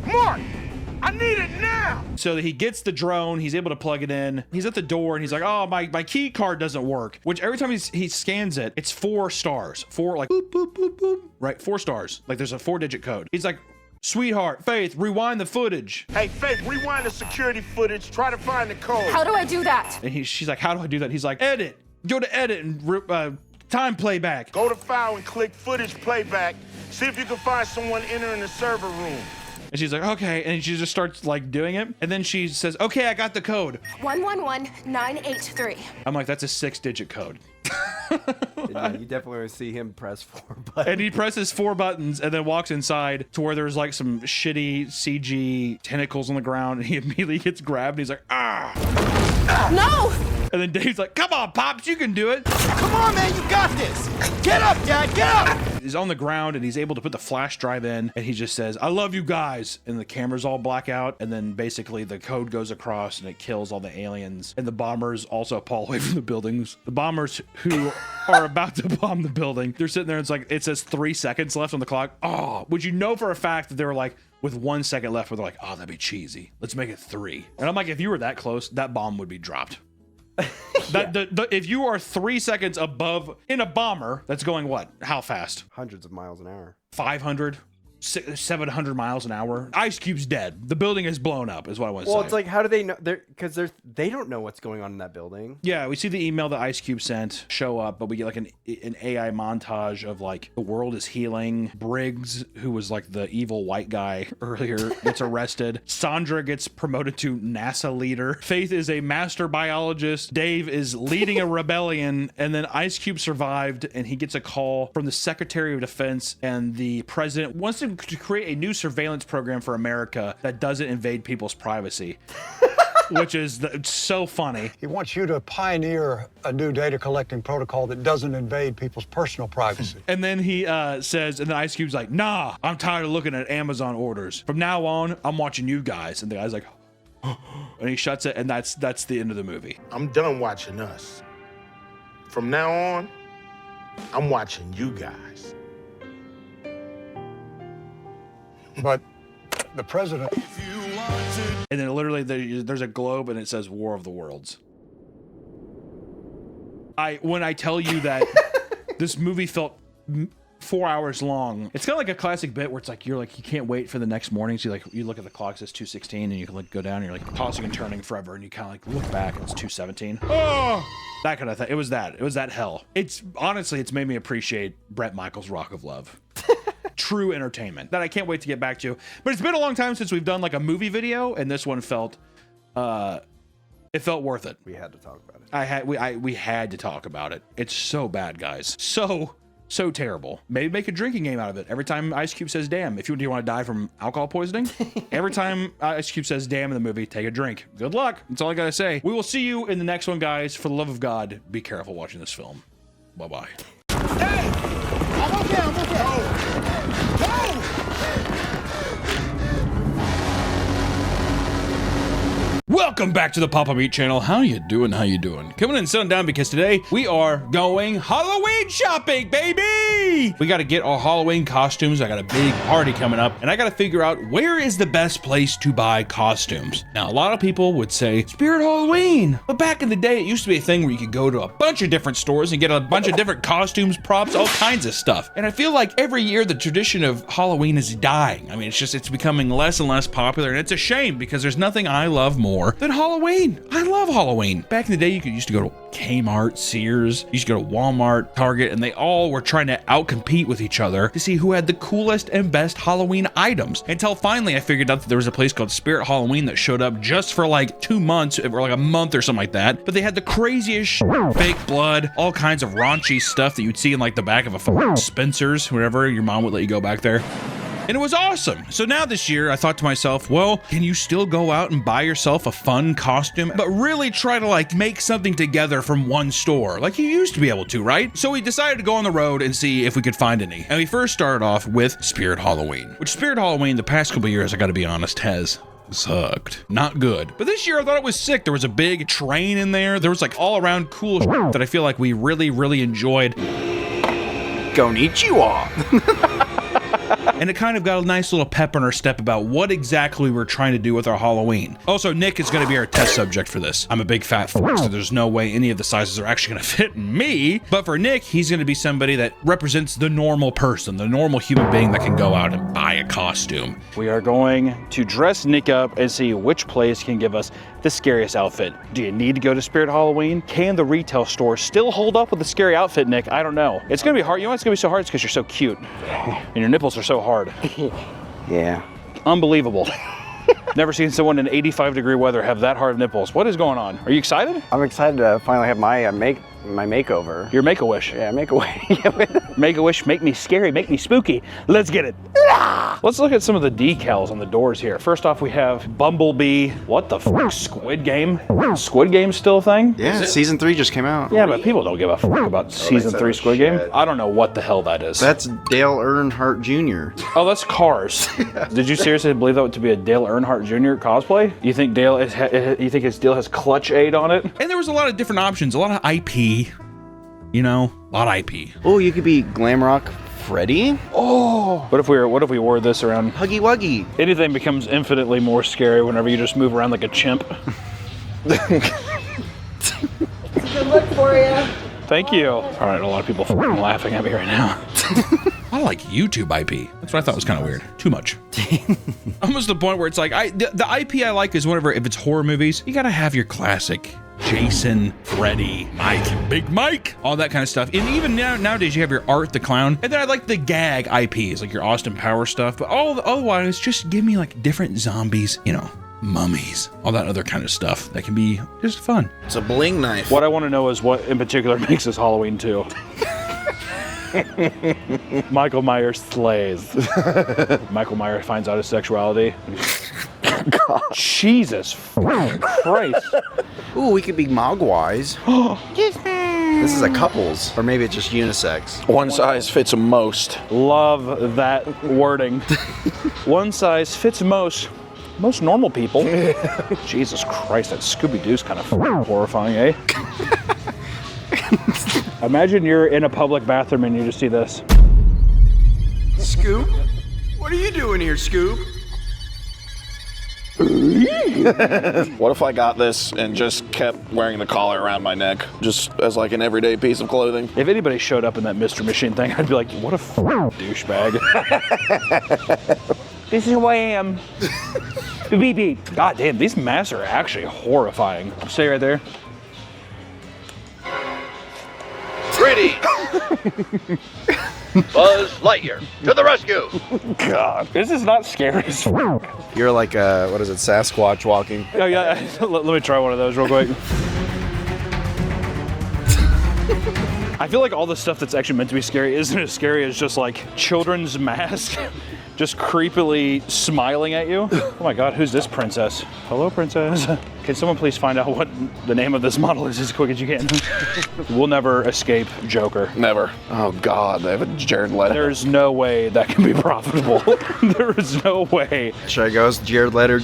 Mark! I need it now! So he gets the drone, he's able to plug it in. He's at the door and he's like, oh, my key card doesn't work. Which every time he scans it, it's 4 stars. 4 like boop, boop, boop, boop. Right, 4 stars. Like there's a 4-digit code. He's like, sweetheart, Faith, rewind the footage. Hey, Faith, rewind the security footage. Try to find the code. How do I do that? And she's like, how do I do that? He's like, edit. Go to edit and time playback. Go to file and click footage playback. See if you can find someone entering the server room. And she's like, okay. And she just starts like doing it. And then she says, okay, I got the code. 111983. I'm like, that's a 6-digit code. Yeah, you definitely want to see him press 4 buttons. And he presses 4 buttons and then walks inside to where there's like some shitty CG tentacles on the ground. And he immediately gets grabbed. And he's like, ah. No! And then Dave's like, come on, Pops, you can do it. Come on, man, you got this. Get up, Dad, get up! He's on the ground and he's able to put the flash drive in, and he just says, I love you guys. And the cameras all black out, and then basically the code goes across and it kills all the aliens. And the bombers also pull away from the buildings. The bombers who are about to bomb the building, they're sitting there and it's like, it says 3 seconds left on the clock. Oh, would you know for a fact that they were like, with 1 second left, where they're like, oh, that'd be cheesy. Let's make it 3. And I'm like, if you were that close, that bomb would be dropped. If you are 3 seconds above in a bomber that's going what? How fast? Hundreds of miles an hour. 500. 700 miles an hour. Ice Cube's dead. The building is blown up, is what I want to say. Well, it's like, how do they know? Because they don't know what's going on in that building. Yeah, we see the email that Ice Cube sent show up, but we get like an AI montage of like the world is healing. Briggs, who was like the evil white guy earlier, gets arrested. Sandra gets promoted to NASA leader. Faith is a master biologist. Dave is leading a rebellion, and then Ice Cube survived, and he gets a call from the Secretary of Defense, and the president wants to create a new surveillance program for America that doesn't invade people's privacy. Which is so funny. He wants you to pioneer a new data collecting protocol that doesn't invade people's personal privacy. And then he says, and then Ice Cube's like, nah, I'm tired of looking at Amazon orders. From now on, I'm watching you guys. And the guy's like, and he shuts it, and that's the end of the movie. I'm done watching us. From now on, I'm watching you guys. But the president... And then literally there's a globe and it says War of the Worlds. When I tell you that this movie felt 4 hours long, it's kind of like a classic bit where it's like you can't wait for the next morning. So you look at the clock, it says 2:16, and you can like go down and you're like tossing and turning forever, and you kind of like look back and it's 2:17. Oh, that kind of thing. It was that hell. It's made me appreciate Bret Michaels' Rock of Love. True entertainment that I can't wait to get back to. But it's been a long time since we've done like a movie video, and this one felt it felt worth it. We had to talk about it. We had to talk about it. It's so bad, guys. So terrible. Maybe make a drinking game out of it. Every time Ice Cube says damn, do you want to die from alcohol poisoning? Every time Ice Cube says damn in the movie, take a drink. Good luck. That's all I gotta say. We will see you in the next one, guys. For the love of God, be careful watching this film. Bye-bye. Hey! I'm okay. Welcome back to the Papa Meat channel. How you doing? Coming in sitting down because today we are going Halloween shopping, baby! We got to get our Halloween costumes. I got a big party coming up, and I got to figure out where is the best place to buy costumes. Now, a lot of people would say Spirit Halloween, but back in the day, it used to be a thing where you could go to a bunch of different stores and get a bunch of different costumes, props, all kinds of stuff. And I feel like every year the tradition of Halloween is dying. I mean, it's becoming less and less popular, and it's a shame because there's nothing I love more than Halloween. I love Halloween. Back in the day, you used to go to Kmart, Sears, you used to go to Walmart, Target, and they all were trying to outcompete with each other to see who had the coolest and best Halloween items. Until finally I figured out that there was a place called Spirit Halloween that showed up just for like 2 months or like a month or something like that. But they had the craziest fake blood, all kinds of raunchy stuff that you'd see in like the back of a Spencer's, wherever your mom would let you go back there. And it was awesome. So now this year, I thought to myself, well, can you still go out and buy yourself a fun costume, but really try to like make something together from one store, like you used to be able to, right? So we decided to go on the road and see if we could find any. And we first started off with Spirit Halloween, which Spirit Halloween the past couple of years, I gotta be honest, has sucked. Not good. But this year I thought it was sick. There was a big train in there. There was like all around cool shit that I feel like we really, really enjoyed. Konnichiwa. And it kind of got a nice little pep in our step about what exactly we're trying to do with our Halloween. Also, Nick is going to be our test subject for this. I'm a big fat f***, so there's no way any of the sizes are actually going to fit me. But for Nick, he's going to be somebody that represents the normal person, the normal human being that can go out and buy a costume. We are going to dress Nick up and see which place can give us the scariest outfit. Do you need to go to Spirit Halloween? Can the retail store still hold up with a scary outfit, Nick? I don't know. It's going to be hard. You know why it's going to be so hard? It's because you're so cute. And your nipples are so hard. Yeah. Unbelievable. Never seen someone in 85-degree weather have that hard nipples. What is going on? Are you excited? I'm excited to finally have my makeover. Your Make-A-Wish. Yeah, Make-A-Wish. Make-A-Wish, make me scary, make me spooky. Let's get it. Let's look at some of the decals on the doors here. First off, we have Bumblebee. What the f***? Squid Game? Squid Game's still a thing? Yeah, season 3 just came out. Yeah, but people don't give a f*** about season 3 Squid Game. I don't know what the hell that is. That's Dale Earnhardt Jr. Oh, that's Cars. Did you seriously believe that to be a Dale Earnhardt Jr. cosplay? You think his Dale has Clutch Aid on it? And there was a lot of different options, a lot of IP. You know, a lot of IP. Oh, you could be Glamrock Freddy. Oh, what if we wore this around? Huggy Wuggy. Anything becomes infinitely more scary whenever you just move around like a chimp. It's a good look for you. Thank you. All right, a lot of people laughing at me right now. I like YouTube IP. That's what I thought was kind of weird. Too much. Almost the point where it's like, the IP I like is whenever, if it's horror movies, you gotta have your classic Jason, Freddy, Mike, Big Mike, all that kind of stuff. And even nowadays you have your Art the Clown. And then I like the gag IPs, like your Austin Powers stuff. But otherwise, just give me like different zombies, you know, mummies, all that other kind of stuff that can be just fun. It's a bling knife. What I want to know is what in particular makes this Halloween 2. Michael Myers slays. Michael Myers finds out his sexuality. God. Jesus Christ. Ooh, we could be Mogwais. This is a couples, or maybe it's just unisex. One size fits most. Love that wording. One size fits most normal people. Jesus Christ, that Scooby-Doo's kind of horrifying, eh? Imagine you're in a public bathroom and you just see this. Scoop? What are you doing here, Scoop? What if I got this and just kept wearing the collar around my neck, just as like an everyday piece of clothing? If anybody showed up in that Mr. Machine thing, I'd be like, what a douchebag. This is who I am. God damn, these masks are actually horrifying. Stay right there. Ready! Buzz Lightyear, to the rescue! God, this is not scary as fuck. You're like what is it, Sasquatch walking? Oh yeah, let me try one of those real quick. I feel like all the stuff that's actually meant to be scary isn't as scary as just like children's masks just creepily smiling at you. Oh my God, who's this princess? Hello, princess. Can someone please find out what the name of this model is as quick as you can? We'll never escape Joker. Never. Oh God, they have a Jared Leto. There's no way that can be profitable. There is no way. Should I go as Jared Leto?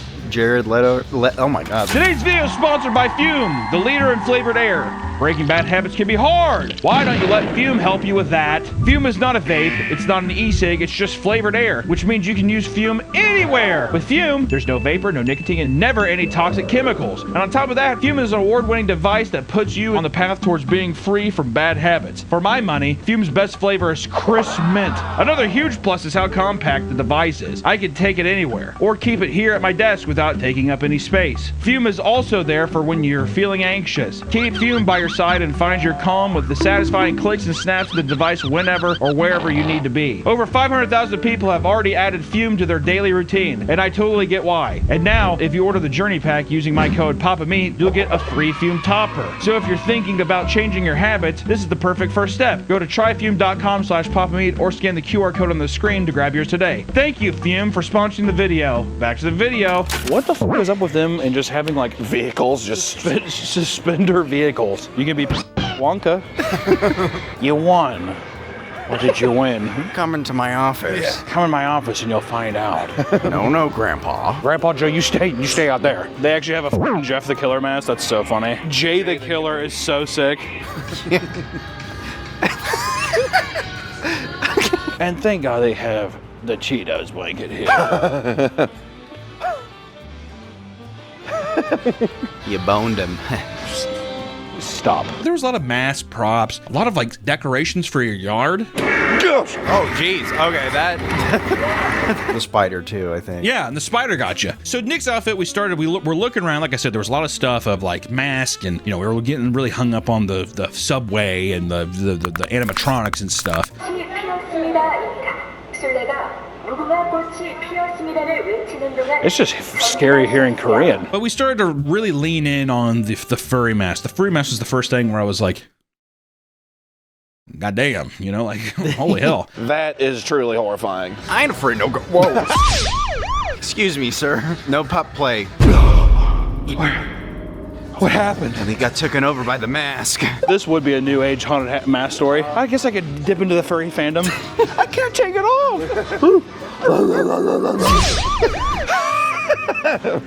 Oh my God. Today's video is sponsored by Fume, the leader in flavored air. Breaking bad habits can be hard. Why don't you let Fume help you with that? Fume is not a vape, it's not an e-cig, it's just flavored air, which means you can use Fume anywhere. With Fume, there's no vapor, no nicotine, and never any toxic chemicals. And on top of that, Fume is an award-winning device that puts you on the path towards being free from bad habits. For my money, Fume's best flavor is crisp mint. Another huge plus is how compact the device is. I can take it anywhere, or keep it here at my desk without taking up any space. Fume is also there for when you're feeling anxious. Keep Fume by your side and find your calm with the satisfying clicks and snaps of the device whenever or wherever you need to be. Over 500,000 people have already added Fume to their daily routine, and I totally get why. And now, if you order the Journey Pack using my code PAPAMEAT, you'll get a free Fume topper. So if you're thinking about changing your habits, this is the perfect first step. Go to tryfume.com/PapaMeat or scan the QR code on the screen to grab yours today. Thank you, Fume, for sponsoring the video. Back to the video. What the fuck is up with them and just having like vehicles, just suspender vehicles? You can be Wonka. You won. What did you win? Come into my office. Yeah. Come in my office and you'll find out. No, Grandpa. Grandpa Joe, you stay out there. They actually have a Jeff the Killer mask. That's so funny. Jay the Killer is so sick. And thank God they have the Cheetos blanket here. You boned him. Stop. There was a lot of mass props, a lot of like decorations for your yard. Oh, geez. Okay, that. The spider too, I think. Yeah, and the spider got you. So Nick's outfit, we're looking around. Like I said, there was a lot of stuff of like masks, and you know we were getting really hung up on the subway and the animatronics and stuff. It's just scary hearing Korean. But we started to really lean in on the furry mask. The furry mask was the first thing where I was like, God damn, you know, like, holy hell. That is truly horrifying. I ain't afraid no Whoa. Excuse me, sir. No pup play. What happened? And he got taken over by the mask. This would be a new age haunted mask story. I guess I could dip into the furry fandom. I can't take it off.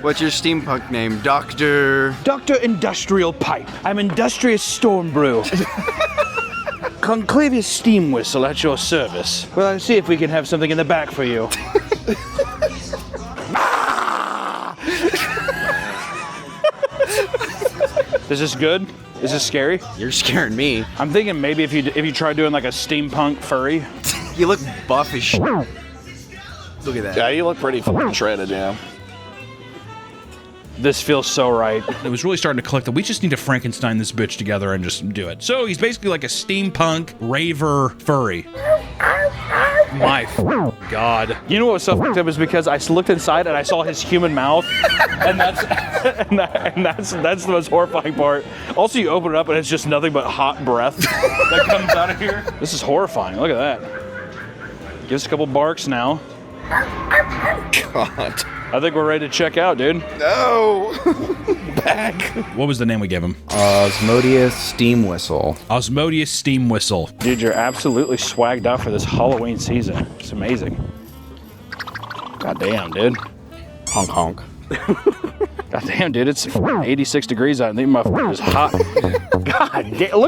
What's your steampunk name? Dr. Industrial Pipe. I'm Industrious Storm Brew. Conclavious Steam Whistle at your service. Well, I'll see if we can have something in the back for you. Is this good? Is this scary? You're scaring me. I'm thinking maybe if you tried doing like a steampunk furry. You look buff as shit. Look at that. Yeah, you look pretty fucking shredded, yeah. This feels so right. It was really starting to click that we just need to Frankenstein this bitch together and just do it. So he's basically like a steampunk raver furry. My God. You know what was so fucked up is because I looked inside and I saw his human mouth, and that's that's the most horrifying part. Also, you open it up and it's just nothing but hot breath that comes out of here. This is horrifying. Look at that. Give us a couple barks now. God. I think we're ready to check out, dude. No. Back. What was the name we gave him? Osmodeus Steam Whistle. Osmodeus Steam Whistle. Dude, you're absolutely swagged out for this Halloween season. It's amazing. God damn, dude. Honk honk. God damn, dude, it's 86 degrees out and the motherfucker is hot. God damn,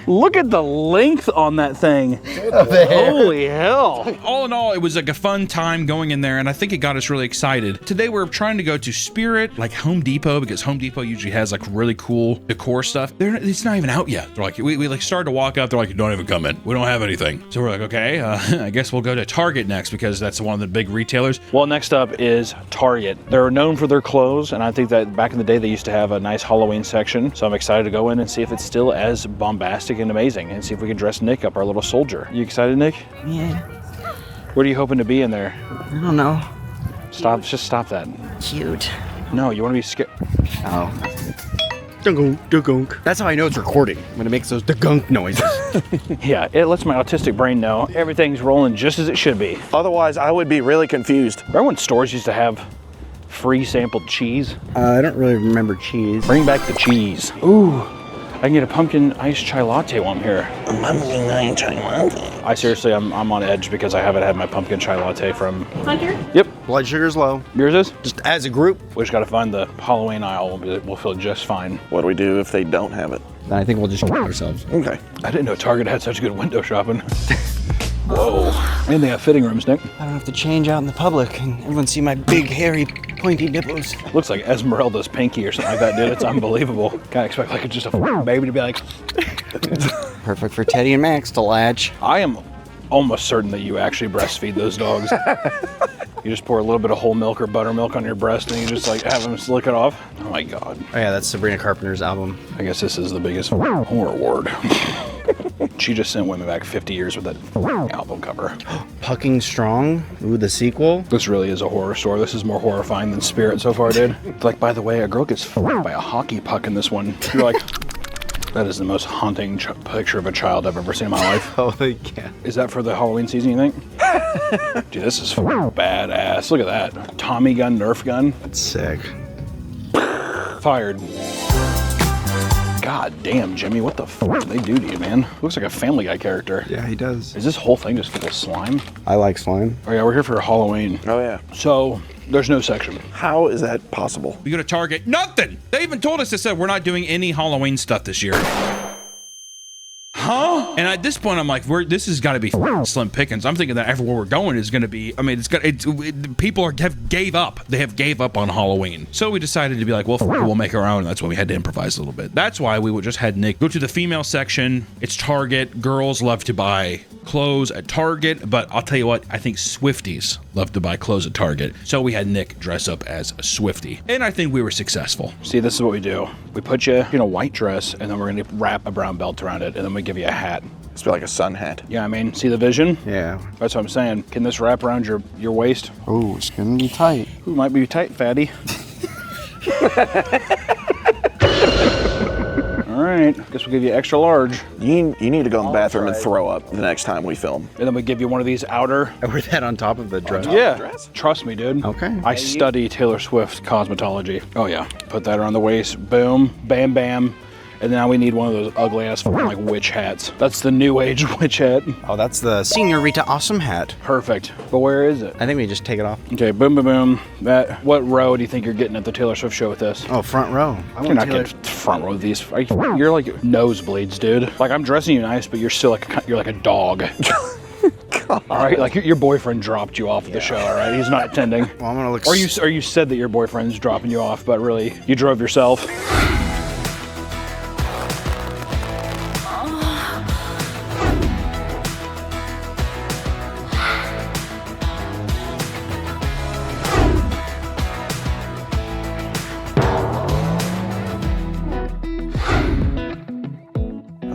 look at the length on that thing. Holy hell. All in all, it was like a fun time going in there, and I think it got us really excited. Today we're trying to go to Spirit, like Home Depot, because Home Depot usually has like really cool decor stuff. It's not even out yet. They're like, we like started to walk up, they're like, don't even come in. We don't have anything. So we're like, okay, I guess we'll go to Target next because that's one of the big retailers. Well, next up is Target. They're known for their clothes, and I think that back in the day they used to have a nice Halloween section. So I'm excited to go in and see if it's still as bombastic and amazing, and see if we can dress Nick up, our little soldier. You excited, Nick? Yeah. What are you hoping to be in there? I don't know. Stop, just stop that. Cute. No, you want to be scared. Oh. Dugunk. That's how I know it's recording, when it makes those dugunk noises. Yeah, it lets my autistic brain know everything's rolling just as it should be. Otherwise, I would be really confused. Remember when stores used to have free sampled cheese? I don't really remember cheese. Bring back the cheese. Ooh, I can get a pumpkin iced chai latte while I'm here. A pumpkin iced chai latte? I seriously, I'm on edge because I haven't had my pumpkin chai latte from... Hunter? Yep. Blood sugar's low. Yours is? Just as a group. We just gotta find the Halloween aisle. We'll feel just fine. What do we do if they don't have it? Then I think we'll just kill ourselves. Okay. I didn't know Target had such good window shopping. Whoa. And they have fitting rooms, Nick. I don't have to change out in the public and everyone see my big, hairy, pointy nipples. Looks like Esmeralda's pinky or something like that, dude. It's unbelievable. Kinda expect like just a baby to be like... Perfect for Teddy and Max to latch. I am almost certain that you actually breastfeed those dogs. You just pour a little bit of whole milk or buttermilk on your breast and you just like have them lick it off. Oh my God. Oh yeah, that's Sabrina Carpenter's album. I guess this is the biggest horror award. She just sent women back 50 years with that album cover. Pucking Strong? Ooh, the sequel? This really is a horror story. This is more horrifying than Spirit so far, dude. Like, by the way, a girl gets fucked by a hockey puck in this one. You're like, that is the most haunting picture of a child I've ever seen in my life. Holy cow. Is that for the Halloween season, you think? Dude, this is badass. Look at that. Tommy gun, Nerf gun. That's sick. Fired. God damn, Jimmy, what the fuck did they do to you, man? Looks like a Family Guy character. Yeah, he does. Is this whole thing just full of slime? I like slime. Oh yeah, we're here for Halloween. Oh yeah. So, there's no section. How is that possible? We go to Target. Nothing! They even told us, they said we're not doing any Halloween stuff this year. Huh? And at this point, I'm like, this has got to be slim pickings. I'm thinking that everywhere we're going is going to be, I mean, people have gave up. They have gave up on Halloween. So we decided to be like, well, we'll make our own. That's why we had to improvise a little bit. That's why we would just had Nick go to the female section. It's Target. Girls love to buy clothes at Target, but I'll tell you what, I think Swifties love to buy clothes at Target. So we had Nick dress up as a Swiftie, and I think we were successful. See, this is what we do. We put you in a white dress, and then we're going to wrap a brown belt around it, and then we give you a hat. It's like a sun hat. Yeah, I mean, see the vision? Yeah. That's what I'm saying. Can this wrap around your waist? Oh, it's gonna be tight. Ooh, might be tight, fatty. All right, guess we'll give you extra large. You need to go in the bathroom and throw up the next time we film. And then we give you one of these outer. I wear that on top of the dress. Yeah, trust me, dude. Okay. I study Taylor Swift cosmetology. Oh yeah, put that around the waist. Boom, bam, bam. And now we need one of those ugly ass like witch hats. That's the new age witch hat. Oh, that's the Señorita Awesome hat. Perfect. But where is it? I think we just take it off. Okay, boom, boom, boom. What row do you think you're getting at the Taylor Swift show with this? Oh, front row. You're not getting front row of these. You're like nosebleeds, dude. Like I'm dressing you nice, but you're still like a dog. All right, like your boyfriend dropped you off at the show. All right, he's not attending. Well, I'm gonna look. Or you said that your boyfriend's dropping you off, but really you drove yourself.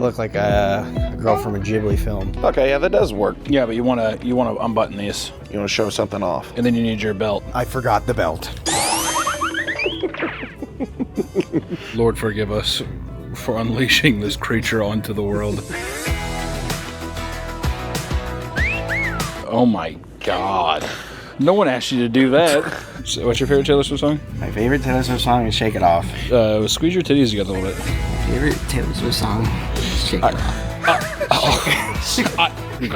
look like a girl from a Ghibli film. Okay, yeah, that does work. Yeah, but you wanna unbutton these. You wanna show something off. And then you need your belt. I forgot the belt. Lord forgive us for unleashing this creature onto the world. Oh my God. No one asked you to do that. So what's your favorite Taylor Swift song? My favorite Taylor Swift song is Shake It Off. Squeeze your titties together a little bit. Favorite Taylor Swift song? Shake It Off. We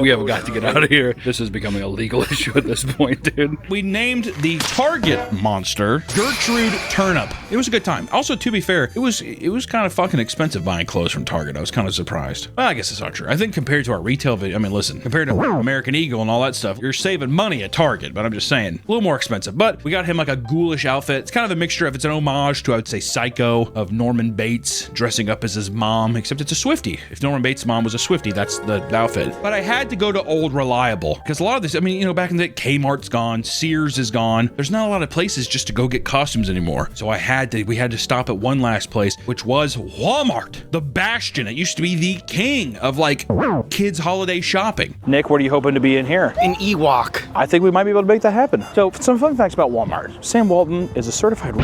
have got to get out of here. This is becoming a legal issue at this point, dude. We named the target monster Gertrude Turnip. It was a good time. Also, to be fair, it was kind of fucking expensive buying clothes from Target. I was kind of surprised. Well, I guess it's not true. I think compared to our retail video, I mean, listen, compared to American Eagle and all that stuff, you're saving money at Target, but I'm just saying, a little more expensive. But we got him like a ghoulish outfit. It's kind of a mixture of, it's an homage to, I would say, Psycho, of Norman Bates dressing up as his mom, except it's a Swiftie. If Norman Bates' mom was a Swiftie, that's the outfit. But I had to go to Old Reliable because a lot of this, I mean, you know, back in the day, Kmart's gone, Sears is gone. There's not a lot of places just to go get costumes anymore. So we had to stop at one last place, which was Walmart, the bastion. It used to be the king of like kids' holiday shopping. Nick, what are you hoping to be in here? An Ewok. I think we might be able to make that happen. So some fun facts about Walmart. Sam Walton is a certified.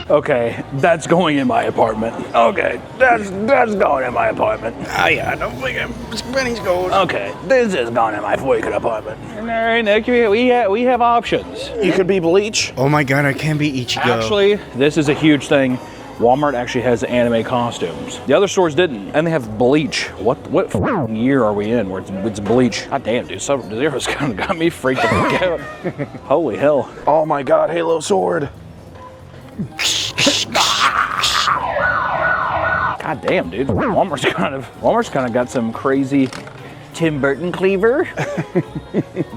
Okay, that's going in my apartment. Okay, that's going in my apartment. Oh yeah, I don't think Benny's gold. Okay, this is going in my freaking apartment. All right, Nick, we have options. You could be Bleach. Oh my God, I can be Ichigo. Actually, this is a huge thing. Walmart actually has anime costumes. The other stores didn't, and they have Bleach. What year are we in where it's Bleach? God damn, dude, Sub-Zero's kind of got me freaked the fuck out. Holy hell. Oh my God, Halo Sword. God damn, dude. Walmart's kind of got some crazy Tim Burton cleaver.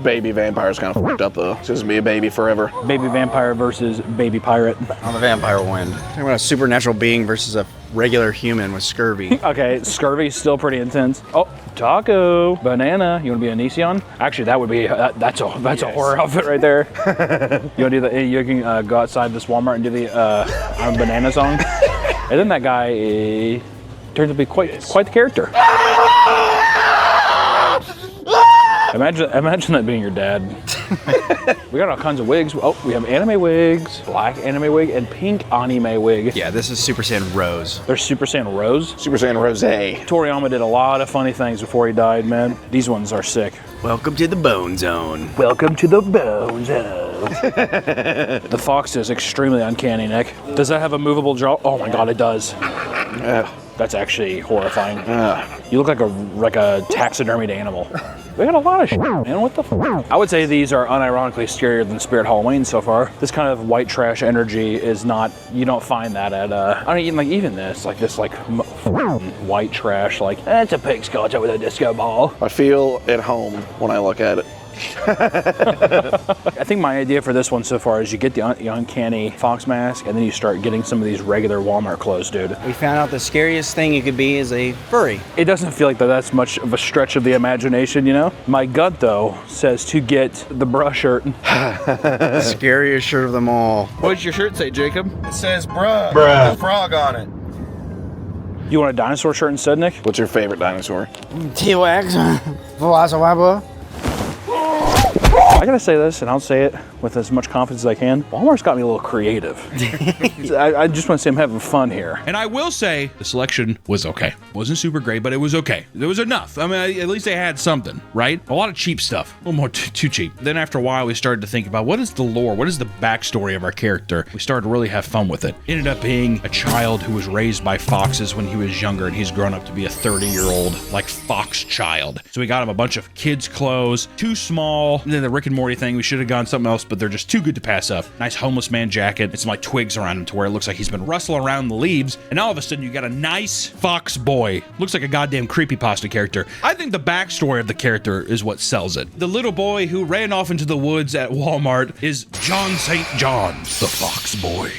Baby vampire's kind of fucked up though. It's just be a baby forever. Baby vampire versus baby pirate. On the vampire win. Talking about a supernatural being versus a regular human with scurvy. Okay, scurvy's still pretty intense. Oh, Taco, banana. You want to be a Onision? Actually, that would be that's a horror outfit right there. You want to do the? You can go outside this Walmart and do the I'm a banana song, and then that guy turns to be quite the character. Imagine that being your dad. We got all kinds of wigs. Oh, we have anime wigs, black anime wig, and pink anime wig. Yeah, this is Super Saiyan Rose. There's Super Saiyan Rose? Super Saiyan Rose. Toriyama did a lot of funny things before he died, man. These ones are sick. Welcome to the Bone Zone. Welcome to the Bone Zone. The fox is extremely uncanny, Nick. Does that have a movable jaw? Oh my God, it does. That's actually horrifying. You look like a taxidermied animal. We got a lot of shit, man. What the fuck? I would say these are unironically scarier than Spirit Halloween so far. This kind of white trash energy is not, you don't find that at, I mean, even this white trash, like, it's a pig sculpture with a disco ball. I feel at home when I look at it. I think my idea for this one so far is you get the uncanny fox mask and then you start getting some of these regular Walmart clothes, dude. We found out the scariest thing you could be is a furry. It doesn't feel like that's much of a stretch of the imagination, you know? My gut, though, says to get the bruh shirt. Scariest shirt of them all. What does your shirt say, Jacob? It says bruh. With a frog on it. You want a dinosaur shirt instead, Nick? What's your favorite dinosaur? T-Rex. Velociraptor. I gotta say this, and I'll say it with as much confidence as I can. Walmart's got me a little creative. I just want to say I'm having fun here. And I will say the selection was okay. Wasn't super great, but it was okay. There was enough. I mean, at least they had something, right? A lot of cheap stuff. A little more too cheap. Then after a while, we started to think about what is the lore? What is the backstory of our character? We started to really have fun with it. Ended up being a child who was raised by foxes when he was younger, and he's grown up to be a 30-year-old, like, fox child. So we got him a bunch of kids' clothes, too small. And then the Rick and Morty thing, we should have gone something else, but they're just too good to pass up. Nice homeless man jacket. It's like twigs around him to where it looks like he's been rustling around the leaves, and all of a sudden you got a nice fox boy. Looks like a goddamn creepypasta character. I think the backstory of the character is what sells it. The little boy who ran off into the woods at Walmart is John St. John, the fox boy.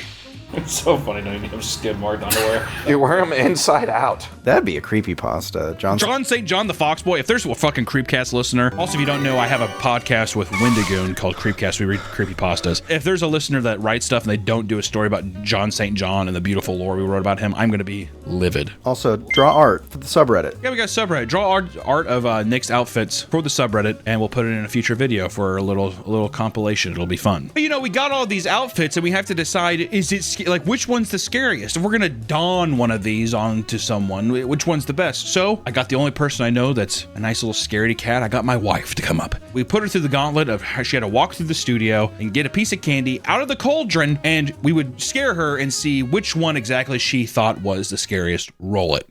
It's so funny knowing you have skid marked underwear. You wear them inside out. That'd be a creepypasta. John St. John the Foxboy. If there's a fucking Creepcast listener, also if you don't know, I have a podcast with Wendigoon called Creepcast. We read creepypastas. If there's a listener that writes stuff and they don't do a story about John St. John and the beautiful lore we wrote about him, I'm gonna be livid. Also, draw art for the subreddit. Yeah, we got a subreddit. Draw art of Nick's outfits for the subreddit, and we'll put it in a future video for a little compilation. It'll be fun. But, you know, we got all these outfits, and we have to decide: is it like which one's the scariest? If we're gonna don one of these onto someone, which one's the best? So I got the only person I know that's a nice little scaredy cat. I got my wife to come up. We put her through the gauntlet of how she had to walk through the studio and get a piece of candy out of the cauldron, and we would scare her and see which one exactly she thought was the scariest. Roll it.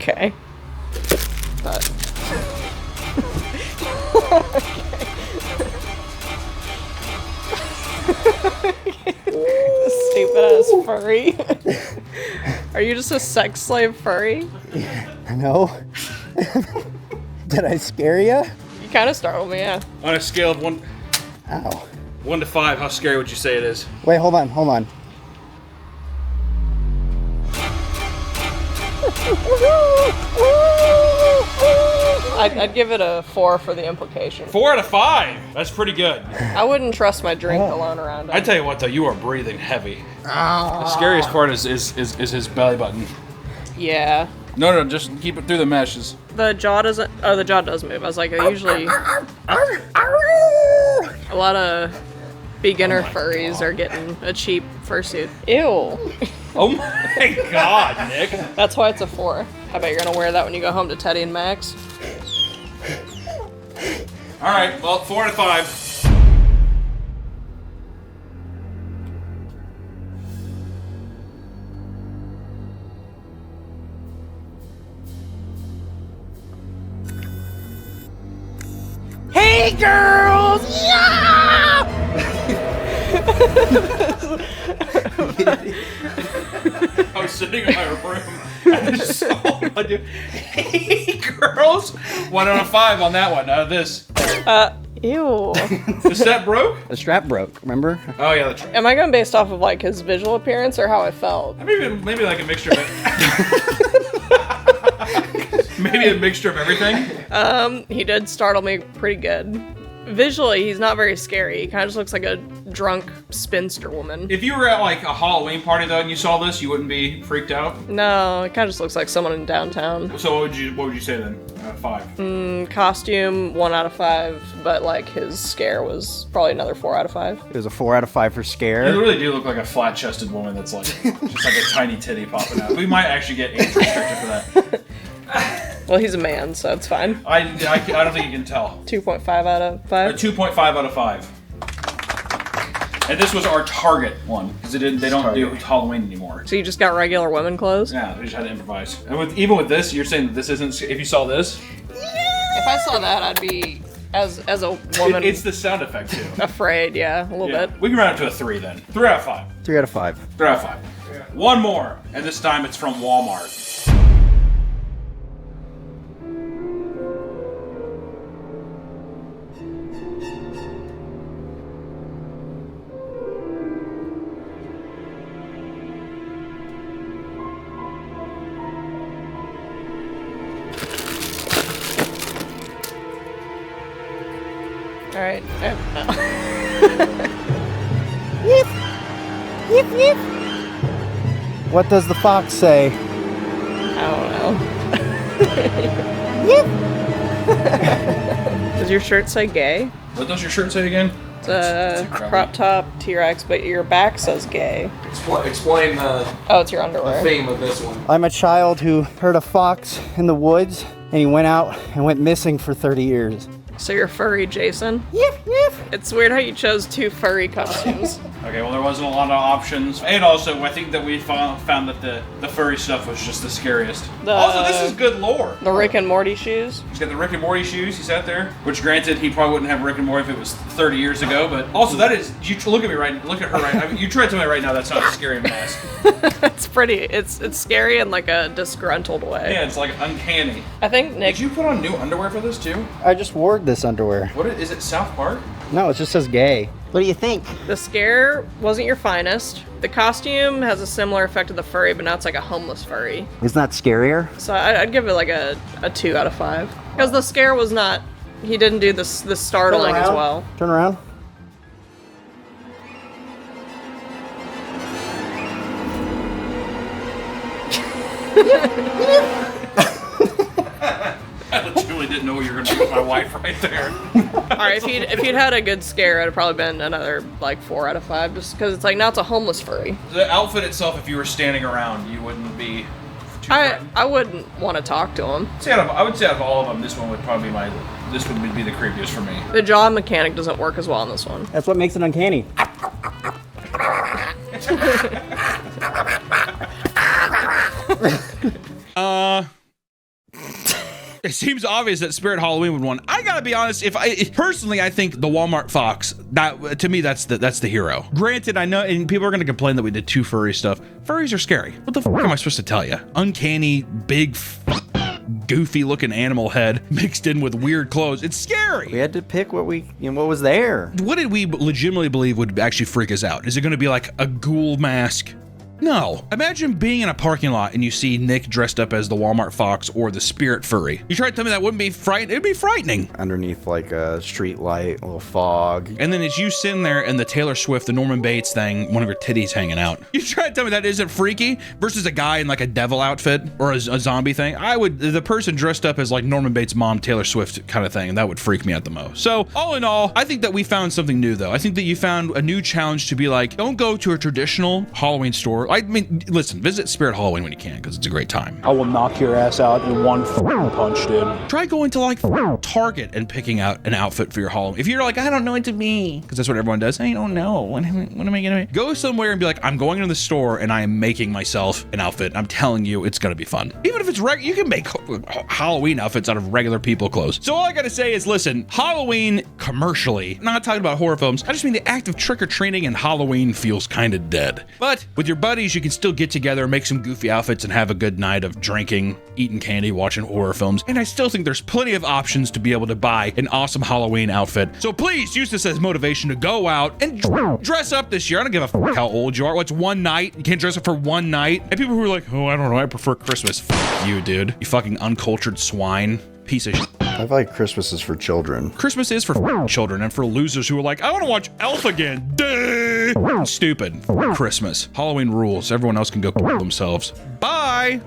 Okay. But... Stupid ass furry. Are you just a sex slave furry? No. Did I scare you? You kind of startled me, yeah. On a scale of 1 Ow. 1 to 5, how scary would you say it is? Wait, hold on. I'd give it a 4 for the implication. 4 out of 5. That's pretty good. I wouldn't trust my drink alone around him. I tell you what, though, you are breathing heavy. Ah. The scariest part is his belly button. Yeah. No, just keep it through the meshes. The jaw doesn't. Oh, the jaw does move. I was like, I usually. A lot of beginner furries are getting a cheap fursuit. Ew. Oh my god, Nick. That's why it's a 4. I bet you're gonna wear that when you go home to Teddy and Max. Alright, well, 4 out of 5. Hey, girls! Yeah! I was sitting in my room and I just saw my dude. Hey, girls! 1 out of 5 on that one. Out of this. Ew. The strap broke? The strap broke, remember? Oh, yeah, that's right. Am I going based off of like his visual appearance or how I felt? Maybe like a mixture of it. Maybe a mixture of everything. He did startle me pretty good. Visually, he's not very scary. He kind of just looks like a drunk spinster woman. If you were at like a Halloween party though and you saw this, you wouldn't be freaked out? No, it kind of just looks like someone in downtown. So what would you say then? 5? Costume, 1 out of 5, but like his scare was probably another 4 out of 5. It was a 4 out of 5 for scare. You really do look like a flat-chested woman that's like just like a tiny titty popping out. We might actually get age restricted for that. Well, he's a man, so it's fine. I don't think you can tell. 2.5 out of 5? 2.5 out of 5. And this was our Target one, because they don't do Halloween anymore. So you just got regular women clothes? Yeah, we just had to improvise. And even with this, you're saying that this isn't, if you saw this? If I saw that, I'd be, as a woman... It's the sound effect, too. Afraid, yeah, a little bit. We can round it to a 3 then. 3 out of 5. 3 out of 5. 3 out of 5. One more, and this time it's from Walmart. Alright. Yip! Yip, yip! What does the fox say? I don't know. Yip! Does your shirt say gay? What does your shirt say again? It's a crop top T-Rex, but your back says gay. Explain the Oh, it's your underwear. theme of this one. I'm a child who heard a fox in the woods, and he went out and went missing for 30 years. So you're furry Jason? It's weird how you chose 2 furry costumes. Okay, well, there wasn't a lot of options. And also, I think that we found that the furry stuff was just the scariest. Also, this is good lore. The Rick and Morty shoes. He's got the Rick and Morty shoes. He sat there. Which, granted, he probably wouldn't have Rick and Morty if it was 30 years ago. But also, that is... You look at me right... Look at her right... I mean, you try to tell me right now that's not a scary mask. It's pretty. It's scary in like a disgruntled way. Yeah, it's like uncanny. I think, Nick... Did you put on new underwear for this, too? I just wore this underwear. What is it, South Park? No, it just says gay. What do you think? The scare wasn't your finest. The costume has a similar effect to the furry, but now it's like a homeless furry. Isn't that scarier? So I'd give it like a 2 out of 5. Because the scare was not... He didn't do the startling as well. Turn around. I legitimately didn't know what you were going to do with my wife right there. Alright, if you'd had a good scare, it'd have probably been another like 4 out of 5, just because it's like, now it's a homeless furry. The outfit itself, if you were standing around, you wouldn't be too frightened. I wouldn't want to talk to him. I would say out of all of them, this one would probably be this would be the creepiest for me. The jaw mechanic doesn't work as well on this one. That's what makes it uncanny. It seems obvious that Spirit Halloween would win. I gotta be honest. Personally, I think the Walmart Fox. That to me, that's the hero. Granted, I know, and people are gonna complain that we did 2 furry stuff. Furries are scary. What the fuck am I supposed to tell you? Uncanny, big, goofy-looking animal head mixed in with weird clothes. It's scary. We had to pick what was there. What did we legitimately believe would actually freak us out? Is it gonna be like a ghoul mask? No. Imagine being in a parking lot and you see Nick dressed up as the Walmart Fox or the Spirit Furry. You try to tell me that wouldn't be frightening? It'd be frightening. Underneath like a street light, a little fog. And then as you sitting there and the Taylor Swift, the Norman Bates thing, one of her titties hanging out. You try to tell me that isn't freaky versus a guy in like a devil outfit or a zombie thing? The person dressed up as like Norman Bates' mom, Taylor Swift kind of thing, and that would freak me out the most. So all in all, I think that we found something new though. I think that you found a new challenge to be like, don't go to a traditional Halloween store. I mean, listen, visit Spirit Halloween when you can, because it's a great time. I will knock your ass out in one punch, dude. Try going to like Target and picking out an outfit for your Halloween. If you're like, I don't know what to be, because that's what everyone does. I don't know. What am I gonna be? Go somewhere and be like, I'm going into the store and I am making myself an outfit. I'm telling you, it's gonna be fun. Even if it's you can make Halloween outfits out of regular people clothes. So all I gotta say is, listen, Halloween commercially, not talking about horror films. I just mean the act of trick-or-treating and Halloween feels kind of dead. But with your buddies, you can still get together, make some goofy outfits, and have a good night of drinking, eating candy, watching horror films. And I still think there's plenty of options to be able to buy an awesome Halloween outfit. So please use this as motivation to go out and dress up this year. I don't give a fuck how old you are. What's one night? You can't dress up for one night? And people who are like, oh, I don't know, I prefer Christmas. Fuck you, dude. You fucking uncultured swine. Piece of shit. I feel like Christmas is for children. Christmas is for children and for losers who are like, I want to watch Elf again. Duh! Stupid. Christmas. Halloween rules. Everyone else can go themselves. Bye!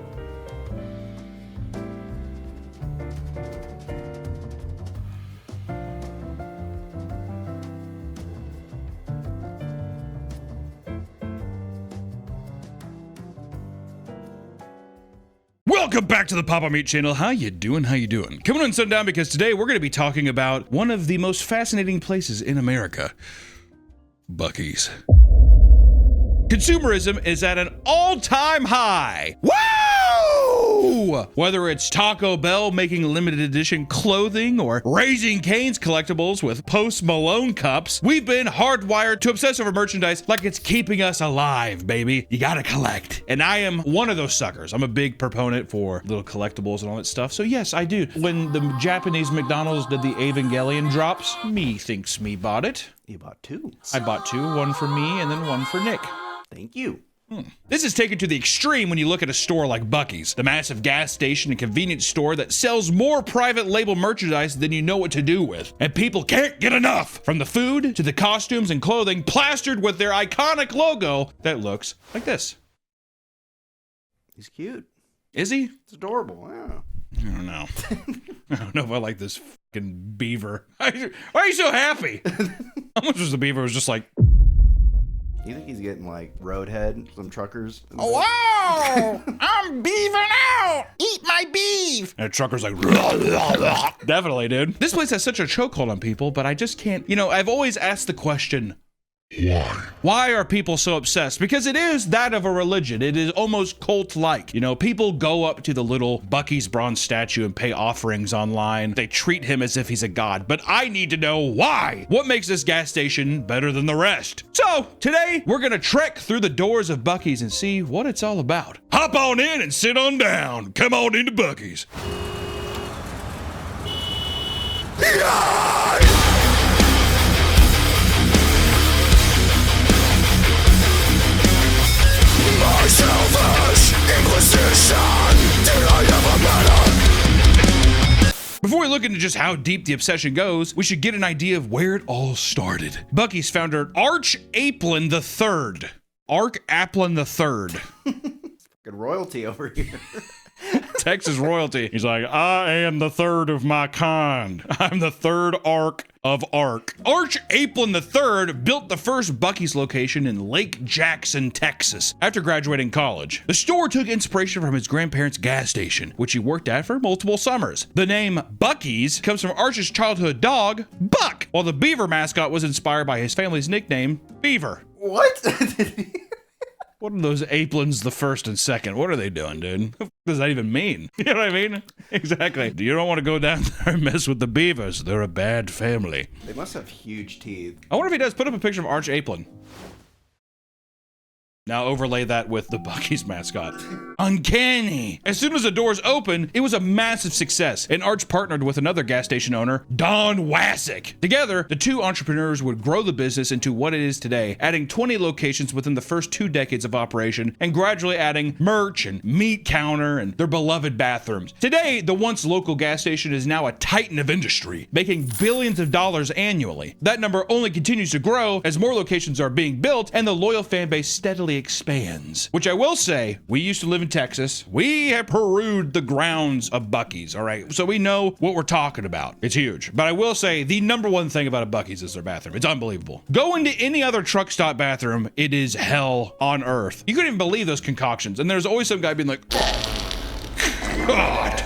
Welcome back to the Papa Meat channel. How you doing? How you doing? Come on and sit down, because today we're going to be talking about one of the most fascinating places in America, Buc-ee's. Consumerism is at an all-time high. Woo! Whether it's Taco Bell making limited edition clothing or Raising Cane's collectibles with Post Malone cups, we've been hardwired to obsess over merchandise like it's keeping us alive, baby. You gotta collect. And I am one of those suckers. I'm a big proponent for little collectibles and all that stuff. So yes, I do. When the Japanese McDonald's did the Evangelion drops, me thinks me bought it. You bought 2. I bought 2, one for me and then one for Nick. Thank you. This is taken to the extreme when you look at a store like Buc-ee's, the massive gas station and convenience store that sells more private label merchandise than you know what to do with. And people can't get enough. From the food to the costumes and clothing plastered with their iconic logo that looks like this. He's cute. Is he? It's adorable. Yeah. I don't know. I don't know if I like this fucking beaver. Why are you so happy? How much was the beaver? It was just like... You think he's getting like Roadhead, some truckers? Oh, wow! I'm beaving out! Eat my beef! leave. And the trucker's like, definitely, dude. This place has such a chokehold on people, but I just can't, I've always asked the question, why are people so obsessed? Because it is that of a religion. It is almost cult-like. People go up to the little Buc-ee's bronze statue and pay offerings online. They treat him as if he's a god. But I need to know why. What makes this gas station better than the rest? So today we're gonna trek through the doors of Buc-ee's and see what it's all about. Hop on in and sit on down. Come on into Buc-ee's. Before we look into just how deep the obsession goes, we should get an idea of where it all started. Buc-ee's founder Arch Applin III. Arch Applin III. Good royalty over here. Texas royalty. He's like, I am the third of my kind. I'm the third Ark of Ark. Arch Applin III built the first Buc-ee's location in Lake Jackson, Texas, after graduating college. The store took inspiration from his grandparents' gas station, which he worked at for multiple summers. The name Buc-ee's comes from Arch's childhood dog, Buck, while the beaver mascot was inspired by his family's nickname, Beaver. What? What are those Applins the first and second? What are they doing, dude? What does that even mean? You know what I mean? Exactly. You don't want to go down there and mess with the beavers. They're a bad family. They must have huge teeth. I wonder if he does. Put up a picture of Arch Applin. Now overlay that with the Buc-ee's mascot. Uncanny. As soon as the doors opened, it was a massive success, and Arch partnered with another gas station owner, Don Wassick. Together, the two entrepreneurs would grow the business into what it is today, adding 20 locations within the first 2 decades of operation, and gradually adding merch and meat counter and their beloved bathrooms. Today, the once local gas station is now a titan of industry, making billions of dollars annually. That number only continues to grow as more locations are being built and the loyal fan base steadily expands. Which I will say, we used to live in Texas. We have perused the grounds of Buc-ee's, all right? So we know what we're talking about. It's huge. But I will say, the number one thing about a Buc-ee's is their bathroom. It's unbelievable. Go into any other truck stop bathroom, it is hell on earth. You couldn't even believe those concoctions. And there's always some guy being like, God.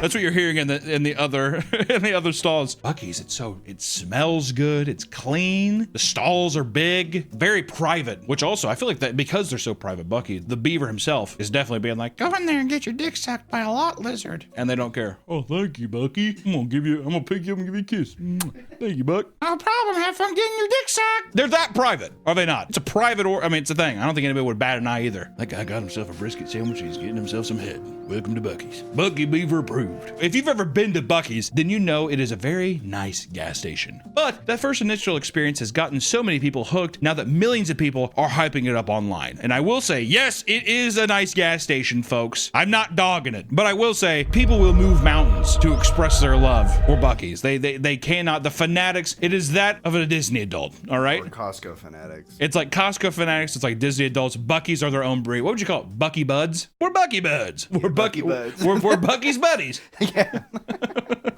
That's what you're hearing in the other stalls. Buc-ee's, it smells good, it's clean, the stalls are big, very private, which also I feel like that because they're so private, Buc-ee, the beaver himself is definitely being like, go in there and get your dick sucked by a lot lizard. And they don't care. Oh, thank you, Buc-ee. I'm gonna pick you up and give you a kiss. Thank you, Buck. No problem, have fun getting your dick sucked. They're that private, are they not? It's a private it's a thing. I don't think anybody would bat an eye either. That guy got himself a brisket sandwich, he's getting himself some head. Welcome to Buc-ee's. Buc-ee Beaver approved. If you've ever been to Buc-ee's, then you know it is a very nice gas station. But that first initial experience has gotten so many people hooked now that millions of people are hyping it up online. And I will say, yes, it is a nice gas station, folks. I'm not dogging it, but I will say people will move mountains to express their love for Buc-ee's. They cannot. The fanatics, it is that of a Disney adult, all right? Or Costco fanatics. It's like Costco fanatics, it's like Disney adults. Buc-ee's are their own breed. What would you call it? Bucky Buds? We're Bucky Buds. We're Bucky Buds. We're Buc-ee's buddies. Yeah.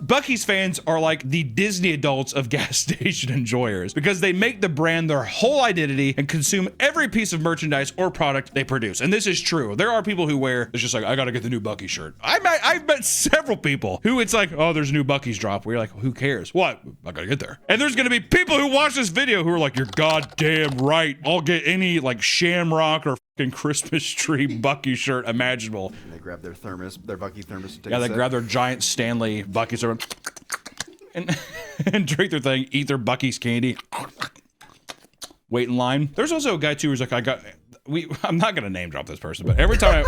Buc-ee's fans are like the Disney adults of gas station enjoyers because they make the brand their whole identity and consume every piece of merchandise or product they produce. And this is true. There are people who wear, it's just like, I gotta get the new Buc-ee's shirt. I've met several people who it's like, oh, there's a new Buc-ee's drop. Where you're like, who cares? What? I gotta get there. And there's gonna be people who watch this video who are like, you're goddamn right. I'll get any like Shamrock or fucking Christmas tree Buc-ee's shirt imaginable. And they grab their Buc-ee thermos. Yeah, they grab their giant Stanley Buc-ee's and drink their thing, eat their Buc-ee's candy, wait in line. There's also a guy too who's like, I'm not gonna name drop this person, but every time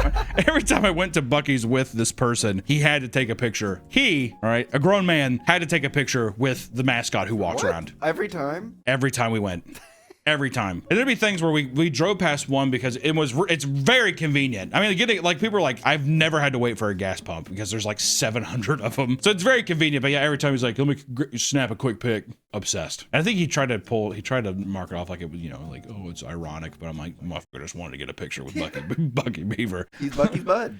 I went to Buc-ee's with this person, he had to take a picture. All right, a grown man had to take a picture with the mascot who walks around. Every time? Every time we went. Every time. And there'd be things where we drove past one because it's very convenient. I mean, people are like, I've never had to wait for a gas pump because there's like 700 of them. So it's very convenient. But yeah, every time he's like, let me snap a quick pic. obsessed. And I think he tried to mark it off like it was, you know, like, oh, it's ironic, but I'm like, motherfucker, just wanted to get a picture with Bucky Beaver. He's Bucky's bud.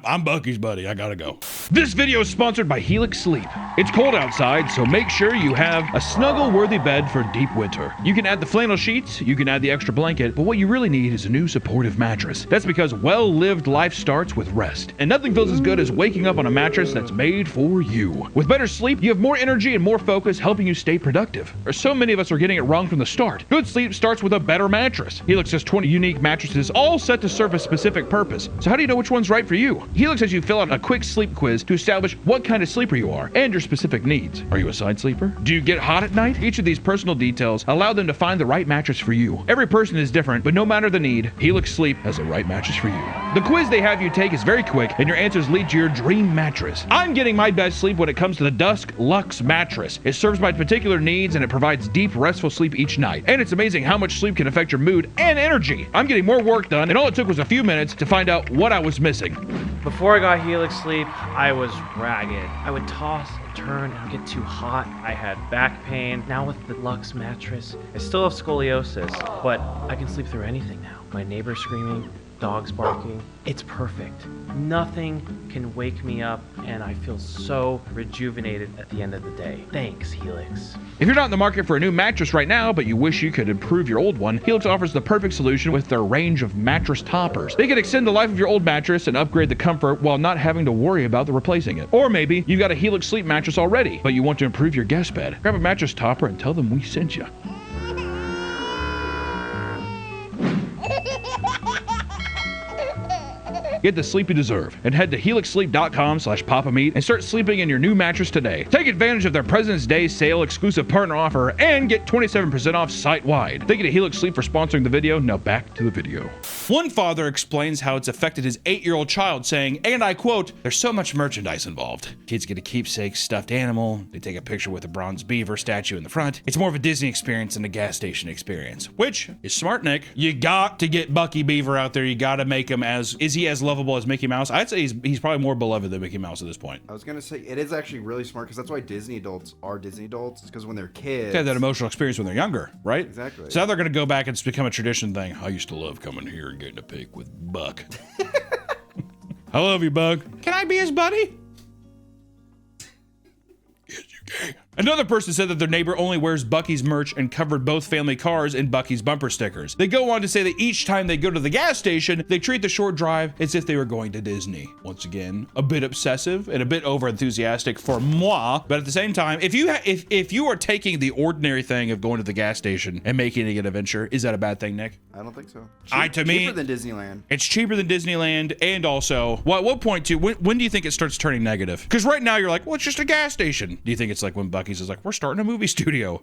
I'm Bucky's buddy. I gotta go. This video is sponsored by Helix Sleep. It's cold outside, so make sure you have a snuggle-worthy bed for deep winter. You can add the flannel sheets, you can add the extra blanket, but what you really need is a new supportive mattress. That's because well-lived life starts with rest, and nothing feels as good as waking up on a mattress that's made for you. With better sleep, you have more energy and more focus, helping you stay productive. So many of us are getting it wrong from the start. Good sleep starts with a better mattress. Helix has 20 unique mattresses, all set to serve a specific purpose. So how do you know which one's right for you? Helix has you fill out a quick sleep quiz to establish what kind of sleeper you are and your specific needs. Are you a side sleeper? Do you get hot at night? Each of these personal details allow them to find the right mattress for you. Every person is different, but no matter the need, Helix Sleep has the right mattress for you. The quiz they have you take is very quick, and your answers lead to your dream mattress. I'm getting my best sleep when it comes to the Dusk Luxe mattress. It serves my particular needs, and it provides deep, restful sleep each night. And it's amazing how much sleep can affect your mood and energy. I'm getting more work done, and all it took was a few minutes to find out what I was missing. Before I got Helix Sleep, I was ragged. I would toss and turn and get too hot. I had back pain. Now with the Luxe mattress, I still have scoliosis, but I can sleep through anything now. My neighbor screaming, dogs barking. It's perfect. Nothing can wake me up, and I feel so rejuvenated at the end of the day. Thanks, Helix. If you're not in the market for a new mattress right now, but you wish you could improve your old one, Helix offers the perfect solution with their range of mattress toppers. They can extend the life of your old mattress and upgrade the comfort while not having to worry about replacing it. Or maybe you've got a Helix Sleep mattress already, but you want to improve your guest bed. Grab a mattress topper and tell them we sent you. Get the sleep you deserve and head to helixsleep.com/papameat and start sleeping in your new mattress today. Take advantage of their President's Day sale exclusive partner offer and get 27% off site-wide. Thank you to Helix Sleep for sponsoring the video. Now back to the video. One father explains how it's affected his 8-year-old child, saying, and I quote, "There's so much merchandise involved. Kids get a keepsake stuffed animal. They take a picture with a bronze beaver statue in the front. It's more of a Disney experience than a gas station experience," which is smart, Nick. You got to get Bucky Beaver out there. You got to make him is he as lovable as Mickey Mouse? I'd say he's probably more beloved than Mickey Mouse at this point. I was gonna say it is actually really smart because that's why Disney adults are Disney adults. It's because when they're kids, they have that emotional experience when they're younger, right? Exactly. So now they're gonna go back and it's become a tradition thing. I used to love coming here and getting a pic with Buck. I love you, Buck. Can I be his buddy? Yes, you can. Another person said that their neighbor only wears Bucky's merch and covered both family cars in Bucky's bumper stickers. They go on to say that each time they go to the gas station, they treat the short drive as if they were going to Disney. Once again, a bit obsessive and a bit over enthusiastic for moi, but at the same time, if you are taking the ordinary thing of going to the gas station and making it an adventure, is that a bad thing, Nick? I don't think so. Cheaper than Disneyland. It's cheaper than Disneyland, and also, what point to when do you think it starts turning negative? Because right now you're like, well, it's just a gas station. Do you think it's like when Bucky's is like, we're starting a movie studio?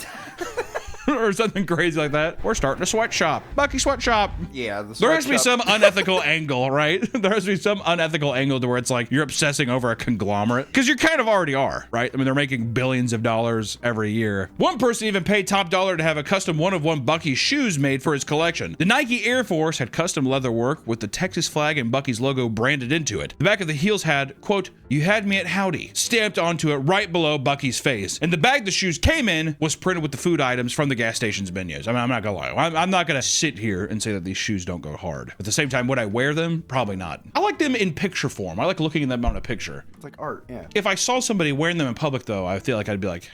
Or something crazy like that. We're starting a sweatshop. Bucky Sweatshop. Yeah, there has to be some unethical angle, right? There has to be some unethical angle to where it's like you're obsessing over a conglomerate. Because you kind of already are, right? I mean, they're making billions of dollars every year. One person even paid top dollar to have a custom one-of-one Bucky shoes made for his collection. The Nike Air Force had custom leather work with the Texas flag and Bucky's logo branded into it. The back of the heels had, quote, "You had me at howdy," stamped onto it right below Bucky's face. And the bag the shoes came in was printed with the food items from the gas station's menus. I mean, I'm not gonna lie. I'm not gonna sit here and say that these shoes don't go hard. At the same time, would I wear them? Probably not. I like them in picture form. I like looking at them on a picture. It's like art, yeah. If I saw somebody wearing them in public, though, I feel like I'd be like,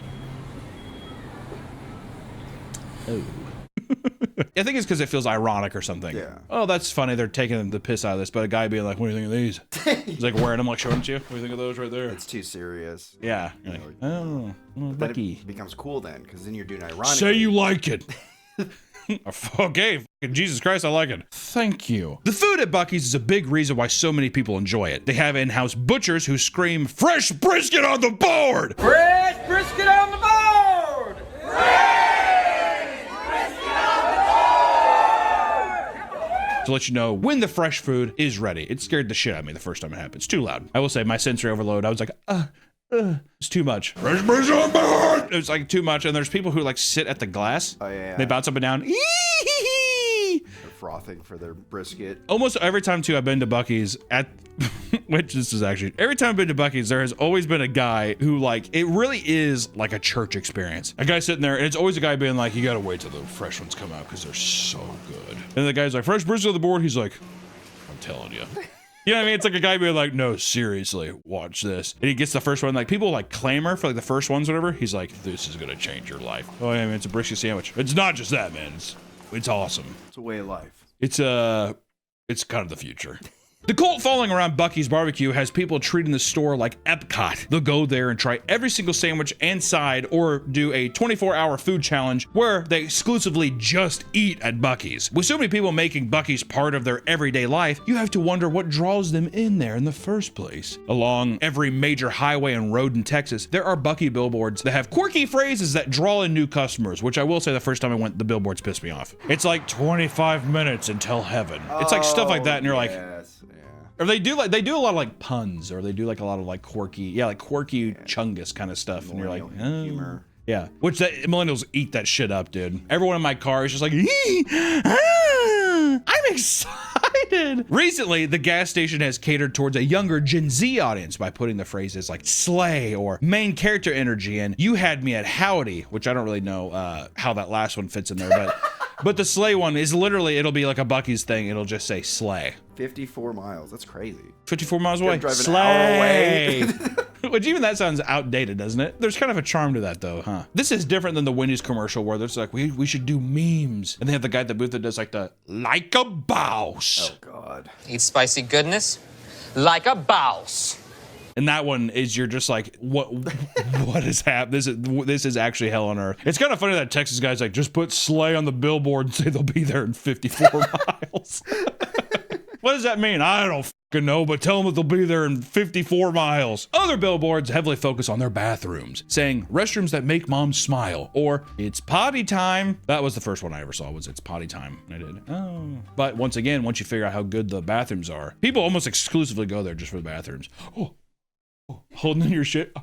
oh. I think it's because it feels ironic or something. Yeah. Oh, that's funny. They're taking the piss out of this, but a guy being like, "What do you think of these?" He's like wearing them, like showing it to you. What do you think of those right there? It's too serious. Yeah. You're like, oh, Bucky. It becomes cool then, because then you're doing ironic. Say you like it. Okay, Jesus Christ, I like it. Thank you. The food at Bucky's is a big reason why so many people enjoy it. They have in-house butchers who scream, "Fresh brisket on the board!" Fresh brisket on the board! To let you know when the fresh food is ready. It scared the shit out of me the first time it happened. It's too loud. I will say my sensory overload, I was like, it's too much. Fresh brisket on the board! It's like too much. And there's people who like sit at the glass. Oh, yeah. They bounce up and down. They're frothing for their brisket. Almost every time too I've been to Bucky's, at Which this is actually, every time I've been to Buc-ee's, there has always been a guy who like, it really is like a church experience. A guy sitting there, and it's always a guy being like, you gotta wait till the fresh ones come out because they're so good. And the guy's like, fresh brisket on the board. He's like, I'm telling you. You know what I mean? It's like a guy being like, no, seriously, watch this. And he gets the first one. Like, people like clamor for like the first ones, whatever. He's like, this is gonna change your life. Oh, yeah, man, it's a brisket sandwich. It's not just that, man. It's awesome. It's a way of life. It's kind of the future. The cult following around Buc-ee's barbecue has people treating the store like Epcot. They'll go there and try every single sandwich and side, or do a 24-hour food challenge where they exclusively just eat at Buc-ee's. With so many people making Buc-ee's part of their everyday life, you have to wonder what draws them in there in the first place. Along every major highway and road in Texas, there are Buc-ee billboards that have quirky phrases that draw in new customers, which I will say the first time I went, the billboards pissed me off. It's like 25 minutes until heaven. It's like stuff like that, and you're like, or they do a lot of like puns, or they do like a lot of like quirky Chungus kind of stuff, and you're like, oh. Humor. Yeah, which millennials eat that shit up, dude. Everyone in my car is just like, I'm excited. Recently, the gas station has catered towards a younger Gen Z audience by putting the phrases like slay or main character energy and you had me at howdy, which I don't really know how that last one fits in there, but but the slay one is literally, it'll be like a Buc-ee's thing. It'll just say slay. 54 miles. That's crazy. 54 miles away. Drive an Slay. hour away. Which even that sounds outdated, doesn't it? There's kind of a charm to that though, huh? This is different than the Wendy's commercial where there's like, we should do memes. And they have the guy at the booth that does like the, like a boss. Oh God. Eat spicy goodness like a boss. And that one is, you're just like, what is happening? This is actually hell on earth. It's kind of funny that Texas guy's like, just put slay on the billboard and say they'll be there in 54 miles. What does that mean? I don't fucking know, but tell them that they'll be there in 54 miles. Other billboards heavily focus on their bathrooms, saying restrooms that make moms smile, or it's potty time. That was the first one I ever saw, was it's potty time. And I did, oh. But once again, once you figure out how good the bathrooms are, people almost exclusively go there just for the bathrooms. Oh, holding in your shit.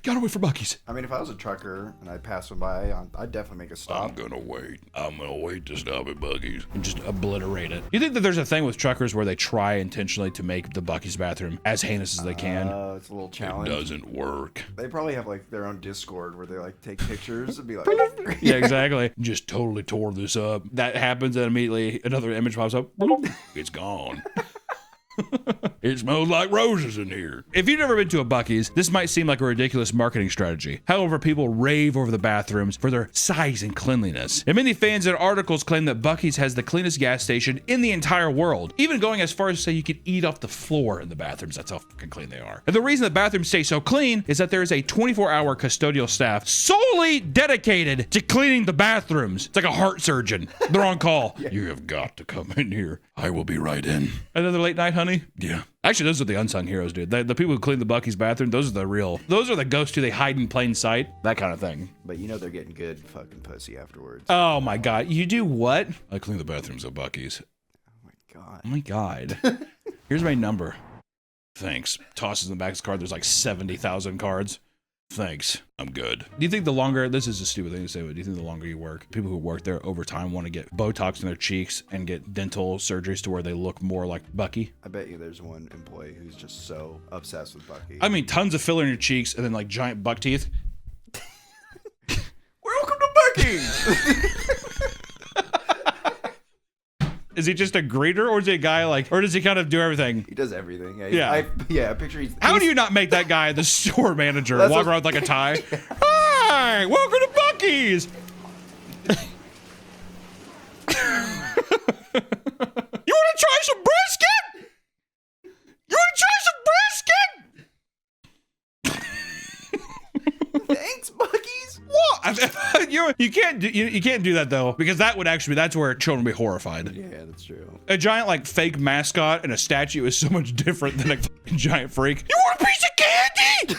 Gotta wait for Buc-ee's. I mean, if I was a trucker and I passed one by, I'd definitely make a stop. I'm gonna wait to stop at Buc-ee's and just obliterate it. You think that there's a thing with truckers where they try intentionally to make the Buc-ee's bathroom as heinous as they can? It's a little challenge. It doesn't work. They probably have like their own Discord where they like take pictures and be like, yeah, exactly. Just totally tore this up. That happens, and immediately another image pops up. It's gone. It smells like roses in here. If you've never been to a Buc-ee's, this might seem like a ridiculous marketing strategy. However, people rave over the bathrooms for their size and cleanliness. And many fans and articles claim that Buc-ee's has the cleanest gas station in the entire world, even going as far as to say you could eat off the floor in the bathrooms. That's how fucking clean they are. And the reason the bathrooms stay so clean is that there is a 24-hour custodial staff solely dedicated to cleaning the bathrooms. It's like a heart surgeon. They're on call. Yeah. You have got to come in here. I will be right in. Another late night, honey? Yeah. Actually, those are the unsung heroes, dude. The people who clean the Buc-ee's bathroom, those are the ghosts who they hide in plain sight. That kind of thing. But you know they're getting good fucking pussy afterwards. Oh my God. You do what? I clean the bathrooms at Buc-ee's. God. Oh my God. Here's my number. Thanks. Tosses in the back of his card. There's like 70,000 cards. Thanks. I'm good. Do you think the longer, this is a stupid thing to say, but do you think the longer you work, people who work there over time want to get Botox in their cheeks and get dental surgeries to where they look more like Buc-ee? I bet you there's one employee who's just so obsessed with Buc-ee. I mean, tons of filler in your cheeks and then like giant buck teeth. Welcome to Buc-ee's! Is he just a greeter, or is he a guy like, or does he kind of do everything? He does everything. Yeah. I picture he's... How do you not make that guy the store manager walk around with like a tie? Hi, welcome to Buc-ee's. You want to try some brisket? You want to try some brisket? Thanks, Buc-ee's. What? You can't do that though, because that's where children will be horrified. Yeah, that's true. A giant like fake mascot and a statue is so much different than a giant freak. You want a piece of candy?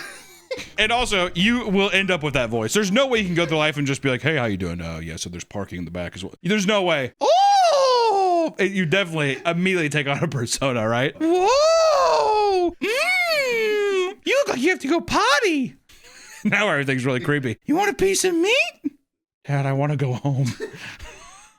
And also, you will end up with that voice. There's no way you can go through life and just be like, hey, how you doing? Oh, yeah, so there's parking in the back as well. There's no way. Oh! You definitely immediately take on a persona, right? Whoa! You look like you have to go potty. Now everything's really creepy. You want a piece of meat? Dad, I want to go home.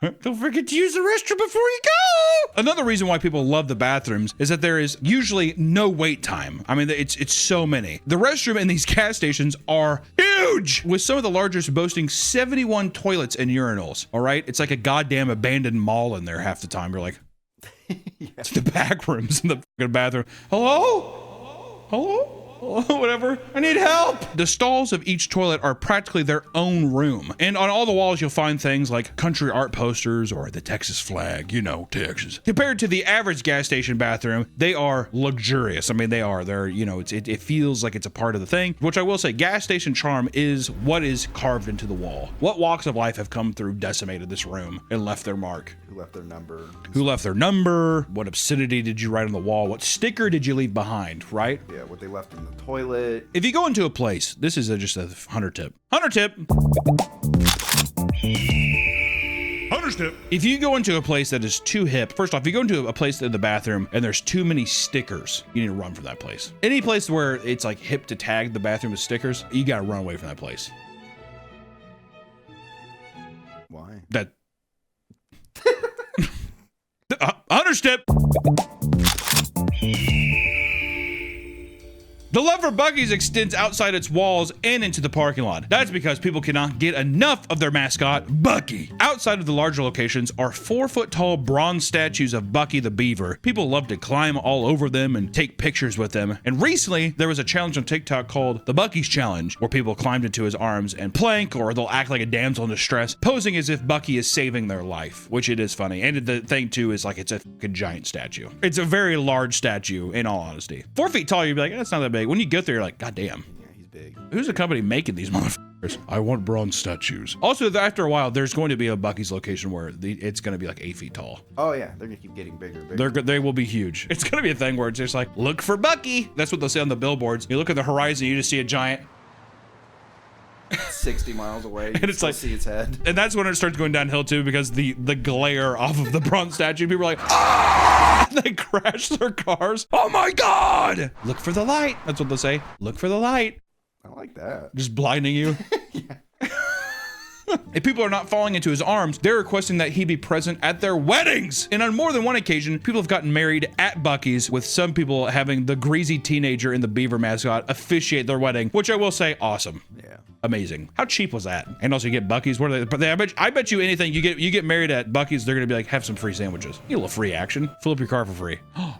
Don't forget to use the restroom before you go. Another reason why people love the bathrooms is that there is usually no wait time. I mean, it's so many. The restroom in these gas stations are huge, with some of the largest boasting 71 toilets and urinals. All right, it's like a goddamn abandoned mall in there half the time. You're like, it's the back rooms in the fucking bathroom. Hello? Whatever. I need help. The stalls of each toilet are practically their own room. And on all the walls, you'll find things like country art posters or the Texas flag, you know, Texas. Compared to the average gas station bathroom, they are luxurious. I mean, they're, you know, it feels like it's a part of the thing, which I will say, gas station charm is what is carved into the wall. What walks of life have come through, decimated this room, and left their mark? Who left their number? Who left their number? What obscenity did you write on the wall? What sticker did you leave behind, right? Yeah, what they left in the toilet. If you go into a place, this is just a hunter tip. Hunter tip. Hunter's tip. If you go into a place that is too hip, first off, if you go into a place in the bathroom and there's too many stickers, you need to run from that place. Any place where it's like hip to tag the bathroom with stickers, you gotta run away from that place. Why? That. Hunter's tip. The love for Buc-ee's extends outside its walls and into the parking lot. That's because people cannot get enough of their mascot, Buc-ee. Outside of the larger locations are 4-foot-tall bronze statues of Buc-ee the Beaver. People love to climb all over them and take pictures with them. And recently, there was a challenge on TikTok called the Buc-ee's Challenge, where people climbed into his arms and plank, or they'll act like a damsel in distress, posing as if Buc-ee is saving their life, which it is funny. And the thing, too, is like it's a fucking giant statue. It's a very large statue, in all honesty. 4 feet tall, you'd be like, that's not that big. When you get there, you're like, God damn. Yeah, he's big. Who's the company making these motherfuckers? I want bronze statues. Also, after a while, there's going to be a Buc-ee's location where it's going to be like 8 feet tall. Oh yeah, they're gonna keep getting bigger and bigger. They will be huge. It's going to be a thing where it's just like, look for Buc-ee. That's what they'll say on the billboards. You look at the horizon, you just see a giant 60 miles away, and it's like, see its head. And that's when it starts going downhill too, because the glare off of the bronze statue, people are like, ah! They crash their cars. Oh my God! Look for the light. That's what they'll say. Look for the light. I like that. Just blinding you. If people are not falling into his arms, they're requesting that he be present at their weddings. And on more than one occasion, people have gotten married at Buc-ee's, with some people having the greasy teenager in the beaver mascot officiate their wedding, which I will say, awesome. Yeah. Amazing. How cheap was that? And also, you get Buc-ee's. What are they? I bet you anything. You get married at Buc-ee's, they're gonna be like, have some free sandwiches. You get a little free action. Fill up your car for free.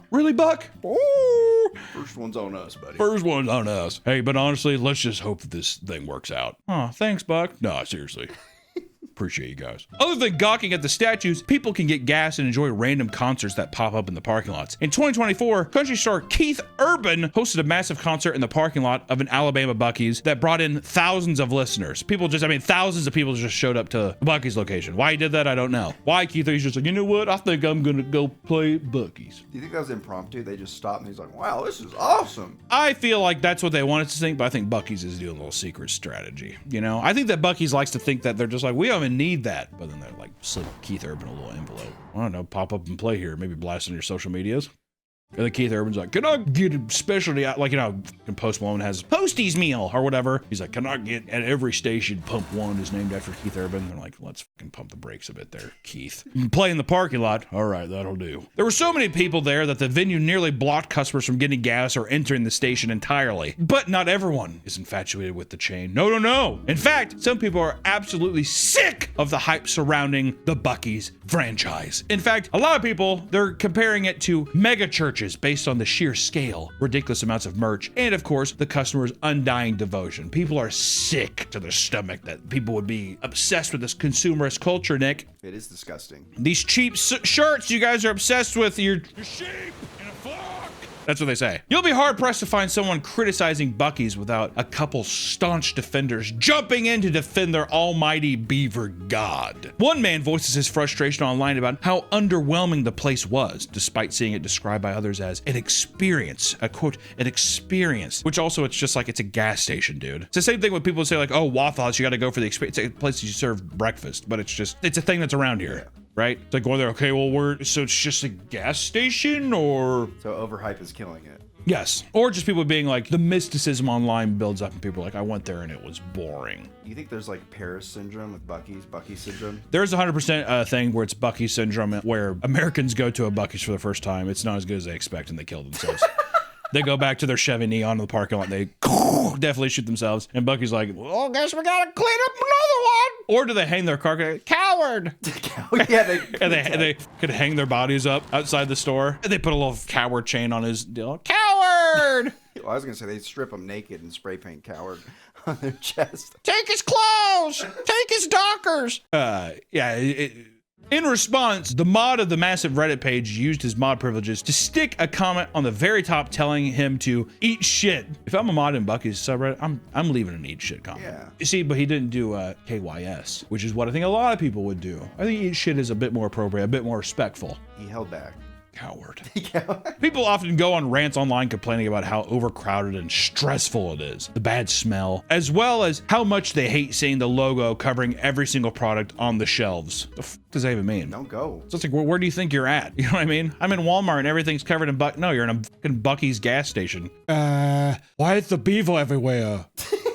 Really, Buck? Oh. First one's on us, buddy. First one's on us. Hey, but honestly, let's just hope that this thing works out. Oh, thanks, Buck. No, seriously. Appreciate you guys. Other than gawking at the statues, people can get gas and enjoy random concerts that pop up in the parking lots. In 2024, country star Keith Urban hosted a massive concert in the parking lot of an Alabama Buc-ee's that brought in thousands of listeners. Thousands of people just showed up to Buc-ee's location. Why he did that, I don't know. Why Keith? He's just like, you know what? I think I'm gonna go play Buc-ee's. Do you think that was impromptu? They just stopped and he's like, wow, this is awesome. I feel like that's what they wanted to think, but I think Buc-ee's is doing a little secret strategy. You know, I think that Buc-ee's likes to think that they're just like, we don't even need that, but then they're like, slip Keith Urban a little envelope. I don't know, pop up and play here, maybe blast on your social medias. And then Keith Urban's like, can I get a specialty, like, you know, Post Malone has Posties meal or whatever. He's like, can I get at every station, Pump One is named after Keith Urban. They're like, let's fucking pump the brakes a bit there, Keith. Play in the parking lot. All right, that'll do. There were so many people there that the venue nearly blocked customers from getting gas or entering the station entirely. But not everyone is infatuated with the chain. No. In fact, some people are absolutely sick of the hype surrounding the Buc-ee's franchise. In fact, a lot of people, they're comparing it to mega churches based on the sheer scale, ridiculous amounts of merch, and of course, the customer's undying devotion. People are sick to their stomach that people would be obsessed with this consumerist culture, Nick. It is disgusting. These cheap shirts you guys are obsessed with, you're sheep in a flock. That's what they say. You'll be hard-pressed to find someone criticizing Buc-ee's without a couple staunch defenders jumping in to defend their almighty beaver god. One man voices his frustration online about how underwhelming the place was, despite seeing it described by others as an experience. A quote, an experience. Which also, it's just like, it's a gas station, dude. It's the same thing when people say like, oh, Waffle House, you gotta go for the experience. It's a place you serve breakfast, but it's a thing that's around here. Right? It's like going there, okay, well, so it's just a gas station, or? So overhype is killing it. Yes. Or just people being like, the mysticism online builds up and people are like, I went there and it was boring. Do you think there's like Paris syndrome with Buc-ee's syndrome? There's 100% thing where it's Buc-ee syndrome, where Americans go to a Buc-ee's for the first time. It's not as good as they expect and they kill themselves. They go back to their Chevy Neon in the parking lot. They definitely shoot themselves. And Buc-ee's like, well, guess we gotta clean up another one. Or do they hang their car? Coward. Yeah, they could hang their bodies up outside the store. And they put a little coward chain on his deal. Coward. Well, I was gonna say they strip him naked and spray paint coward on their chest. Take his clothes. Take his dockers. In response, the mod of the massive Reddit page used his mod privileges to stick a comment on the very top telling him to eat shit. If I'm a mod in Buc-ee's subreddit, I'm leaving an eat shit comment. Yeah. You see, but he didn't do KYS, which is what I think a lot of people would do. I think eat shit is a bit more appropriate, a bit more respectful. He held back. Coward. People often go on rants online complaining about how overcrowded and stressful it is, the bad smell, as well as how much they hate seeing the logo covering every single product on the shelves. The f does that even mean? Don't go. So it's like, where do you think you're at? You know what I mean? I'm in Walmart and everything's covered in No, you're in a fucking Buc-ee's gas station. Why is the beaver everywhere?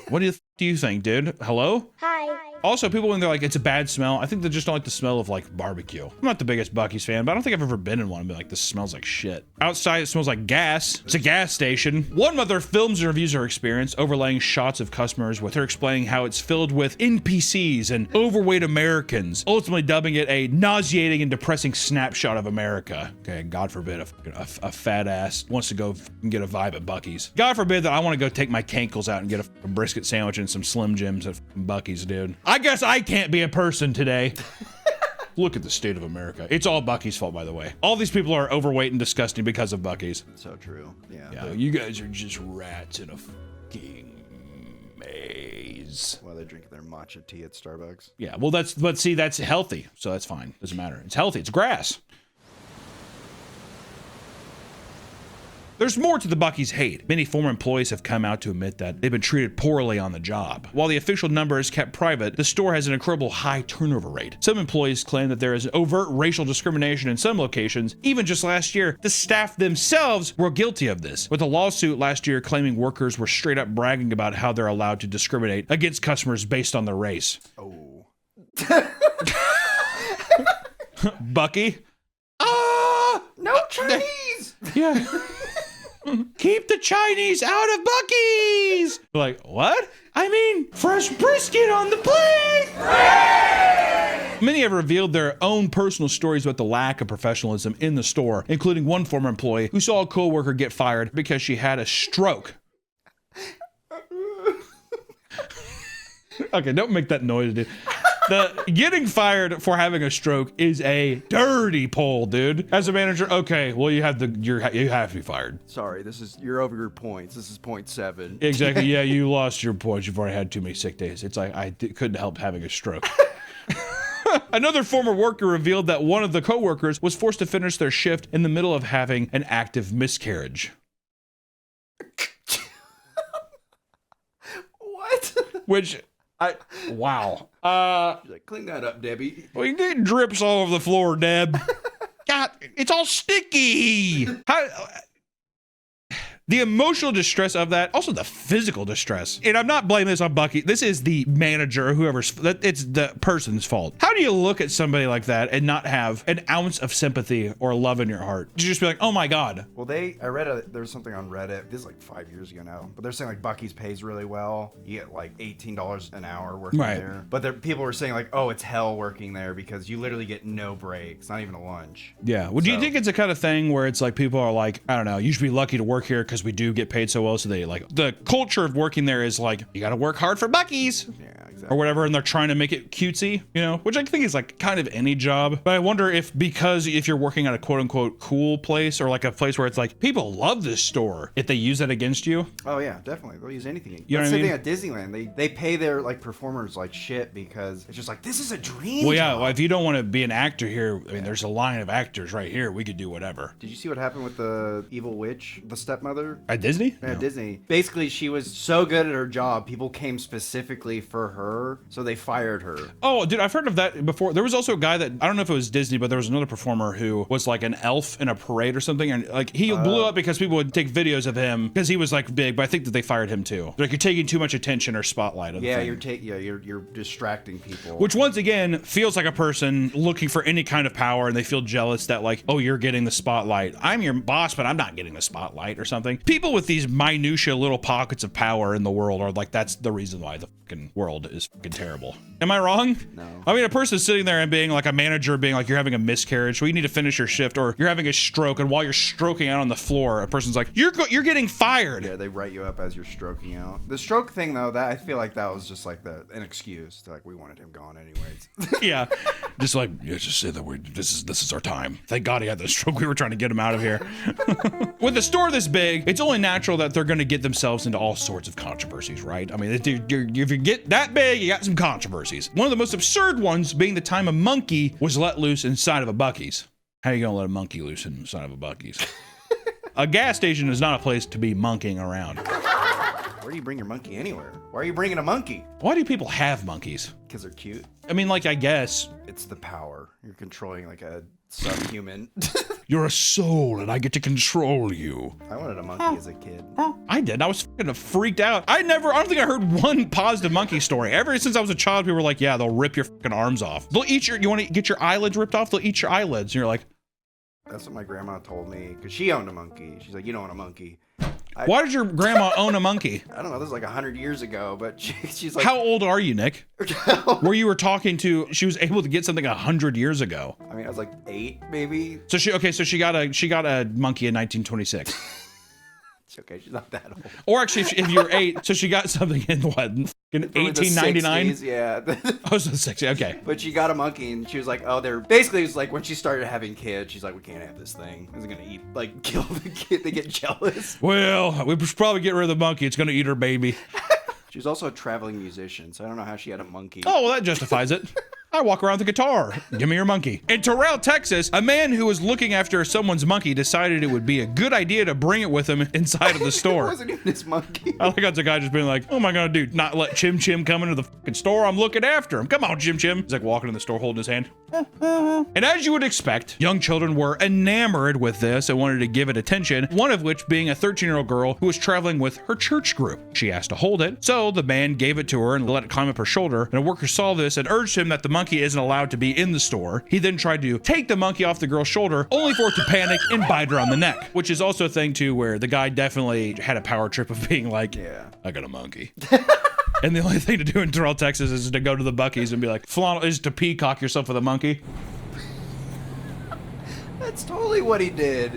What do you think, dude? Hello? Hi. Also, people, when they're like, it's a bad smell, I think they just don't like the smell of, like, barbecue. I'm not the biggest Buc-ee's fan, but I don't think I've ever been in one and been like, this smells like shit. Outside, it smells like gas. It's a gas station. One mother films and reviews her experience, overlaying shots of customers with her explaining how it's filled with NPCs and overweight Americans, ultimately dubbing it a nauseating and depressing snapshot of America. Okay, God forbid a fat ass wants to go and get a vibe at Buc-ee's. God forbid that I want to go take my cankles out and get a brisket sandwich and some Slim Jims at Buc-ee's, dude. I guess I can't be a person today. Look at the state of America. It's all Buc-ee's fault, by the way. All these people are overweight and disgusting because of Buc-ee's. So true. Yeah. Yeah, you guys are just rats in a fucking maze. While they're drinking their matcha tea at Starbucks. Yeah, well, but see, that's healthy, so that's fine. Doesn't matter. It's healthy. It's grass. There's more to the Buc-ee's hate. Many former employees have come out to admit that they've been treated poorly on the job. While the official number is kept private, the store has an incredible high turnover rate. Some employees claim that there is overt racial discrimination in some locations. Even just last year, the staff themselves were guilty of this, with a lawsuit last year claiming workers were straight up bragging about how they're allowed to discriminate against customers based on their race. Oh. Buc-ee? No Chinese! Yeah. Keep the Chinese out of Buc-ee's! Like, what? I mean, fresh brisket on the plate! Many have revealed their own personal stories about the lack of professionalism in the store, including one former employee who saw a coworker get fired because she had a stroke. Okay, don't make that noise, dude. The getting fired for having a stroke is a dirty pull, dude. As a manager, okay, well you have to be fired. Sorry, you're over your points. This is 0.7. Exactly. Yeah, you lost your points. You've already had too many sick days. It's like couldn't help having a stroke. Another former worker revealed that one of the coworkers was forced to finish their shift in the middle of having an active miscarriage. What? Which wow. Like, clean that up, Debbie. Well, you get drips all over the floor, Deb. God, it's all sticky. The emotional distress of that, also the physical distress. And I'm not blaming this on Buc-ee. This is the manager or it's the person's fault. How do you look at somebody like that and not have an ounce of sympathy or love in your heart? You just be like, oh my God. Well, I read there's something on Reddit. This is like 5 years ago now, but they're saying like Buc-ee's pays really well. You get like $18 an hour working there. But people were saying like, oh, it's hell working there because you literally get no breaks, not even a lunch. Yeah. Well, do you think it's a kind of thing where it's like people are like, I don't know, you should be lucky to work here because we do get paid so well, so they like the culture of working there is like you got to work hard for Buc-ee's, or whatever, and they're trying to make it cutesy, you know, which I think is like kind of any job. But I wonder if you're working at a quote unquote cool place or like a place where it's like people love this store, if they use that against you. Oh yeah, definitely. They'll use anything. You know what I mean? Same thing at Disneyland. They pay their like performers like shit because it's just like this is a dream. Well, yeah. job. Well, if you don't want to be an actor here, I mean, there's a line of actors right here. We could do whatever. Did you see what happened with the evil witch, the stepmother at Disney? Yeah, Disney. Basically, she was so good at her job, people came specifically for her her, so they fired her. Oh, dude, I've heard of that before. There was also a guy that, I don't know if it was Disney, but there was another performer who was like an elf in a parade or something. And like he blew up because people would take videos of him because he was like big, but I think that they fired him too. Like you're taking too much attention or spotlight on the thing. You're distracting people. Which once again feels like a person looking for any kind of power and they feel jealous that like, oh, you're getting the spotlight. I'm your boss, but I'm not getting the spotlight or something. People with these minutia little pockets of power in the world are like, that's the reason why the fucking world is fucking terrible. Am I wrong? No. I mean, a person sitting there and being like a manager being like, you're having a miscarriage, so you need to finish your shift, or you're having a stroke, and while you're stroking out on the floor, a person's like, you're getting fired. Yeah, they write you up as you're stroking out. The stroke thing though, that I feel like that was just like an excuse. Like we wanted him gone anyways. Yeah, just like just say that this is our time. Thank God he had the stroke. We were trying to get him out of here. With a store this big, it's only natural that they're going to get themselves into all sorts of controversies, right? I mean, if you get that big, you got some controversies. One of the most absurd ones being the time a monkey was let loose inside of a Buc-ee's. How are you going to let a monkey loose inside of a Buc-ee's? A gas station is not a place to be monkeying around. Where do you bring your monkey anywhere? Why are you bringing a monkey? Why do people have monkeys? Because they're cute. I mean, like, I guess. It's the power. You're controlling like a subhuman. You're a soul and I get to control you. I wanted a monkey as a kid. I did. I was fucking freaked out. I don't think I heard one positive monkey story. Ever since I was a child, people were like, yeah, they'll rip your fucking arms off. They'll eat you want to get your eyelids ripped off? They'll eat your eyelids. And you're like, that's what my grandma told me, because she owned a monkey. She's like, you don't want a monkey. Why did your grandma own a monkey? I don't know. This is like 100 years ago, but she's like... How old are you, Nick? Where you were talking to, she was able to get something 100 years ago. I mean, I was like 8, maybe. So she got a monkey in 1926. Okay, she's not that old. Or actually, if you're 8, so she got something in what? In 1899? Yeah. Oh, so 60, okay. But she got a monkey and she was like, oh, basically it was like when she started having kids, she's like, we can't have this thing. It's gonna kill the kid. They get jealous. Well, we should probably get rid of the monkey. It's gonna eat her baby. She was also a traveling musician, so I don't know how she had a monkey. Oh, well, that justifies it. I walk around with a guitar. Give me your monkey. In Terrell, Texas, a man who was looking after someone's monkey decided it would be a good idea to bring it with him inside of the store. It wasn't even his monkey. I think that's a guy just being like, oh my God, dude, not let Chim Chim come into the fucking store. I'm looking after him. Come on, Chim Chim. He's like walking in the store holding his hand. And as you would expect, young children were enamored with this and wanted to give it attention, one of which being a 13-year-old girl who was traveling with her church group. She asked to hold it, so the man gave it to her and let it climb up her shoulder, and a worker saw this and urged him that the monkey isn't allowed to be in the store. He then tried to take the monkey off the girl's shoulder, only for it to panic and bite her on the neck, which is also a thing too where the guy definitely had a power trip of being like, yeah, I got a monkey. And the only thing to do in Terrell, Texas is to go to the Buc-ee's and be like, is to peacock yourself with a monkey. That's totally what he did.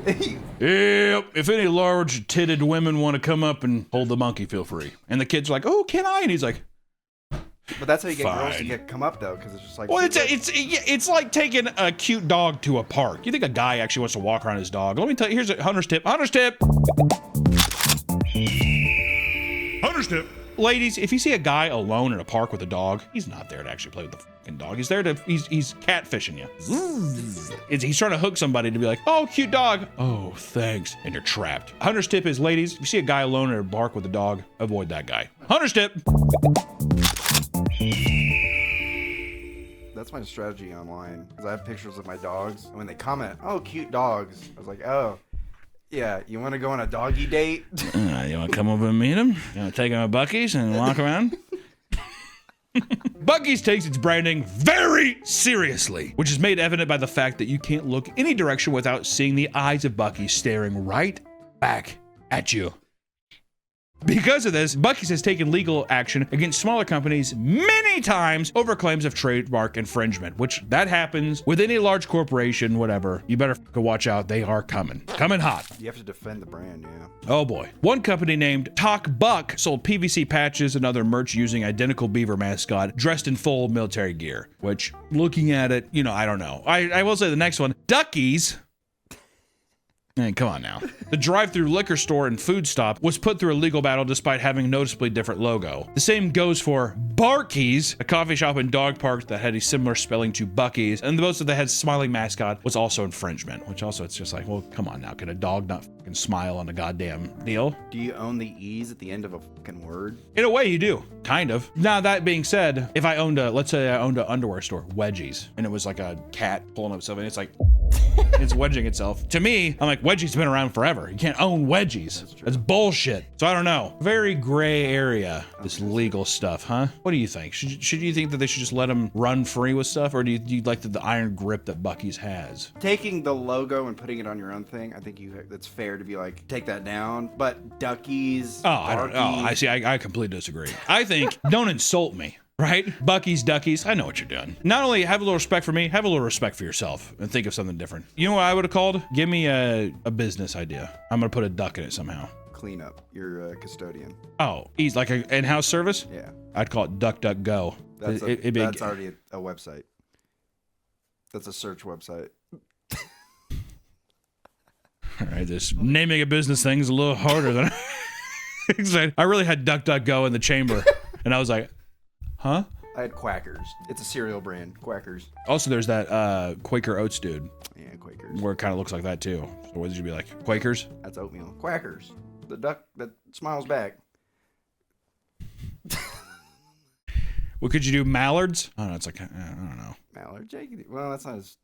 Yep. If any large-titted women want to come up and hold the monkey, feel free. And the kid's like, oh, can I? And he's like, but that's how you get girls to come up though, because it's just like. Well, it's like taking a cute dog to a park. You think a guy actually wants to walk around his dog? Let me tell you. Here's a Hunter's tip. Hunter's tip. Hunter's tip. Ladies, if you see a guy alone in a park with a dog, he's not there to actually play with the fucking dog. He's there to he's catfishing you. He's trying to hook somebody to be like, oh, cute dog. Oh, thanks. And you're trapped. Hunter's tip is, ladies, if you see a guy alone in a park with a dog, avoid that guy. Hunter's tip. That's my strategy online, because I have pictures of my dogs, and when they comment, oh, cute dogs, I was like, oh, yeah, you want to go on a doggy date? You want to come over and meet him? You want to take him to Buc-ee's and walk around? Buc-ee's takes its branding very seriously, which is made evident by the fact that you can't look any direction without seeing the eyes of Buc-ee's staring right back at you. Because of this, Buc-ee's has taken legal action against smaller companies many times over claims of trademark infringement, which that happens with any large corporation, whatever. You better watch out. They are coming hot. You have to defend the brand, yeah. Oh boy. One company named Talk Buck sold PVC patches and other merch using identical beaver mascot dressed in full military gear, which looking at it, I don't know. I will say the next one, Duckies. Hey, come on now. The drive-through liquor store and food stop was put through a legal battle despite having a noticeably different logo. The same goes for Barky's, a coffee shop and dog park that had a similar spelling to Buc-ee's, and the most of the head smiling mascot was also infringement, which also it's just like, well, come on now. Can a dog not fucking smile on a goddamn deal? Do you own the E's at the end of a fucking word? In a way, you do. Kind of. Now, that being said, if I owned let's say I owned an underwear store, Wedgies, and it was like a cat pulling up something, it's like, it's wedging itself. To me, I'm like, Wedgies been around forever. You can't own Wedgies. That's bullshit. So I don't know. Very gray area, this legal stuff, huh? What do you think? Should you think that they should just let them run free with stuff, or do you like the iron grip that Buc-ee's has? Taking the logo and putting it on your own thing, I think that's fair to be like, take that down. But Duckies, I don't know. I see. I completely disagree. I think, don't insult me. Right? Buc-ee's, Duckies, I know what you're doing. Not only have a little respect for me, have a little respect for yourself and think of something different. You know what I would have called? Give me a business idea. I'm going to put a duck in it somehow. Clean up. You're a custodian. Oh, he's like an in-house service? Yeah. I'd call it DuckDuckGo. That's already a website. That's a search website. All right, this naming a business thing is a little harder than I really had DuckDuckGo in the chamber, and I was like, huh? I had Quackers. It's a cereal brand, Quackers. Also, there's that Quaker Oats dude. Yeah, Quakers. Where it kind of looks like that too. So what did you be like? Quakers? That's oatmeal. Quackers. The duck that smiles back. Well, could you do Mallards? I don't know. It's like, I don't know. Mallard? Well, that's not as...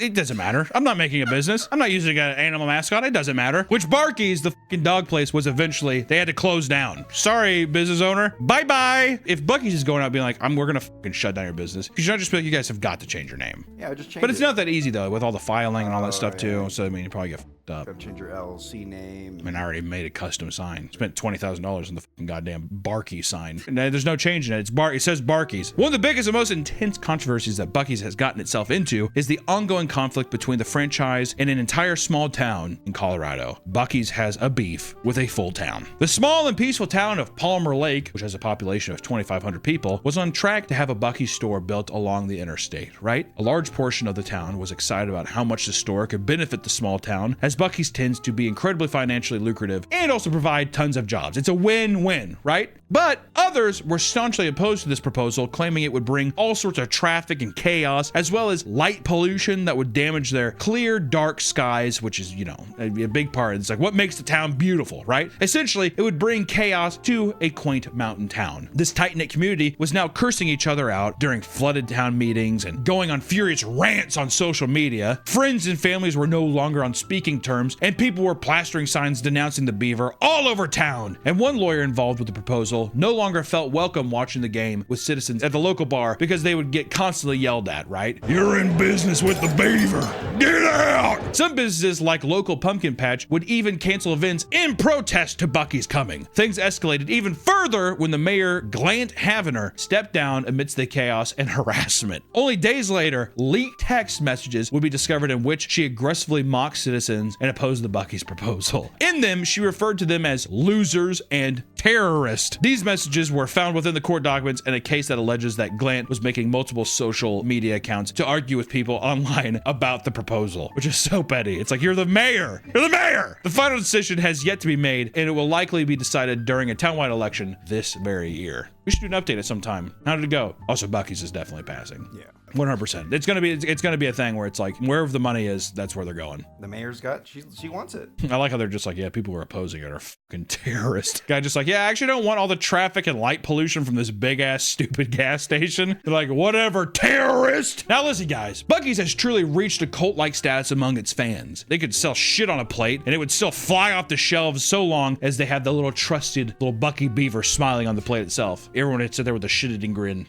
it doesn't matter. I'm not making a business. I'm not using an animal mascot. It doesn't matter. Which Barky's, the fucking dog place, was eventually, they had to close down. Sorry, business owner. Bye-bye. If Buc-ee's is going out being like, we're going to fucking shut down your business, because you're not just be like, you guys have got to change your name. Yeah, just change it. But it's not that easy, though, with all the filing and all that stuff, too. So, I mean, you probably get fucked up. Gotta change your LLC name. I mean, I already made a custom sign. Spent $20,000 on the fucking goddamn Barky sign. And there's no change in it. It says Barky's. One of the biggest and most intense controversies that Buc-ee's has gotten itself into is the ongoing conflict between the franchise and an entire small town in Colorado. Buc-ee's has a beef with a full town. The small and peaceful town of Palmer Lake, which has a population of 2,500 people, was on track to have a Buc-ee's store built along the interstate, right? A large portion of the town was excited about how much the store could benefit the small town, as Buc-ee's tends to be incredibly financially lucrative and also provide tons of jobs. It's a win-win, right? But others were staunchly opposed to this proposal, claiming it would bring all sorts of traffic and chaos, as well as light pollution that would damage their clear, dark skies, which is, a big part. It's like what makes the town beautiful, right? Essentially, it would bring chaos to a quaint mountain town. This tight-knit community was now cursing each other out during flooded town meetings and going on furious rants on social media. Friends and families were no longer on speaking terms, and people were plastering signs denouncing the beaver all over town. And one lawyer involved with the proposal no longer felt welcome watching the game with citizens at the local bar because they would get constantly yelled at, right? You're in business with the beaver. Get out! Some businesses like local pumpkin patch would even cancel events in protest to Buc-ee's coming. Things escalated even further when the mayor, Glant Havener, stepped down amidst the chaos and harassment. Only days later, leaked text messages would be discovered in which she aggressively mocked citizens and opposed the Buc-ee's proposal. In them, she referred to them as losers and terrorists. These messages were found within the court documents in a case that alleges that Glant was making multiple social media accounts to argue with people online about the proposal, which is so petty. It's like, you're the mayor! You're the mayor! The final decision has yet to be made, and it will likely be decided during a townwide election this very year. We should do an update at some time. How did it go? Also, Buc-ee's is definitely passing. Yeah. 100%. It's gonna be a thing where it's like, wherever the money is, that's where they're going. The mayor's got, she wants it. I like how they're just like, yeah, people who are opposing it are fucking terrorists. Guy just like, yeah, I actually don't want all the traffic and light pollution from this big ass stupid gas station. They're like, whatever, terrorist. Now listen, guys, Buc-ee's has truly reached a cult-like status among its fans. They could sell shit on a plate and it would still fly off the shelves so long as they have the little trusted little Buc-ee beaver smiling on the plate itself. Everyone would sit there with a shit-eating grin.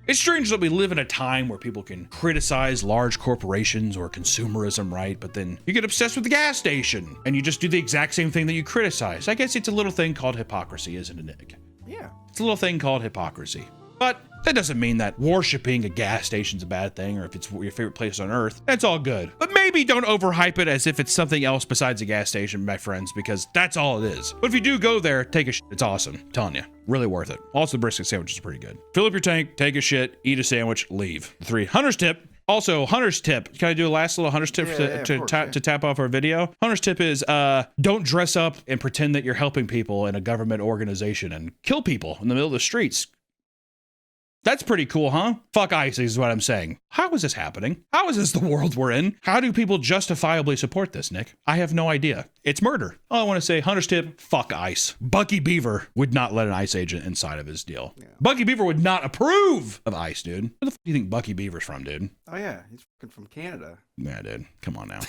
It's strange that we live in a time where people can criticize large corporations or consumerism, right? But then you get obsessed with the gas station and you just do the exact same thing that you criticize. I guess it's a little thing called hypocrisy, isn't it, Nick? Yeah. It's a little thing called hypocrisy. But that doesn't mean that worshiping a gas station's a bad thing, or if it's your favorite place on earth. That's all good. But maybe don't overhype it as if it's something else besides a gas station, my friends, because that's all it is. But if you do go there, take a shit. It's awesome. I'm telling you. Really worth it. Also, the brisket sandwich is pretty good. Fill up your tank, take a shit, eat a sandwich, leave. The 3 Hunter's tip. Also, Hunter's tip. Can I do a last little Hunter's tip to tap off our video? Hunter's tip is don't dress up and pretend that you're helping people in a government organization and kill people in the middle of the streets. That's pretty cool, huh? Fuck ICE is what I'm saying. How is this happening? How is this the world we're in? How do people justifiably support this, Nick? I have no idea. It's murder. All I want to say, Hunter's tip, fuck ICE. Bucky Beaver would not let an ICE agent inside of his deal. Yeah. Bucky Beaver would not approve of ICE, dude. Where the fuck do you think Bucky Beaver's from, dude? Oh, yeah. He's fucking from Canada. Yeah, dude. Come on now.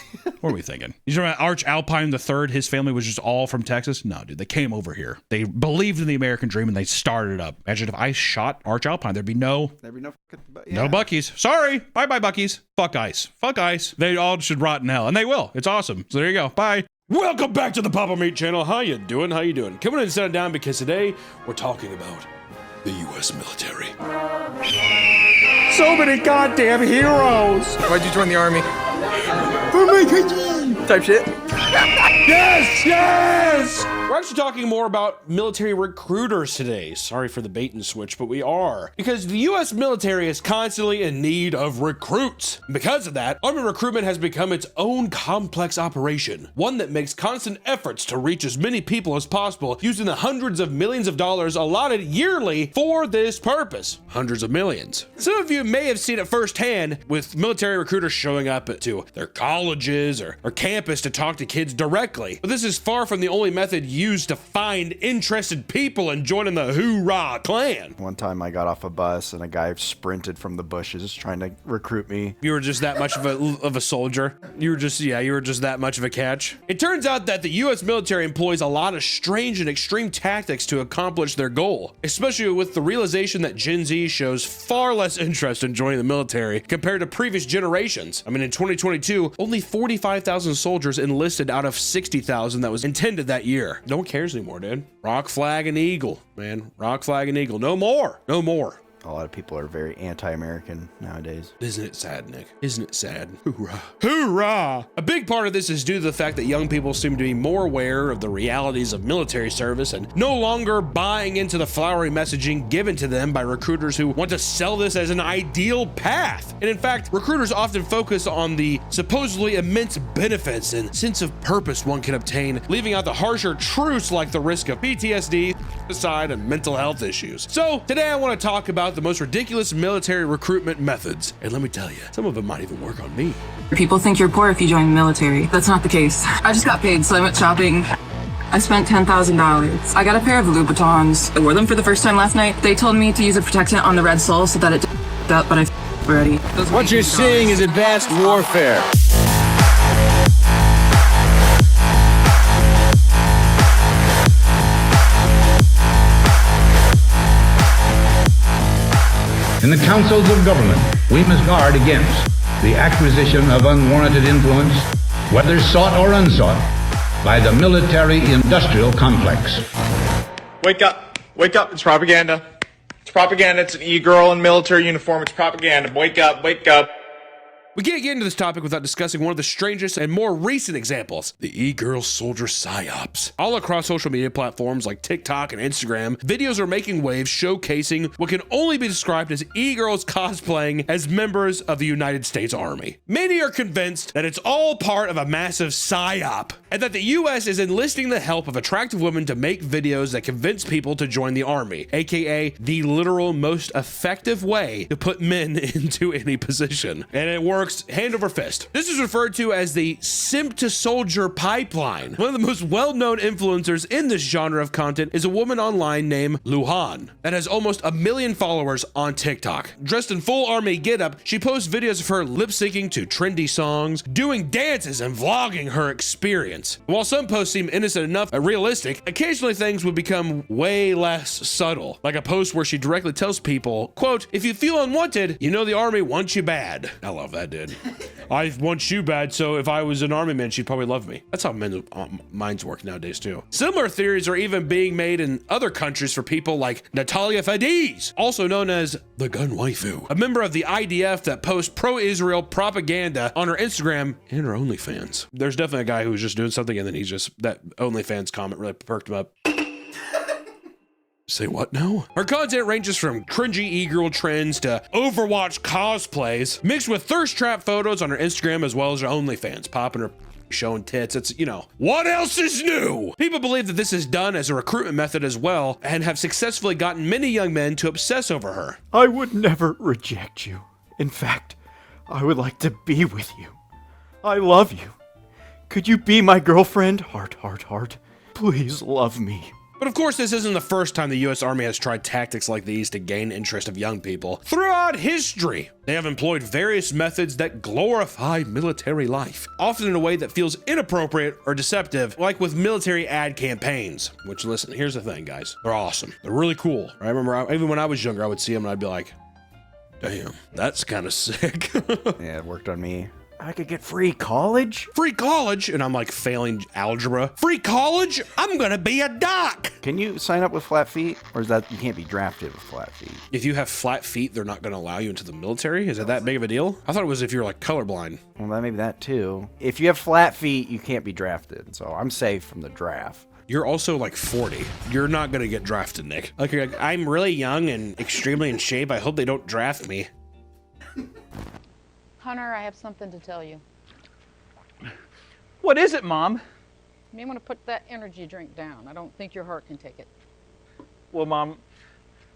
What are we thinking? You know, Arch Alpine III, his family was just all from Texas? No, dude. They came over here. They believed in the American dream and they started it up. Imagine if ICE shot Arch Alpine, there'd be no Buckies. Sorry. Bye-bye, Buckies. Fuck ICE. Fuck ICE. They all should rot in hell. And they will. It's awesome. So there you go. Bye. Welcome back to the Papa Meat channel. How you doing? How you doing? Coming in and sitting down because today we're talking about the U.S. military. So many goddamn heroes. Why'd you join the army? For my country. Type shit. Yes, yes! We're actually talking more about military recruiters today. Sorry for the bait and switch, but we are. Because the U.S. military is constantly in need of recruits. Because of that, Army recruitment has become its own complex operation. One that makes constant efforts to reach as many people as possible using the hundreds of millions of dollars allotted yearly for this purpose. Hundreds of millions. Some of you may have seen it firsthand with military recruiters showing up to their colleges or campus to talk to kids directly. But this is far from the only method used to find interested people and joining the Hoorah clan. One time I got off a bus and a guy sprinted from the bushes trying to recruit me. You were just that much of a soldier. You were just that much of a catch. It turns out that the U.S. military employs a lot of strange and extreme tactics to accomplish their goal, especially with the realization that Gen Z shows far less interest in joining the military compared to previous generations. I mean, in 2022, only 45,000 soldiers enlisted out of 60,000 that was intended that year. No one cares anymore, dude. Rock, flag, and eagle, man. Rock, flag, and eagle. No more. No more. A lot of people are very anti-American nowadays. Isn't it sad, Nick? Isn't it sad? Hoorah. Hoorah! A big part of this is due to the fact that young people seem to be more aware of the realities of military service and no longer buying into the flowery messaging given to them by recruiters who want to sell this as an ideal path. And in fact, recruiters often focus on the supposedly immense benefits and sense of purpose one can obtain, leaving out the harsher truths like the risk of PTSD, suicide, and mental health issues. So today I want to talk about the most ridiculous military recruitment methods. And let me tell you, some of them might even work on me. People think you're poor if you join the military. That's not the case. I just got paid, so I went shopping. I spent $10,000. I got a pair of Louboutins. I wore them for the first time last night. They told me to use a protectant on the red sole so that it didn't up, but I already. What you're seeing is advanced warfare. In the councils of government, we must guard against the acquisition of unwarranted influence, whether sought or unsought, by the military-industrial complex. Wake up. Wake up. It's propaganda. It's propaganda. It's an e-girl in military uniform. It's propaganda. Wake up. Wake up. We can't get into this topic without discussing one of the strangest and more recent examples, the e-girl soldier psyops. All across social media platforms like TikTok and Instagram, videos are making waves showcasing what can only be described as e-girls cosplaying as members of the United States Army. Many are convinced that it's all part of a massive psyop, and that the US is enlisting the help of attractive women to make videos that convince people to join the Army, aka the literal most effective way to put men into any position. And it works hand over fist. This is referred to as the simp to soldier pipeline. One of the most well-known influencers in this genre of content is a woman online named Luhan that has almost 1 million followers on TikTok. Dressed in full army getup, she posts videos of her lip-syncing to trendy songs, doing dances, and vlogging her experience. While some posts seem innocent enough and realistic, occasionally things would become way less subtle, like a post where she directly tells people, quote, "If you feel unwanted, you know the Army wants you bad." I love that, dude. I want you bad, so if I was an Army man, she'd probably love me. That's how men's minds work nowadays, too. Similar theories are even being made in other countries for people like Natalia Fadiz, also known as the gun waifu, a member of the IDF that posts pro-Israel propaganda on her Instagram and her OnlyFans. There's definitely a guy who's just doing something and then he's just, that OnlyFans comment really perked him up. Say what now? Her content ranges from cringy e-girl trends to Overwatch cosplays, mixed with thirst trap photos on her Instagram as well as her OnlyFans, popping her showing tits. It's, you know, what else is new? People believe that this is done as a recruitment method as well and have successfully gotten many young men to obsess over her. I would never reject you. In fact, I would like to be with you. I love you. Could you be my girlfriend? Heart, heart, heart. Please love me. But of course, this isn't the first time the US Army has tried tactics like these to gain interest of young people. Throughout history, they have employed various methods that glorify military life, often in a way that feels inappropriate or deceptive, like with military ad campaigns. Which, listen, here's the thing, guys. They're awesome. They're really cool. I remember, even when I was younger, I would see them and I'd be like, damn, that's kind of sick. Yeah, it worked on me. I could get free college? Free college? And I'm like failing algebra. Free college? I'm gonna be a doc! Can you sign up with flat feet? Or is that, you can't be drafted with flat feet? If you have flat feet, they're not gonna allow you into the military? Is it that big of a deal? I thought it was if you're like colorblind. Well, that maybe that too. If you have flat feet, you can't be drafted. So I'm safe from the draft. You're also like 40. You're not gonna get drafted, Nick. Like, you're like, I'm really young and extremely in shape. I hope they don't draft me. Hunter, I have something to tell you. What is it, Mom? You may want to put that energy drink down. I don't think your heart can take it. Well, Mom,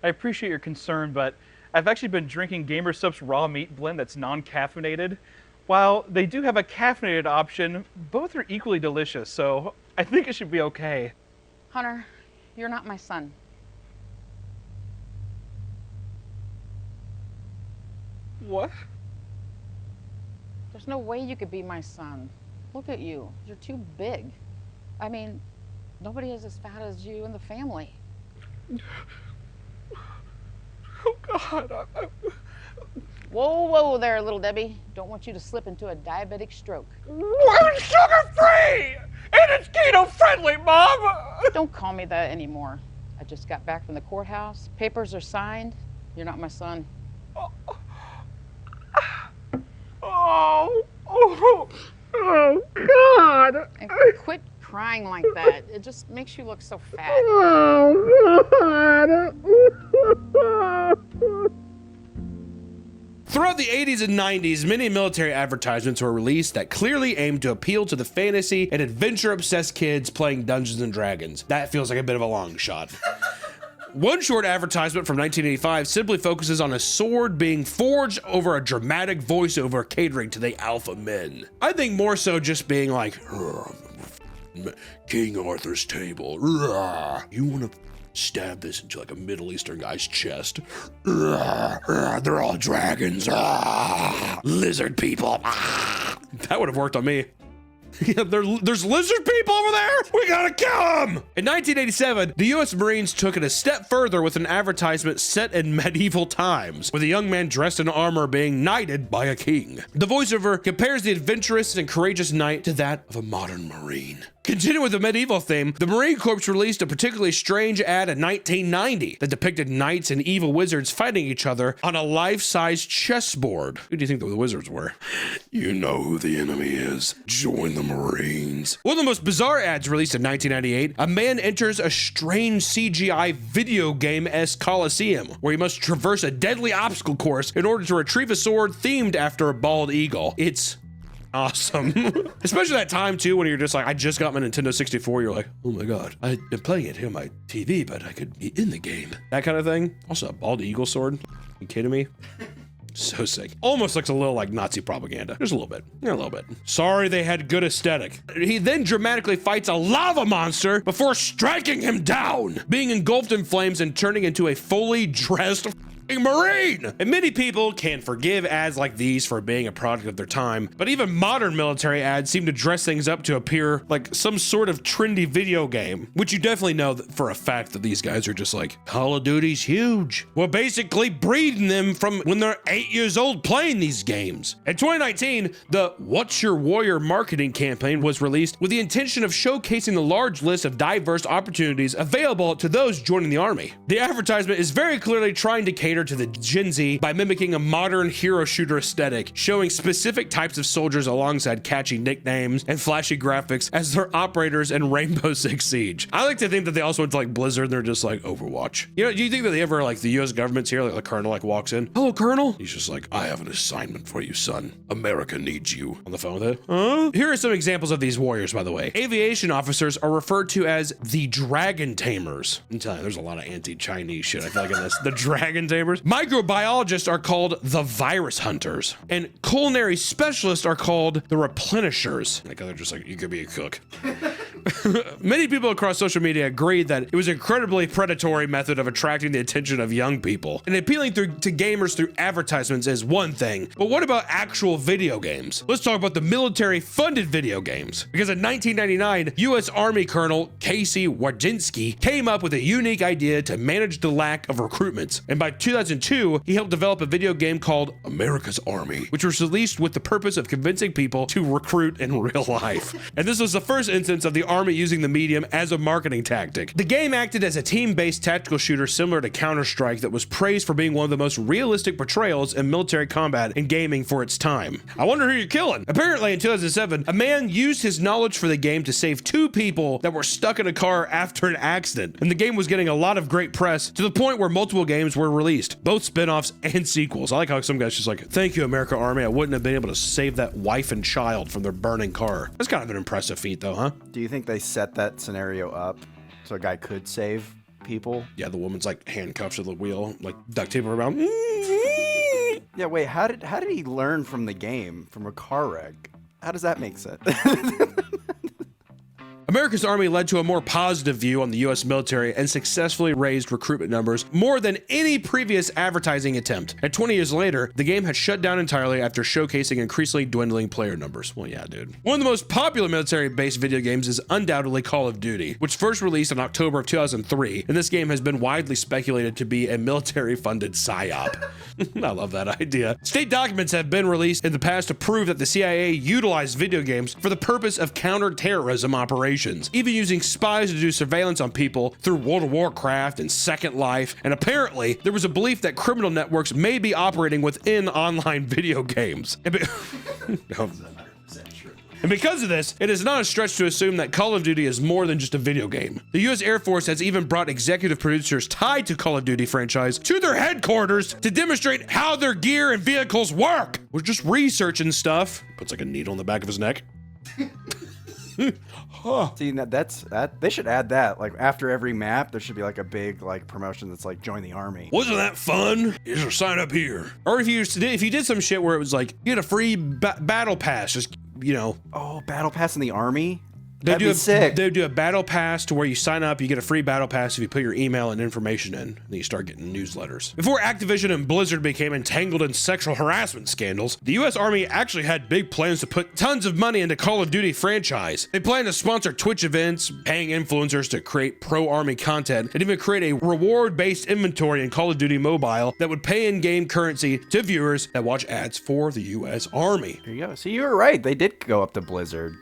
I appreciate your concern, but I've actually been drinking Gamer Supps raw meat blend that's non-caffeinated. While they do have a caffeinated option, both are equally delicious, so I think it should be okay. Hunter, you're not my son. What? There's no way you could be my son. Look at you. You're too big. I mean, nobody is as fat as you in the family. Oh, God. Whoa, whoa there, little Debbie. Don't want you to slip into a diabetic stroke. We're sugar-free! And it's keto-friendly, Mom! Don't call me that anymore. I just got back from the courthouse. Papers are signed. You're not my son. Oh, God! And quit crying like that. It just makes you look so fat. Oh, God! Throughout the 80s and 90s, many military advertisements were released that clearly aimed to appeal to the fantasy and adventure-obsessed kids playing Dungeons and Dragons. That feels like a bit of a long shot. One short advertisement from 1985 simply focuses on a sword being forged over a dramatic voiceover catering to the alpha men. I think more so just being like, King Arthur's table. You want to stab this into like a Middle Eastern guy's chest. They're all dragons. Lizard people. That would have worked on me. Yeah, there's lizard people over there? We gotta kill them! In 1987, the US Marines took it a step further with an advertisement set in medieval times, with a young man dressed in armor being knighted by a king. The voiceover compares the adventurous and courageous knight to that of a modern Marine. Continuing with the medieval theme, the Marine Corps released a particularly strange ad in 1990 that depicted knights and evil wizards fighting each other on a life-size chessboard. Who do you think the wizards were? You know who the enemy is. Join the Marines. One of the most bizarre ads released in 1998, a man enters a strange CGI video game-esque coliseum where he must traverse a deadly obstacle course in order to retrieve a sword themed after a bald eagle. It's awesome. Especially that time too when you're just like, I just got my Nintendo 64, you're like, oh my god, I've been playing it here on my TV, but I could be in the game. That kind of thing. Also a bald eagle sword. You kidding me? So sick. Almost looks a little like Nazi propaganda. Just a little bit. Yeah, a little bit. Sorry they had good aesthetic. He then dramatically fights a lava monster before striking him down, being engulfed in flames and turning into a fully dressed Marine. And many people can forgive ads like these for being a product of their time, but even modern military ads seem to dress things up to appear like some sort of trendy video game, which you definitely know for a fact that these guys are just like, Call of Duty's huge. We're basically breeding them from when they're 8 years old playing these games. In 2019, the What's Your Warrior marketing campaign was released with the intention of showcasing the large list of diverse opportunities available to those joining the army. The advertisement is very clearly trying to cater cater to the Gen Z by mimicking a modern hero shooter aesthetic, showing specific types of soldiers alongside catchy nicknames and flashy graphics as their operators in Rainbow Six Siege. I like to think that they also went to like Blizzard and they're just like Overwatch. You know, do you think that they ever like the US government's here, like the colonel like walks in, hello colonel? He's just like, I have an assignment for you, son. America needs you. On the phone with it. Huh? Here are some examples of these warriors, by the way. Aviation officers are referred to as the Dragon Tamers. I'm telling you, there's a lot of anti-Chinese shit I feel like in this. The Dragon Tamers. Microbiologists are called the Virus Hunters. And culinary specialists are called the Replenishers. Like they're just like, you could be a cook. Many people across social media agreed that it was an incredibly predatory method of attracting the attention of young people. And appealing to gamers through advertisements is one thing, but what about actual video games? Let's talk about the military-funded video games. Because in 1999, U.S. Army Colonel Casey Wojcinski came up with a unique idea to manage the lack of recruitments. And by 2002, he helped develop a video game called America's Army, which was released with the purpose of convincing people to recruit in real life. And this was the first instance of the Army using the medium as a marketing tactic. The game acted as a team-based tactical shooter similar to Counter-Strike that was praised for being one of the most realistic portrayals in military combat in gaming for its time. I wonder who you're killing. Apparently in 2007, a man used his knowledge for the game to save 2 people that were stuck in a car after an accident. And the game was getting a lot of great press to the point where multiple games were released, both spin-offs and sequels. I like how some guys just like, thank you, America Army. I wouldn't have been able to save that wife and child from their burning car. That's kind of an impressive feat though, huh? Do you think they set that scenario up so a guy could save people? Yeah, the woman's like handcuffed to the wheel, like duct tape around. Yeah, wait, how did he learn from the game, from a car wreck? How does that make sense? America's Army led to a more positive view on the U.S. military and successfully raised recruitment numbers more than any previous advertising attempt. And 20 years later, the game had shut down entirely after showcasing increasingly dwindling player numbers. Well, yeah, dude. One of the most popular military-based video games is undoubtedly Call of Duty, which first released in October of 2003, and this game has been widely speculated to be a military-funded psyop. I love that idea. State documents have been released in the past to prove that the CIA utilized video games for the purpose of counter-terrorism operations, even using spies to do surveillance on people through World of Warcraft and Second Life. And apparently, there was a belief that criminal networks may be operating within online video games. And because of this, it is not a stretch to assume that Call of Duty is more than just a video game. The US Air Force has even brought executive producers tied to Call of Duty franchise to their headquarters to demonstrate how their gear and vehicles work. We're just researching stuff. Puts like a needle in the back of his neck. See, that they should add that. Like after every map, there should be like a big like promotion that's like join the army. Wasn't that fun? You should sign up here. Or if you did some shit where it was like you get a free battle pass, just you know. Oh, battle pass in the army. They do a battle pass to where you sign up, you get a free battle pass if you put your email and information in, and then you start getting newsletters. Before Activision and Blizzard became entangled in sexual harassment scandals, the US Army actually had big plans to put tons of money into Call of Duty franchise. They planned to sponsor Twitch events, paying influencers to create pro-army content, and even create a reward-based inventory in Call of Duty Mobile that would pay in-game currency to viewers that watch ads for the US Army. There you go. See, you were right. They did go up to Blizzard.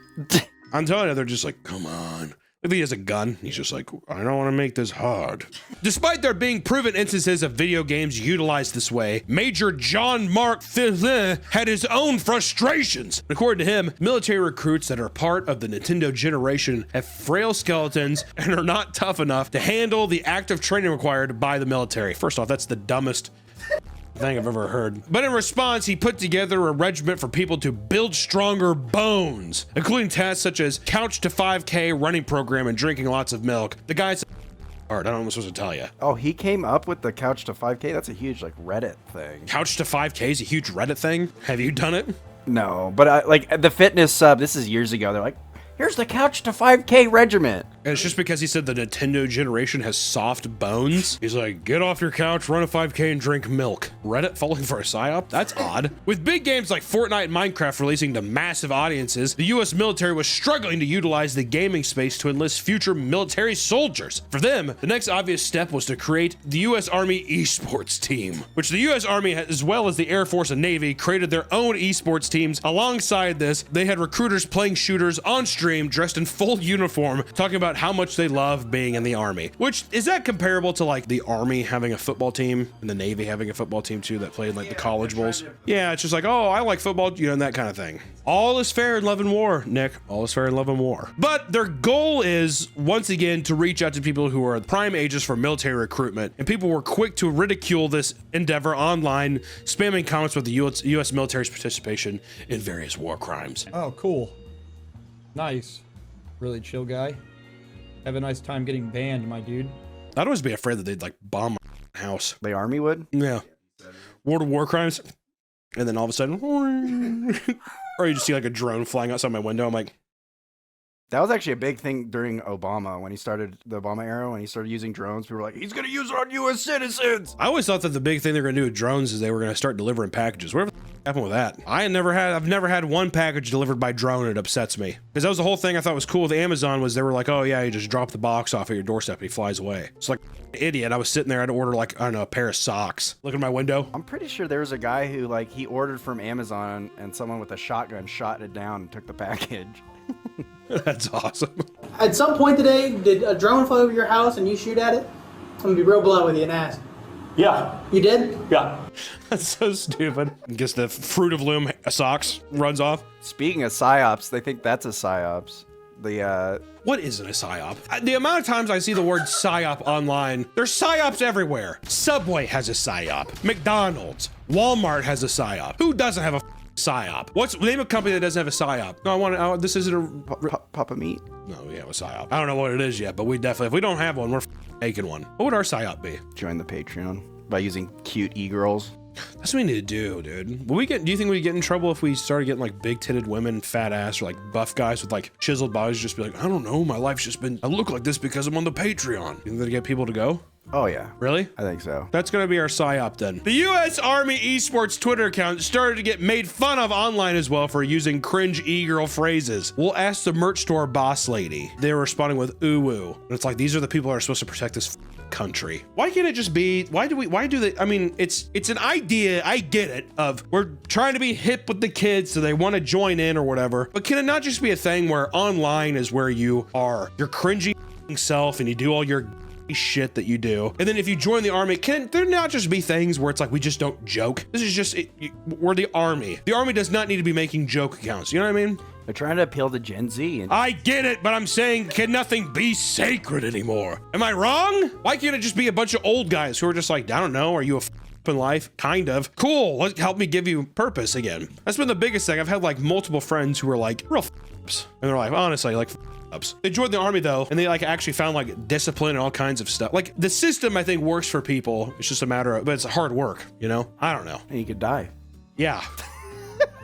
I'm telling you, they're just like, come on. If he has a gun, he's just like, I don't want to make this hard. Despite there being proven instances of video games utilized this way, Major John Mark Thelin had his own frustrations. According to him, military recruits that are part of the Nintendo generation have frail skeletons and are not tough enough to handle the active training required by the military. First off, that's the dumbest thing I've ever heard. But in response, he put together a regiment for people to build stronger bones, including tasks such as couch to 5K running program and drinking lots of milk. The guy's hard. I don't know what I'm supposed to tell you. Oh, he came up with the couch to 5K? That's a huge like Reddit thing. Couch to 5K is a huge Reddit thing? Have you done it? No, but like the fitness sub, this is years ago. They're like, here's the couch to 5K regiment. And it's just because he said the Nintendo generation has soft bones. He's like, get off your couch, run a 5K, and drink milk. Reddit falling for a psyop? That's odd. With big games like Fortnite and Minecraft releasing to massive audiences, the US military was struggling to utilize the gaming space to enlist future military soldiers. For them, the next obvious step was to create the US Army esports team, which the US Army, as well as the Air Force and Navy, created their own esports teams. Alongside this, they had recruiters playing shooters on stream stream dressed in full uniform talking about how much they love being in the Army. Which, is that comparable to like the Army having a football team and the Navy having a football team too that played like the college bowls? Yeah, it's just like, oh, I like football, you know, and that kind of thing. All is fair in love and war, Nick. All is fair in love and war. But their goal is, once again, to reach out to people who are prime ages for military recruitment. And people were quick to ridicule this endeavor online, spamming comments with the U.S. military's participation in various war crimes. Oh, cool. Nice. Really chill guy. Have a nice time getting banned, my dude. I'd always be afraid that they'd like bomb my house. The Army would? Yeah. War crimes. And then all of a sudden, or you just see like a drone flying outside my window. I'm like, that was actually a big thing during Obama, when he started the Obama era, when he started using drones. People were like, he's going to use it on U.S. citizens. I always thought that the big thing they're going to do with drones is they were going to start delivering packages. Whatever the happened with that? I've never had one package delivered by drone. It upsets me. Because that was the whole thing I thought was cool with Amazon, was they were like, oh yeah, you just drop the box off at your doorstep and he flies away. It's like, idiot. I was sitting there, I had to order like, I don't know, a pair of socks. Look at my window. I'm pretty sure there was a guy who like, he ordered from Amazon and someone with a shotgun shot it down and took the package. That's awesome. At some point today, did a drone fly over your house and you shoot at it? I'm gonna be real blunt with you and ask. Yeah. You did? Yeah. That's so stupid. I guess the Fruit of Loom socks runs off. Speaking of psyops, they think that's a psyops. What isn't a psyop? The amount of times I see the word psyop online, there's psyops everywhere. Subway has a psyop. McDonald's, Walmart has a psyop. Who doesn't have a psyop? What's name a company that doesn't have a psyop? No, this isn't a Papa Meat. No, we have a psyop. I don't know what it is yet, but we definitely, if we don't have one, we're making one. What would our psyop be? Join the Patreon by using cute e-girls. That's what we need to do, dude. Do you think we'd get in trouble if we started getting like big titted women, fat ass, or like buff guys with like chiseled bodies just be like, I don't know, my life's just been, I look like this because I'm on the Patreon. You think that'd get people to go? Oh yeah. Really? I think so. That's gonna be our psyop then. The U.S. Army Esports Twitter account started to get made fun of online as well for using cringe e-girl phrases. We'll ask the merch store boss lady. They were responding with ooh. And it's like, these are the people that are supposed to protect this country. Why can't it just be, why do they, I mean, it's an idea, I get it, of we're trying to be hip with the kids so they want to join in or whatever, but can it not just be a thing where online is where you are your cringy self and you do all your shit that you do, and then if you join the army, can there not just be things where it's like we just don't joke? This is just we're the army. The army does not need to be making joke accounts, you know what I mean? They're trying to appeal to Gen Z. I get it, but I'm saying, can nothing be sacred anymore? Am I wrong? Why can't it just be a bunch of old guys who are just like, I don't know, are you a in life? Kind of. Cool, help me give you purpose again. That's been the biggest thing. I've had like multiple friends who are like real ups, and they're like, honestly, like ups. They joined the army though, and they like actually found like discipline and all kinds of stuff. Like the system I think works for people. It's just a matter of, but it's hard work, you know? I don't know. And you could die. Yeah.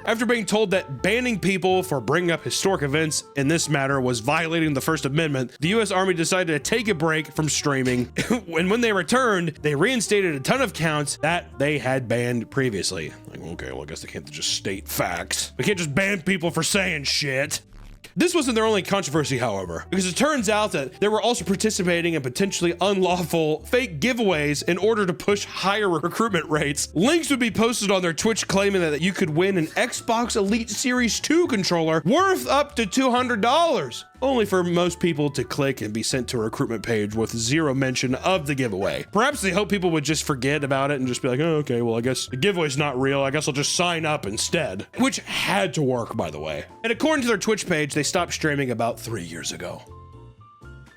After being told that banning people for bringing up historic events in this matter was violating the First Amendment, the U.S. Army decided to take a break from streaming, and when they returned, they reinstated a ton of accounts that they had banned previously. Like, okay, well, I guess they can't just state facts. We can't just ban people for saying shit. This wasn't their only controversy, however, because it turns out that they were also participating in potentially unlawful fake giveaways in order to push higher recruitment rates. Links would be posted on their Twitch claiming that you could win an Xbox Elite Series 2 controller worth up to $200, only for most people to click and be sent to a recruitment page with zero mention of the giveaway. Perhaps they hope people would just forget about it and just be like, oh, okay, well, I guess the giveaway's not real. I guess I'll just sign up instead, which had to work, by the way. And according to their Twitch page, they stopped streaming about 3 years ago.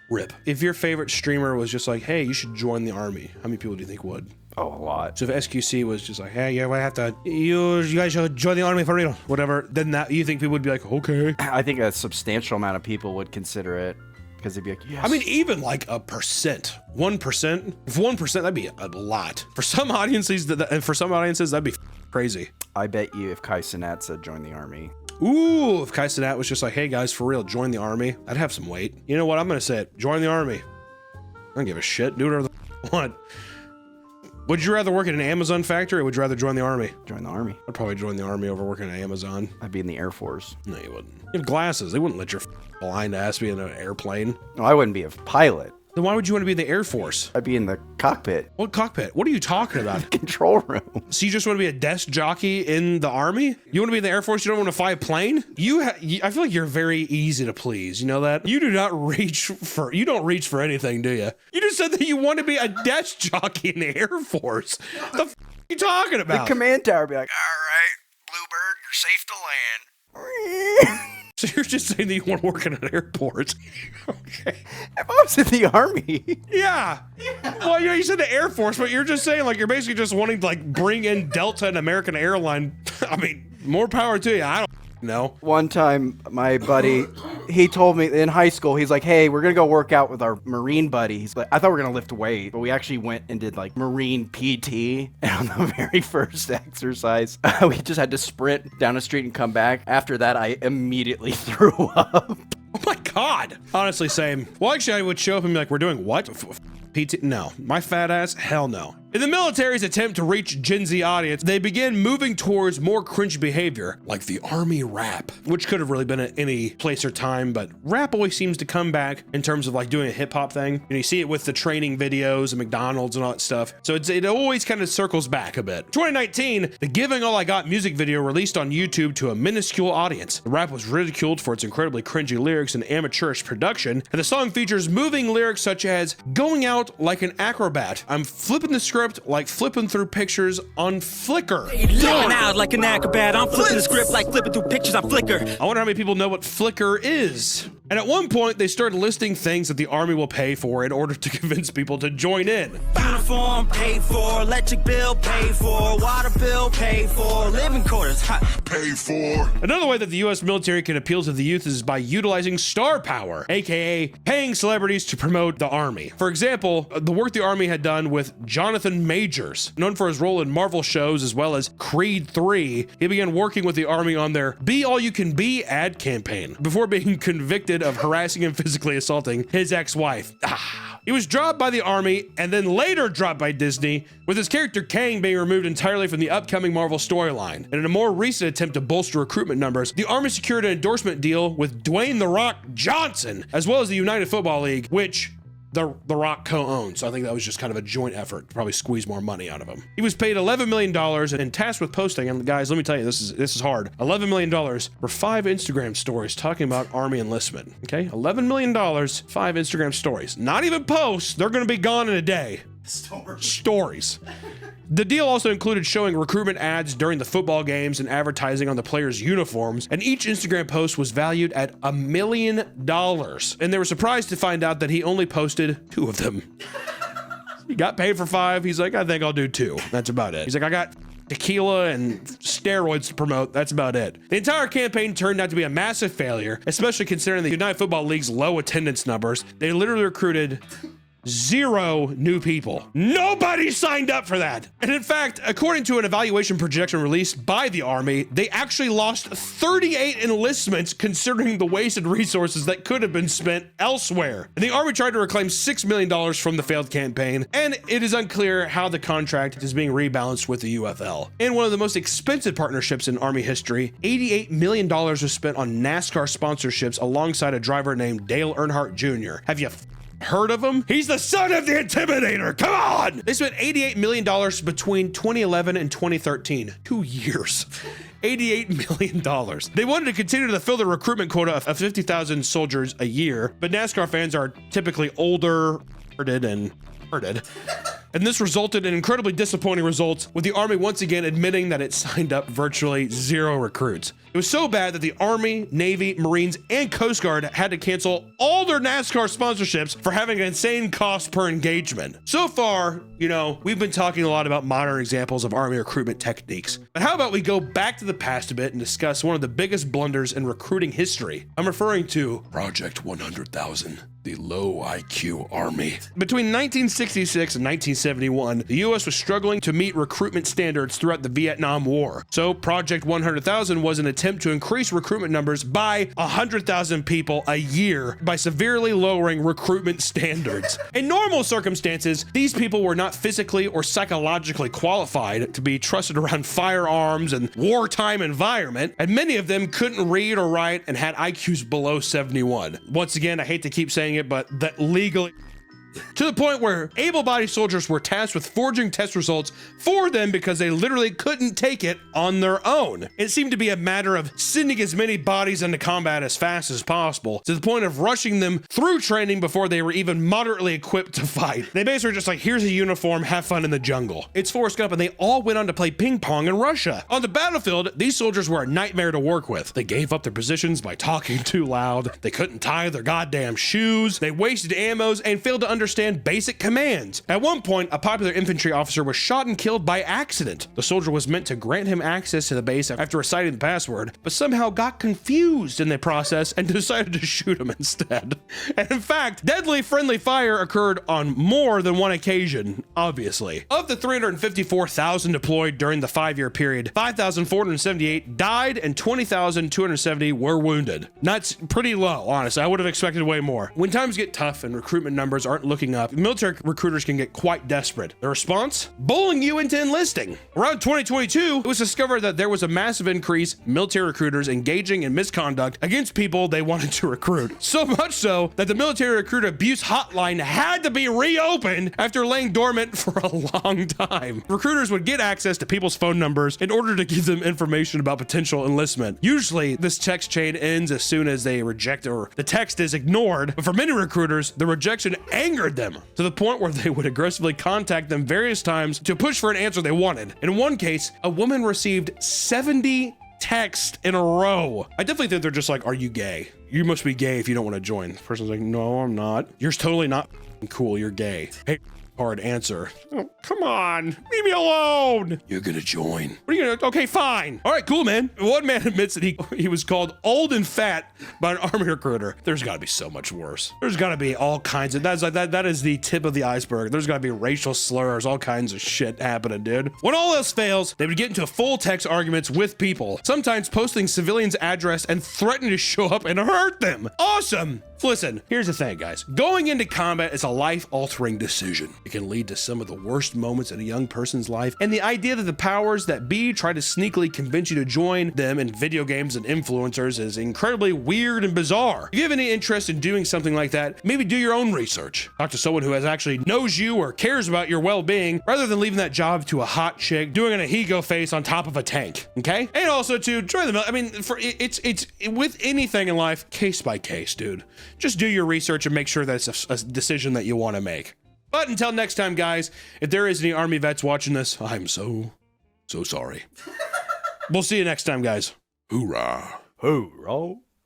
RIP. If your favorite streamer was just like, hey, you should join the army, how many people do you think would? Oh, a lot. So if SQC was just like, hey, yeah, I have to, you guys should join the army for real, whatever, then that, you think people would be like, okay. I think a substantial amount of people would consider it, because they'd be like, yes. I mean, even like 1%, 1%, if 1%, that'd be a lot. For some audiences, that'd be crazy. I bet you if Kai Cenat said join the army. Ooh, if Kai Cenat was just like, hey guys, for real, join the army, I'd have some weight. You know what, I'm gonna say it, join the army. I don't give a shit, do whatever the f you want. Would you rather work at an Amazon factory or would you rather join the army? Join the army. I'd probably join the army over working at Amazon. I'd be in the Air Force. No, you wouldn't. You have glasses. They wouldn't let your blind ass be in an airplane. No, I wouldn't be a pilot. Then why would you want to be in the Air Force? I'd be in the cockpit. What cockpit? What are you talking about? Control room. So you just want to be a desk jockey in the Army? You want to be in the Air Force? You don't want to fly a plane? I feel like you're very easy to please. You know that? You don't reach for anything, do you? You just said that you want to be a desk jockey in the Air Force. The f are you talking about? The command tower would be like, all right, Bluebird, you're safe to land. So you're just saying that you want to work in an airport? Okay. If I was in the Army. Yeah. Well, you said the Air Force, but you're just saying, like, you're basically just wanting to, like, bring in Delta and American Airline. I mean, more power to you. I don't know. One time, my buddy, he told me in high school, he's like, hey, we're going to go work out with our Marine buddies. But I thought we were going to lift weight, but we actually went and did like Marine PT. And on the very first exercise, we just had to sprint down the street and come back. After that, I immediately threw up. Oh my God. Honestly, same. Well, actually, I would show up and be like, we're doing what? PT? No. My fat ass? Hell no. In the military's attempt to reach Gen Z audience, they began moving towards more cringe behavior, like the Army rap, which could have really been at any place or time, but rap always seems to come back in terms of like doing a hip hop thing. And you see it with the training videos and McDonald's and all that stuff. So it always kind of circles back a bit. 2019, the Giving All I Got music video released on YouTube to a minuscule audience. The rap was ridiculed for its incredibly cringy lyrics and amateurish production, and the song features moving lyrics such as going out like an acrobat. I'm flipping the script like flipping through pictures on Flickr. Going out like an acrobat. I'm flipping the script like flipping through pictures on Flickr. I wonder how many people know what Flickr is. And at one point, they started listing things that the Army will pay for in order to convince people to join in. Uniform paid for, electric bill paid for, water bill paid for, living quarters paid for. Another way that the U.S. military can appeal to the youth is by utilizing star power, aka paying celebrities to promote the Army. For example, the work the Army had done with Jonathan Majors, known for his role in Marvel shows as well as Creed 3, he began working with the Army on their Be All You Can Be ad campaign before being convicted of harassing and physically assaulting his ex-wife. He was dropped by the Army and then later dropped by Disney, with his character Kang being removed entirely from the upcoming Marvel storyline. And in a more recent attempt to bolster recruitment numbers, the Army secured an endorsement deal with Dwayne "The Rock" Johnson, as well as the United Football League, which The Rock co-owns. So I think that was just kind of a joint effort to probably squeeze more money out of him. He was paid $11 million and tasked with posting, and guys, let me tell you, this is hard. $11 million for 5 Instagram stories talking about Army enlistment. Okay, $11 million, 5 Instagram stories. Not even posts. They're going to be gone in a day. Stories. The deal also included showing recruitment ads during the football games and advertising on the players' uniforms, and each Instagram post was valued at $1 million. And they were surprised to find out that he only posted 2 of them. He got paid for 5. He's like, I think I'll do 2. That's about it. He's like, I got tequila and steroids to promote. That's about it. The entire campaign turned out to be a massive failure, especially considering the United Football League's low attendance numbers. They literally recruited 0 new people. Nobody signed up for that. And in fact, according to an evaluation projection released by the Army, they actually lost 38 enlistments considering the wasted resources that could have been spent elsewhere. And the Army tried to reclaim $6 million from the failed campaign, and it is unclear how the contract is being rebalanced with the UFL. In one of the most expensive partnerships in Army history, $88 million was spent on NASCAR sponsorships alongside a driver named Dale Earnhardt Jr. Have you heard of him? He's the son of the Intimidator. Come on! They spent $88 million between 2011 and 2013. 2 years. $88 million. They wanted to continue to fill the recruitment quota of 50,000 soldiers a year, but NASCAR fans are typically older, and this resulted in incredibly disappointing results, with the Army once again admitting that it signed up virtually 0 recruits. It was so bad that the Army, Navy, Marines, and Coast Guard had to cancel all their NASCAR sponsorships for having an insane cost per engagement. So far, you know, we've been talking a lot about modern examples of Army recruitment techniques. But how about we go back to the past a bit and discuss one of the biggest blunders in recruiting history? I'm referring to Project 100,000. The low IQ Army. Between 1966 and 1971, the U.S. was struggling to meet recruitment standards throughout the Vietnam War. So Project 100,000 was an attempt to increase recruitment numbers by 100,000 people a year by severely lowering recruitment standards. In normal circumstances, these people were not physically or psychologically qualified to be trusted around firearms and wartime environment, and many of them couldn't read or write and had IQs below 71. Once again, I hate to keep saying it, but that legally To the point where able-bodied soldiers were tasked with forging test results for them because they literally couldn't take it on their own. It seemed to be a matter of sending as many bodies into combat as fast as possible, to the point of rushing them through training before they were even moderately equipped to fight. They basically were just like, here's a uniform, have fun in the jungle. It's Forrest Gump, and they all went on to play ping pong in Russia. On the battlefield, these soldiers were a nightmare to work with. They gave up their positions by talking too loud. They couldn't tie their goddamn shoes. They wasted ammos and failed to understand basic commands. At one point, a popular infantry officer was shot and killed by accident. The soldier was meant to grant him access to the base after reciting the password, but somehow got confused in the process and decided to shoot him instead. And in fact, deadly friendly fire occurred on more than one occasion, obviously. Of the 354,000 deployed during the 5-year period, 5,478 died and 20,270 were wounded. That's pretty low, honestly. I would have expected way more. When times get tough and recruitment numbers aren't looking up, military recruiters can get quite desperate. The response? Bullying you into enlisting. Around 2022, it was discovered that there was a massive increase in military recruiters engaging in misconduct against people they wanted to recruit. So much so that the military recruiter abuse hotline had to be reopened after laying dormant for a long time. Recruiters would get access to people's phone numbers in order to give them information about potential enlistment. Usually, this text chain ends as soon as they reject or the text is ignored, but for many recruiters, the rejection angered them to the point where they would aggressively contact them various times to push for an answer they wanted. In one case, a woman received 70 texts in a row. I definitely think they're just like, are you gay? You must be gay if you don't want to join. The person's like, no, I'm not. You're totally not cool. You're gay. Hey, hard answer. Oh, come on, leave me alone. You're gonna join. What are you gonna? Okay, fine. All right, cool, man. One man admits that he was called old and fat by an army recruiter. There's got to be so much worse. There's got to be all kinds of that is the tip of the iceberg. There's got to be racial slurs, all kinds of shit happening, dude. When all else fails, they would get into full text arguments with people, sometimes posting civilians' address and threatening to show up and hurt them. Awesome. Listen, here's the thing, guys. Going into combat is a life-altering decision. It can lead to some of the worst moments in a young person's life, and the idea that the powers that be try to sneakily convince you to join them in video games and influencers is incredibly weird and bizarre. If you have any interest in doing something like that, maybe do your own research. Talk to someone who actually knows you or cares about your well-being, rather than leaving that job to a hot chick doing an Ahigo face on top of a tank, okay? And also to join the, I mean, it's with anything in life, case by case, dude. Just do your research and make sure that it's a decision that you want to make. But until next time, guys, if there is any Army vets watching this, I'm so sorry. We'll see you next time, guys. Hoorah. Hoorah.